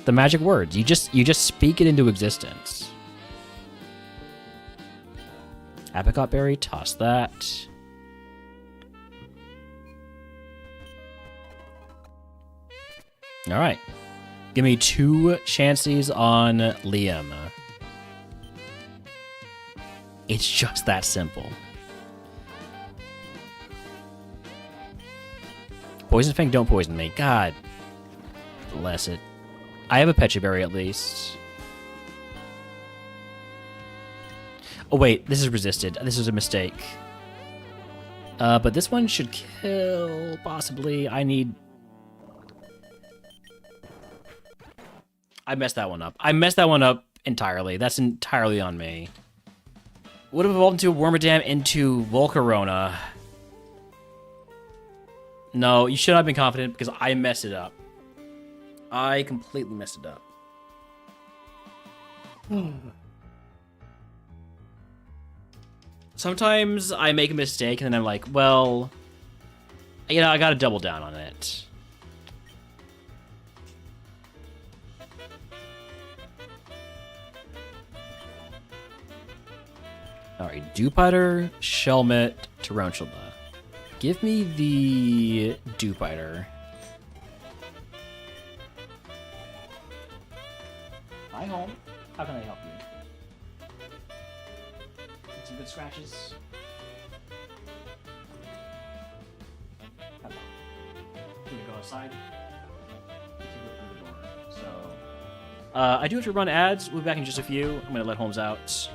The magic words. You just speak it into existence. Apricot Berry, toss that. Alright. Give me 2 chances on Liam. It's just that simple. Poison Fang, don't poison me. God bless it. I have a Pecha Berry at least. Oh wait, this is resisted. This was a mistake. But this one should kill, possibly. I messed that one up. I messed that one up entirely. That's entirely on me. Would have evolved into a Wormadam into Volcarona. No, you should not have been confident because I messed it up. I completely messed it up. Sometimes I make a mistake and then I'm like, well, you know, I gotta double down on it. Alright, Dewpider, Shelmet, Tarantula. Give me the Dewpider. Hi, home. How can I help you? Get some good scratches. Hello. I'm gonna go outside. Open the door. So, I do have to run ads. We'll be back in just a few. I'm gonna let Holmes out.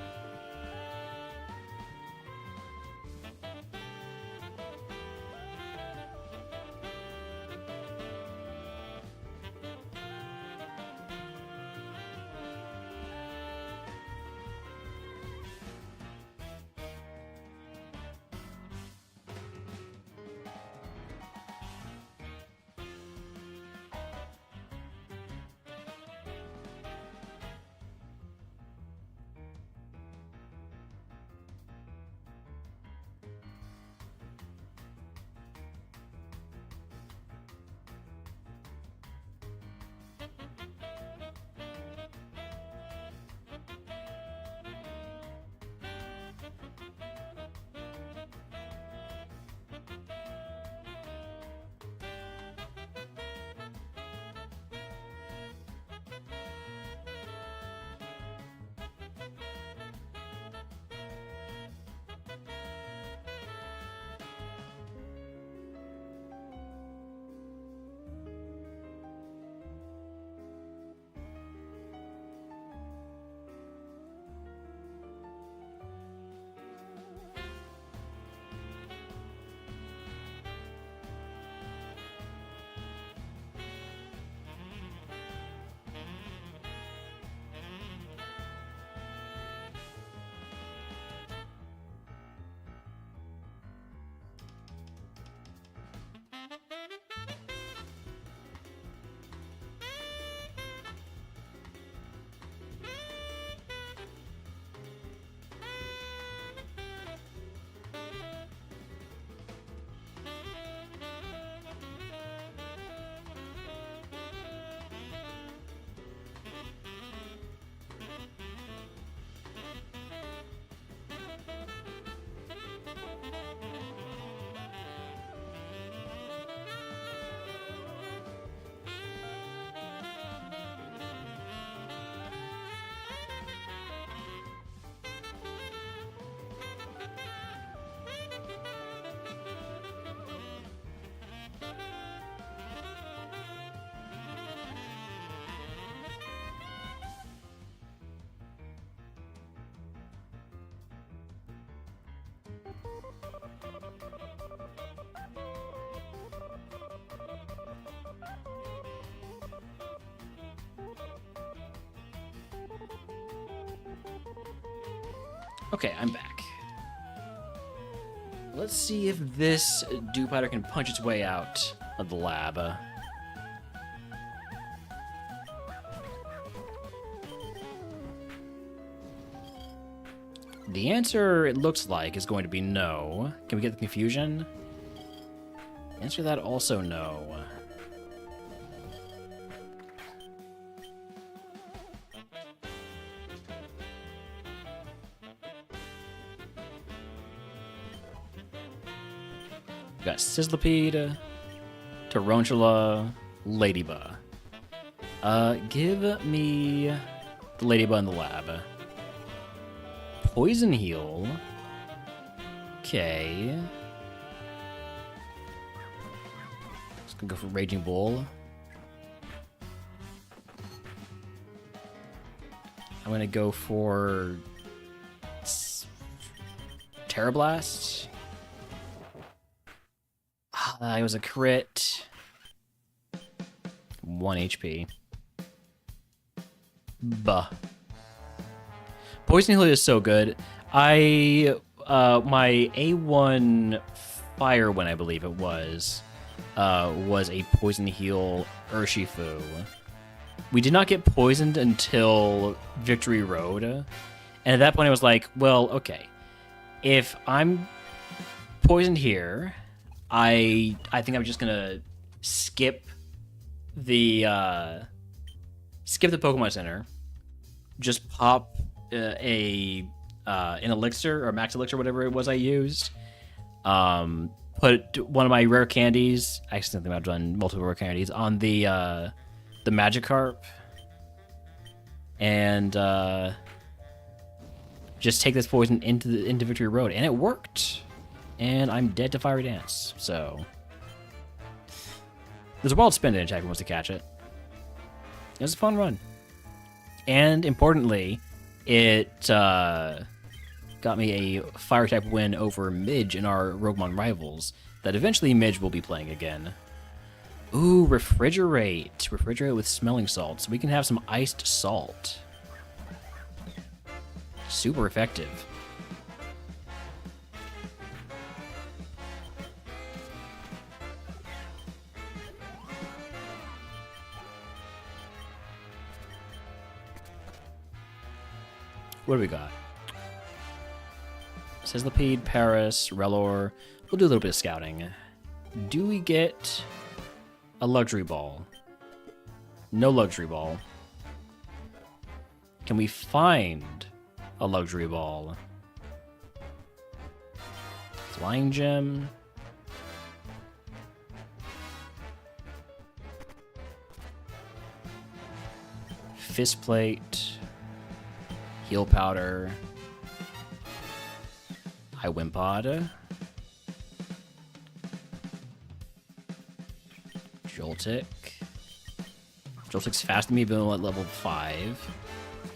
Okay, I'm back. Let's see if this Dewpider can punch its way out of the lab. The answer, it looks like, is going to be no. Can we get the confusion? Answer that also no. We got Sizzlipede, Tarantula, Ladybug. Give me the Ladybug in the lab. Poison Heal. Okay. Just gonna go for Raging Bull. I'm gonna go for Terra Blast. That was a crit. 1 HP. Buh. Poison Heal is so good. My A1 Fire Wind, I believe it was a Poison Heal Urshifu. We did not get poisoned until Victory Road. And at that point I was like, well, okay. If I'm poisoned here, I think I'm just gonna skip the Pokemon Center. Just pop an elixir or max elixir, whatever it was I used. Put one of my rare candies. I accidentally I've done multiple rare candies on the Magikarp, and just take this poison into Victory Road, and it worked. And I'm dead to Fiery Dance. So there's a wild spin in attack if he wants to catch it. It was a fun run, and importantly, it got me a fire type win over Midge in our RogueMon rivals. That eventually Midge will be playing again. Ooh, refrigerate with smelling salt, so we can have some iced salt. Super effective. What do we got? Sizzlipede, Paris, Relor. We'll do a little bit of scouting. Do we get a luxury ball? No luxury ball. Can we find a luxury ball? Flying gem. Fist plate. Heal powder. High Wimpod. Joltik. Joltik's faster than me, but only at level 5.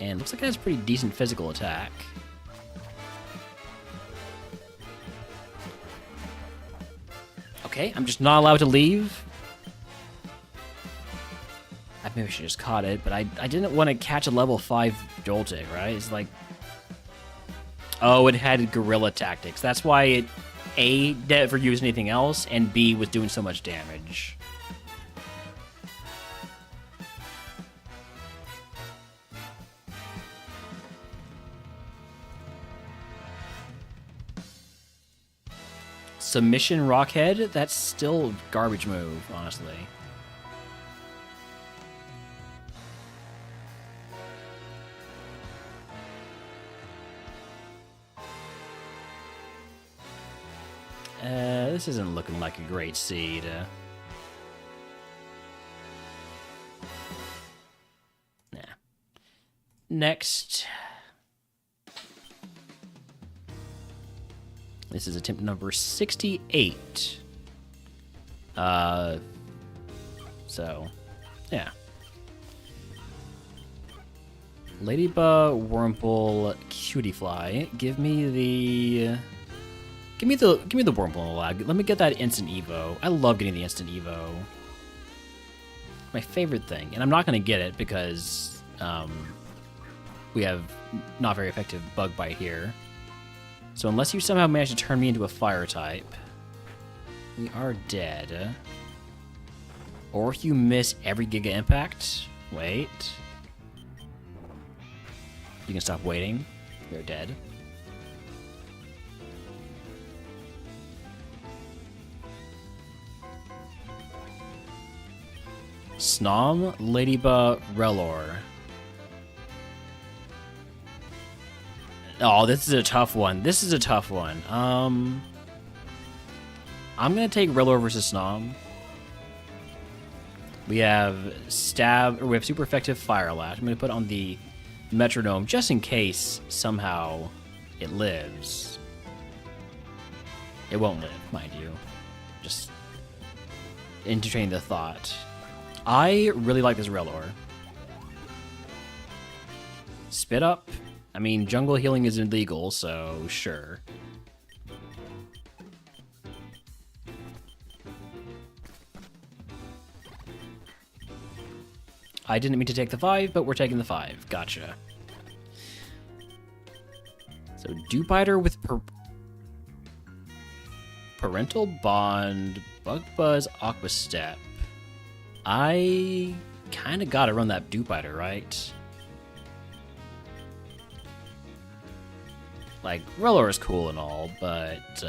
And looks like it has pretty decent physical attack. Okay, I'm just not allowed to leave. Maybe I should just caught it, but I didn't want to catch a level 5 Joltik, right? It's like... Oh, it had Guerrilla Tactics. That's why it, A, never used anything else, and B, was doing so much damage. Submission Rockhead? That's still a garbage move, honestly. This isn't looking like a great seed. Nah. Next. This is attempt number 68. So, yeah. Ladybug, Wurmple, Cutiefly. Give me the Wurmple in the lab. Let me get that instant Evo. I love getting the instant Evo. My favorite thing. And I'm not going to get it because we have not very effective Bug Bite here. So unless you somehow manage to turn me into a fire type, we are dead. Or if you miss every Giga Impact, wait. You can stop waiting. You're dead. Snom, Ladybug, Relor. Oh, this is a tough one. This is a tough one. I'm gonna take Relor versus Snom. We have super effective Fire Lash. I'm gonna put on the Metronome just in case somehow it lives. It won't live, mind you. Just entertain the thought. I really like this Relor. Spit Up. I mean, jungle healing is illegal, so sure. I didn't mean to take the 5, but we're taking the 5. Gotcha. So, Dewbiter with Parental Bond, Bug Buzz, Aqua Step. I kind of gotta run that Dewbiter, right? Like, Relor is cool and all, but,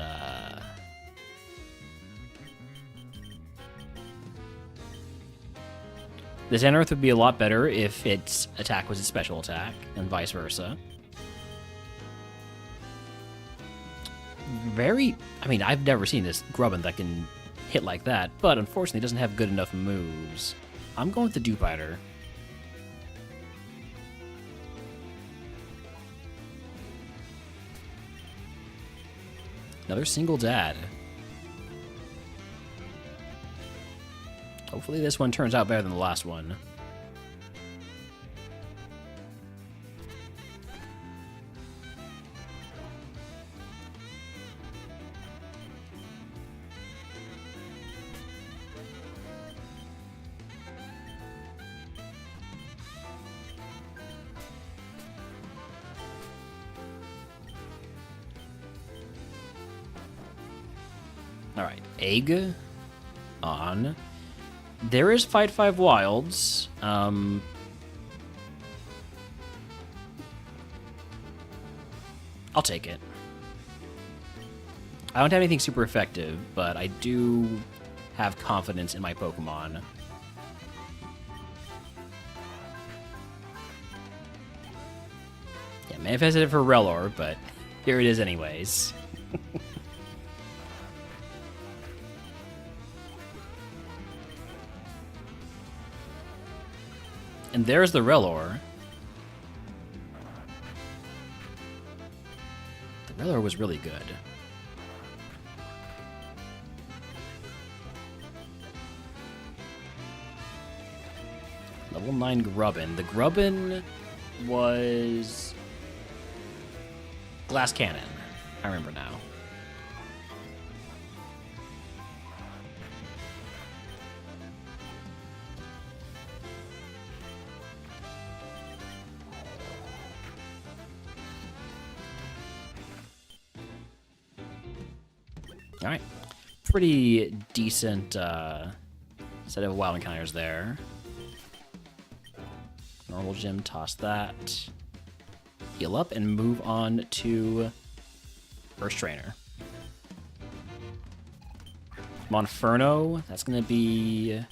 this Anorith would be a lot better if its attack was its special attack, and vice versa. I mean, I've never seen this Grubbin that can hit like that, but unfortunately it doesn't have good enough moves. I'm going with the Dewbiter. Another single dad. Hopefully this one turns out better than the last one. Alright, Egg on. There is Fight 5 Wilds. I'll take it. I don't have anything super effective, but I do have confidence in my Pokemon. Yeah, manifested it for Relor, but here it is anyways. And there's the Relor. The Relor was really good. Level 9 Grubbin. The Grubbin was Glass Cannon. I remember now. Alright. Pretty decent set of wild encounters there. Normal gym, toss that. Heal up and move on to First Trainer. Monferno, that's going to be... I'm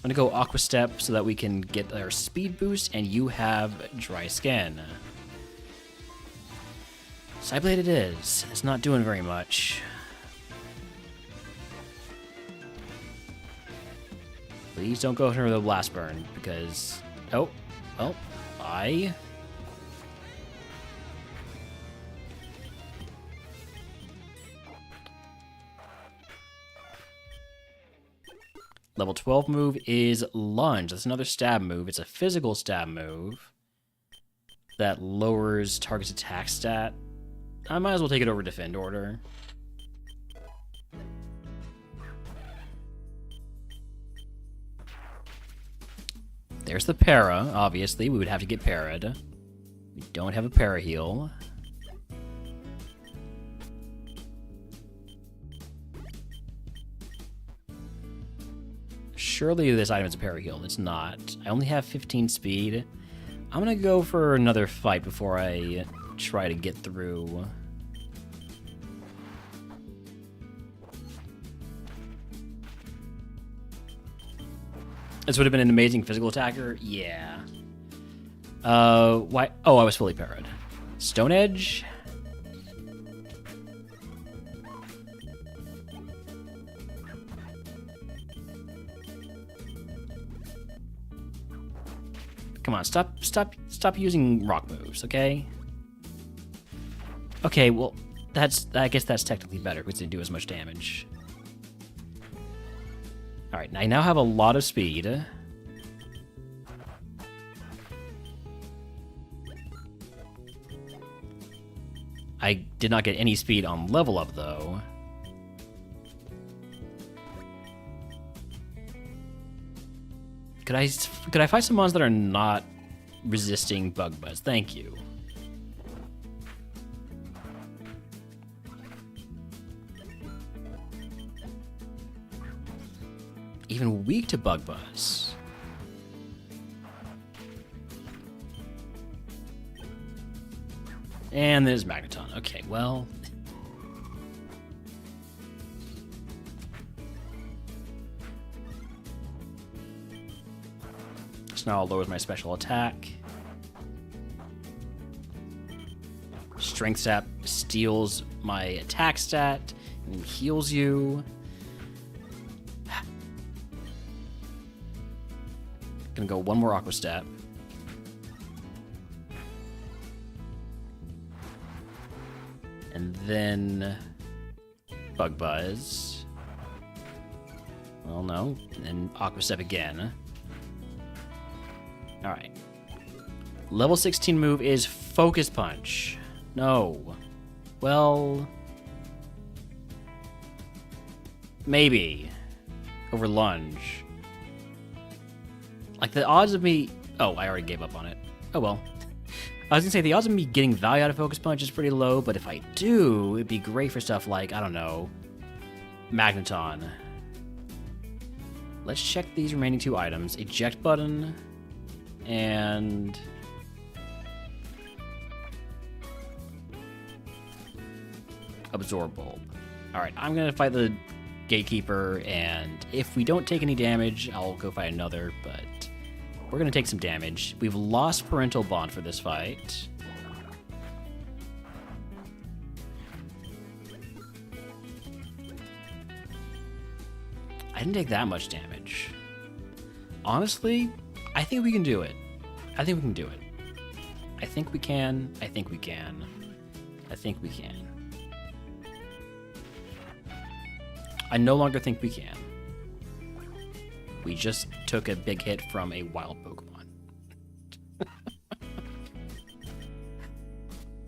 going to go Aqua Step so that we can get our speed boost, and you have Dry Skin. Psyblade it is. It's not doing very much. Please don't go for the Blast Burn, because... Oh, well, Level 12 move is Lunge. That's another stab move. It's a physical stab move that lowers target's attack stat. I might as well take it over Defend Order. There's the Para, obviously. We would have to get para'd. We don't have a Para heal. Surely this item is a parry heal. It's not. I only have 15 speed. I'm gonna go for another fight before I try to get through. This would have been an amazing physical attacker? Yeah. Why? Oh, I was fully parried. Stone Edge? Come on, stop using rock moves, okay? Okay, well, I guess that's technically better because they do as much damage. All right, I now have a lot of speed. I did not get any speed on level up though. Could I find some mons that are not resisting bug buzz? Thank you. Even weak to bug buzz. And there's Magneton. Okay, well. So now I'll lower my special attack. Strength Sap steals my attack stat and heals you. Gonna go one more Aqua Step. And then Bug Buzz. Well, no. And then Aqua Step again. Alright. Level 16 move is Focus Punch. No. Well... maybe. Over Lunge. Like, the odds of me... oh, I already gave up on it. Oh, well. I was gonna say, the odds of me getting value out of Focus Punch is pretty low, but if I do, it'd be great for stuff like, I don't know, Magneton. Let's check these remaining two items. Eject Button, and... Absorb Bulb. Alright, I'm gonna fight the Gatekeeper, and if we don't take any damage, I'll go fight another, but... we're going to take some damage. We've lost Parental Bond for this fight. I didn't take that much damage. Honestly, I think we can do it. I think we can do it. I think we can. I think we can. I think we can. I no longer think we can. We just took a big hit from a wild Pokemon.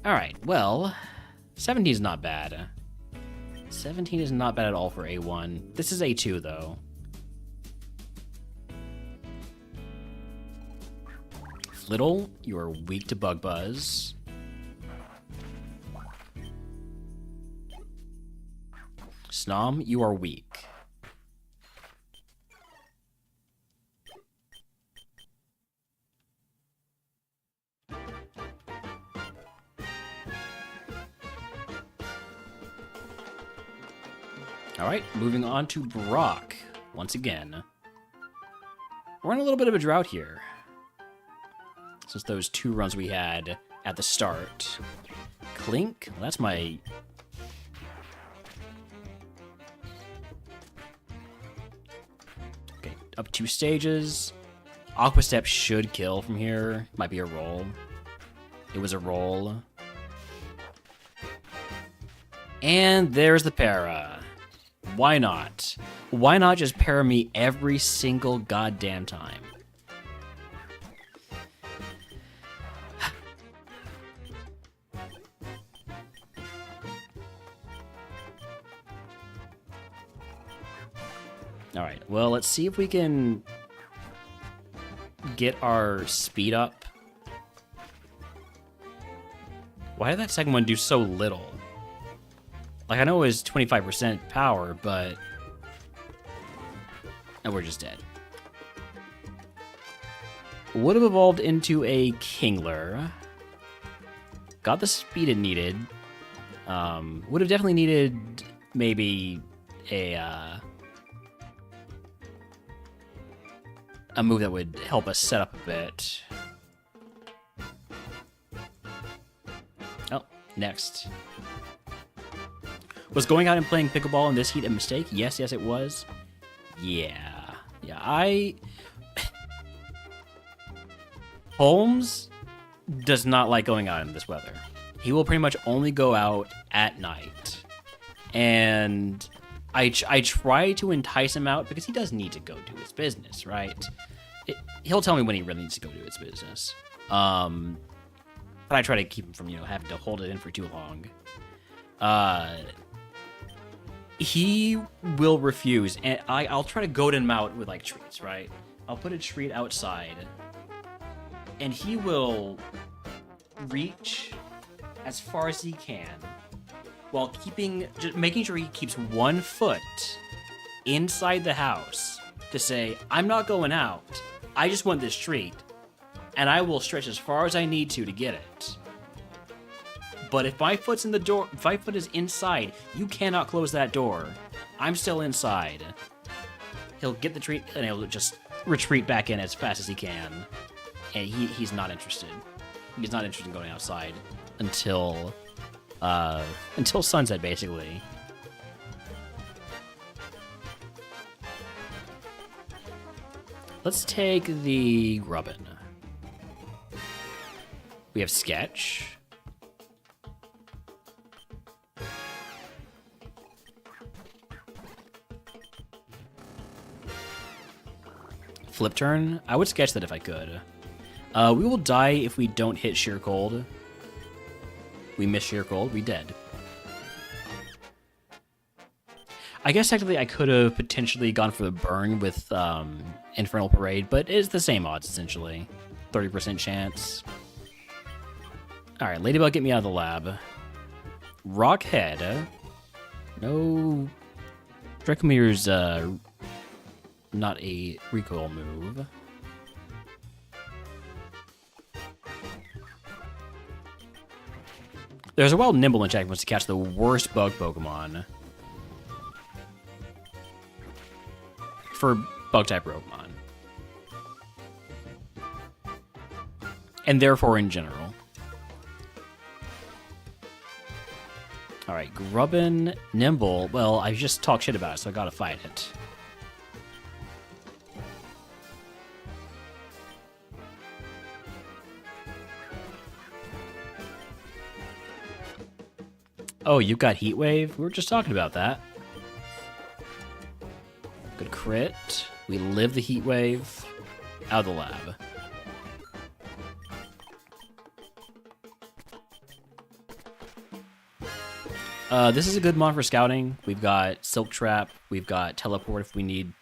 Alright, well, 17 is not bad. 17 is not bad at all for A1. This is A2, though. Flittle, you are weak to Bug Buzz. Snom, you are weak. Alright, moving on to Brock, once again. We're in a little bit of a drought here, since those two runs we had at the start. Clink, well, that's my... okay, up 2 stages. Aqua Step should kill from here. Might be a roll. It was a roll. And there's the para. Why not? Why not just para me every single goddamn time? Alright, well, let's see if we can get our speed up. Why did that second one do so little? Like, I know it was 25% power, but... and we're just dead. would have evolved into a Kingler. Got the speed it needed. Would have definitely needed maybe a move that would help us set up a bit. Oh, next. Was going out and playing pickleball in this heat a mistake? Yes, yes, it was. Yeah, Holmes does not like going out in this weather. He will pretty much only go out at night. And I try to entice him out because he does need to go do his business, right? He'll tell me when he really needs to go do his business. But I try to keep him from, having to hold it in for too long. He will refuse, and I'll try to goad him out with, like, treats, right? I'll put a treat outside, and he will reach as far as he can while just making sure he keeps 1 foot inside the house to say, I'm not going out, I just want this treat, and I will stretch as far as I need to get it. But if my foot's in the door, if my foot is inside, you cannot close that door. I'm still inside. He'll get the treat, and he'll just retreat back in as fast as he can. And he's not interested. He's not interested in going outside until sunset, basically. Let's take the Grubbin. We have Sketch. Flip turn? I would sketch that if I could. We will die if we don't hit Sheer Cold. We miss Sheer Cold, we dead. I guess technically I could have potentially gone for the burn with Infernal Parade, but it's the same odds, essentially. 30% chance. Alright, Ladybug, get me out of the lab. Rockhead. No. Dracomir's not a recoil move. There's a wild Nimble in wants to catch the worst bug Pokemon. For bug-type Roguemon. And therefore in general. Alright, Grubbin, Nimble. Well, I just talked shit about it, so I gotta fight it. Oh, you got Heat Wave? We were just talking about that. Good crit. We live the Heat Wave. Out of the lab. This is a good mod for scouting. We've got Silk Trap. We've got Teleport if we need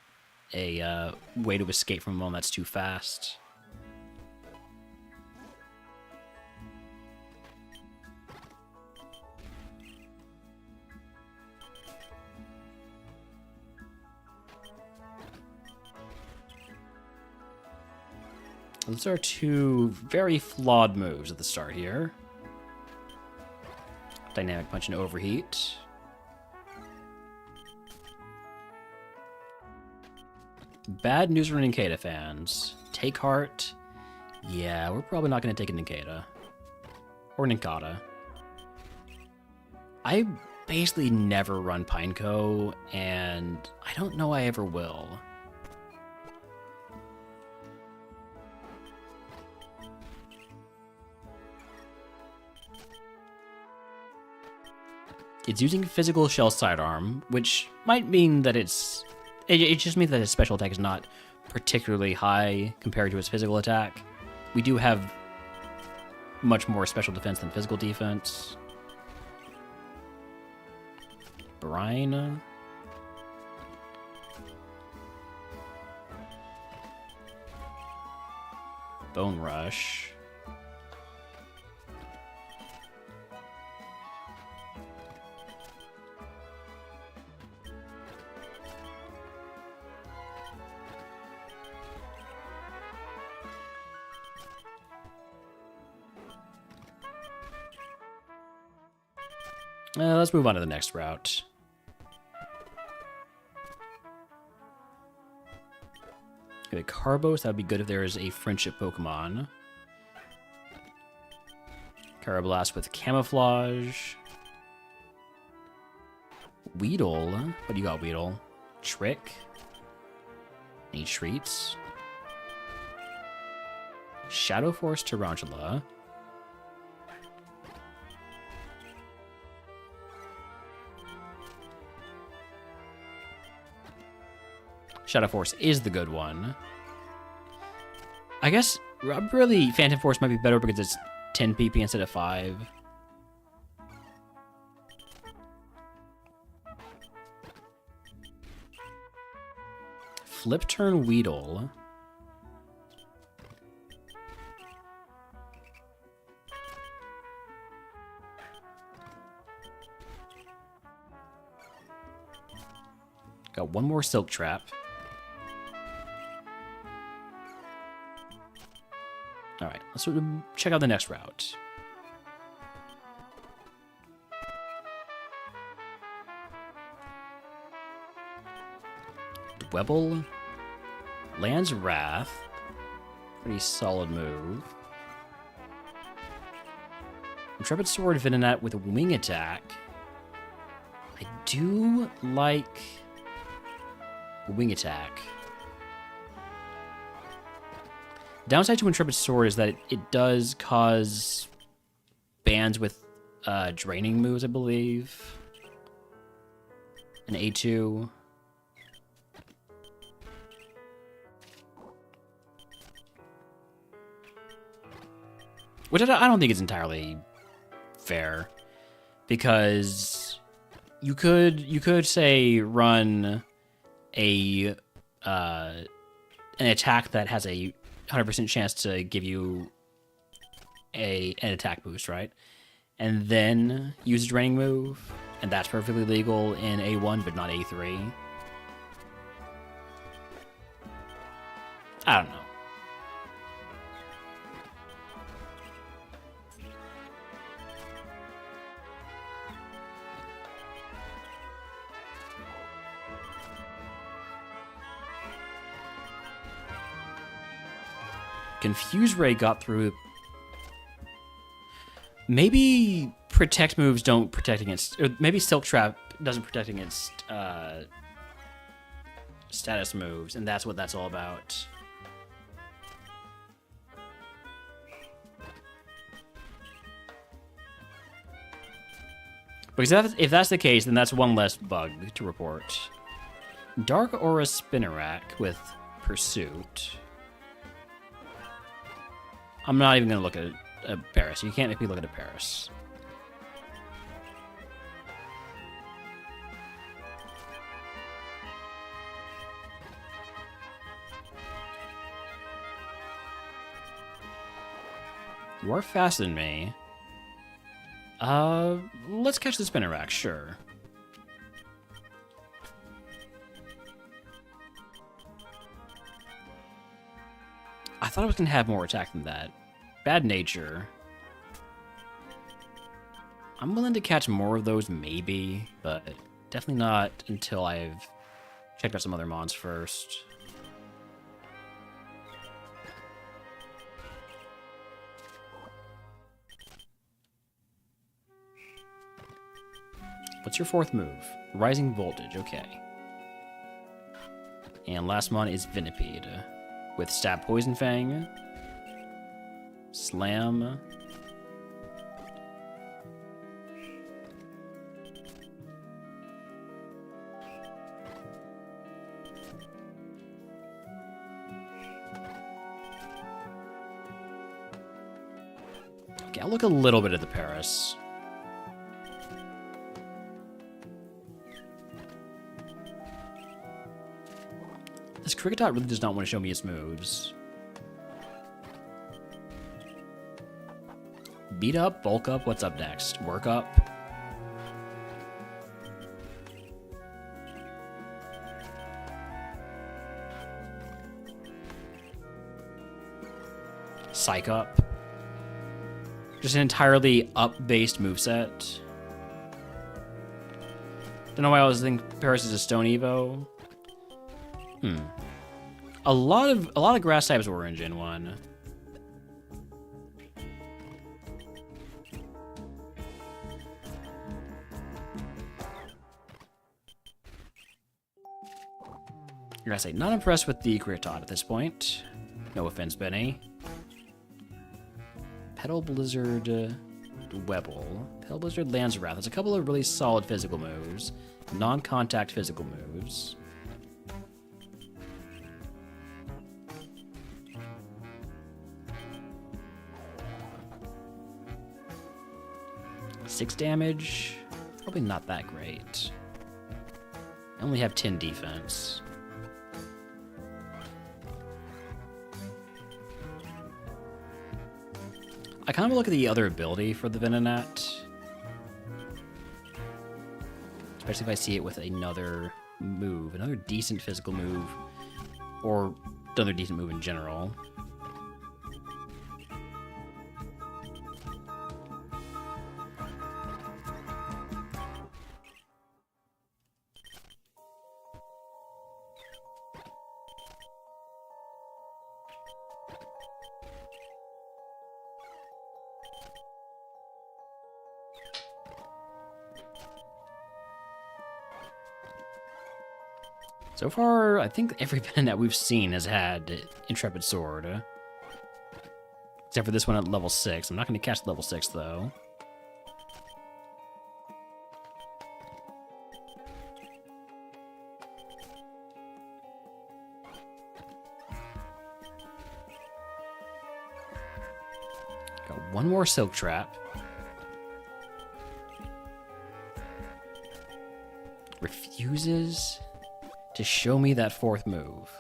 a way to escape from one that's too fast. Those are 2 very flawed moves at the start here. Dynamic Punch and Overheat. Bad news for Ninkata fans. Take Heart. Yeah, we're probably not going to take a Ninkata. Or Ninkata. I basically never run Pineco, and I don't know I ever will. It's using physical shell sidearm, which might mean that it just means that its special attack is not particularly high compared to its physical attack. We do have much more special defense than physical defense. Brine. Bone Rush. Let's move on to the next route. Okay, Carbos, that would be good if there is a friendship Pokemon. Carablast with Camouflage. Weedle. What do you got, Weedle? Trick. Any treats? Shadow Force Tarantula. Shadow Force is the good one. I guess really Phantom Force might be better because it's 10 PP instead of 5. Flip Turn Weedle. Got one more Silk Trap. Alright, let's check out the next route. Dwebble. Land's Wrath. Pretty solid move. Intrepid Sword Venonat with Wing Attack. I do like Wing Attack. Downside to Intrepid Sword is that it does cause bans with draining moves, I believe. An A2. Which I don't think is entirely fair, because you could say run an attack that has a 100% chance to give you an attack boost, right? And then use a draining move, and that's perfectly legal in A1, but not A3. I don't know. Confuse Ray got through. Maybe protect moves don't protect against, or maybe Silk Trap doesn't protect against status moves, and that's what that's all about. Because if that's the case, then that's one less bug to report. Dark Aura Spinnerack with Pursuit. I'm not even going to look at Paris. You can't make me look at Paris. You are faster than me. Let's catch the Spinnerack, sure. I thought I was going to have more attack than that. Bad Nature. I'm willing to catch more of those, maybe, but definitely not until I've checked out some other mons first. What's your fourth move? Rising Voltage, okay. And last mon is Venipede. With Stab Poison Fang. Slam. Okay, I'll look a little bit at the Paris. This Kricketot really does not want to show me its moves. Beat up, bulk up, what's up next? Work up. Psych up. Just an entirely up-based moveset. Don't know why I was thinking Paris is a stone Evo. A lot of grass types were in Gen 1. You're gonna say, not impressed with the Critot at this point. No offense, Benny. Petal Blizzard, Dwebble. Petal Blizzard, Lands Wrath. There's a couple of really solid physical moves. Non-contact physical moves. Six damage. Probably not that great. I only have 10 defense. I kind of look at the other ability for the Venonat. Especially if I see it with another move, another decent physical move, or another decent move in general. So far, I think every Venonat we've seen has had Intrepid Sword. Except for this one at level 6. I'm not going to catch level 6, though. Got one more Silk Trap. Refuses to show me that fourth move.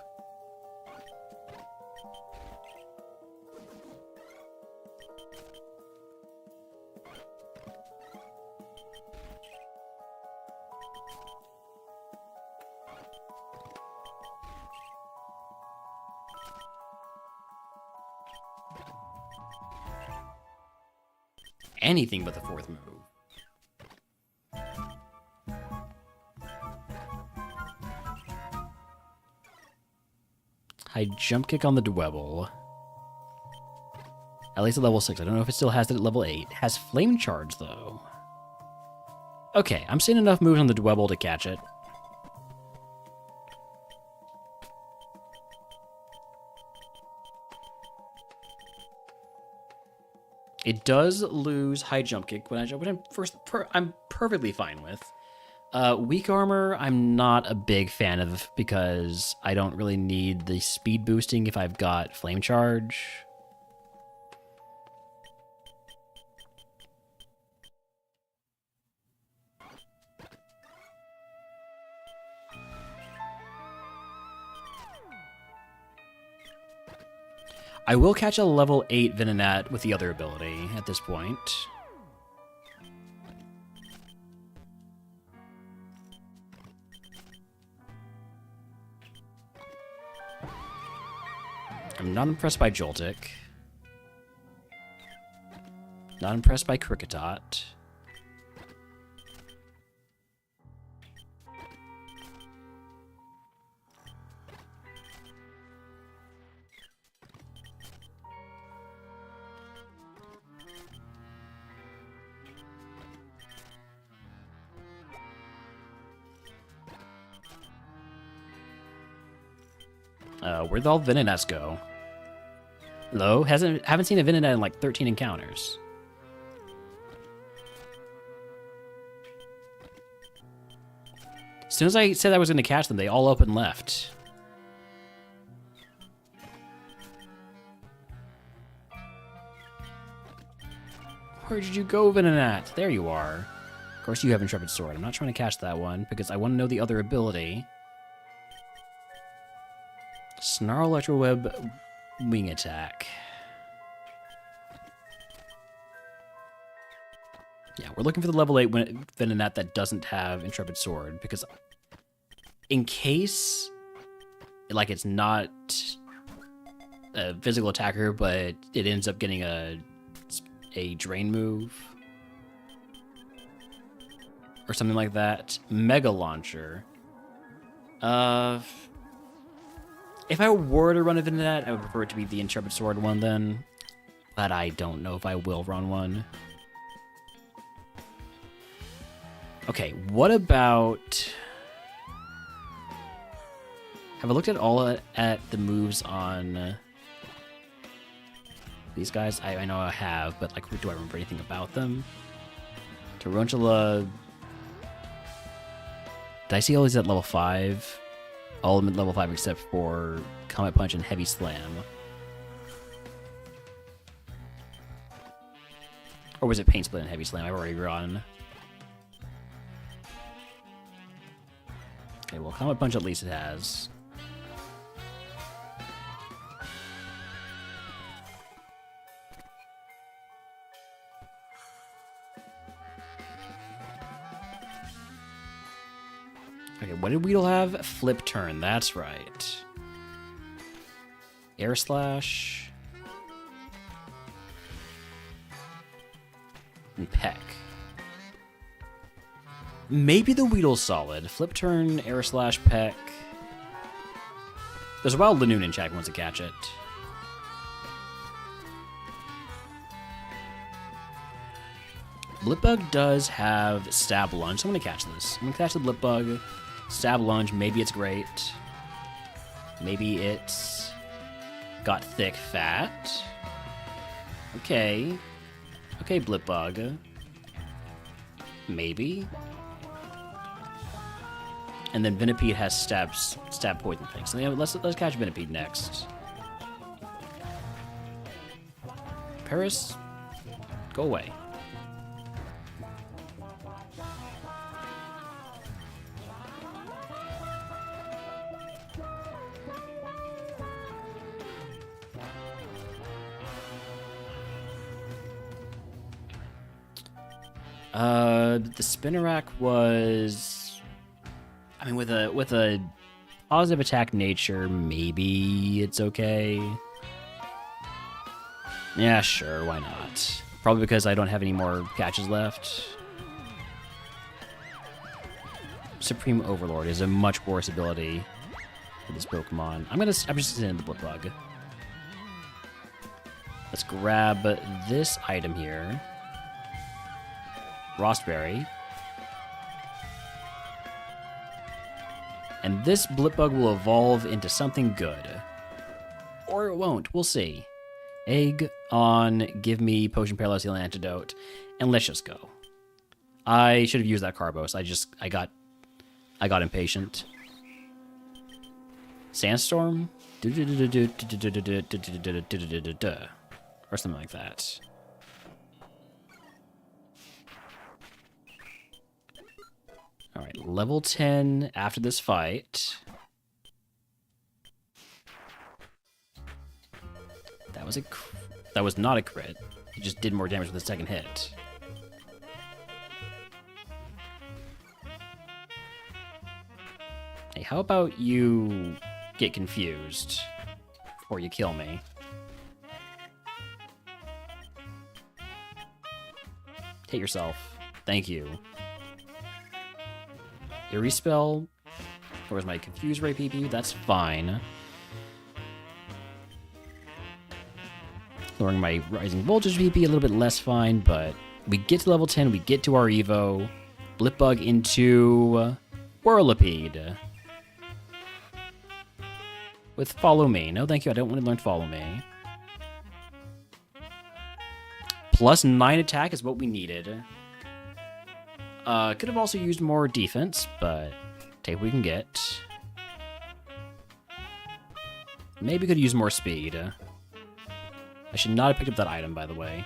Anything but the fourth move. High jump kick on the Dwebble. At least at level 6. I don't know if it still has it at level 8. It has flame charge, though. Okay, I'm seeing enough moves on the Dwebble to catch it. It does lose high jump kick when I jump, which I'm perfectly fine with. Weak armor, I'm not a big fan of because I don't really need the speed boosting if I've got flame charge. I will catch a level 8 Venonat with the other ability at this point. I'm not impressed by Joltik. Not impressed by Cricketot. Where'd all the Venonats go? Hello? Haven't seen a Venonat in like 13 encounters. As soon as I said I was going to catch them, they all up and left. Where did you go, Venonat? There you are. Of course you have Intrepid Sword. I'm not trying to catch that one because I want to know the other ability. Snarl Electro Web Wing Attack. Yeah, we're looking for the level 8 Venonat that doesn't have Intrepid Sword, because in case, like, it's not a physical attacker, but it ends up getting a drain move. or something like that. Mega Launcher. If I were to run a Venonat, I would prefer it to be the Intrepid Sword one then. But I don't know if I will run one. Okay, what about... Have I looked at all at the moves on these guys? I know I have, but like, do I remember anything about them? Tarantula... Did I see all these at level 5? All of them at level 5 except for Comet Punch and Heavy Slam. Or was it Pain Split and Heavy Slam? I've already run. Okay, well, Comet Punch at least it has. Okay, what did Weedle have? Flip Turn, that's right. Air Slash. And Peck. Maybe the Weedle's solid. Flip Turn, Air Slash, Peck. There's a Wild Lanoon in chat if wants to catch it. Blipbug does have Stab Lunge, so I'm going to catch this. I'm going to catch the Blipbug. Stab Lunge, maybe it's great. Maybe it's got thick fat. Okay. Okay, Blipbug. Maybe. And then Venipede has stab poison thing. So yeah, let's catch Venipede next. Paris, go away. The Spinnerack was, I mean, with a positive attack nature, maybe it's okay. Yeah, sure, why not? Probably because I don't have any more catches left. Supreme Overlord is a much worse ability for this Pokemon. I'm just sending the Blipbug. Let's grab this item here. Rostberry. And this Blipbug will evolve into something good. Or it won't, we'll see. Egg on, give me Potion Paralysis Healing Antidote, and let's just go. I should have used that Carbos, I got impatient. Sandstorm? Or something like that. Alright, level 10 after this fight. That was not a crit. It just did more damage with the second hit. Hey, how about you get confused before you kill me? Hit yourself. Thank you. Eerie Spell. Where's my Confuse Ray PP? That's fine. Lowering my Rising Voltage VP a little bit less fine, but we get to level 10, we get to our Evo. Blipbug into Whirlipede. With Follow Me. No, thank you, I don't want to learn Follow Me. Plus 9 attack is what we needed. Could have also used more defense, but take what we can get. Maybe could use more speed. I should not have picked up that item, by the way.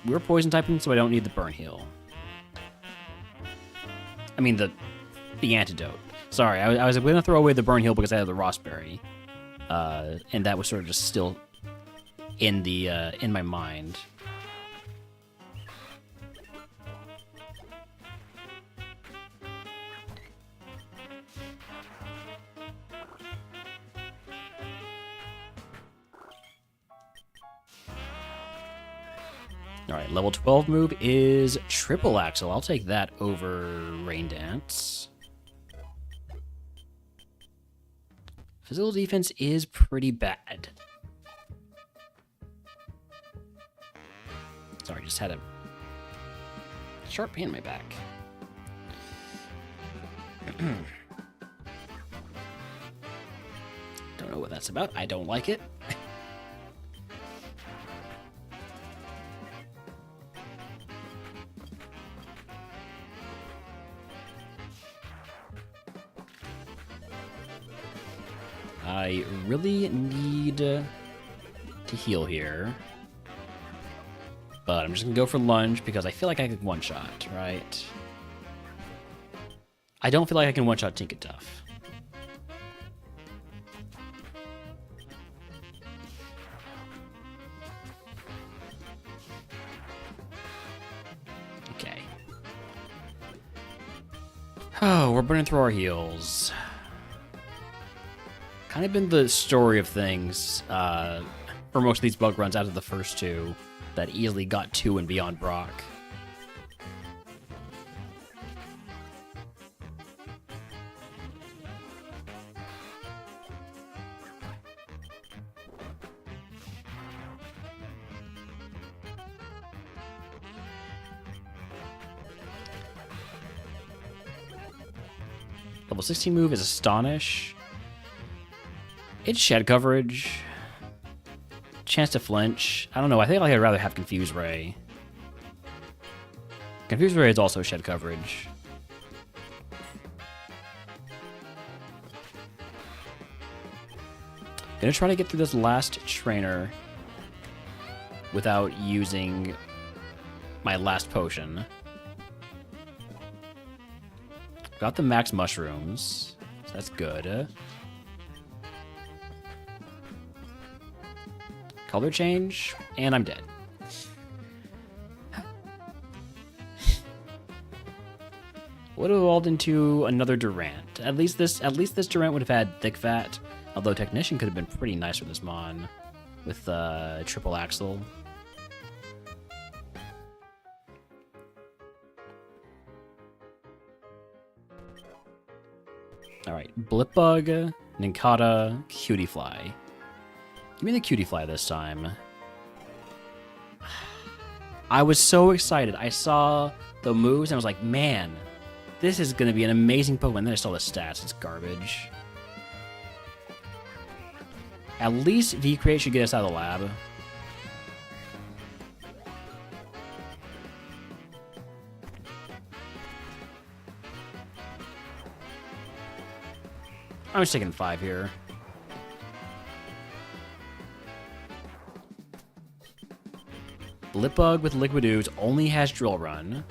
We're poison typing, so I don't need the burn heal. I mean the antidote. Sorry, I was going to throw away the burn heal because I had the Rostberry, and that was sort of just still in my mind. Alright, level 12 move is Triple Axle. I'll take that over Rain Dance. Physical defense is pretty bad. Sorry, just had a sharp pain in my back. Don't know what that's about. I don't like it. I really need to heal here. But I'm just going to go for lunge because I feel like I can one-shot, right? I don't feel like I can one-shot Tinket Tough. Okay. Oh, we're burning through our heals. Kind of been the story of things for most of these bug runs out of the first two that easily got to and beyond Brock. Level 16 move is Astonish. It's shed coverage. Chance to flinch. I don't know. I think I'd rather have Confuse Ray. Confuse Ray is also shed coverage. Gonna try to get through this last trainer without using my last potion. Got the max mushrooms, so that's good. Color change, and I'm dead. Would have evolved into another Durant. At least this Durant would have had thick fat. Although Technician could have been pretty nice for this mon with triple axle. All right, Blipbug, Ninkata, Cutie Fly. Give me the Cutie Fly this time. I was so excited. I saw the moves and I was like, man, this is going to be an amazing Pokemon. Then I saw the stats. It's garbage. At least V-Crate should get us out of the lab. I'm just taking 5 here. Blipbug with Liquid Ooze only has Drill Run.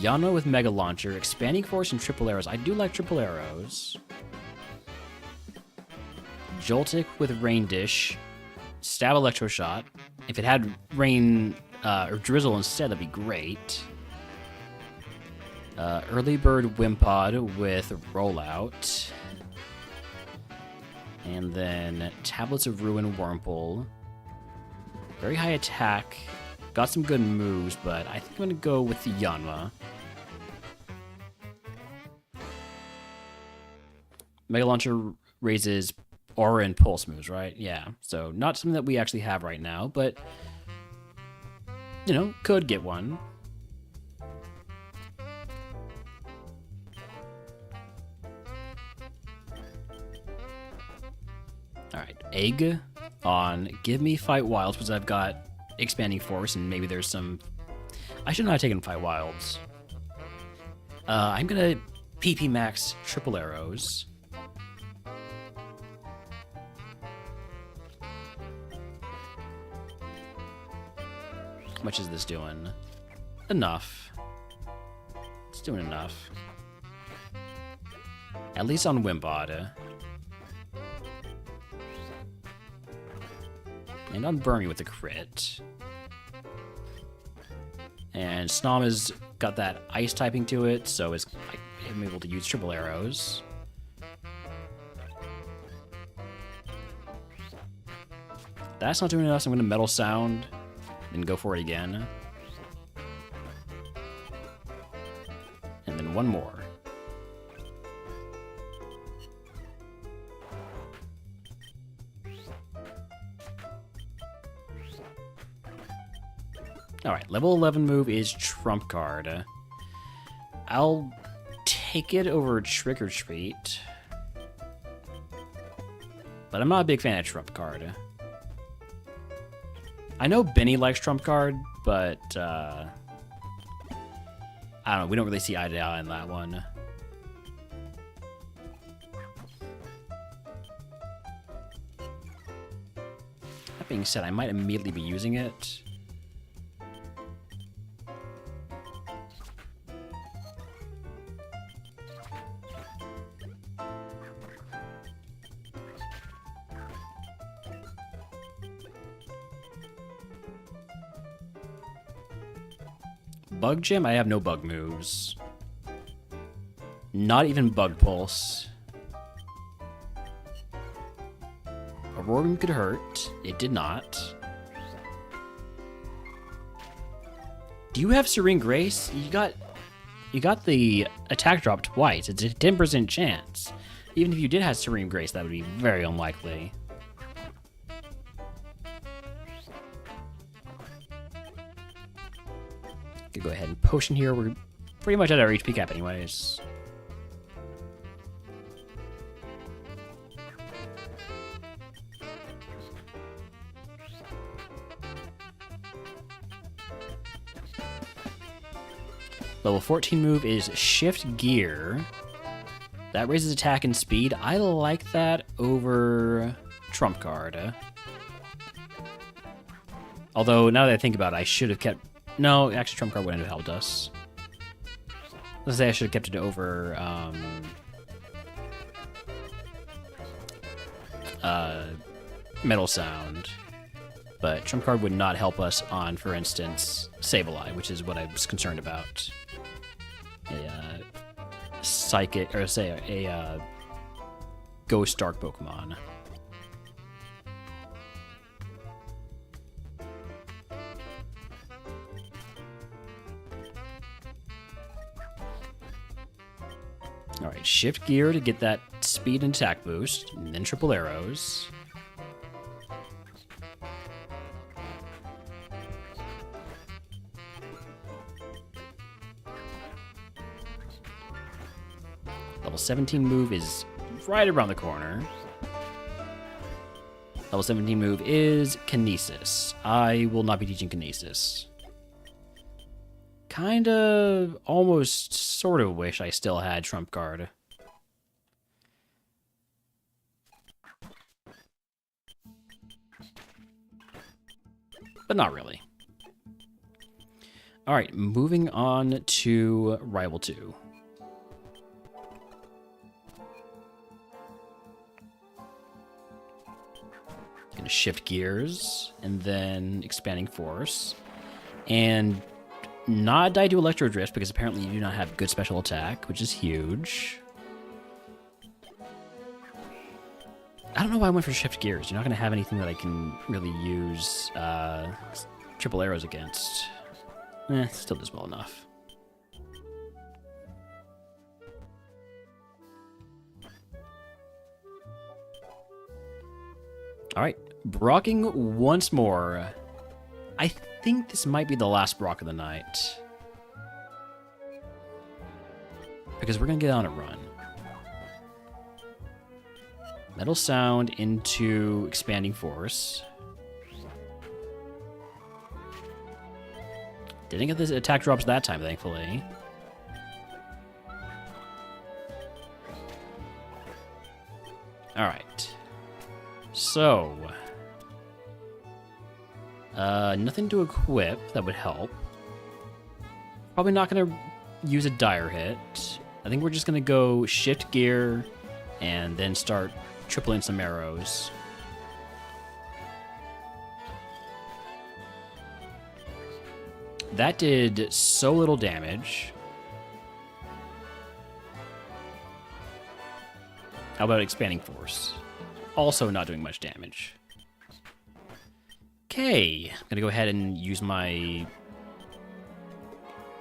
Yana with Mega Launcher, Expanding Force, and Triple Arrows. I do like Triple Arrows. Joltik with Rain Dish. Stab Electro Shot. If it had Rain or Drizzle instead, that'd be great. Early Bird Wimpod with Rollout. And then Tablets of Ruin Wurmple. Very high attack. Got some good moves, but I think I'm going to go with the Yanma. Mega Launcher raises Aura and Pulse moves, right? Yeah. So not something that we actually have right now, but, you know, could get one. Alright, Egg on Give Me Fight Wilds, because I've got Expanding Force, and maybe there's some... I should not have taken Fight Wilds. I'm gonna PP Max Triple Arrows. How much is this doing? Enough. It's doing enough. At least on Wimpod. And on Burmy with a crit. And Snom has got that ice typing to it, so it's like I'm able to use triple arrows. That's not doing enough, so I'm going to Metal Sound. then go for it again. And then one more. Alright, level 11 move is Trump Card. I'll take it over Trick or Treat. But I'm not a big fan of Trump Card. I know Benny likes Trump Card, but I don't know, we don't really see eye to eye on that one. That being said, I might immediately be using it. Bug Gem? I have no bug moves. Not even Bug Pulse. A Roaring could hurt. It did not. Do you have Serene Grace? You got the attack drop twice. It's a 10% chance. Even if you did have Serene Grace, that would be very unlikely. Could go ahead and potion here. We're pretty much at our HP cap anyways. Level 14 move is Shift Gear. That raises attack and speed. I like that over Trump Card. Although, now that I think about it, I should have kept... No, actually, Trump Card wouldn't have helped us. Let's say I should have kept it over... Metal Sound. But Trump Card would not help us on, for instance, Sableye, which is what I was concerned about. A psychic, or say a Ghost Dark Pokemon. Alright, Shift Gear to get that speed and attack boost, and then Triple Arrows. Level 17 move is right around the corner. Level 17 move is Kinesis. I will not be teaching Kinesis. Kinda, almost, sort of wish I still had Trump Card. But not really. Alright, moving on to Rival 2. Gonna shift gears, and then expanding force. And not die to Electro Drift, because apparently you do not have good special attack, which is huge. I don't know why I went for shift gears. You're not gonna have anything that I can really use triple arrows against. Still does well enough. Alright, Brocking once more. I think this might be the last Brock of the night. Because we're going to get on a run. Metal Sound into Expanding Force. Didn't get the attack drops that time, thankfully. Alright. So, nothing to equip that would help. Probably not going to use a dire hit. I think we're just going to go shift gear and then start tripling some arrows. That did so little damage. How about expanding force? Also not doing much damage. Okay, I'm gonna go ahead and use my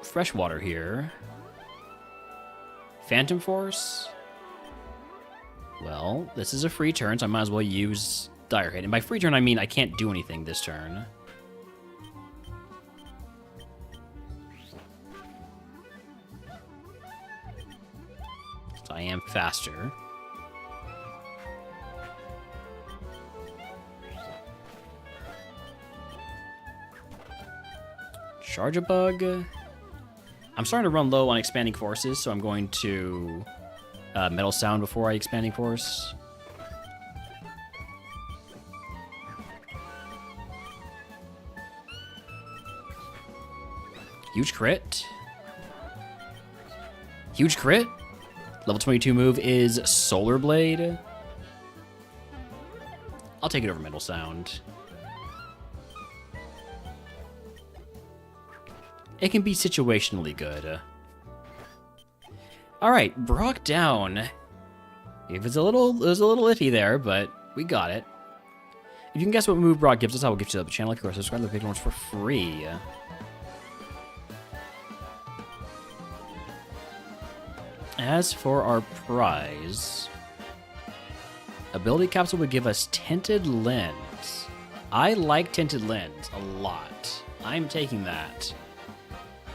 freshwater here. Phantom Force. Well, this is a free turn, so I might as well use Dire Hit. And by free turn, I mean I can't do anything this turn. So I am faster. Charge a Bug. I'm starting to run low on Expanding Forces, so I'm going to Metal Sound before I Expanding Force. Huge crit. Huge crit. Level 22 move is Solar Blade. I'll take it over Metal Sound. It can be situationally good. All right, Brock down. It was a little iffy there, but we got it. If you can guess what move Brock gives us, I will gift you the channel. Like, subscribe to the Patreon for free. As for our prize, Ability Capsule would give us Tinted Lens. I like Tinted Lens a lot. I'm taking that.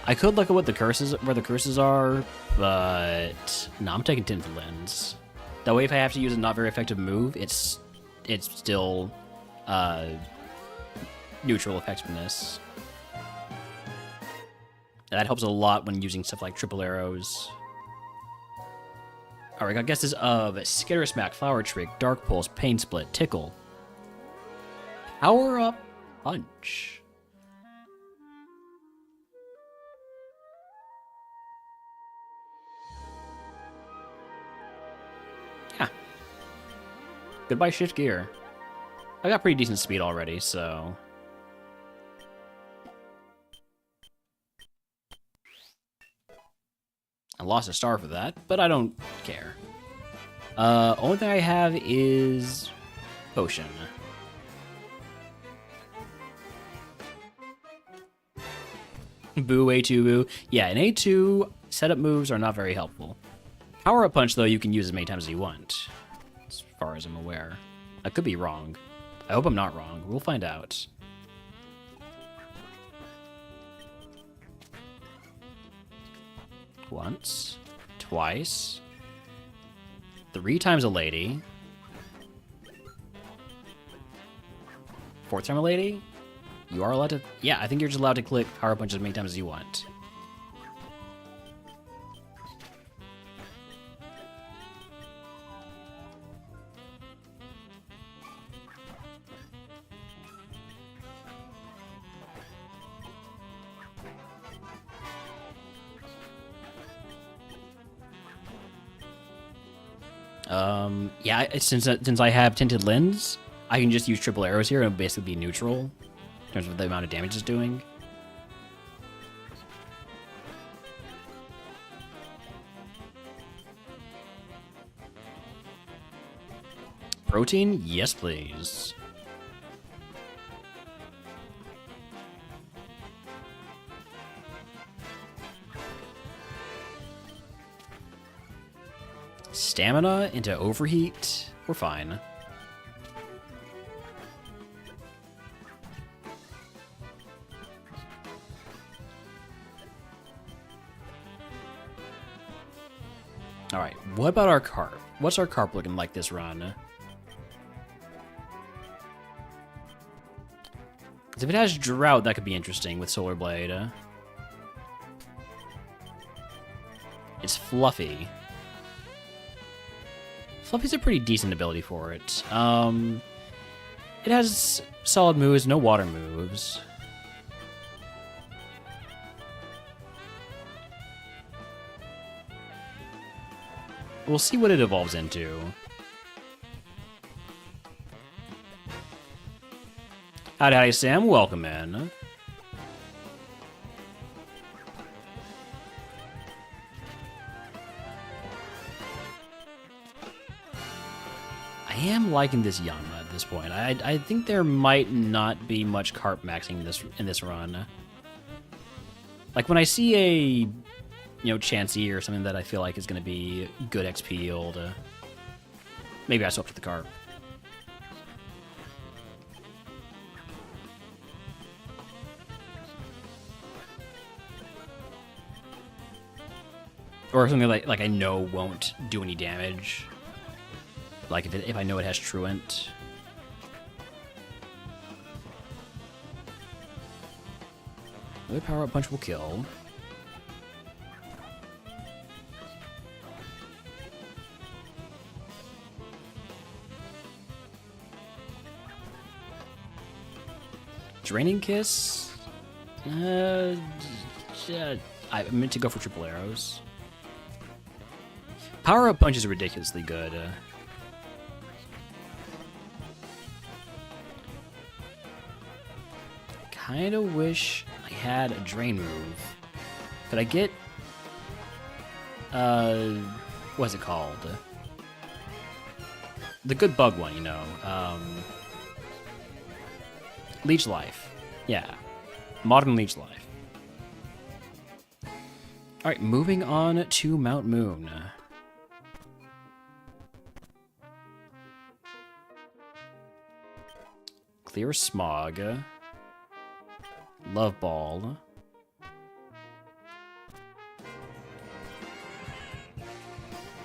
I could look at what the curses, where the curses are, but no, I'm taking Tinted Lens. That way, if I have to use a not very effective move, it's still neutral effectiveness. And that helps a lot when using stuff like triple arrows. All right, got guesses of Skitter Smack, Flower Trick, Dark Pulse, Pain Split, Tickle, Power Up Punch. Yeah. Goodbye, Shift Gear. I got pretty decent speed already, so. I lost a star for that, but I don't care. Only thing I have is Potion. Boo, A2, boo. Yeah, in A2, setup moves are not very helpful. Power-up punch, though, you can use as many times as you want, as far as I'm aware. I could be wrong. I hope I'm not wrong. We'll find out. Once, twice, 3 times a lady, 4th time a lady. You are allowed to, yeah, I think you're just allowed to click power punch as many times as you want. Yeah, since I have Tinted Lens, I can just use triple arrows here and basically be neutral in terms of the amount of damage it's doing. Protein? Yes, please. Stamina into overheat. We're fine. All right, what about our carp? What's our carp looking like this run? If it has drought, that could be interesting with Solar Blade. It's fluffy. Fluffy's a pretty decent ability for it. It has solid moves, no water moves. We'll see what it evolves into. Howdy, Sam. Welcome in. I I am liking this Yanma at this point. I think there might not be much carp maxing in this run. Like when I see a Chansey or something that I feel like is going to be good XP yield, maybe I swap to the carp. Or something like I know won't do any damage. Like if I know it has Truant. Another power-up punch will kill. Draining Kiss? I meant to go for triple arrows. Power-up punch is ridiculously good. Kinda wish I had a drain move. Could I get what's it called? The good bug one, Leech Life. Yeah. Modern Leech Life. Alright, moving on to Mount Moon. Clear Smog. Love Ball.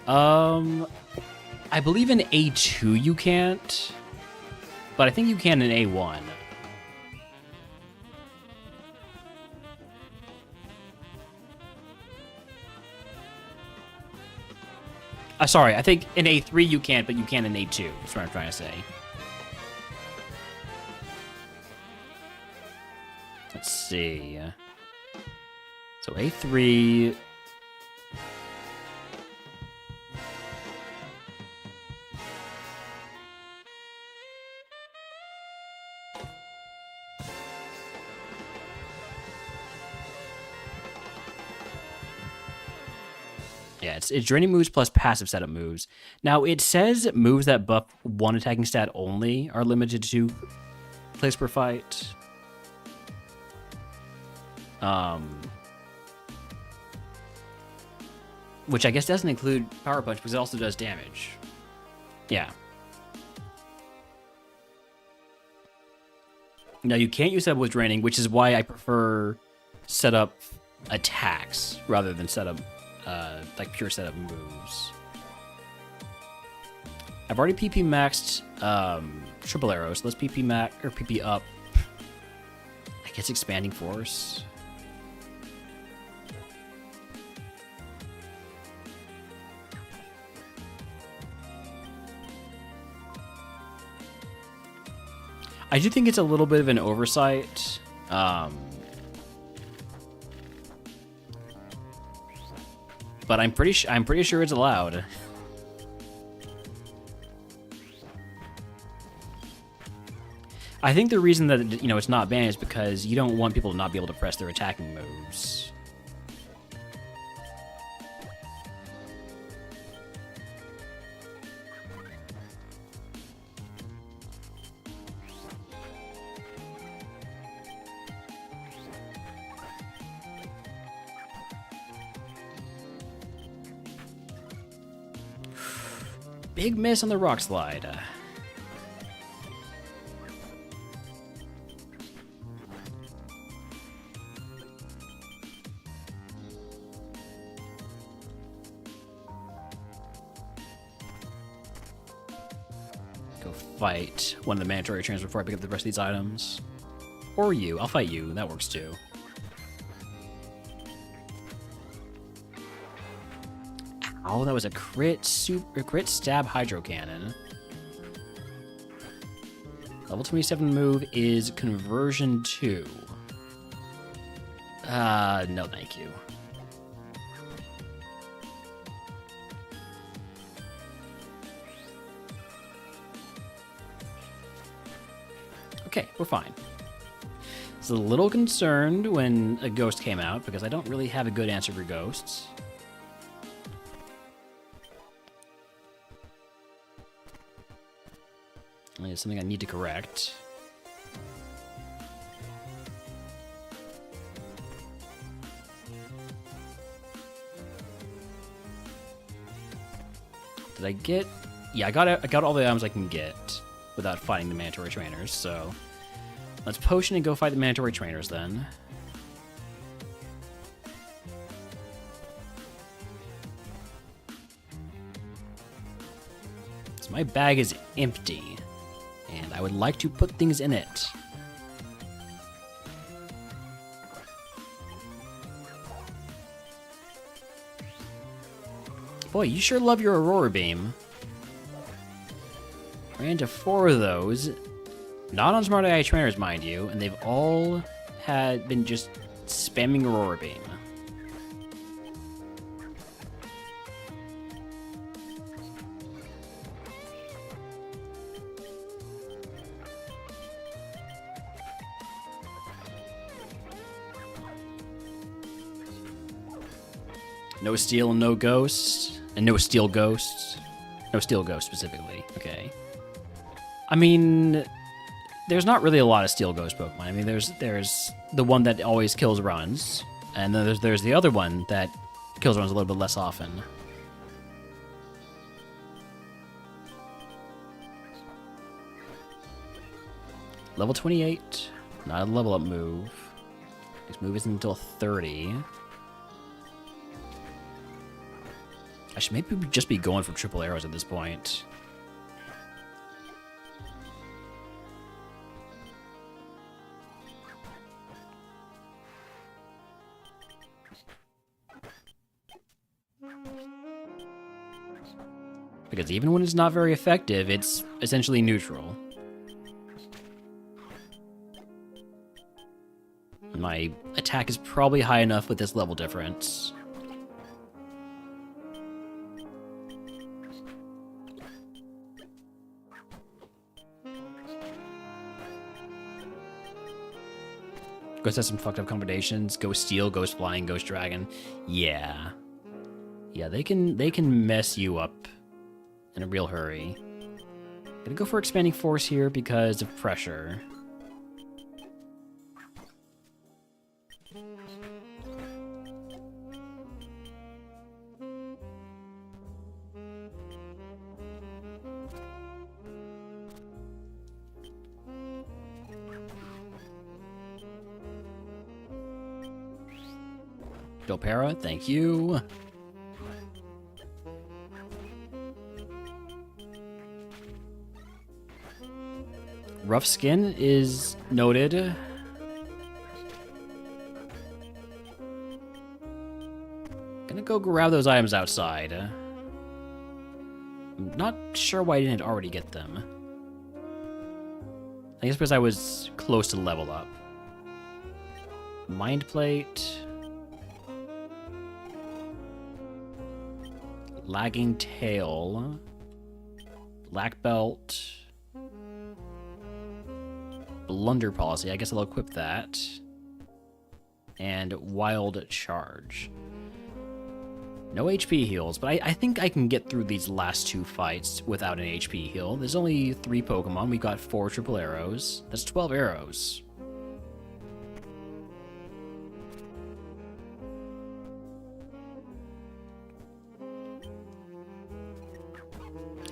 I believe in A2 you can't, but I think you can in A1. Sorry, I think in A3 you can't, but you can in A2. That's what I'm trying to say. Let's see. So A3. Yeah, it's draining moves plus passive setup moves. Now, it says moves that buff one attacking stat only are limited to place per fight. Which I guess doesn't include Power Punch, because it also does damage. Yeah. Now, you can't use that with draining, which is why I prefer setup attacks rather than setup like pure setup moves. I've already PP maxed triple arrows. Let's PP max or PP up. I guess expanding force. I do think it's a little bit of an oversight. But I'm pretty sure it's allowed. I think the reason that it's not banned is because you don't want people to not be able to press their attacking moves. Big miss on the rock slide. Go fight one of the mandatory trainers before I pick up the rest of these items. Or you. I'll fight you. That works too. Oh, that was a crit stab hydro cannon. Level 27 move is conversion 2. No thank you. Okay, we're fine. I was a little concerned when a ghost came out because I don't really have a good answer for ghosts. It's something I need to correct. Did I get... Yeah, I got all the items I can get without fighting the mandatory trainers, so... Let's potion and go fight the mandatory trainers, then. So my bag is empty, and I would like to put things in it. Boy, you sure love your Aurora Beam. Ran into 4 of those. Not on Smart AI trainers, mind you, and they've all been just spamming Aurora Beam. No steel and no ghosts. And no steel ghosts. No steel ghosts specifically. Okay. I mean, there's not really a lot of steel ghost Pokemon. I mean, there's the one that always kills runs, and then there's the other one that kills runs a little bit less often. Level 28. Not a level up move. Next move isn't until 30. I should maybe just be going for triple arrows at this point. Because even when it's not very effective, it's essentially neutral. My attack is probably high enough with this level difference. Ghost has some fucked up combinations. Ghost Steel, Ghost Flying, Ghost Dragon. Yeah. Yeah, they can mess you up in a real hurry. Gonna go for Expanding Force here because of pressure. Dolpera, thank you. Rough Skin is noted. Gonna go grab those items outside. I'm not sure why I didn't already get them. I guess because I was close to level up. Mind Plate. Lagging Tail. Black Belt. Blunder Policy. I guess I'll equip that. And Wild Charge. No HP heals, but I think I can get through these last 2 fights without an HP heal. There's only 3 Pokemon. We got 4 triple arrows. That's 12 arrows.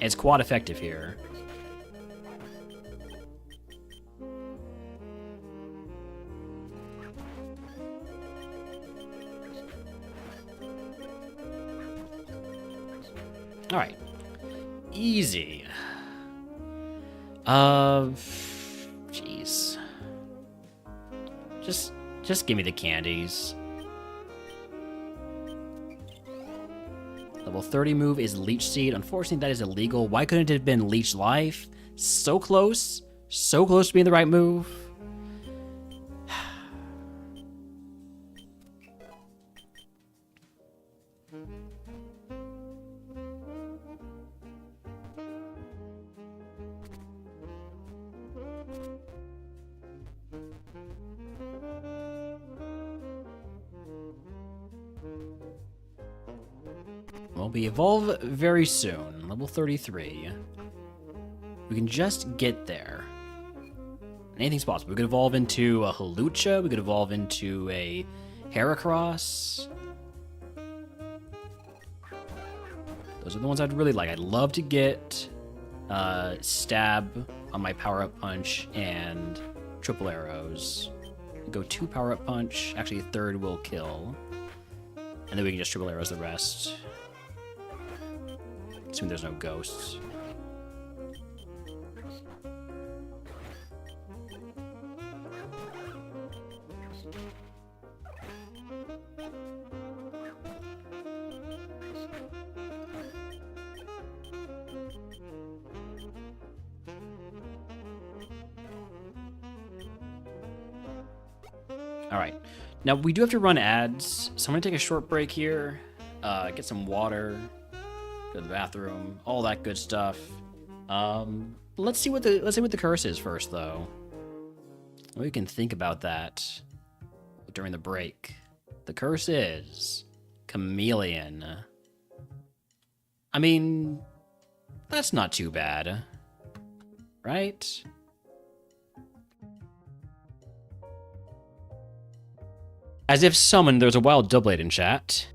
It's quad effective here. Alright. Easy. Jeez. Just give me the candies. Level 30 move is Leech Seed. Unfortunately, that is illegal. Why couldn't it have been Leech Life? So close. So close to being the right move. Well, we evolve very soon. Level 33. We can just get there. Anything's possible. We could evolve into a Halucha. We could evolve into a Heracross. Those are the ones I'd really like. I'd love to get Stab on my power-up punch and triple arrows. Go 2 power-up punch. Actually, a third will kill. And then we can just triple arrows the rest. Assuming there's no ghosts. Alright. Now, we do have to run ads, so I'm going to take a short break here, get some water, go to the bathroom, all that good stuff. Let's see what the curse is first, though. We can think about that during the break. The curse is Chameleon. I mean, that's not too bad, right? As if summoned, there's a wild Doublade in chat.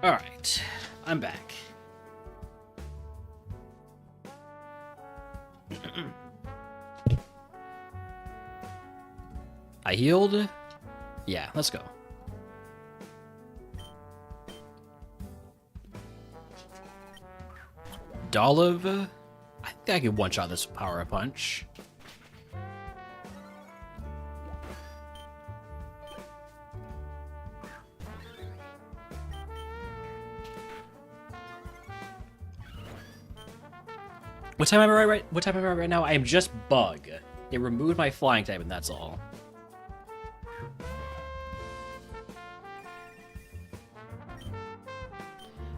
All right, I'm back. I healed. Yeah, let's go. Dolive. I think I can one-shot this power punch. What time am I right now? I am just bug. It removed my flying type, and that's all.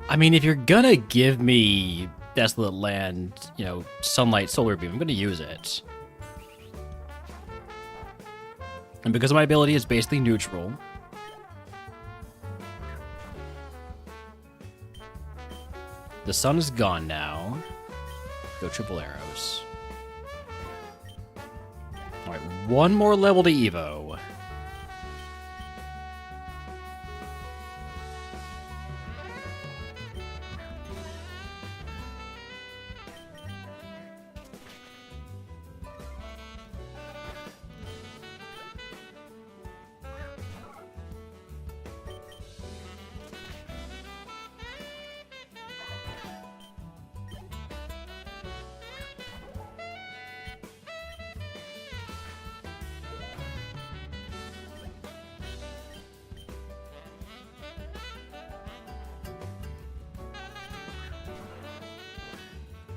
I mean, if you're gonna give me Desolate Land, you know, Sunlight, Solar Beam, I'm gonna use it. And because my ability is basically neutral, the sun is gone now. Go triple arrows. Alright, one more level to Evo.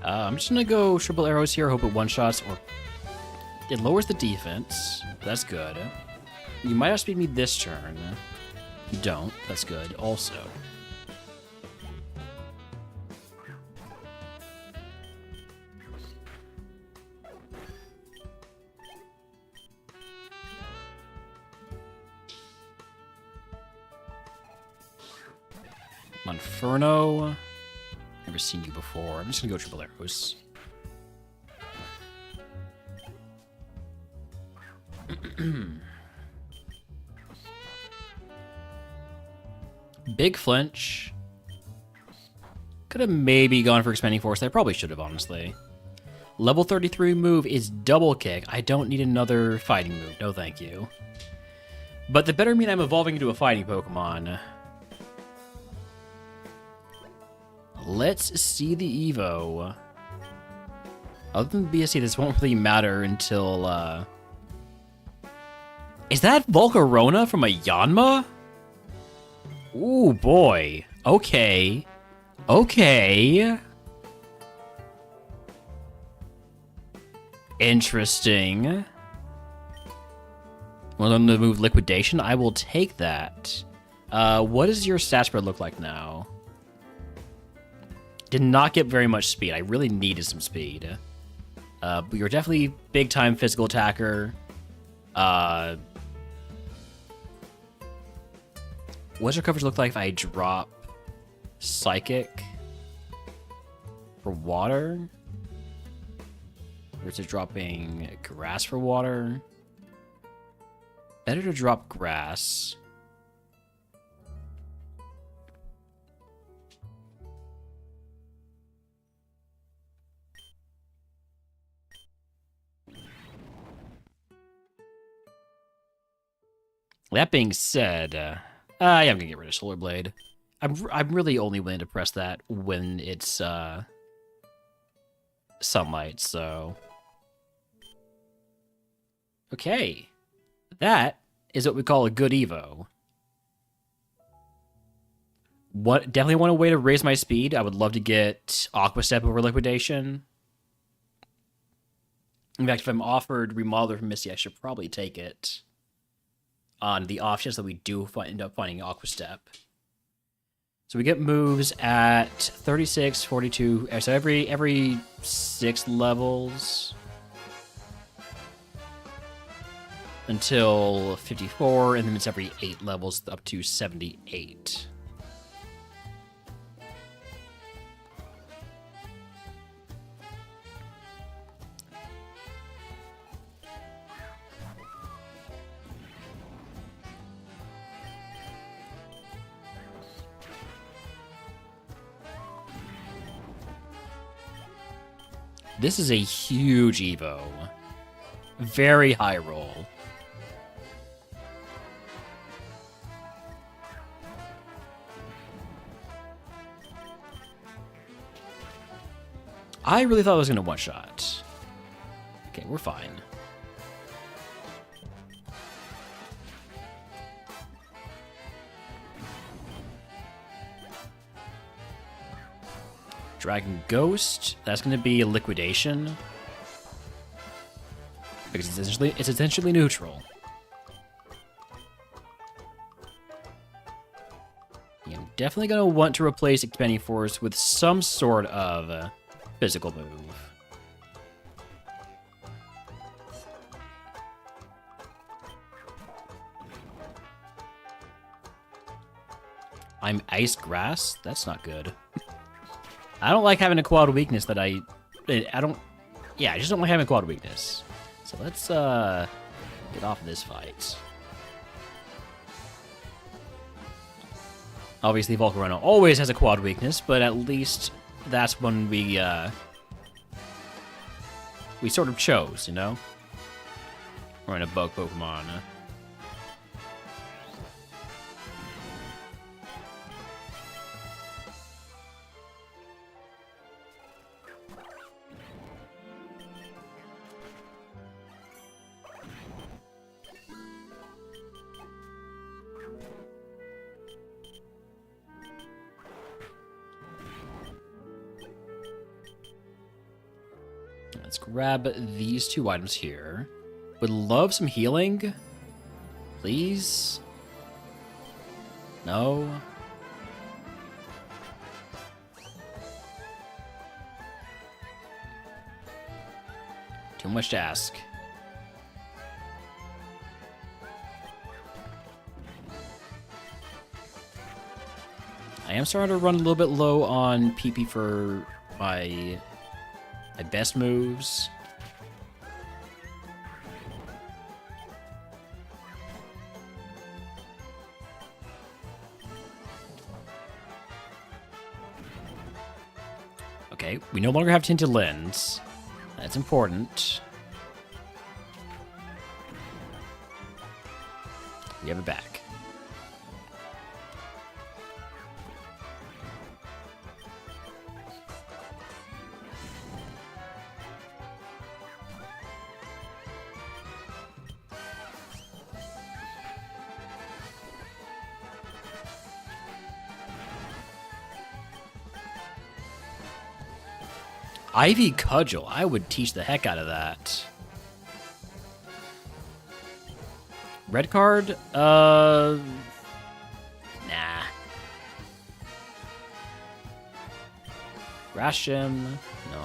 I'm just gonna go triple arrows here, hope it one-shots, or it lowers the defense. That's good. You might outspeed me this turn. You don't. That's good. Also. Monferno. Never seen you before. I'm just gonna go triple arrows. Big flinch. Could have maybe gone for expanding force. I probably should have, honestly. Level 33 move is double kick. I don't need another fighting move. No, thank you. But that better mean I'm evolving into a fighting Pokemon. Let's see the Evo. Other than BSC, this won't really matter until, Is that Volcarona from a Yanma? Ooh, boy. Okay. Okay. Interesting. Well, on the move Liquidation, I will take that. What does your stat spread look like now? Did not get very much speed. I really needed some speed. But you're definitely big-time physical attacker. What's your coverage look like if I drop Psychic for water? Or is it dropping Grass for water? Better to drop Grass. That being said, yeah, I'm gonna get rid of Solar Blade. I'm really only willing to press that when it's sunlight. So okay, that is what we call a good Evo. What definitely want a way to raise my speed. I would love to get Aqua Step over Liquidation. In fact, if I'm offered Remodeler from Misty, I should probably take it. On the off chance that we do end up finding Aqua Step. So we get moves at 36, 42, so every 6 levels until 54, and then it's every 8 levels up to 78. This is a huge Evo. Very high roll. I really thought I was going to one-shot. Okay, we're fine. Dragon Ghost. That's going to be a liquidation. Because it's essentially neutral. Yeah, I'm definitely going to want to replace Expanding Force with some sort of physical move. I'm Ice Grass? That's not good. I don't like having a quad weakness that I don't... Yeah, I just don't like having a quad weakness. So let's get off of this fight. Obviously, Volcarona always has a quad weakness, but at least that's when we sort of chose, you know? We're in a bug Pokemon. Let's grab these two items here. Would love some healing. Please? No? Too much to ask. I am starting to run a little bit low on PP for my best moves. Okay, we no longer have Tinted Lens. That's important. We have it back. Ivy Cudgel. I would teach the heck out of that. Red card? Nah. Grasham? No.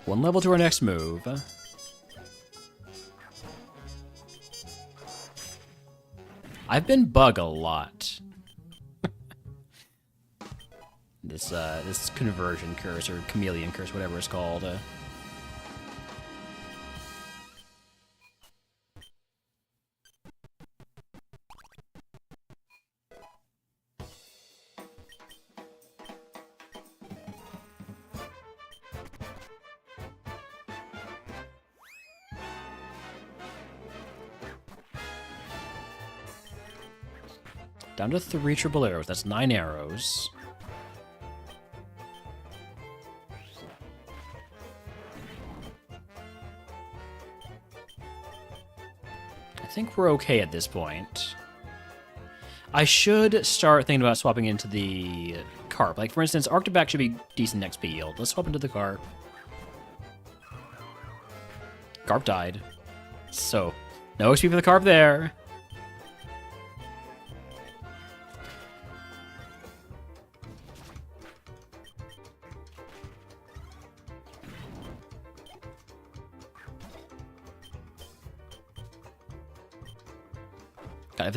One level to our next move. I've been bug a lot. This conversion curse or chameleon curse, whatever it's called. Down to 3 triple arrows. That's 9 arrows. I think we're okay at this point. I should start thinking about swapping into the Carp. Like, for instance, Arctobac should be decent XP yield. Let's swap into the Carp. Carp died. So, no XP for the Carp there.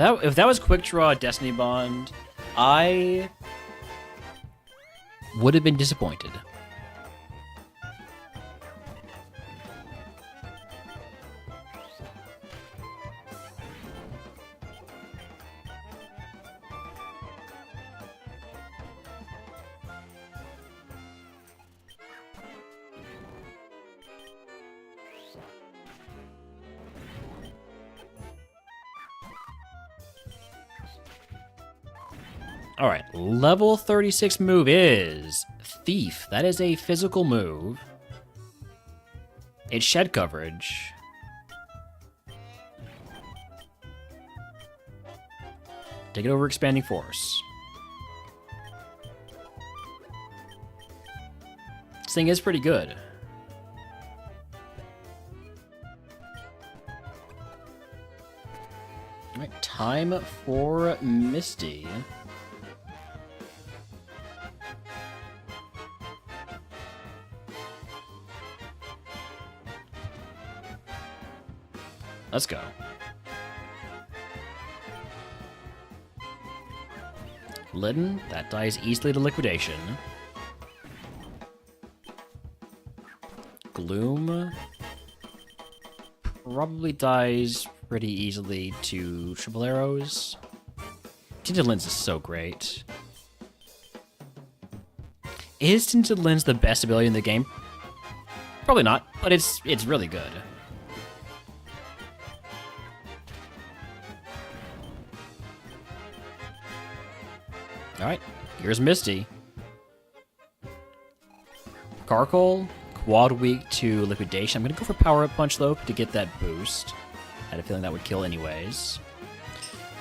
If that was Quick Draw Destiny Bond, I would have been disappointed. All right, level 36 move is Thief. That is a physical move. It's shed coverage. Take it over Expanding Force. This thing is pretty good. All right, time for Misty. Let's go. Lidden, that dies easily to liquidation. Gloom probably dies pretty easily to triple arrows. Tinted Lens is so great. Is Tinted Lens the best ability in the game? Probably not, but it's really good. Alright, here's Misty. Carcoal, quad weak to liquidation. I'm gonna go for Power Up Punch though to get that boost. I had a feeling that would kill anyways.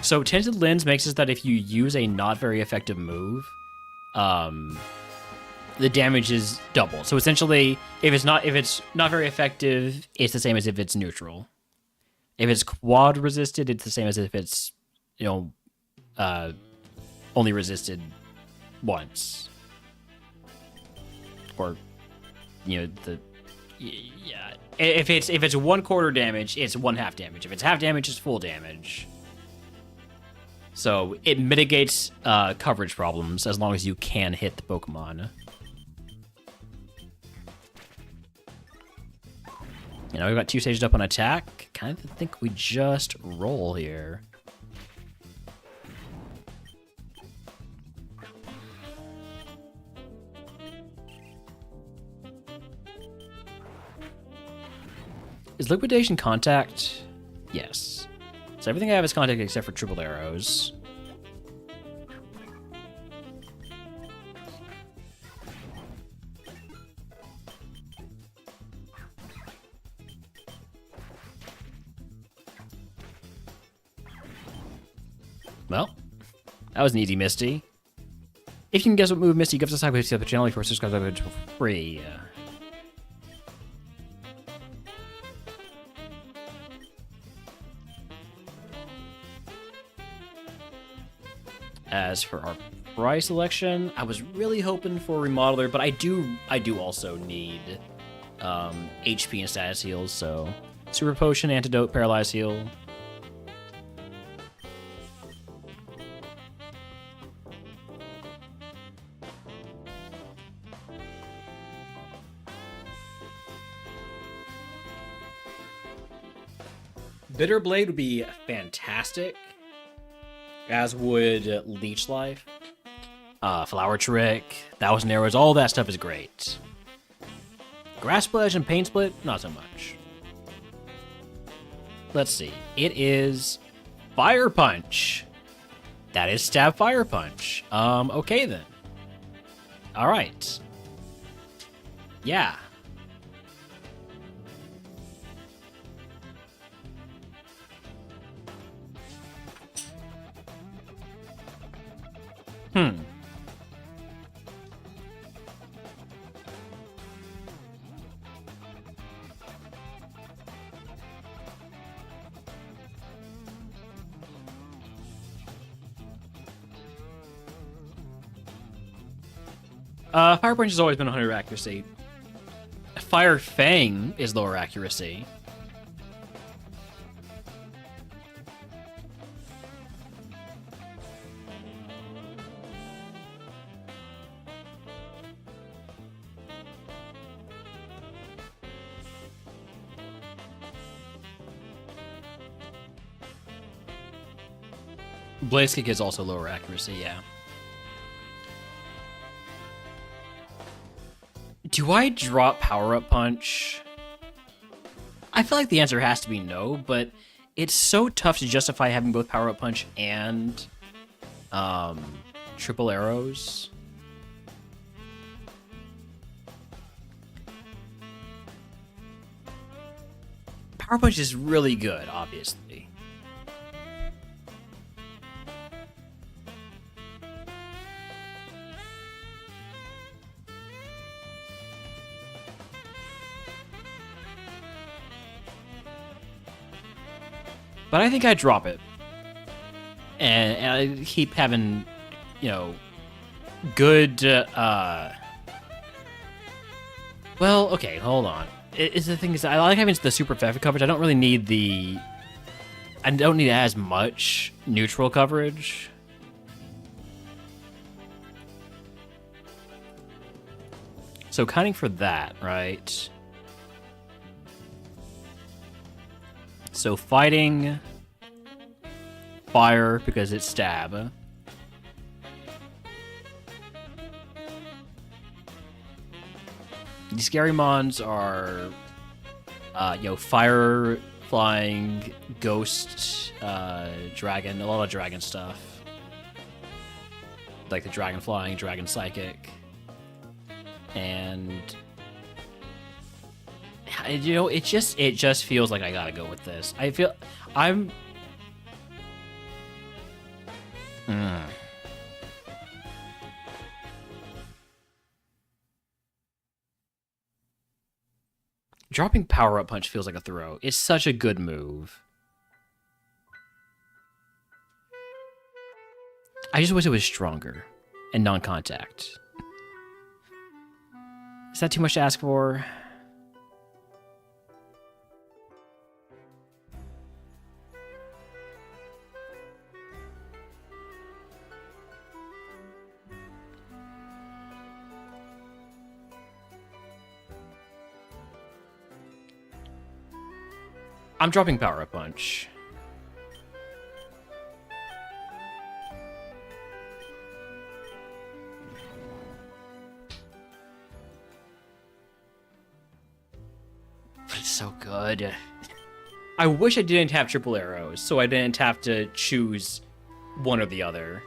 So Tinted Lens makes it that if you use a not very effective move, the damage is double. So essentially, if it's not very effective, it's the same as if it's neutral. If it's quad resisted, it's the same as if it's, only resisted once. Or, yeah. If it's 1/4 damage, it's 1/2 damage. If it's half damage, it's full damage. So it mitigates coverage problems as long as you can hit the Pokemon. We've got 2 staged up on attack. Kind of think we just roll here. Is liquidation contact? Yes. So everything I have is contact except for triple arrows. Well, that was an easy Misty. If you can guess what move Misty gives us, I would see the generally for free. As for our price selection, I was really hoping for Remodeler, but I do also need HP and status heals, so Super Potion, Antidote, Paralyze Heal. Bitter Blade would be fantastic, as would Leech Life. Flower Trick, Thousand Arrows, all that stuff is great. Grass Splash and Pain Split, not so much. Let's see. It is Fire Punch. That is Stab Fire Punch. Okay then. Alright. Yeah. Fire Punch has always been 100 accuracy. Fire Fang is lower accuracy. Blaze Kick is also lower accuracy, yeah. Do I drop Power Up Punch? I feel like the answer has to be no, but it's so tough to justify having both Power Up Punch and triple arrows. Power Punch is really good, obviously. But I think I'd drop it. And I keep having, you know, good, well, okay, hold on. The thing is, I like having the super effective coverage. I don't really need I don't need as much neutral coverage. So counting for that, right? So fighting, fire because it's stab. These scary mons are, fire, flying, ghost, dragon, a lot of dragon stuff. Like the dragon flying, dragon psychic. And, it just feels like I gotta go with this. Dropping Power Up Punch feels like a throw. It's such a good move. I just wish it was stronger and non-contact. Is that too much to ask for? I'm dropping Power Up Punch. But it's so good. I wish I didn't have triple arrows, so I didn't have to choose one or the other.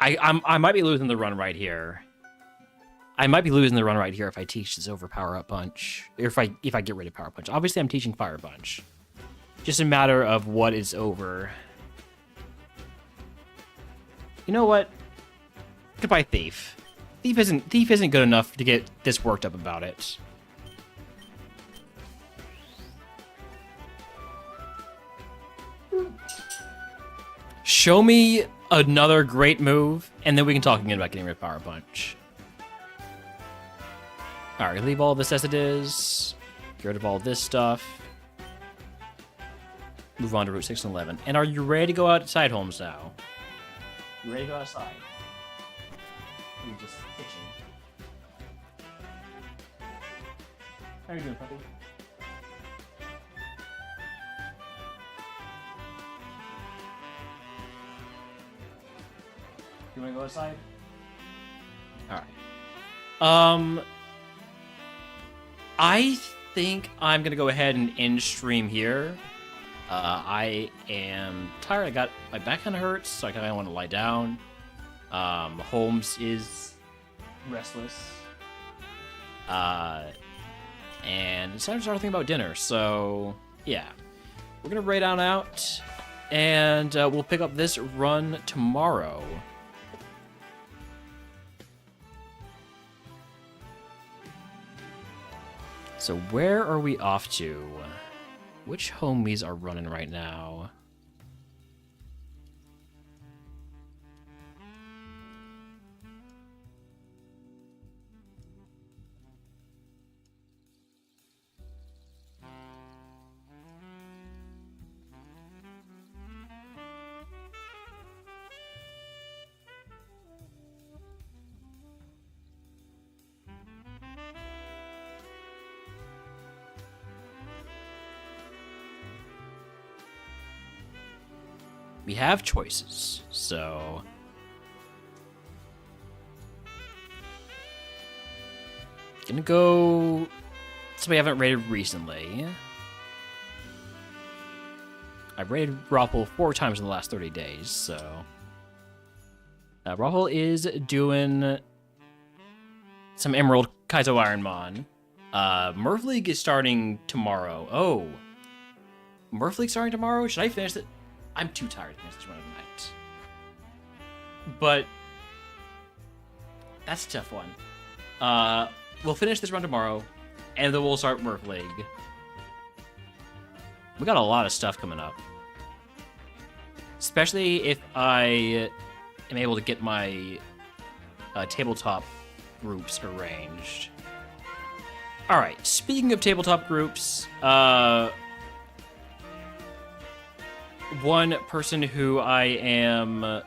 I might be losing the run right here. I might be losing the run right here if I teach this over Power Up Punch. Or if I get rid of Power Punch. Obviously, I'm teaching Fire Punch. Just a matter of what is over. You know what? Goodbye, Thief. Thief isn't good enough to get this worked up about it. Show me another great move, and then we can talk again about getting rid of Power Punch. Alright, leave all this as it is. Get rid of all this stuff. Move on to Route 6 and 11. And are you ready to go outside, Holmes, now? You ready to go outside? Or you just itching? How are you doing, puppy? You wanna go outside? Alright. I think I'm gonna go ahead and end stream here. I am tired. I got my back kind of hurts, so I kind of want to lie down. Holmes is restless. And it's time to start thinking about dinner. So yeah, we're gonna raid on out, and we'll pick up this run tomorrow. So where are we off to? Which homies are running right now? We have choices, so... Gonna go... Somebody I haven't rated recently. I've rated Roppel 4 times in the last 30 days, so... Roppel is doing some Emerald Kaizo Ironmon. Murph League is starting tomorrow. Oh. Murph League starting tomorrow? Should I finish it? I'm too tired to finish this run tonight. But that's a tough one. We'll finish this run tomorrow, and then we'll start Murph League. We got a lot of stuff coming up. Especially if I am able to get my tabletop groups arranged. Alright, speaking of tabletop groups, one person who I am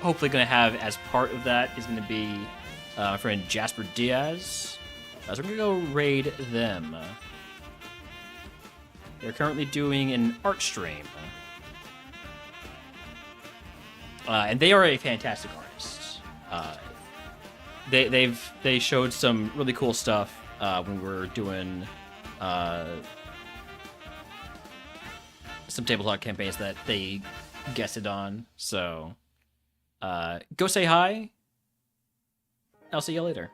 hopefully going to have as part of that is going to be my friend Jasper Diaz. So we're going to go raid them. They're currently doing an art stream. And they are a fantastic artist. They showed some really cool stuff when we were doing some tabletop campaigns that they guested on. So go say hi. I'll see you later.